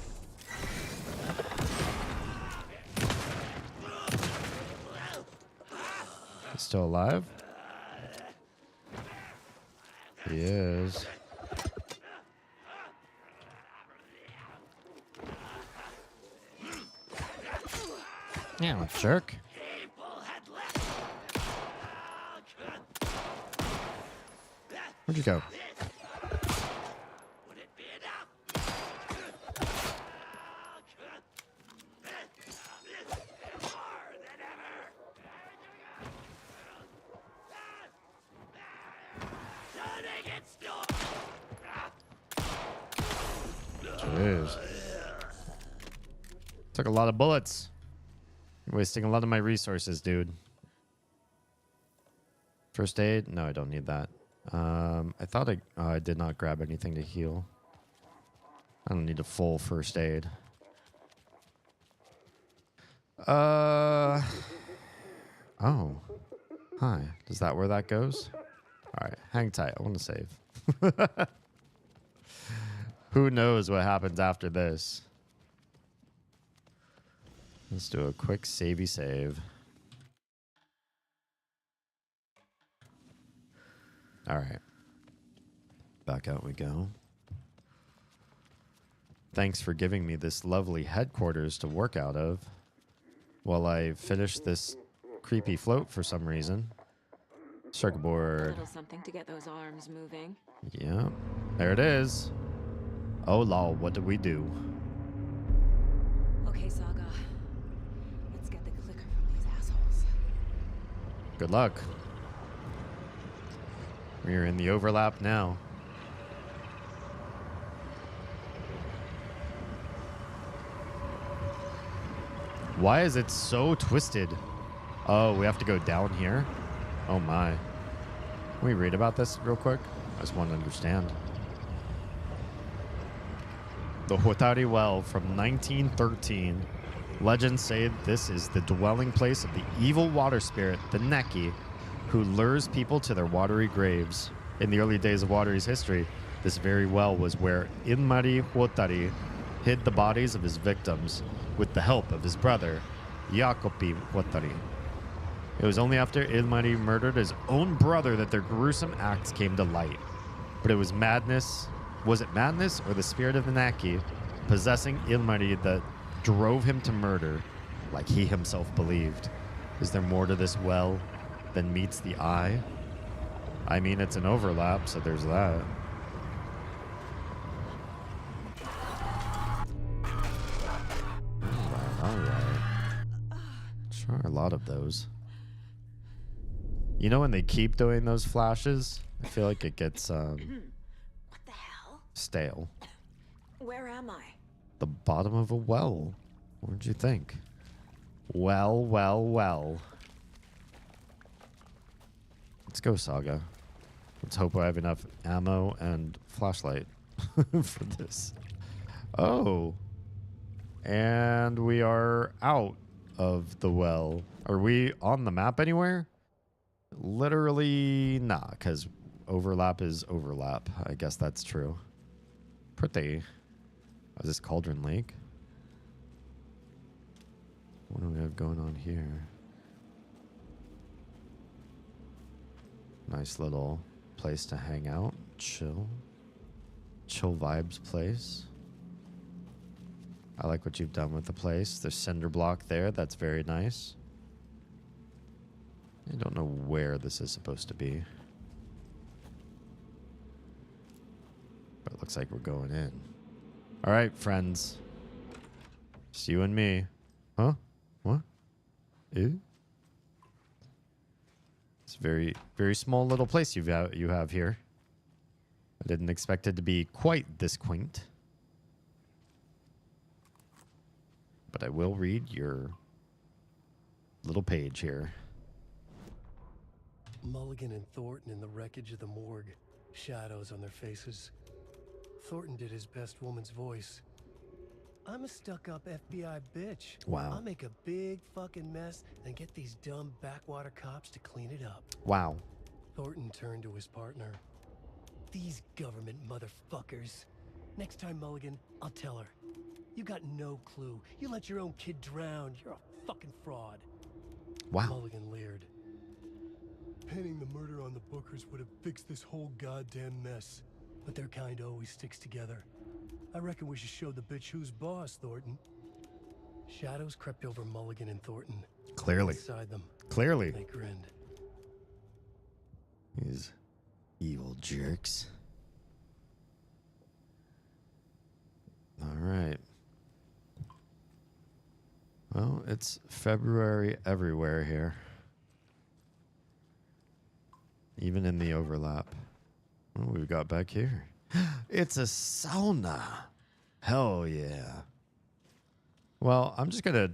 He's still alive? He is. Yeah, jerk. Where'd you go? Jeez. Took a lot of bullets. You're wasting a lot of my resources, dude. First aid? No, I don't need that. I thought I did not grab anything to heal. I don't need a full first aid. Oh. Hi. Is that where that goes? All right. Hang tight. I want to save. Who knows what happens after this? Let's do a quick savey save. All right. Back out we go. Thanks for giving me this lovely headquarters to work out of while I finish this creepy float for some reason. Circuit A board. little something to get those arms moving. Yeah. There it is. Oh, lol. What do we do? Okay, Saga. Let's get the clicker from these assholes. Good luck. We're in the overlap now. Why is it so twisted? Oh, we have to go down here? Oh my. Can we read about this real quick? I just want to understand. The Hotari Well from 1913. Legends say this is the dwelling place of the evil water spirit, the Neki, who lures people to their watery graves. In the early days of Wateri's history, this very well was where Ilmari Hotari hid the bodies of his victims with the help of his brother, Jacopi Hotari. It was only after Ilmari murdered his own brother that their gruesome acts came to light. But it was madness. Was it madness or the spirit of the Naki possessing Ilmari that drove him to murder, like he himself believed? Is there more to this well than meets the eye? I mean, it's an overlap, so there's that. All right. Sure, a lot of those. You know when they keep doing those flashes, I feel like it gets What the hell? stale. Where am I? The bottom of a well. What did you think? Well, well, well. Let's go, Saga. Let's hope I have enough ammo and flashlight for this. Oh. And we are out of the well. Are we on the map anywhere? Literally not, because overlap is overlap. I guess that's true. Pretty. Oh, is this Cauldron Lake? What do we have going on here? Nice little place to hang out. Chill. Chill vibes place. I like what you've done with the place. There's cinder block there. That's very nice. I don't know where this is supposed to be. But it looks like we're going in. All right, friends. Just you and me. Huh? What? Ew? It's a very, very small little place you have here. I didn't expect it to be quite this quaint. But I will read your little page here. Mulligan and Thornton in the wreckage of the morgue, shadows on their faces. Thornton did his best woman's voice. I'm a stuck-up FBI bitch. Wow. I'll make a big fucking mess and get these dumb backwater cops to clean it up. Wow. Thornton turned to his partner. These government motherfuckers. Next time, Mulligan, I'll tell her. You got no clue. You let your own kid drown. You're a fucking fraud. Wow. Mulligan leered. Pinning the murder on the Bookers would have fixed this whole goddamn mess. But their kind always sticks together. I reckon we should show the bitch who's boss, Thornton. Shadows crept over Mulligan and Thornton. Clearly. Inside them. Clearly. They grinned. These evil jerks. All right. Well, it's February everywhere here. Even in the overlap. What do we got back here? It's a sauna. Hell yeah. Well, I'm just gonna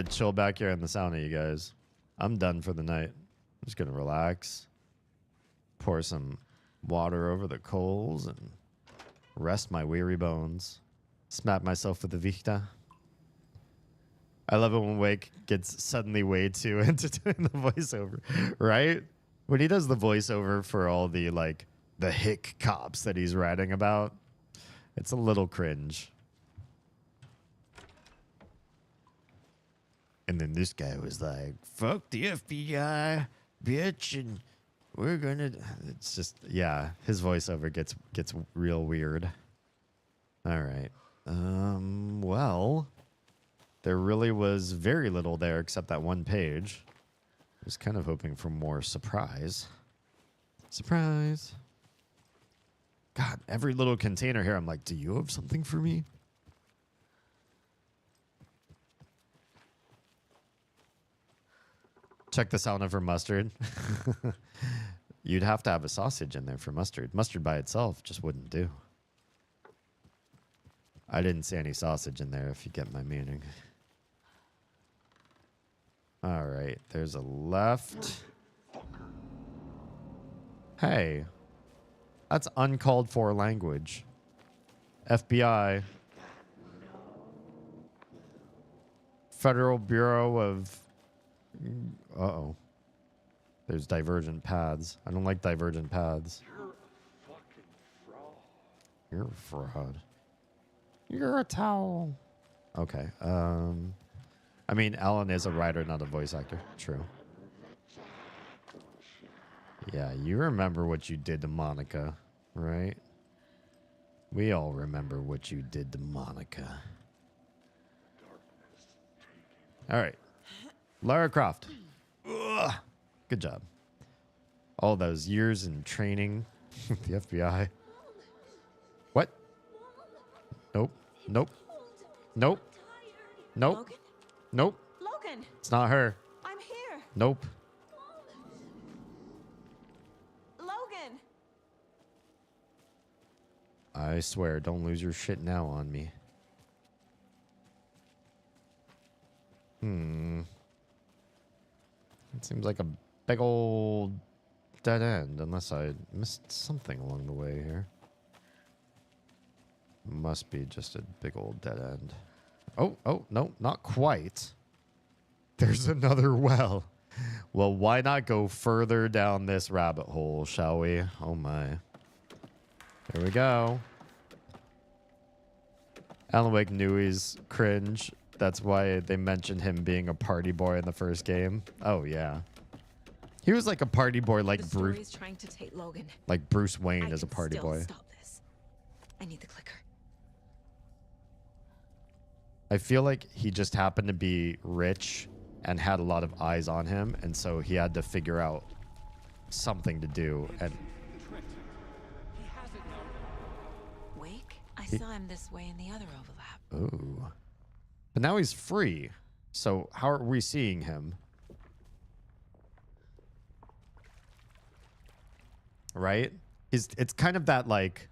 chill back here in the sauna, you guys. I'm done for the night. I'm just gonna relax. Pour some water over the coals and Rest my weary bones. Smack myself with the Vichta. I love it when Wake gets suddenly way too into doing the voiceover, right? When he does the voiceover for all the, like, the hick cops that he's writing about, it's a little cringe. And then this guy was like, fuck the FBI, bitch, and we're gonna... It's just, yeah, his voiceover gets real weird. All right. Well, there really was very little there except that one page. I was kind of hoping for more surprise. Surprise. God, every little container here, I'm like, do you have something for me? Check the sauna for mustard. You'd have to have a sausage in there for mustard. Mustard by itself just wouldn't do. I didn't see any sausage in there, if you get my meaning. All right, there's a left. Hey, that's uncalled for language. FBI. Federal Bureau of... Uh-oh. There's divergent paths. I don't like divergent paths. You're a fraud. You're a towel. Okay. I mean, Alan is a writer, not a voice actor. True. Yeah, you remember what you did to Monica, right? We all remember what you did to Monica. All right. Lara Croft. Ugh. Good job. All those years in training with the FBI. What? Nope. Nope. Nope. Nope. Logan? Nope. Logan! It's not her. I'm here! Nope. Logan! I swear, don't lose your shit now on me. It seems like a big old dead end, unless I missed something along the way here. Must be just a big old dead end. Oh, no, not quite. There's another well. Well, why not go further down this rabbit hole, shall we? Oh my. Here we go. Alan Wake knew he's cringe. That's why they mentioned him being a party boy in the first game. Oh yeah. He was like a party boy like Bruce. Trying to take Logan. Like Bruce Wayne as a party boy. Stop this. I need the clicker. I feel like he just happened to be rich and had a lot of eyes on him, and so he had to figure out something to do. And Wake? I saw him this way in the other overlap. ooh. But now he's free. So how are we seeing him? Right? It's kind of that, like,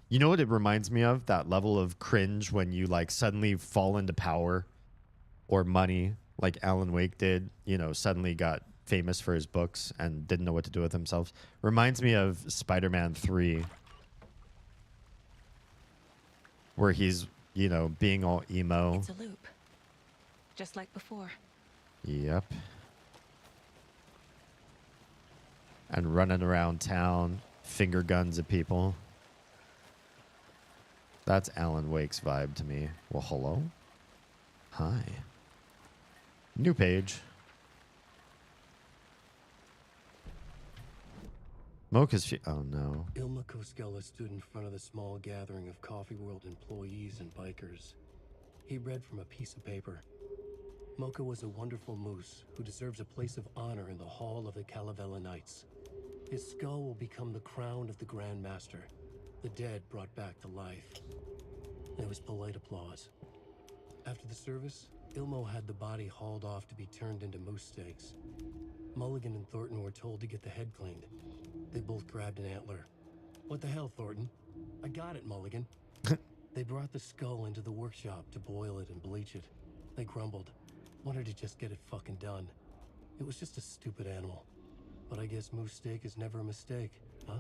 you know what it reminds me of? That level of cringe when you like suddenly fall into power or money, like Alan Wake did, you know, suddenly got famous for his books and didn't know what to do with himself. Reminds me of Spider-Man 3, where he's, you know, being all emo. It's a loop. Just like before. Yep. And running around town, finger guns at people. That's Alan Wake's vibe to me. Well, hello? Hi. New page. Mocha's... Oh, no. Ilma Koskela stood in front of the small gathering of Coffee World employees and bikers. He read from a piece of paper. Mocha was a wonderful moose who deserves a place of honor in the hall of the Calavella Knights. His skull will become the crown of the Grand Master, the dead brought back to life. There was polite applause. After the service, Ilmo had the body hauled off to be turned into moose steaks. Mulligan and Thornton were told to get the head cleaned. They both grabbed an antler. What the hell, Thornton? I got it, Mulligan. They brought the skull into the workshop to boil it and bleach it. They grumbled. Wanted to just get it fucking done. It was just a stupid animal. But I guess moose steak is never a mistake, huh?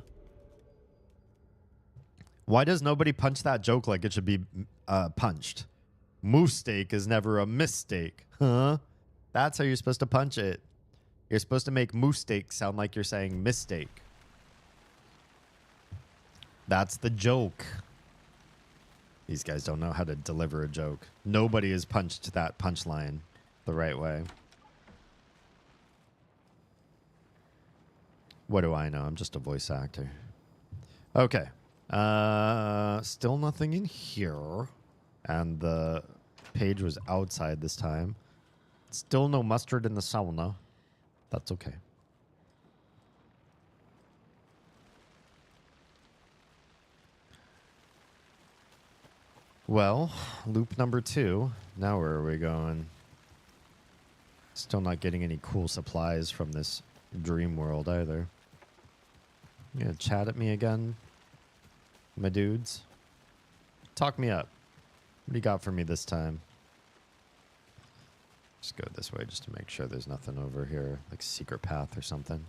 Why does nobody punch that joke like it should be punched? Moose steak is never a mistake, huh? That's how you're supposed to punch it. You're supposed to make moose steak sound like you're saying mistake. That's the joke. These guys don't know how to deliver a joke. Nobody has punched that punchline the right way. What do I know? I'm just a voice actor. Okay. Still nothing in here. And the page was outside this time. Still no mustard in the sauna. That's okay. Well, loop number 2. Now where are we going? Still not getting any cool supplies from this dream world either. You gonna chat at me again, my dudes? Talk me up. What do you got for me this time? Just go this way just to make sure there's nothing over here, like secret path or something.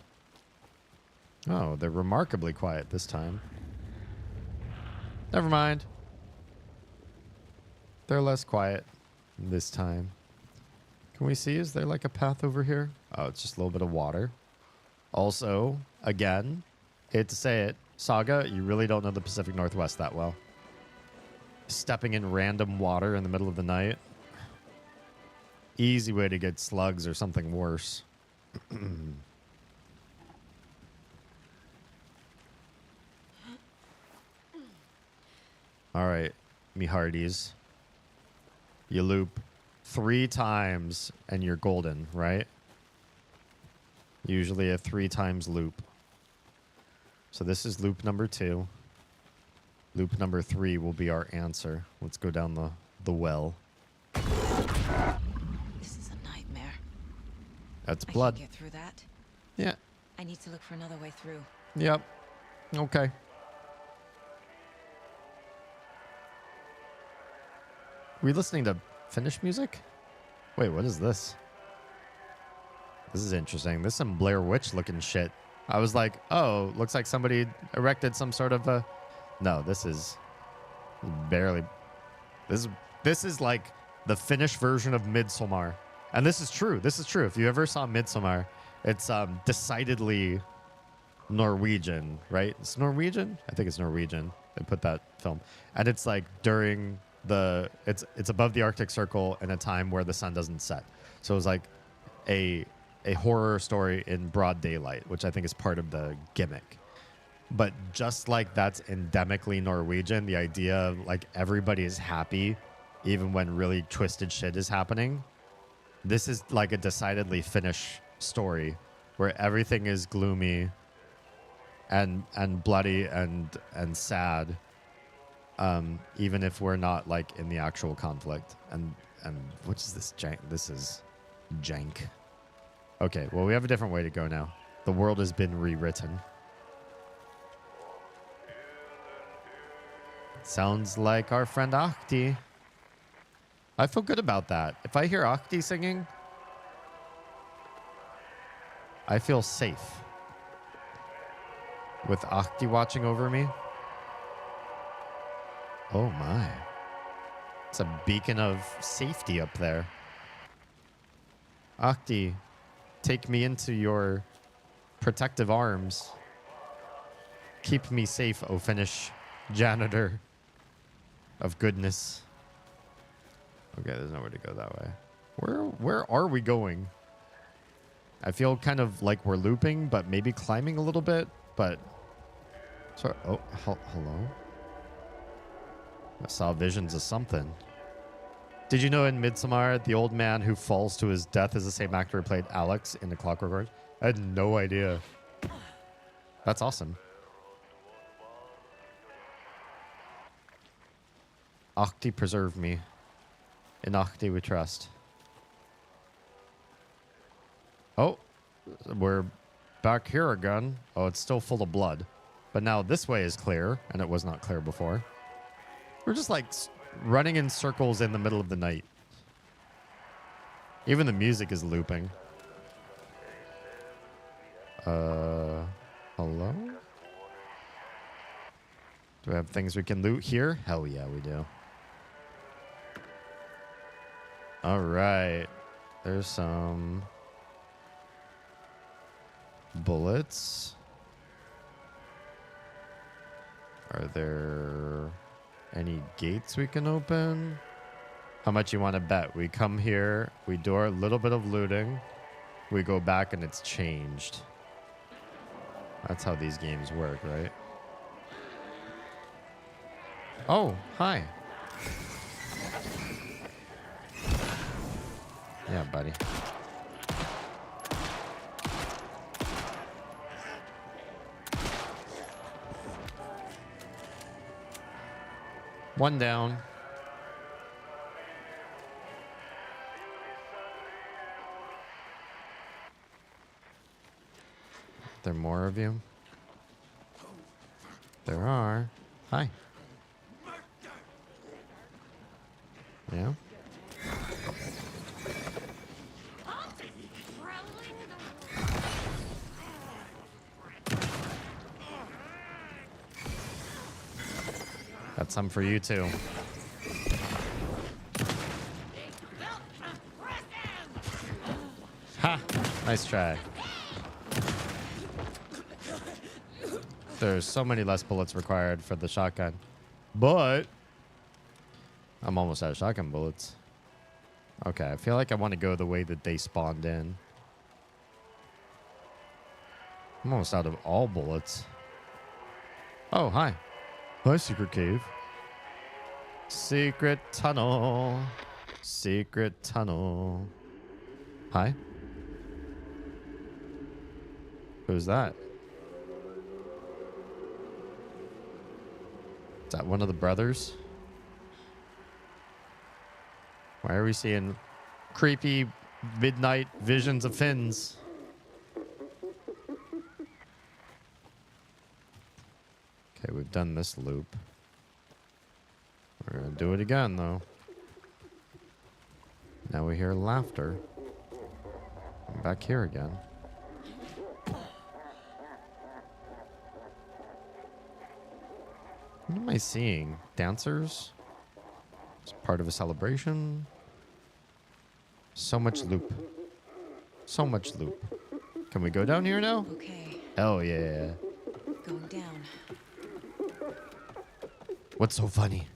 Oh, they're remarkably quiet this time. Never mind. They're less quiet this time. Can we see? Is there like a path over here? Oh, it's just a little bit of water. Also, again, hate to say it, Saga, you really don't know the Pacific Northwest that well. Stepping in random water in the middle of the night. Easy way to get slugs or something worse. All right, me hearties. You loop 3 times and you're golden, right? Usually a 3 times loop. So this is loop number 2. Loop number 3 will be our answer. Let's go down the well. This is a nightmare. That's I blood. can't get through that. Yeah. I need to look for another way through. Yep. Okay. We listening to Finnish music? Wait, what is this? This is interesting. This is some Blair Witch looking shit. I was like, oh, looks like somebody erected some sort of a... No, this is barely... This is like the Finnish version of Midsommar. And this is true. This is true. If you ever saw Midsommar, it's decidedly Norwegian, right? It's Norwegian? I think it's Norwegian. They put that film. And it's like during the... It's above the Arctic Circle in a time where the sun doesn't set. So it was like a horror story in broad daylight, which I think is part of the gimmick. But just like that's endemically Norwegian, the idea of like everybody is happy even when really twisted shit is happening. This is like a decidedly Finnish story where everything is gloomy and bloody and sad, even if we're not like in the actual conflict. And what is this jank? This is jank. Okay, well, we have a different way to go now. The world has been rewritten. Sounds like our friend Ahti. I feel good about that. If I hear Ahti singing, I feel safe. With Ahti watching over me. Oh my. It's a beacon of safety up there. Ahti, take me into your protective arms. Keep me safe, O Finnish janitor of goodness. Okay, there's nowhere to go that way. Where are we going? I feel kind of like we're looping, but maybe climbing a little bit. But sorry. Oh, hello. I saw visions of something. Did you know in Midsommar, the old man who falls to his death is the same actor who played Alex in The Clockwork Orange? I had no idea. That's awesome. Ahti, preserve me. In Ahti we trust. Oh, we're back here again. Oh, it's still full of blood. But now this way is clear, and it was not clear before. We're just like running in circles in the middle of the night. Even the music is looping. Hello? Do we have things we can loot here? Hell yeah, we do. All right. There's some bullets. Are there any gates we can open? How much you want to bet? We come here, we do our little bit of looting, we go back and it's changed. That's how these games work, right? Oh, hi. Yeah, buddy. One down. There more of you? There are. Hi. Yeah? Got some for you too. Ha! Nice try. There's so many less bullets required for the shotgun. But I'm almost out of shotgun bullets. Okay, I feel like I want to go the way that they spawned in. I'm almost out of all bullets. Oh, hi. Hi, secret cave. Secret tunnel. Secret tunnel. Hi. Who's that? Is that one of the brothers? Why are we seeing creepy midnight visions of fins? Okay, we've done this loop. We're gonna do it again, though. Now we hear laughter. I'm back here again. What am I seeing? Dancers? It's part of a celebration. So much loop. So much loop. Can we go down here now? Okay. Oh, yeah. Going down. What's so funny?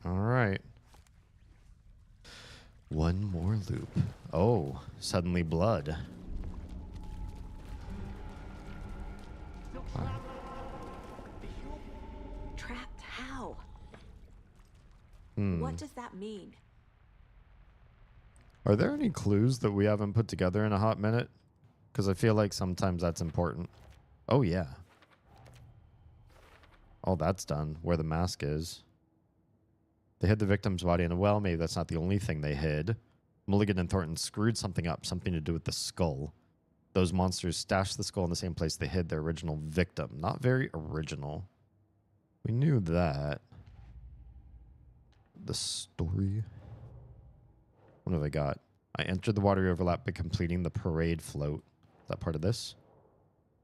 All right. One more loop. Oh, suddenly blood. Trapped how? Hmm. What does that mean? Are there any clues that we haven't put together in a hot minute? Because I feel like sometimes that's important. Oh, yeah. Oh, that's done. Where the mask is. They hid the victim's body in a well. Maybe that's not the only thing they hid. Mulligan and Thornton screwed something up. Something to do with the skull. Those monsters stashed the skull in the same place they hid their original victim. Not very original. We knew that. The story. What have I got? I entered the watery overlap by completing the parade float. Is that part of this?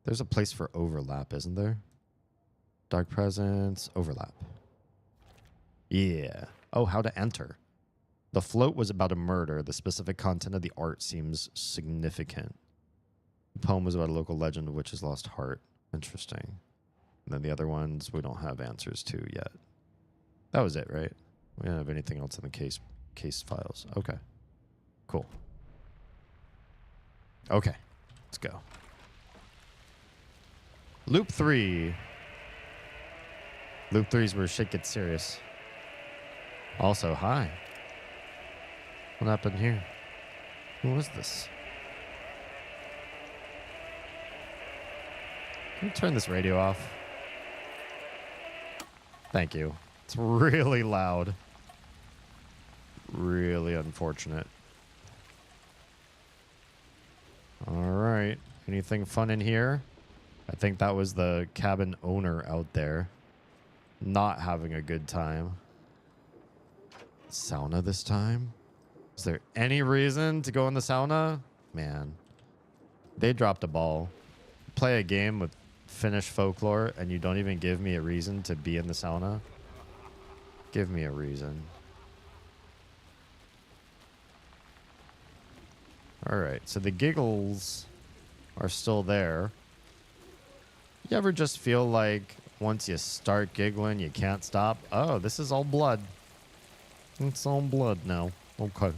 There's a place for overlap, isn't there? Dark presence, overlap. Yeah. Oh, how to enter. The float was about a murder. The specific content of the art seems significant. The poem was about a local legend of witch's lost heart. Interesting. And then the other ones we don't have answers to yet. That was it, right? We don't have anything else in the case files. Okay. Cool. Okay. Let's go. Loop 3. Loop 3 is where shit gets serious. Also, hi. What happened here? Who was this? Can you turn this radio off? Thank you. It's really loud. Really unfortunate. All right. Anything fun in here? I think that was the cabin owner out there. Not having a good time. Sauna this time? Is there any reason to go in the sauna? Man, they dropped a ball. Play a game with Finnish folklore and you don't even give me a reason to be in the sauna? Give me a reason. Alright, so the giggles are still there. You ever just feel like once you start giggling, you can't stop? Oh, this is all blood. It's all blood now. Okay.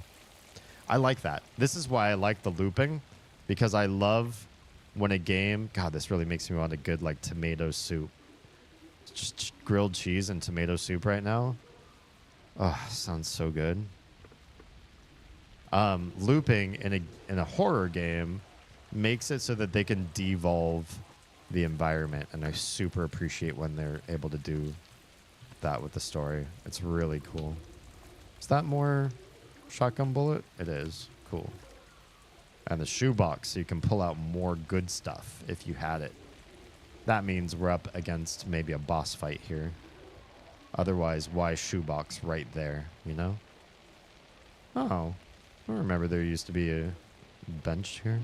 I like that. This is why I like the looping, because I love when a game... God, this really makes me want a good, like, tomato soup. Just grilled cheese and tomato soup right now. Oh, sounds so good. Looping in a horror game makes it so that they can devolve the environment, and I super appreciate when they're able to do that with the story. It's really cool. Is that more shotgun bullet? It is. Cool. And the shoebox, so you can pull out more good stuff if you had it. That means we're up against maybe a boss fight here. Otherwise, why shoebox right there, you know? Oh, I remember there used to be a bench here.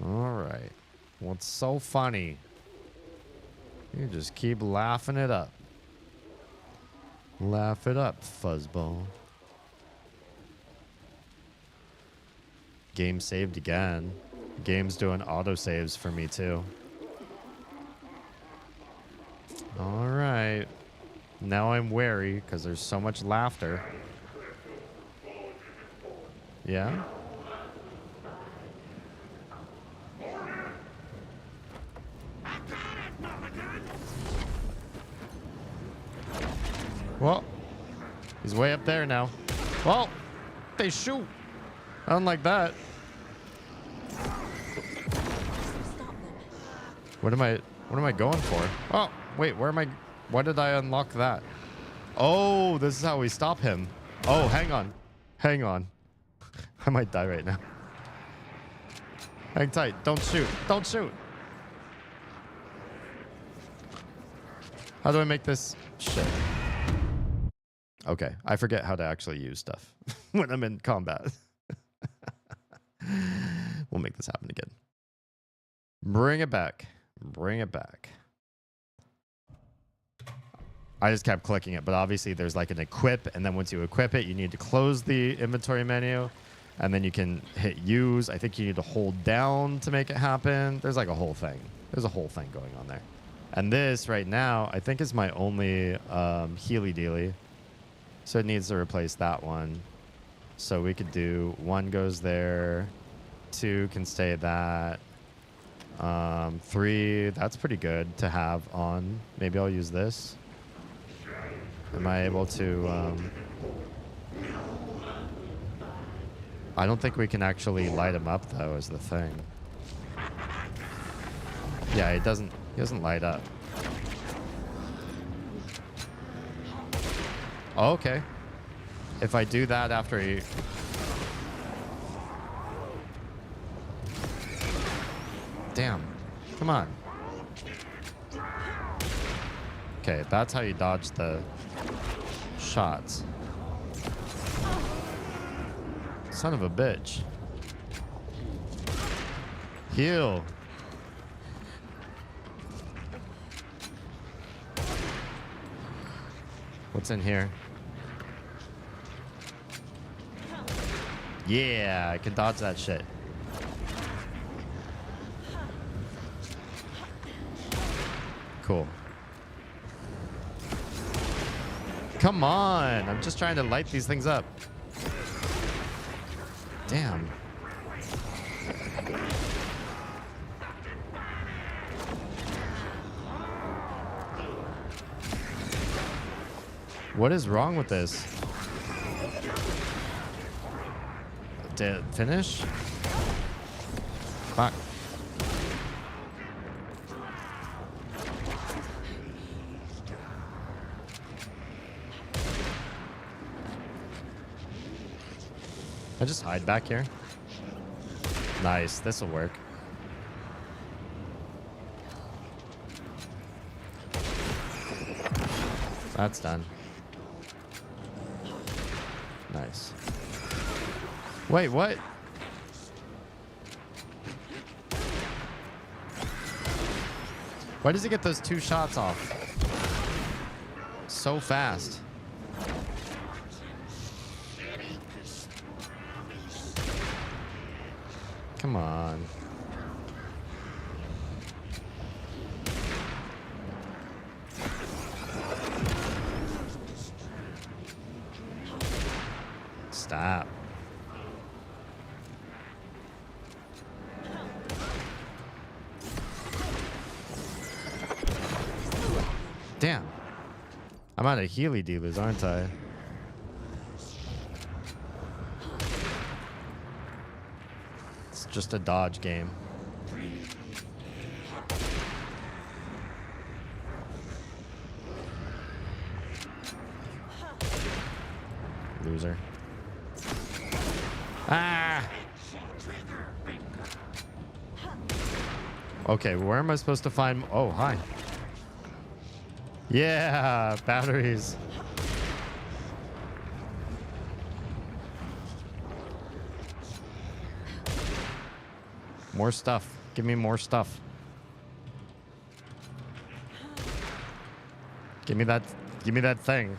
All right. What's so funny? You just keep laughing it up. Laugh it up, fuzzball. Game saved again. Game's doing autosaves for me too. All right. Now I'm wary because there's so much laughter. Yeah? Well, he's way up there now. Well, they shoot. Unlike that. What am I going for? Oh, wait, where am I? Why did I unlock that? Oh, this is how we stop him. Oh, hang on. Hang on. I might die right now. Hang tight. Don't shoot. Don't shoot. How do I make this shit? Okay, I forget how to actually use stuff when I'm in combat. We'll make this happen again. Bring it back. Bring it back. I just kept clicking it, but obviously there's like an equip, and then once you equip it, you need to close the inventory menu, and then you can hit use. I think you need to hold down to make it happen. There's like a whole thing. There's a whole thing going on there. And this right now, I think is my only healy-dealy. So it needs to replace that one. So we could do 1 goes there, 2 can stay that. 3, that's pretty good to have on. Maybe I'll use this. Am I able to... I don't think we can actually light him up, though, is the thing. Yeah, he doesn't light up. Oh, okay. If I do that after he... Damn. Come on. Okay, that's how you dodge the shots. Son of a bitch. Heal. What's in here? Yeah, I can dodge that shit. Cool. Come on! I'm just trying to light these things up. Damn. What is wrong with this? Did it finish? Fuck. I just hide back here. Nice, this'll work. That's done. Nice. Wait, what? Why does he get those 2 shots off so fast? Come on. Stop. Damn. I'm out of Healy dealers, aren't I? It's just a dodge game. Loser. Ah! Okay, where am I supposed to find... Oh, hi. Yeah, batteries. More stuff. Give me more stuff. Give me that thing.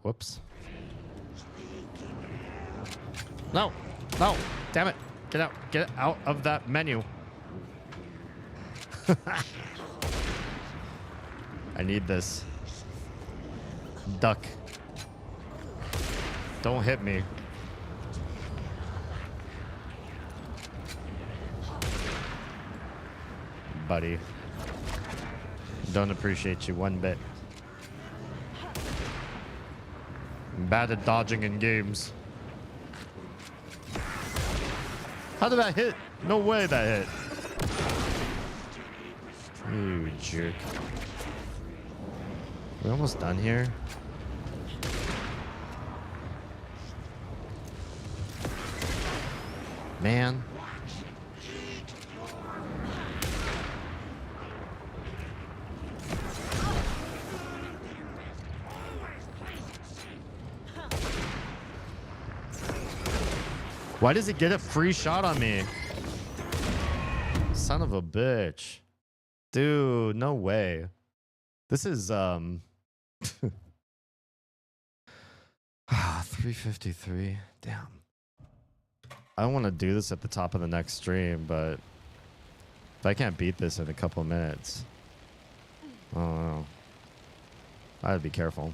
Whoops. No. No. Damn it. Get out of that menu. I need this. Duck. Don't hit me. Buddy. Don't appreciate you one bit. I'm bad at dodging in games. How did that hit? No way that hit. You jerk. We're almost done here. Man. Why does it get a free shot on me? Son of a bitch. Dude, no way. This is 353. Damn. I don't want to do this at the top of the next stream, but if I can't beat this in a couple of minutes, I don't know. I gotta be careful.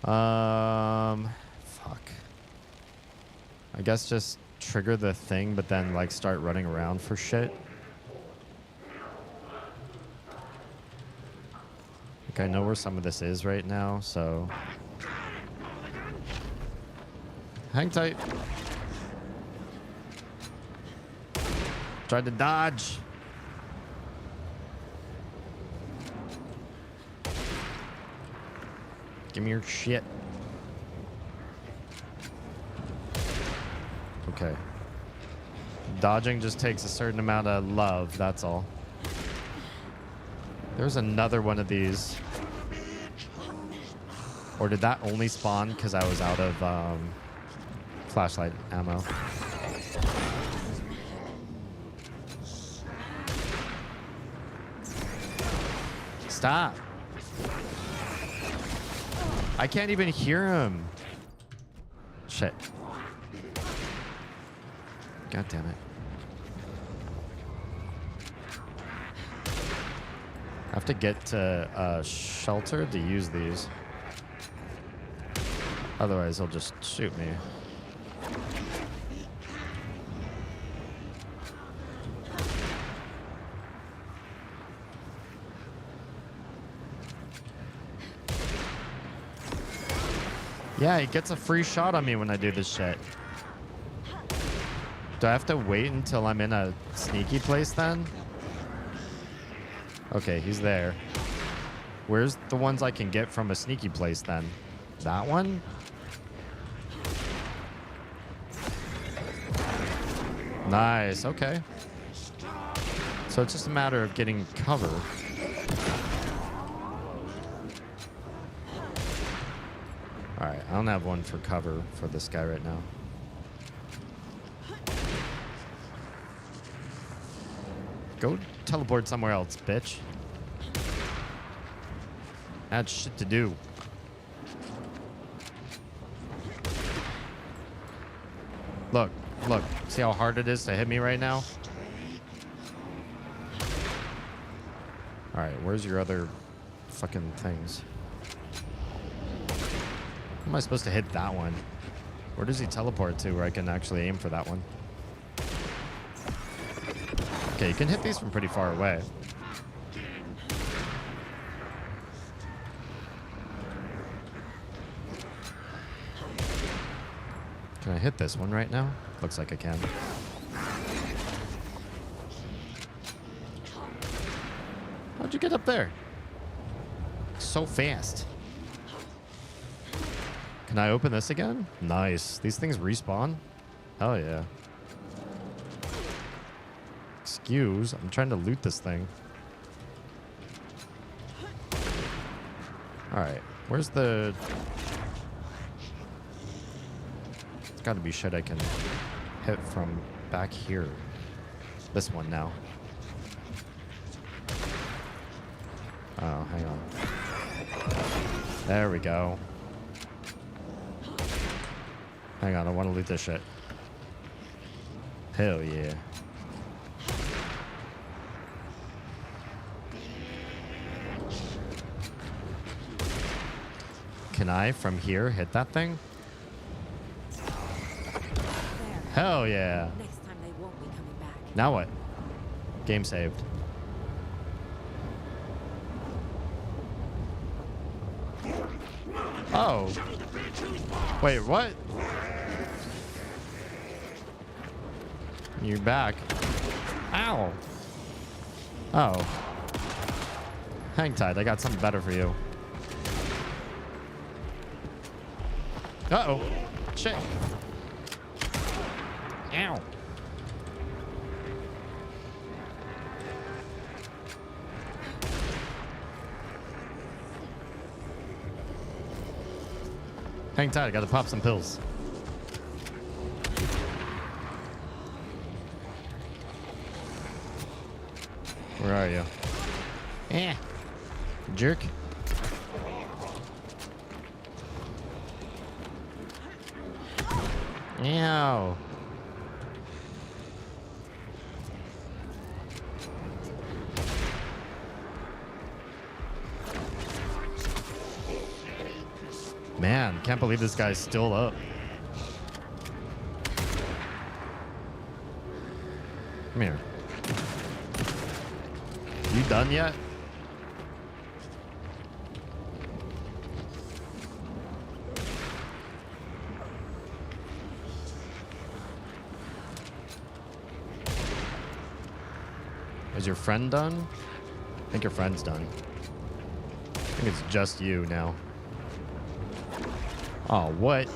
Fuck. I guess just trigger the thing, but then like start running around for shit. Like I know where some of this is right now, so hang tight. Tried to dodge. Give me your shit. Okay. Dodging just takes a certain amount of love, that's all. There's another one of these. Or did that only spawn because I was out of flashlight ammo? Stop. I can't even hear him. Shit. God damn it. I have to get to a shelter to use these. Otherwise, he'll just shoot me. Yeah, he gets a free shot on me when I do this shit. Do I have to wait until I'm in a sneaky place then? Okay, he's there. Where's the ones I can get from a sneaky place then? That one? Nice, okay. So it's just a matter of getting cover. Alright, I don't have one for cover for this guy right now. Go teleport somewhere else, bitch. I had shit to do. Look, look. See how hard it is to hit me right now? Alright, where's your other fucking things? How am I supposed to hit that one? Where does he teleport to where I can actually aim for that one? Okay, you can hit these from pretty far away. Can I hit this one right now? Looks like I can. How'd you get up there? So fast. Can I open this again? Nice. These things respawn? Hell yeah. Excuse. I'm trying to loot this thing. Alright. Where's the... It's gotta be shit I can hit from back here. This one now. Oh, hang on. There we go. Hang on, I want to loot this shit. Hell yeah. Can I, from here, hit that thing? Hell yeah. Next time they won't be coming back. Now what? Game saved. Oh. Wait, what? You're back. Ow. Oh. Hang tight. I got something better for you. Uh-oh. Shit. Ow. Hang tight, I gotta pop some pills. Where are you? Eh. Jerk. Ow. Man, can't believe this guy's still up. Come here. You done yet? Is your friend done? I think your friend's done. I think it's just you now. Oh, what?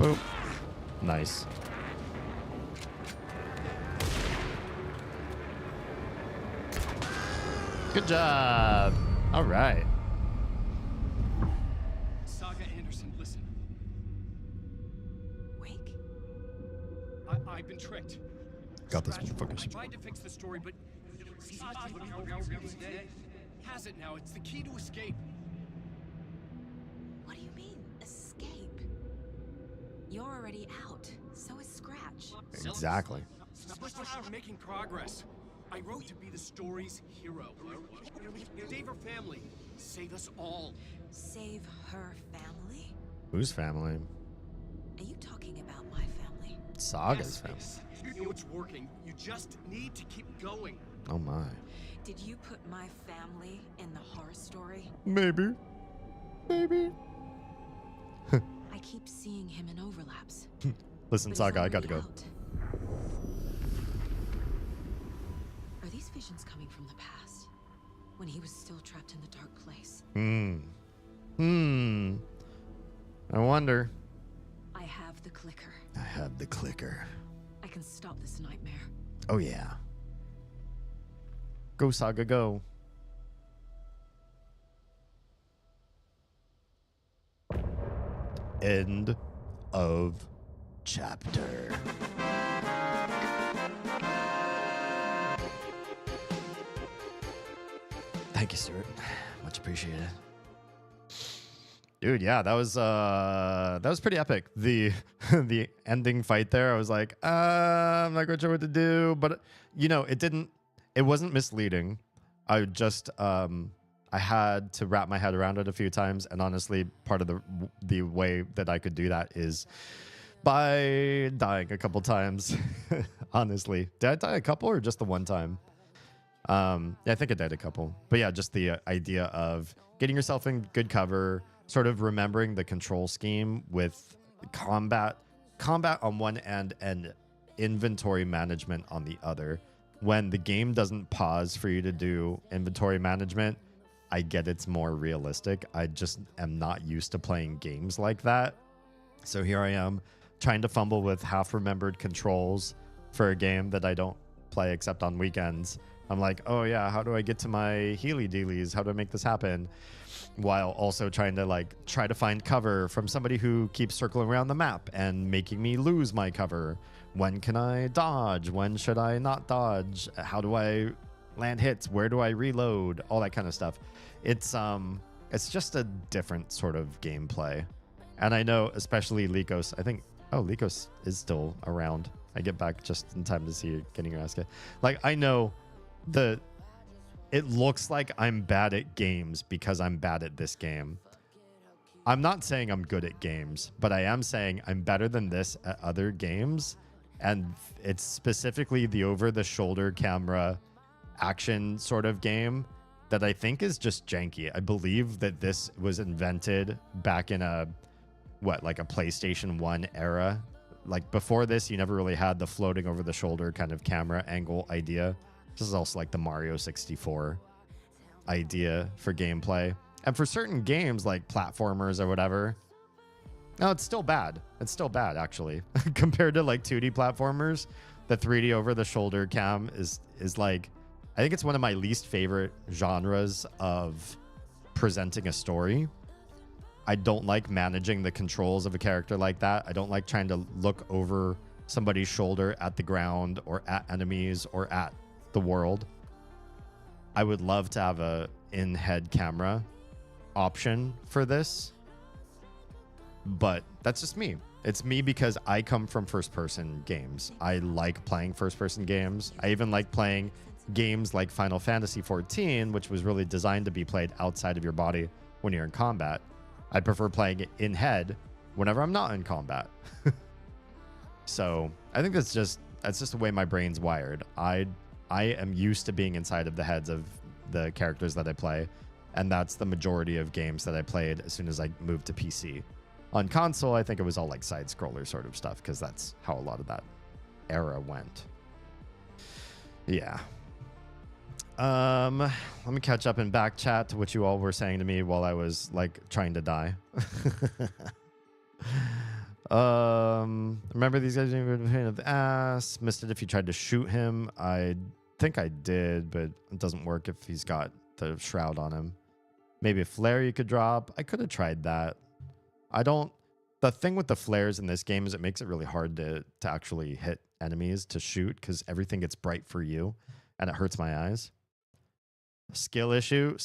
Boop. Nice. Good job. All right. Saga Anderson, listen. Wake? I've been tricked. Got this, Scratch. motherfuckers. I tried to fix the story, but has it now. It's the key to escape. What do you mean, escape? You're already out. So is Scratch. Exactly. I'm making progress. I wrote to be the story's hero. Save her family. Save us all. Save her family? Whose family? Are you talking about my family? Saga's family. You know it's working. You just need to keep going. Oh my. Did you put my family in the horror story? Maybe. Maybe. I keep seeing him in overlaps. Listen, Saga, I gotta go. Are these visions coming from the past? When he was still trapped in the dark place? I wonder. I have the clicker. I have the clicker. I can stop this nightmare. Oh, yeah. Go, Saga, go. End of chapter. Thank you, Stuart. Much appreciated. Dude, yeah, that was pretty epic. The the ending fight there, I was like, I'm not quite sure what to do, but you know, it wasn't misleading. I just I had to wrap my head around it a few times, and honestly, part of the way that I could do that is by dying a couple times. Honestly, did I die a couple or just the one time? Yeah, I think I died a couple, but yeah, just the idea of getting yourself in good cover, sort of remembering the control scheme with combat on one end and inventory management on the other. When the game doesn't pause for you to do inventory management, I get it's more realistic. I just am not used to playing games like that. So here I am trying to fumble with half-remembered controls for a game that I don't play except on weekends. I'm like, oh yeah, how do I get to my healy-dealies? How do I make this happen? While also trying to find cover from somebody who keeps circling around the map and making me lose my cover. When can I dodge? When should I not dodge? How do I land hits? Where do I reload? All that kind of stuff. It's just a different sort of gameplay. And I know, especially Lycos, I think, Lycos is still around. I get back just in time to see you getting your ass kicked. Like, I know it looks like I'm bad at games because I'm bad at this game. I'm not saying I'm good at games, but I am saying I'm better than this at other games. And it's specifically the over-the-shoulder camera action sort of game that I think is just janky. I believe that this was invented back in a PlayStation 1 era. Like before this, you never really had the floating over the shoulder kind of camera angle idea. This is also like the Mario 64 idea for gameplay. And for certain games like platformers or whatever, no, it's still bad. It's still bad, actually. Compared to like 2D platformers, the 3D over the shoulder cam is like, I think it's one of my least favorite genres of presenting a story. I don't like managing the controls of a character like that. I don't like trying to look over somebody's shoulder at the ground or at enemies or at the world. I would love to have a in-head camera option for this, but that's just me. It's me because I come from first-person games. I like playing first-person games. I even like playing games like Final Fantasy XIV, which was really designed to be played outside of your body when you're in combat. I prefer playing it in head whenever I'm not in combat. So I think that's just the way my brain's wired. I am used to being inside of the heads of the characters that I play, and that's the majority of games that I played as soon as I moved to PC. On console, I think it was all like side-scroller sort of stuff, because that's how a lot of that era went. Yeah. Let me catch up in back chat to what you all were saying to me while I was like trying to die. Remember these guys being a pain in the ass. Missed it if you tried to shoot him. I think I did, but it doesn't work if he's got the shroud on him. Maybe a flare you could drop. I could have tried that. The thing with the flares in this game is it makes it really hard to actually hit enemies to shoot because everything gets bright for you and it hurts my eyes. Skill issue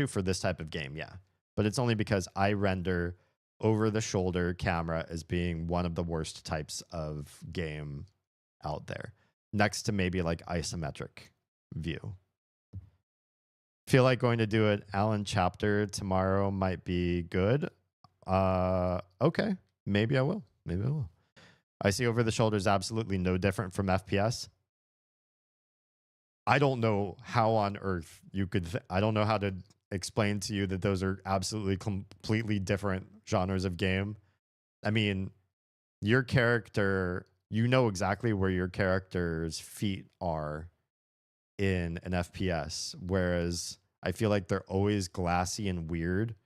for this type of game, yeah. But it's only because I render over-the-shoulder camera as being one of the worst types of game out there. Next to maybe like isometric view. Feel like going to do an Alan chapter tomorrow might be good. Okay. Maybe I will. I see over-the-shoulder is absolutely no different from FPS. I don't know how on earth you could... I don't know how to explain to you that those are absolutely completely different genres of game. I mean, your character... You know exactly where your character's feet are in an FPS, whereas I feel like they're always glassy and weird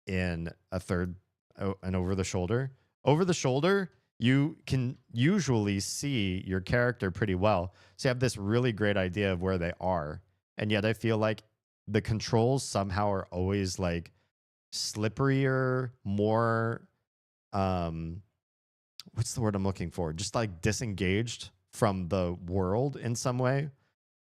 in an over-the-shoulder. Over-the-shoulder you can usually see your character pretty well. So you have this really great idea of where they are. And yet I feel like the controls somehow are always like slipperier, more what's the word I'm looking for? Just like disengaged from the world in some way.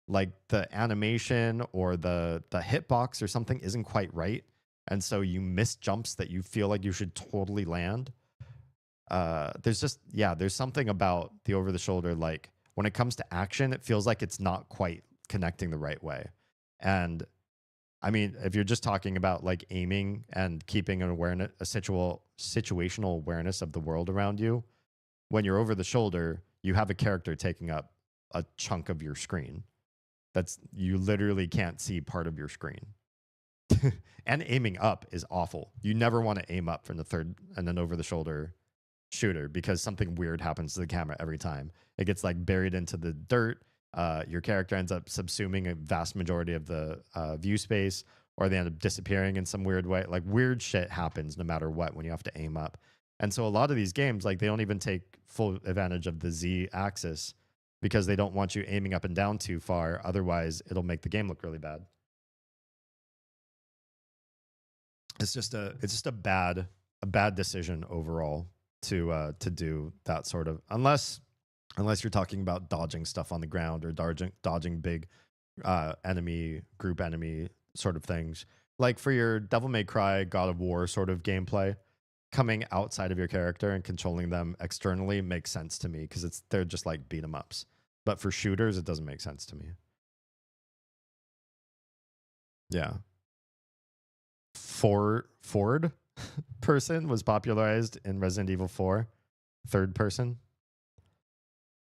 Like the animation or the hitbox or something isn't quite right. And so you miss jumps that you feel like you should totally land. There's something about the over the shoulder, like when it comes to action, it feels like it's not quite connecting the right way. And I mean, if you're just talking about like aiming and keeping an awareness, a situational awareness of the world around you, when you're over the shoulder, you have a character taking up a chunk of your screen. You literally can't see part of your screen. And aiming up is awful. You never want to aim up from the third and then over the shoulder shooter because something weird happens to the camera every time. It gets like buried into the dirt. Your character ends up subsuming a vast majority of the view space, or they end up disappearing in some weird way. Like weird shit happens no matter what when you have to aim up. And so a lot of these games, like they don't even take full advantage of the Z axis because they don't want you aiming up and down too far. Otherwise, it'll make the game look really bad. It's just a bad decision overall to do that sort of, unless you're talking about dodging stuff on the ground or dodging big group enemy sort of things. Like for your Devil May Cry, God of War sort of gameplay, coming outside of your character and controlling them externally makes sense to me because they're just like beat 'em ups. But for shooters, it doesn't make sense to me. Yeah. Ford person was popularized in Resident Evil 4, third person.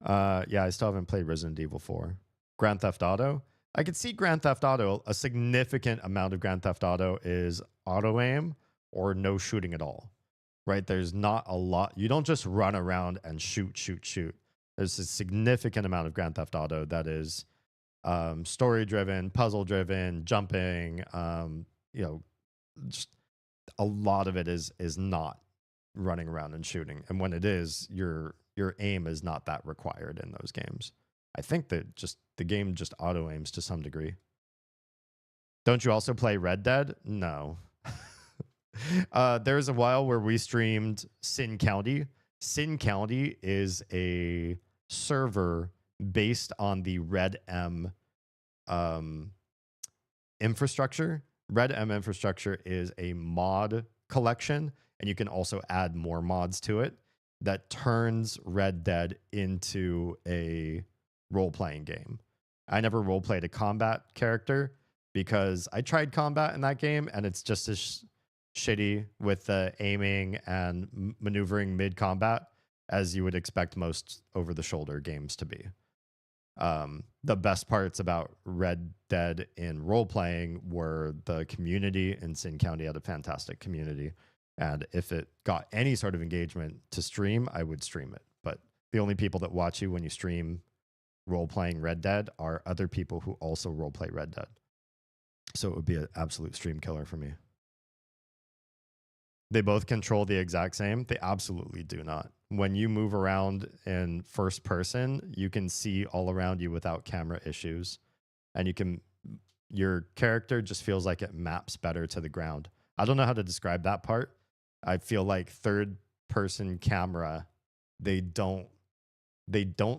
Yeah, I still haven't played Resident Evil 4. Grand Theft Auto. I could see Grand Theft Auto. A significant amount of Grand Theft Auto is auto aim or no shooting at all. Right? There's not a lot. You don't just run around and shoot. There's a significant amount of Grand Theft Auto that is story driven, puzzle driven, jumping. Just a lot of it is not running around and shooting. And when it is, your aim is not that required in those games. I think that just the game just auto aims to some degree. Don't you also play Red Dead? No. There was a while where we streamed Sin County. Sin County is a server based on the Red M infrastructure. Red M infrastructure is a mod collection, and you can also add more mods to it that turns Red Dead into a role-playing game. I never role-played a combat character because I tried combat in that game, and it's just as shitty with the aiming and maneuvering mid-combat as you would expect most over-the-shoulder games to be. The best parts about Red Dead in role-playing were the community, and Sin County had a fantastic community. And if it got any sort of engagement to stream, I would stream it. But the only people that watch you when you stream role-playing Red Dead are other people who also role-play Red Dead. So it would be an absolute stream killer for me. They both control the exact same? They absolutely do not. When you move around in first person, you can see all around you without camera issues. And your character just feels like it maps better to the ground. I don't know how to describe that part. I feel like third person camera, they don't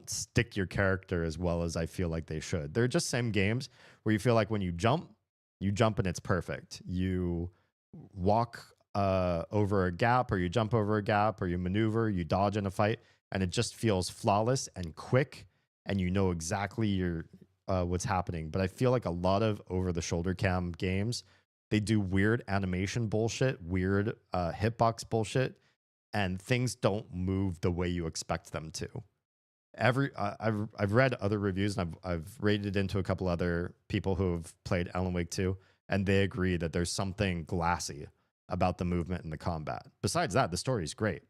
stick your character as well as I feel like they should. They're just same games where you feel like when you jump and it's perfect. You walk over a gap, or you jump over a gap, or you maneuver, you dodge in a fight, and it just feels flawless and quick, and you know exactly what's happening. But I feel like a lot of over-the-shoulder cam games, they do weird animation bullshit, weird hitbox bullshit, and things don't move the way you expect them to. I've read other reviews, and I've rated into a couple other people who have played Alan Wake 2, and they agree that there's something glassy about the movement and the combat. Besides that, the story is great,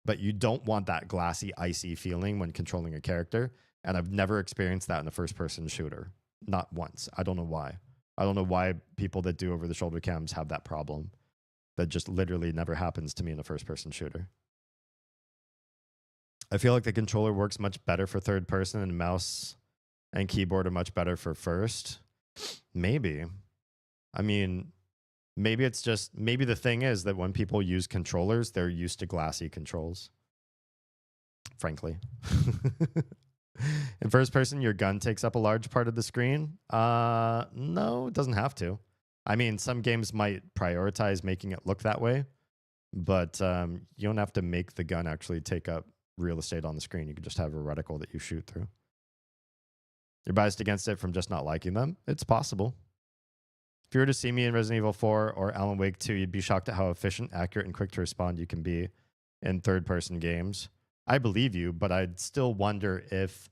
but you don't want that glassy, icy feeling when controlling a character. And I've never experienced that in a first-person shooter. Not once. I don't know why. I don't know why people that do over-the-shoulder cams have that problem. That just literally never happens to me in a first-person shooter. I feel like the controller works much better for third person, and mouse and keyboard are much better for first. Maybe. I mean, maybe it's just, maybe the thing is that when people use controllers, they're used to glassy controls. Frankly. In first person, your gun takes up a large part of the screen. No, it doesn't have to. I mean, some games might prioritize making it look that way, but you don't have to make the gun actually take up real estate on the screen. You can just have a reticle that you shoot through. You're biased against it from just not liking them. It's possible. If you were to see me in Resident Evil 4 or Alan Wake 2, you'd be shocked at how efficient, accurate, and quick to respond you can be in third-person games. I believe you, but I'd still wonder if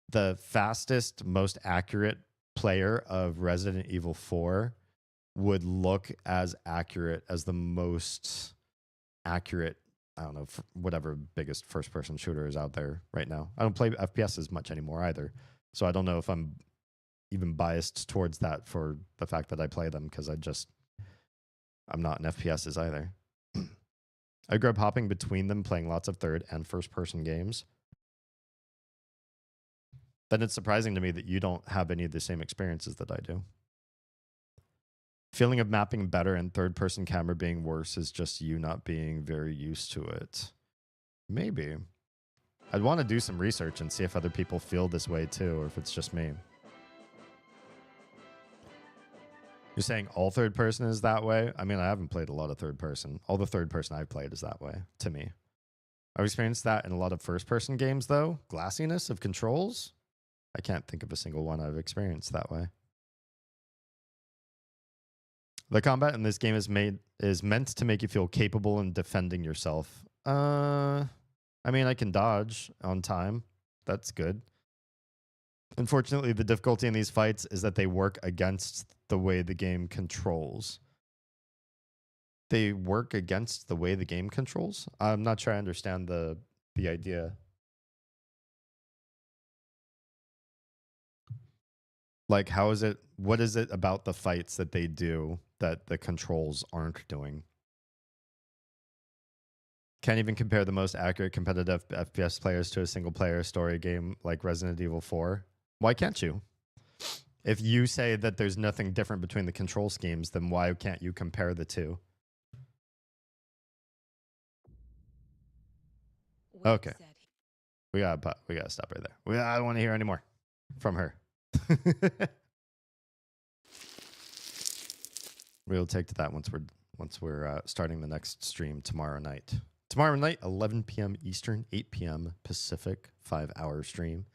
the fastest, most accurate player of Resident Evil 4 would look as accurate as the most accurate, I don't know, whatever biggest first-person shooter is out there right now. I don't play FPS as much anymore either, so I don't know if I'm even biased towards that for the fact that I play them, because I'm not in FPSs either. I grew up hopping between them, playing lots of third and first-person games. Then it's surprising to me that you don't have any of the same experiences that I do. Feeling of mapping better and third-person camera being worse is just you not being very used to it. Maybe. I'd want to do some research and see if other people feel this way too, or if it's just me. You're saying all third person is that way? I mean, I haven't played a lot of third person. All the third person I've played is that way, to me. I've experienced that in a lot of first person games, though. Glassiness of controls? I can't think of a single one I've experienced that way. The combat in this game is meant to make you feel capable in defending yourself. I mean, I can dodge on time. That's good. Unfortunately, the difficulty in these fights is that they work against the way the game controls. They work against the way the game controls? I'm not sure I understand the idea. Like, how is it, what is it about the fights that they do that the controls aren't doing? Can't even compare the most accurate competitive FPS players to a single player story game like Resident Evil 4. Why can't you? If you say that there's nothing different between the control schemes, then why can't you compare the two? Okay. We gotta stop right there. I don't want to hear any more from her. We'll take to that once we're starting the next stream tomorrow night. Tomorrow night, 11 p.m. Eastern, 8 p.m. Pacific, 5-hour stream.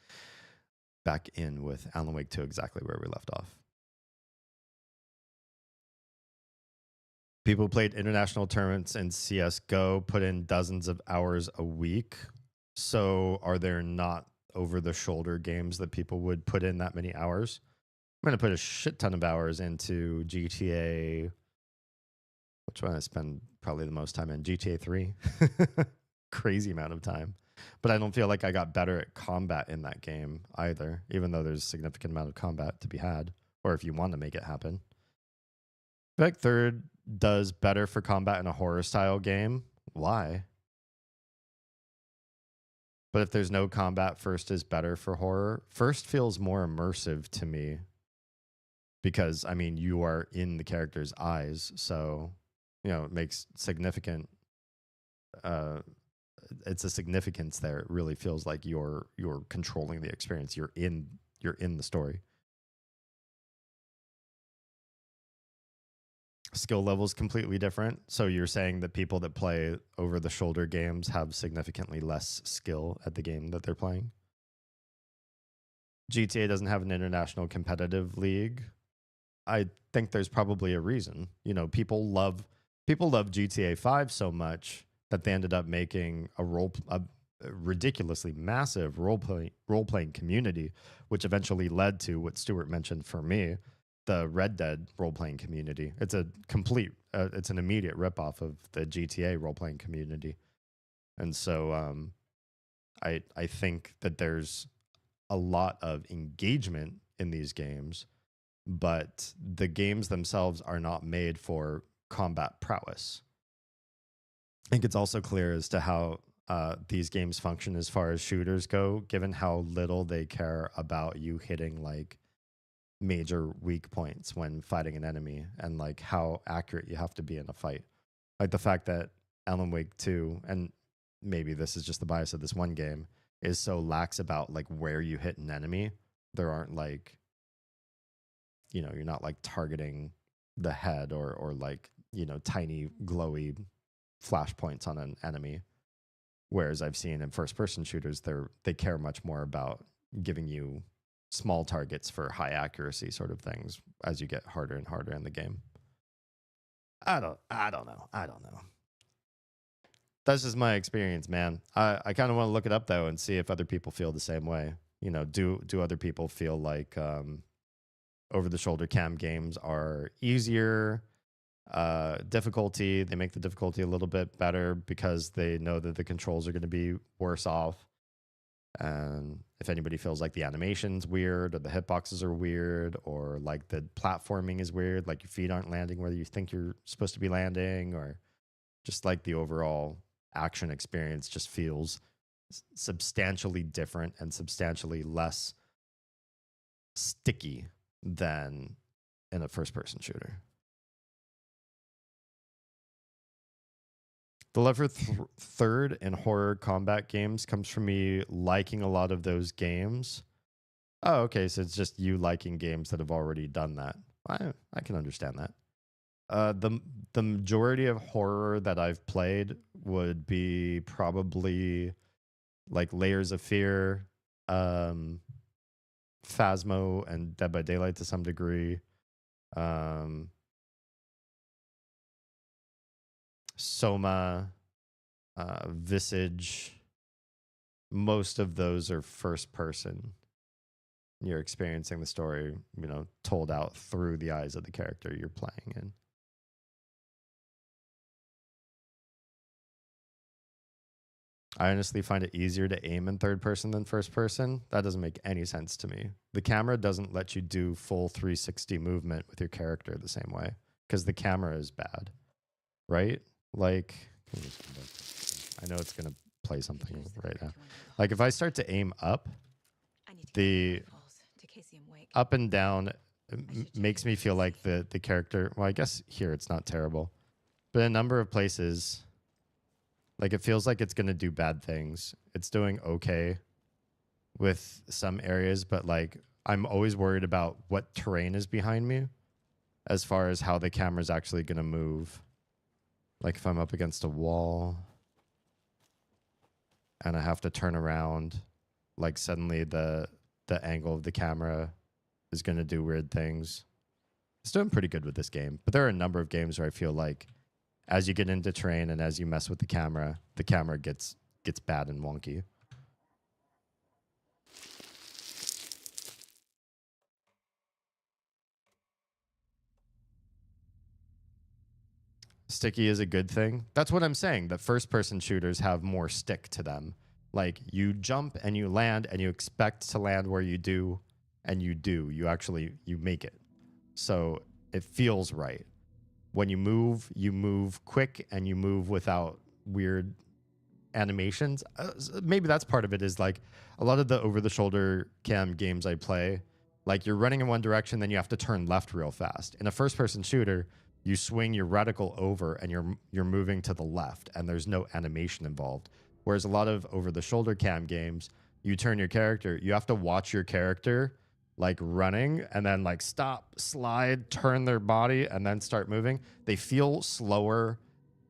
Back in with Alan Wake 2, exactly where we left off. People who played international tournaments in CSGO put in dozens of hours a week. So are there not over-the-shoulder games that people would put in that many hours? I'm going to put a shit ton of hours into GTA. Which one I spend probably the most time in? GTA 3. Crazy amount of time. But I don't feel like I got better at combat in that game either, even though there's a significant amount of combat to be had, or if you want to make it happen. I feel like third does better for combat in a horror style game. Why? But if there's no combat, first is better for horror. First feels more immersive to me because, I mean, you are in the character's eyes, so, you know, it makes significant it's a significance there. It really feels like you're controlling the experience. You're in the story. Skill levels completely different. So you're saying that people that play over the shoulder games have significantly less skill at the game that they're playing. GTA doesn't have an international competitive league. I think there's probably a reason. You know, people love GTA 5 so much that they ended up making a ridiculously massive role-playing community, which eventually led to what Stuart mentioned for me, the Red Dead role-playing community. It's a complete, it's an immediate ripoff of the GTA role-playing community. And so I think that there's a lot of engagement in these games, but the games themselves are not made for combat prowess. I think it's also clear as to how these games function as far as shooters go, given how little they care about you hitting like major weak points when fighting an enemy, and like how accurate you have to be in a fight. Like the fact that Alan Wake 2, and maybe this is just the bias of this one game, is so lax about like where you hit an enemy. There aren't like, you know, you're not like targeting the head or like, you know, tiny glowy flash points on an enemy. Whereas I've seen in first person shooters, they care much more about giving you small targets for high accuracy sort of things as you get harder and harder in the game. I don't know. That's just my experience, man. I kind of want to look it up though and see if other people feel the same way. You know, do other people feel like over the shoulder cam games are easier? Difficulty, they make the difficulty a little bit better because they know that the controls are going to be worse off. And if anybody feels like the animation's weird or the hitboxes are weird or like the platforming is weird, like your feet aren't landing where you think you're supposed to be landing, or just like the overall action experience just feels substantially different and substantially less sticky than in a first-person shooter. The love for third and horror combat games comes from me liking a lot of those games. Oh, okay, so it's just you liking games that have already done that. I can understand that. The majority of horror that I've played would be probably like Layers of Fear, Phasmo, and Dead by Daylight to some degree. Soma, Visage. Most of those are first person. You're experiencing the story, you know, told out through the eyes of the character you're playing in. I honestly find it easier to aim in third person than first person. That doesn't make any sense to me. The camera doesn't let you do full 360 movement with your character the same way because the camera is bad, right? Like, I know it's going to play something right now. Like if I start to aim up, the up and down makes me feel like the character, well, I guess here it's not terrible, but a number of places, like it feels like it's going to do bad things. It's doing okay with some areas, but like I'm always worried about what terrain is behind me as far as how the camera's actually going to move. Like if I'm up against a wall and I have to turn around, like suddenly the angle of the camera is going to do weird things. It's doing pretty good with this game, but there are a number of games where I feel like as you get into terrain and as you mess with the camera gets bad and wonky. Sticky is a good thing. That's what I'm saying. That first-person shooters have more stick to them. Like you jump and you land and you expect to land where you do, and you do. You make it. So it feels right. When you move quick and you move without weird animations. Maybe that's part of it, is like a lot of the over-the-shoulder cam games I play, like you're running in one direction, then you have to turn left real fast. In a first-person shooter, you swing your reticle over and you're moving to the left, and there's no animation involved. Whereas a lot of over-the-shoulder cam games, you turn your character, you have to watch your character like running and then like stop, slide, turn their body, and then start moving. They feel slower,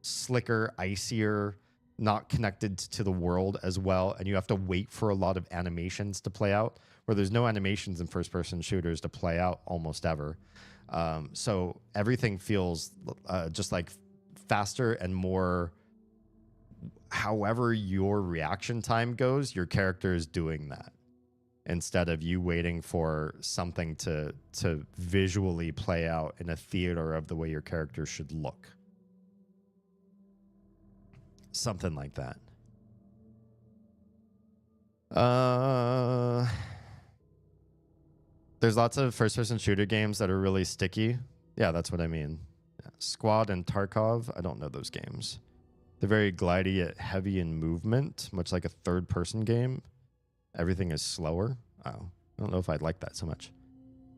slicker, icier, not connected to the world as well, and you have to wait for a lot of animations to play out, where there's no animations in first-person shooters to play out almost ever. So everything feels just like faster and more, however your reaction time goes, your character is doing that, instead of you waiting for something to visually play out in a theater of the way your character should look. Something like that. There's lots of first-person shooter games that are really sticky. Yeah, that's what I mean. Yeah. Squad and Tarkov, I don't know those games. They're very glidey yet heavy in movement, much like a third-person game. Everything is slower. Oh, I don't know if I'd like that so much.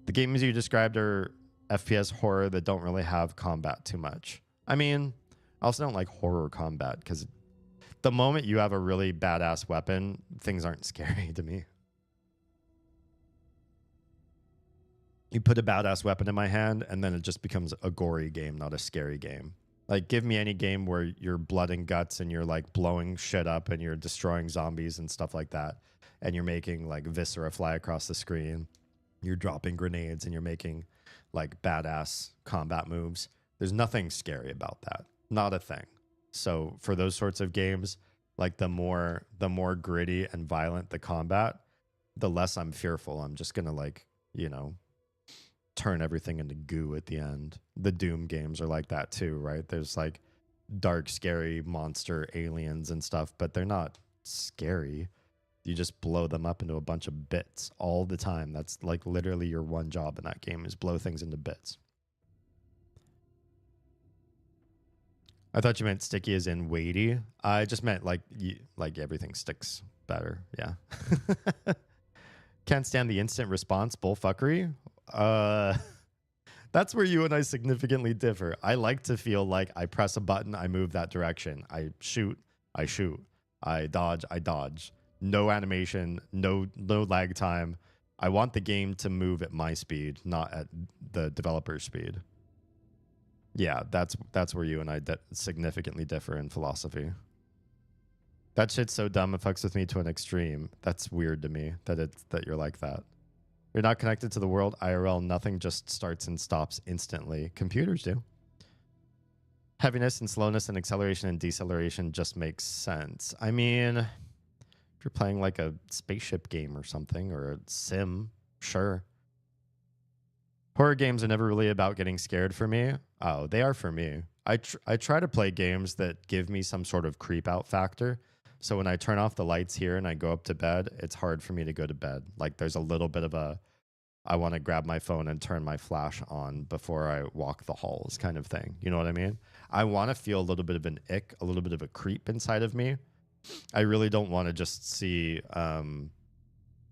The games you described are FPS horror that don't really have combat too much. I mean, I also don't like horror combat because the moment you have a really badass weapon, things aren't scary to me. You put a badass weapon in my hand, and then it just becomes a gory game, not a scary game. Like, give me any game where you're blood and guts and you're, like, blowing shit up and you're destroying zombies and stuff like that. And you're making, like, viscera fly across the screen. You're dropping grenades and you're making, like, badass combat moves. There's nothing scary about that. Not a thing. So for those sorts of games, like, the more gritty and violent the combat, the less I'm fearful. I'm just going to, like, you know, turn everything into goo at the end. The Doom games are like that too, right? There's like dark, scary monster aliens and stuff, but they're not scary. You just blow them up into a bunch of bits all the time. That's like literally your one job in that game is blow things into bits. I thought you meant sticky as in weighty. I just meant like everything sticks better. Yeah. Can't stand the instant response bullfuckery. That's where you and I significantly differ. I like to feel like I press a button, I move that direction. I shoot, I shoot. I dodge. No animation, no lag time. I want the game to move at my speed, not at the developer's speed. Yeah, that's where you and I significantly differ in philosophy. That shit's so dumb it fucks with me to an extreme. That's weird to me that you're like that. You're not connected to the world IRL. Nothing just starts and stops instantly. Computers do. Heaviness and slowness and acceleration and deceleration just makes sense. I mean, if you're playing like a spaceship game or something or a sim, sure. Horror games are never really about getting scared for me. Oh, they are for me. I try to play games that give me some sort of creep out factor. So when I turn off the lights here and I go up to bed, it's hard for me to go to bed. Like there's a little bit of a, I want to grab my phone and turn my flash on before I walk the halls kind of thing. You know what I mean? I want to feel a little bit of an ick, a little bit of a creep inside of me. I really don't want to just see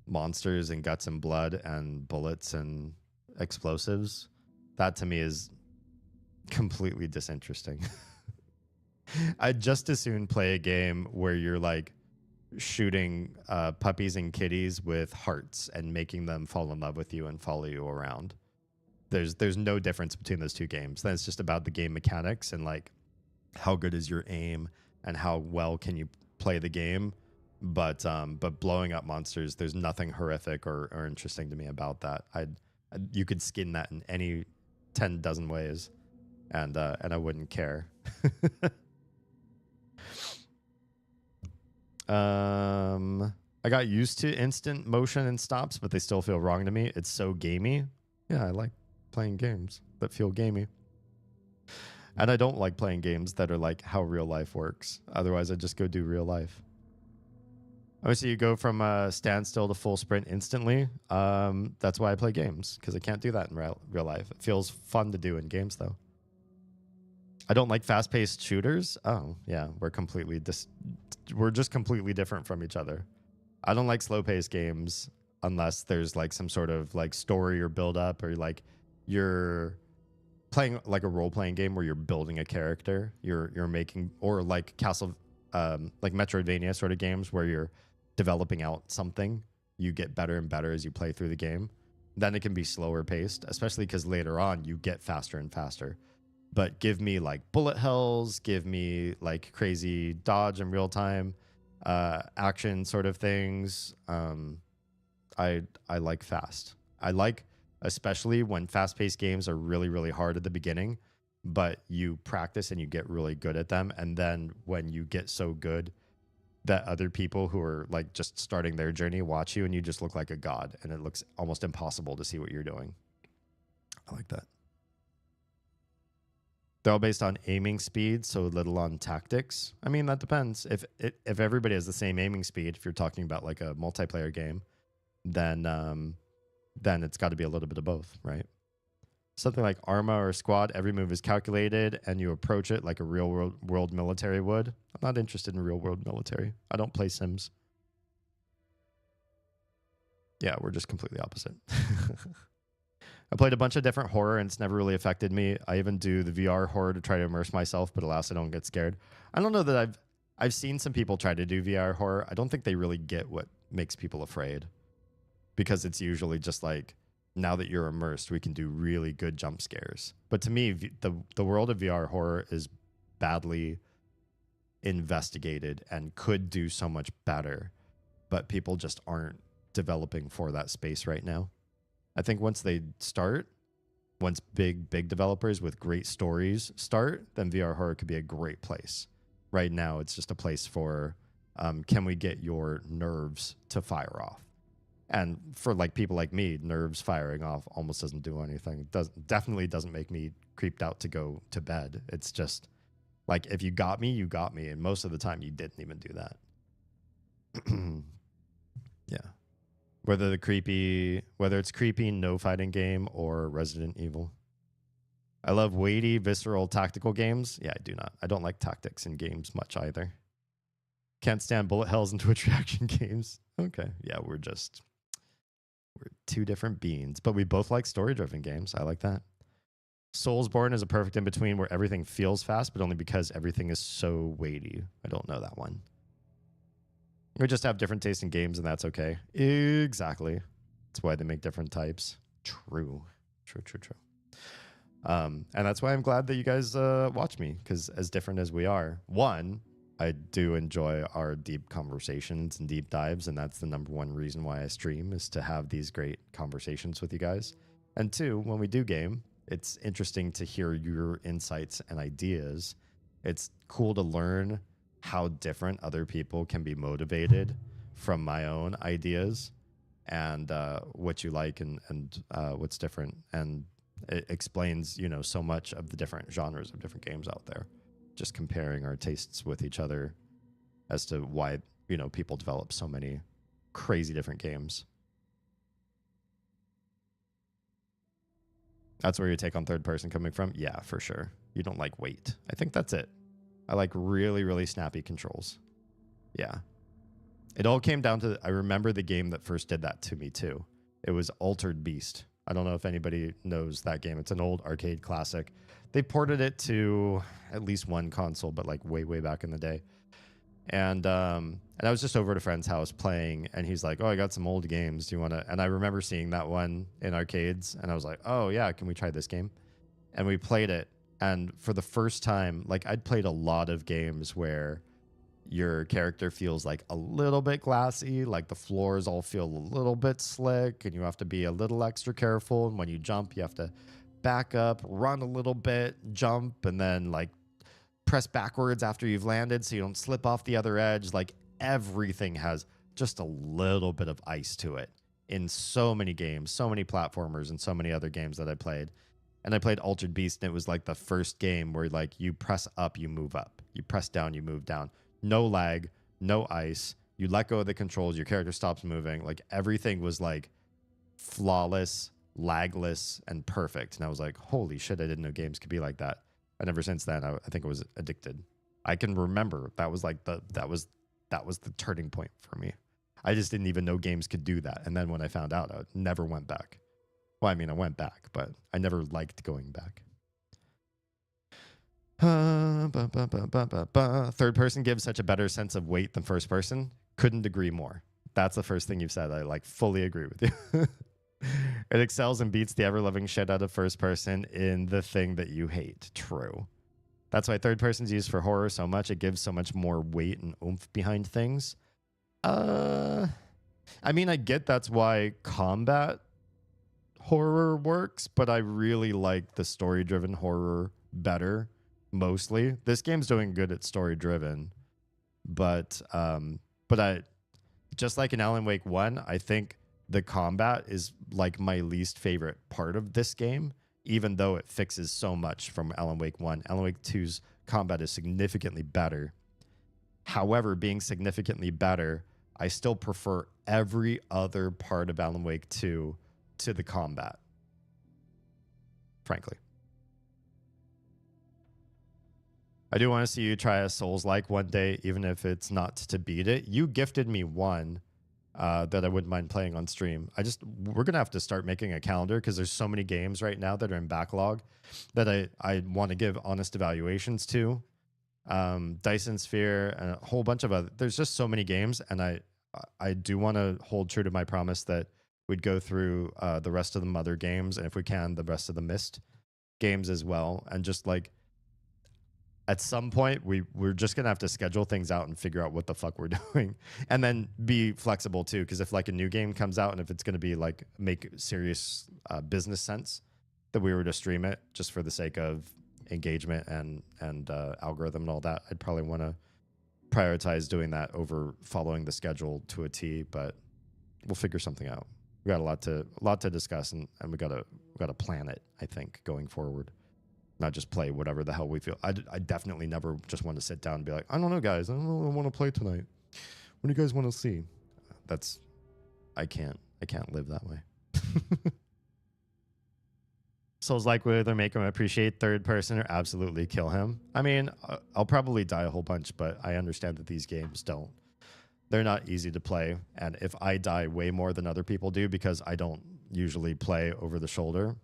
monsters and guts and blood and bullets and explosives. That to me is completely disinteresting. I'd just as soon play a game where you're like shooting puppies and kitties with hearts and making them fall in love with you and follow you around. There's no difference between those two games. Then it's just about the game mechanics and like how good is your aim and how well can you play the game. But blowing up monsters, there's nothing horrific or interesting to me about that. You could skin that in any 10 dozen ways, and I wouldn't care. I got used to instant motion and stops, but they still feel wrong to me. It's so gamey. Yeah, I like playing games that feel gamey. And I don't like playing games that are like how real life works. Otherwise, I just go do real life. Obviously, you go from standstill to full sprint instantly. That's why I play games, because I can't do that in real life. It feels fun to do in games, though. I don't like fast-paced shooters. Oh, yeah, we're just completely different from each other. I don't like slow-paced games unless there's like some sort of like story or build-up, or like you're playing like a role-playing game where you're building a character. You're making, or like like Metroidvania sort of games where you're developing out something. You get better and better as you play through the game. Then it can be slower paced, especially because later on you get faster and faster. But give me like bullet hells, give me like crazy dodge in real time, action sort of things. I like fast. I like, especially when fast-paced games are really, really hard at the beginning, but you practice and you get really good at them. And then when you get so good that other people who are like just starting their journey watch you and you just look like a god and it looks almost impossible to see what you're doing. I like that. They're all based on aiming speed, so little on tactics. I mean, that depends. If everybody has the same aiming speed, if you're talking about like a multiplayer game, then it's got to be a little bit of both, right? Something like Arma or Squad, every move is calculated and you approach it like a real world military would. I'm not interested in real world military. I don't play Sims. Yeah, we're just completely opposite. I played a bunch of different horror and it's never really affected me. I even do the VR horror to try to immerse myself, but alas, I don't get scared. I don't know that I've seen some people try to do VR horror. I don't think they really get what makes people afraid, because it's usually just like, now that you're immersed, we can do really good jump scares. But to me, the world of VR horror is badly investigated and could do so much better, but people just aren't developing for that space right now. I think once they start, once big developers with great stories start, then VR horror could be a great place. Right now, it's just a place for, can we get your nerves to fire off? And for like people like me, nerves firing off almost doesn't do anything. It definitely doesn't make me creeped out to go to bed. It's just like, if you got me, you got me. And most of the time you didn't even do that. Yeah. Whether it's creepy, no fighting game or Resident Evil. I love weighty, visceral tactical games. Yeah, I do not. I don't like tactics in games much either. Can't stand bullet hells and Twitch reaction games. Okay. Yeah, we're two different beans, but we both like story-driven games. I like that. Soulsborne is a perfect in-between where everything feels fast, but only because everything is so weighty. I don't know that one. We just have different taste in games, and that's okay. Exactly. That's why they make different types. True. And that's why I'm glad that you guys watch me, because as different as we are, one, I do enjoy our deep conversations and deep dives, and that's the number one reason why I stream, is to have these great conversations with you guys. And two, when we do game, it's interesting to hear your insights and ideas. It's cool to learn how different other people can be motivated from my own ideas, and what you like and what's different. And it explains, so much of the different genres of different games out there. Just comparing our tastes with each other as to why, people develop so many crazy different games. That's where your take on third person coming from? Yeah, for sure. You don't like weight. I think that's it. I like really, really snappy controls. Yeah. It all came down to, I remember the game that first did that to me too. It was Altered Beast. I don't know if anybody knows that game. It's an old arcade classic. They ported it to at least one console, but like way, way back in the day. And I was just over at a friend's house playing, and he's like, "Oh, I got some old games. Do you want to?" And I remember seeing that one in arcades, and I was like, "Oh yeah, can we try this game?" And we played it. And for the first time, like, I'd played a lot of games where your character feels like a little bit glassy, like the floors all feel a little bit slick, and you have to be a little extra careful. And when you jump, you have to back up, run a little bit, jump, and then like press backwards after you've landed so you don't slip off the other edge. Like, everything has just a little bit of ice to it in so many games, so many platformers, and so many other games that I played. And I played Altered Beast, and it was like the first game where like you press up, you move up. You press down, you move down. No lag, no ice. You let go of the controls, your character stops moving. Like, everything was like flawless, lagless, and perfect. And I was like, holy shit, I didn't know games could be like that. And ever since then, I think I was addicted. I can remember that was like that was the turning point for me. I just didn't even know games could do that. And then when I found out, I never went back. Well, I mean, I went back, but I never liked going back. Third person gives such a better sense of weight than first person. Couldn't agree more. That's the first thing you've said. I like fully agree with you. It excels and beats the ever-loving shit out of first person in the thing that you hate. True. That's why third person's used for horror so much. It gives so much more weight and oomph behind things. I mean, I get that's why combat horror works, but I really like the story-driven horror better, mostly. This game's doing good at story-driven, but I, just like in Alan Wake 1, I think the combat is like my least favorite part of this game, even though it fixes so much from Alan Wake 1. Alan Wake 2's combat is significantly better. However, being significantly better, I still prefer every other part of Alan Wake 2 to the combat. frankly. I do want to see you try a Souls-like one day, even if it's not to beat it. You gifted me one that I wouldn't mind playing on stream. We're going to have to start making a calendar because there's so many games right now that are in backlog that I want to give honest evaluations to. Dyson Sphere and a whole bunch of other. There's just so many games, and I do want to hold true to my promise that we'd go through the rest of the Mother games, and if we can, the rest of the Myst games as well, and just like at some point we're just gonna have to schedule things out and figure out what the fuck we're doing, and then be flexible too, because if like a new game comes out and if it's gonna be like make serious business sense that we were to stream it just for the sake of engagement and algorithm and all that, I'd probably want to prioritize doing that over following the schedule to a T, but we'll figure something out. We got a lot to discuss, and we gotta plan it, I think, going forward. Not just play whatever the hell we feel. I definitely never just want to sit down and be like, I don't know, guys. I don't know what I want to play tonight. What do you guys want to see? I can't live that way. Souls like will either make him appreciate third person or absolutely kill him. I mean, I'll probably die a whole bunch, but I understand that these games don't. They're not easy to play. And if I die way more than other people do because I don't usually play over the shoulder,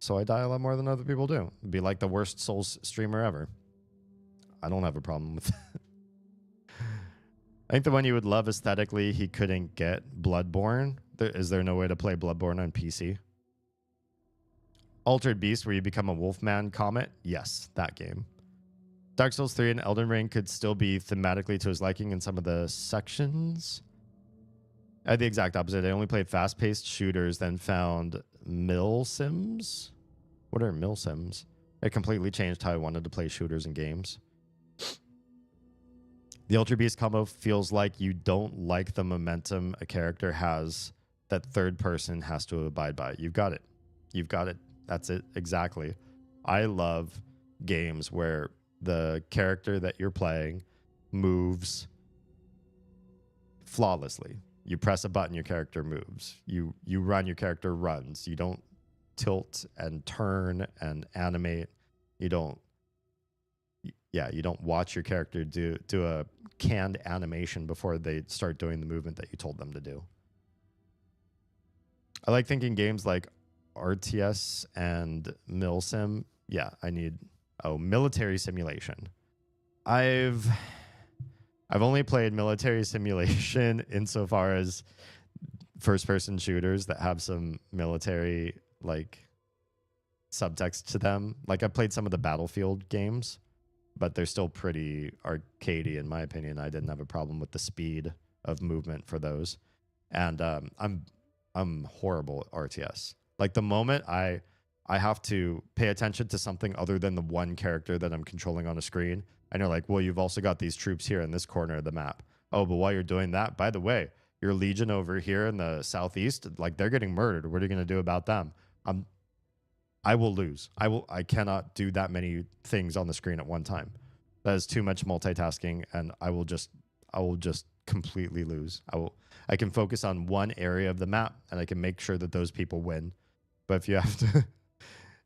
so I die a lot more than other people do. It'd be like the worst Souls streamer ever. I don't have a problem with that. I think the one you would love aesthetically, he couldn't get Bloodborne. Is there no way to play Bloodborne on PC? Altered Beast, where you become a Wolfman Comet? Yes, that game. Dark Souls 3 and Elden Ring could still be thematically to his liking in some of the sections. I had the exact opposite. I only played fast-paced shooters, then found mill sims. What are mill sims? It completely changed how I wanted to play shooters and games. The Ultra Beast combo feels like you don't like the momentum a character has that third person has to abide by. You've got it. You've got it. That's it. Exactly. I love games where the character that you're playing moves flawlessly. You press a button, your character moves. You run, your character runs. You don't tilt and turn and animate. You don't watch your character do a canned animation before they start doing the movement that you told them to do. I like thinking games like RTS and Milsim. Yeah, I need military simulation. I've only played military simulation insofar as first-person shooters that have some military like subtext to them. Like I played some of the Battlefield games, but they're still pretty arcadey in my opinion. I didn't have a problem with the speed of movement for those, and I'm horrible at RTS. Like the moment I have to pay attention to something other than the one character that I'm controlling on a screen. And you're like, well, you've also got these troops here in this corner of the map. Oh, but while you're doing that, by the way, your Legion over here in the southeast, like they're getting murdered. What are you going to do about them? I will lose. I cannot do that many things on the screen at one time. That is too much multitasking, and I will just completely lose. I can focus on one area of the map, and I can make sure that those people win. But if you have to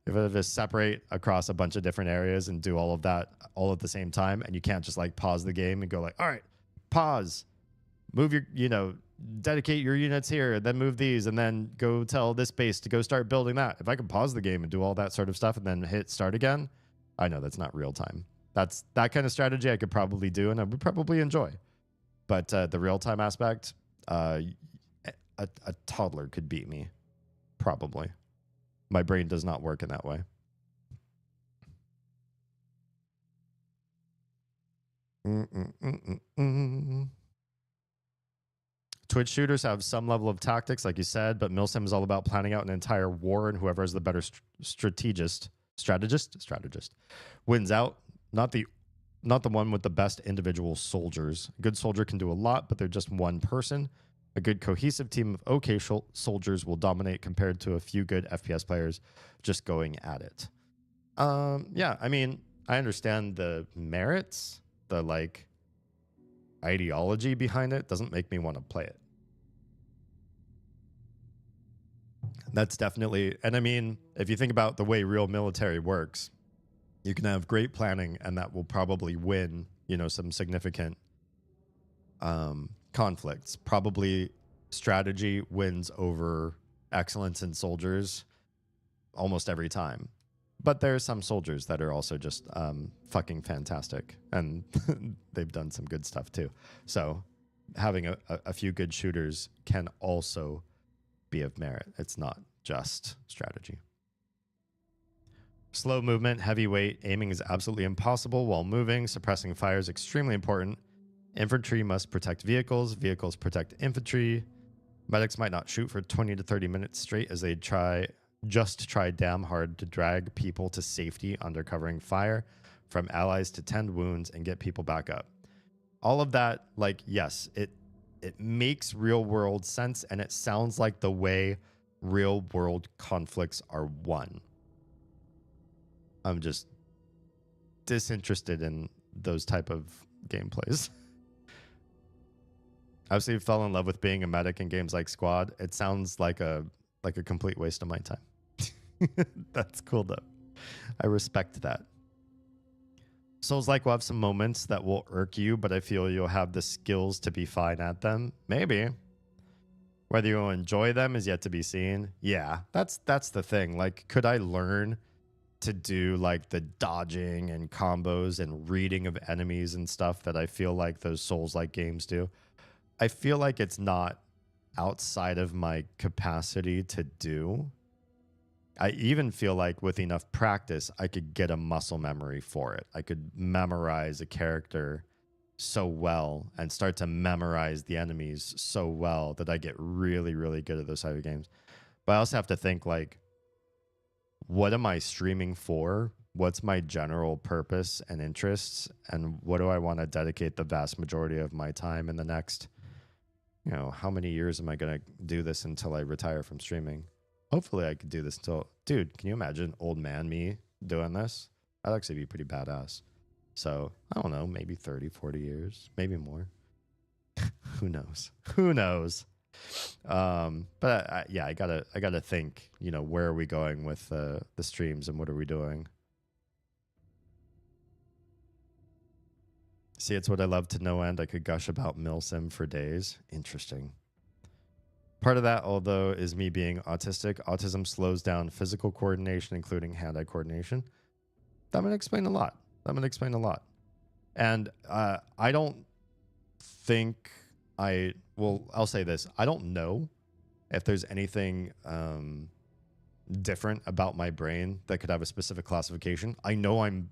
if I have to separate across a bunch of different areas and do all of that all at the same time, and you can't just like pause the game and go like, all right, pause, move your, dedicate your units here, then move these, and then go tell this base to go start building that. If I can pause the game and do all that sort of stuff and then hit start again, I know that's not real time. That's that kind of strategy I could probably do and I would probably enjoy. But the real time aspect, a toddler could beat me, probably. My brain does not work in that way. Twitch shooters have some level of tactics, like you said, but Milsim is all about planning out an entire war, and whoever is the better strategist wins out. Not the one with the best individual soldiers. A good soldier can do a lot, but they're just one person. A good cohesive team of okay soldiers will dominate compared to a few good FPS players just going at it. Yeah, I mean, I understand the merits, the like ideology behind it doesn't make me want to play it. That's definitely, and I mean, if you think about the way real military works, you can have great planning and that will probably win, you know, some significant conflicts. Probably strategy wins over excellence in soldiers almost every time. But there are some soldiers that are also just fucking fantastic, and they've done some good stuff too. So having a few good shooters can also be of merit. It's not just strategy. Slow movement, heavy weight, aiming is absolutely impossible while moving. Suppressing fire is extremely important. Infantry must protect vehicles. Vehicles protect infantry. Medics might not shoot for 20 to 30 minutes straight as they try damn hard to drag people to safety under covering fire from allies to tend wounds and get people back up. All of that, like, yes, it makes real world sense, and it sounds like the way real world conflicts are won. I'm just disinterested in those type of gameplays. I absolutely fell in love with being a medic in games like Squad. It sounds like a complete waste of my time. That's cool though. I respect that. Souls-like will have some moments that will irk you, but I feel you'll have the skills to be fine at them. Maybe. Whether you'll enjoy them is yet to be seen. Yeah, that's the thing. Like, could I learn to do like the dodging and combos and reading of enemies and stuff that I feel like those Souls-like games do? I feel like it's not outside of my capacity to do. I even feel like with enough practice, I could get a muscle memory for it. I could memorize a character so well and start to memorize the enemies so well that I get really, really good at those type of games. But I also have to think, like, what am I streaming for? What's my general purpose and interests? And what do I want to dedicate the vast majority of my time in the next, you know, how many years am I going to do this until I retire from streaming? Hopefully I could do this until, dude, can you imagine old man me doing this? That'd actually be pretty badass. So I don't know, maybe 30, 40 years, maybe more. Who knows? Who knows? But yeah, I gotta think, you know, where are we going with the streams and what are we doing? See, it's what I love to no end. I could gush about Milsim for days. Interesting. Part of that, although, is me being autistic. Autism slows down physical coordination, including hand-eye coordination. That would explain a lot. And I don't think well, I'll say this. I don't know if there's anything different about my brain that could have a specific classification. I know I'm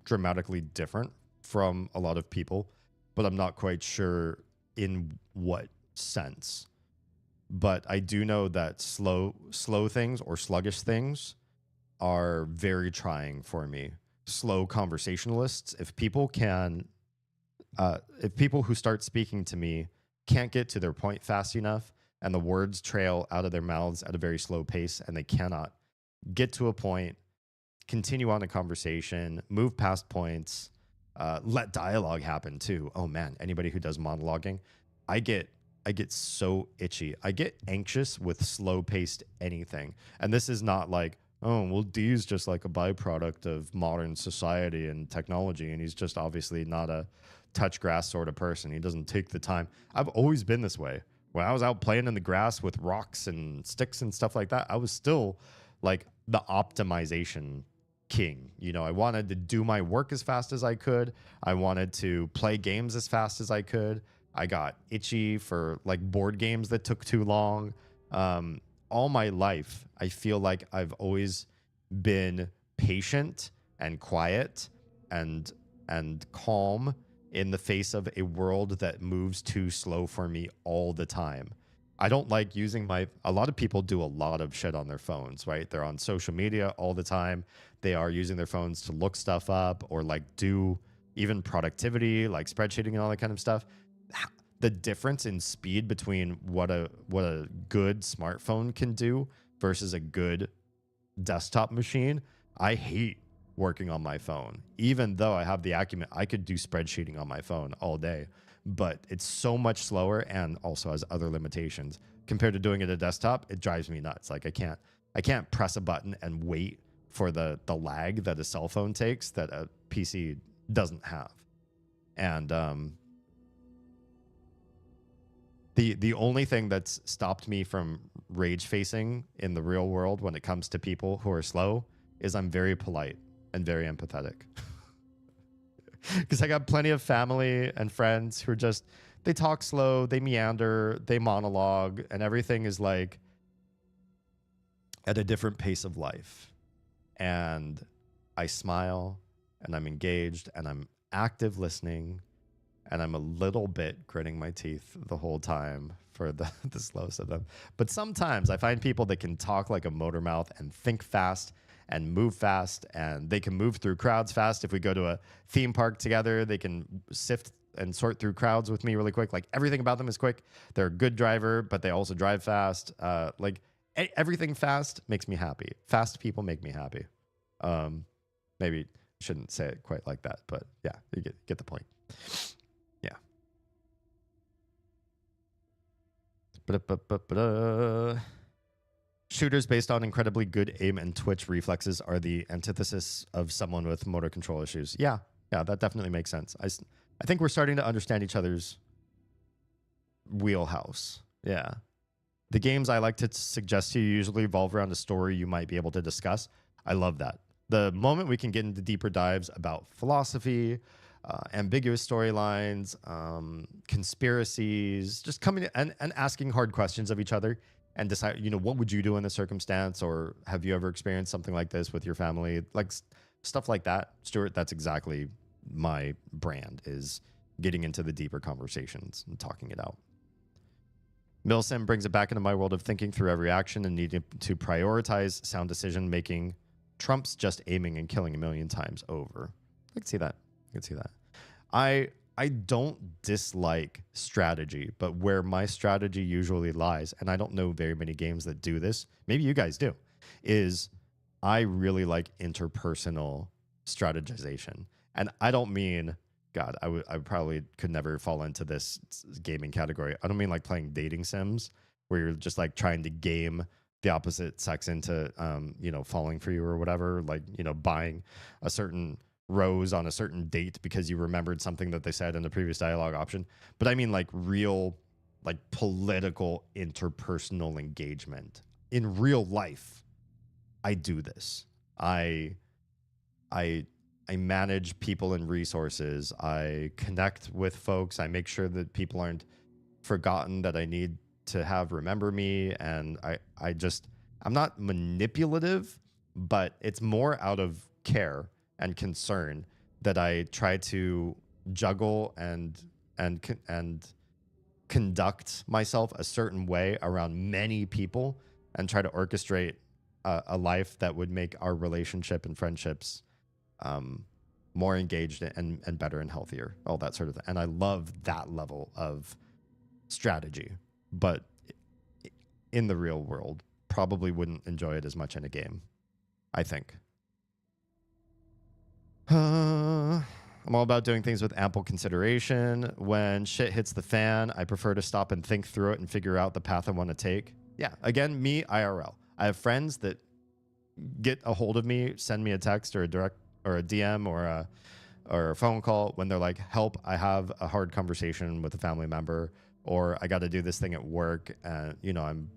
dramatically different from a lot of people, but I'm not quite sure in what sense. But I do know that slow things or sluggish things are very trying for me. Slow conversationalists, if people who start speaking to me can't get to their point fast enough and the words trail out of their mouths at a very slow pace and they cannot get to a point, continue on the conversation, move past points, let dialogue happen too. Oh man, anybody who does monologuing, I get so itchy. I get anxious with slow-paced anything. And this is not like, oh, well, D's just like a byproduct of modern society and technology, and he's just obviously not a touch grass sort of person. He doesn't take the time. I've always been this way. When I was out playing in the grass with rocks and sticks and stuff like that, I was still like the optimization king. You know, I wanted to do my work as fast as I could. I wanted to play games as fast as I could. I got itchy for like board games that took too long. All my life, I feel like I've always been patient and quiet and calm in the face of a world that moves too slow for me all the time. I don't like using a lot of people do a lot of shit on their phones, right? They're on social media all the time. They are using their phones to look stuff up or like do even productivity, like spreadsheeting and all that kind of stuff. The difference in speed between what a good smartphone can do versus a good desktop machine. I hate working on my phone. Even though I have the acumen, I could do spreadsheeting on my phone all day, but it's so much slower and also has other limitations. compared to doing it at desktop, it drives me nuts. Like I can't press a button and wait for the lag that a cell phone takes that a PC doesn't have. And the only thing that's stopped me from rage facing in the real world when it comes to people who are slow is I'm very polite and very empathetic. Because I got plenty of family and friends who are just, they talk slow, they meander, they monologue, and everything is like at a different pace of life. And I smile and I'm engaged and I'm active listening and I'm a little bit gritting my teeth the whole time for the slowest of them. But sometimes I find people that can talk like a motor mouth and think fast and move fast, and they can move through crowds fast. If we go to a theme park together, they can sift and sort through crowds with me really quick. Like everything about them is quick. They're a good driver, but they also drive fast. Everything fast makes me happy. Fast people make me happy. Maybe shouldn't say it quite like that, but yeah, you get the point. Yeah. Shooters based on incredibly good aim and twitch reflexes are the antithesis of someone with motor control issues. Yeah, that definitely makes sense. I think we're starting to understand each other's wheelhouse. Yeah. The games I like to suggest to you usually revolve around a story you might be able to discuss. I love that. The moment we can get into deeper dives about philosophy, ambiguous storylines, conspiracies, just coming and asking hard questions of each other and decide, what would you do in this circumstance? Or have you ever experienced something like this with your family? Like stuff like that. Stuart, that's exactly my brand, is getting into the deeper conversations and talking it out. Milsim brings it back into my world of thinking through every action and needing to prioritize sound decision making trumps just aiming and killing a million times over. I can see that. I don't dislike strategy, but where my strategy usually lies, and I don't know very many games that do this, maybe you guys do, is I really like interpersonal strategization. And I don't mean, God, I probably could never fall into this gaming category. I don't mean like playing dating sims where you're just like trying to game the opposite sex into, falling for you or whatever, like, buying a certain rose on a certain date because you remembered something that they said in the previous dialogue option. But I mean like real, like political interpersonal engagement in real life. I do this. I manage people and resources. I connect with folks. I make sure that people aren't forgotten, that I need to have remember me. And I'm not manipulative, but it's more out of care and concern that I try to juggle and conduct myself a certain way around many people and try to orchestrate a life that would make our relationship and friendships more engaged and better and healthier, all that sort of thing. And I love that level of strategy, but in the real world, probably wouldn't enjoy it as much in a game, I think. I'm all about doing things with ample consideration. When shit hits the fan, I prefer to stop and think through it and figure out the path I want to take. Yeah, again, me, IRL. I have friends that get a hold of me, send me a text or a direct or a DM or a phone call when they're like, help, I have a hard conversation with a family member, or I got to do this thing at work and, I'm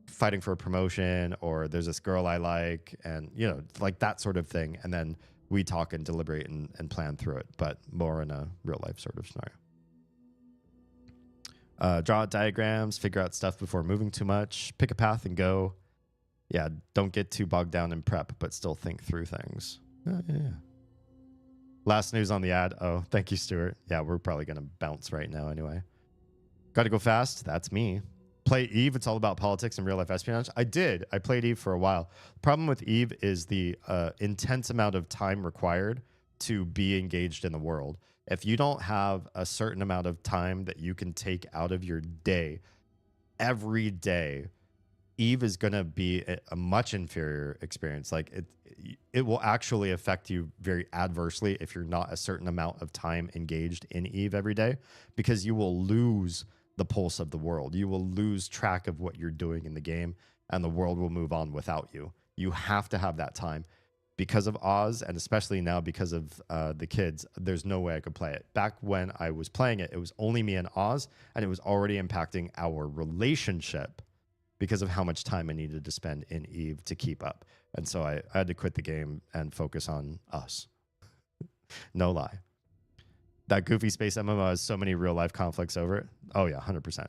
fighting for a promotion, or there's this girl I like, and, like that sort of thing. And then we talk and deliberate and plan through it, but more in a real life sort of scenario. Draw out diagrams, figure out stuff before moving too much, pick a path and go. Yeah, don't get too bogged down in prep, but still think through things. Yeah. Last news on the ad. Oh, thank you, Stuart. Yeah, we're probably going to bounce right now anyway. Got to go fast. That's me. Play Eve. It's all about politics and real life espionage. I did. I played Eve for a while. The problem with Eve is the intense amount of time required to be engaged in the world. If you don't have a certain amount of time that you can take out of your day every day, Eve is going to be a much inferior experience. Like it will actually affect you very adversely if you're not a certain amount of time engaged in Eve every day, because you will lose the pulse of the world. You will lose track of what you're doing in the game, and the world will move on without you. You have to have that time. Because of Oz, and especially now because of the kids, there's no way I could play it. Back when I was playing it, it was only me and Oz, and it was already impacting our relationship because of how much time I needed to spend in Eve to keep up. And so I had to quit the game and focus on us. No lie. That Goofy Space MMO has so many real-life conflicts over it. Oh, yeah, 100%.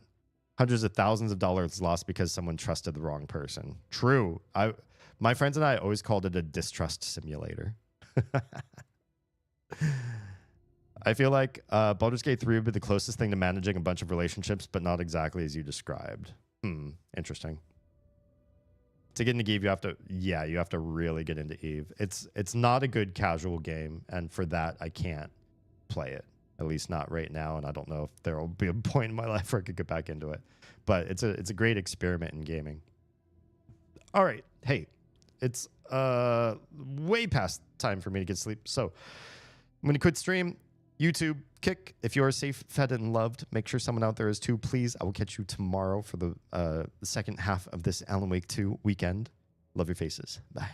Hundreds of thousands of dollars lost because someone trusted the wrong person. True. My friends and I always called it a distrust simulator. I feel like Baldur's Gate 3 would be the closest thing to managing a bunch of relationships, but not exactly as you described. Interesting. To get into Eve, you have to really get into Eve. It's not a good casual game, and for that, I can't play it. At least not right now, and I don't know if there will be a point in my life where I could get back into it. But it's a great experiment in gaming. All right, hey. It's way past time for me to get sleep. So I'm going to quit stream. YouTube, Kick, if you are safe, fed, and loved, make sure someone out there is too. Please, I will catch you tomorrow for the second half of this Alan Wake 2 weekend. Love your faces. Bye.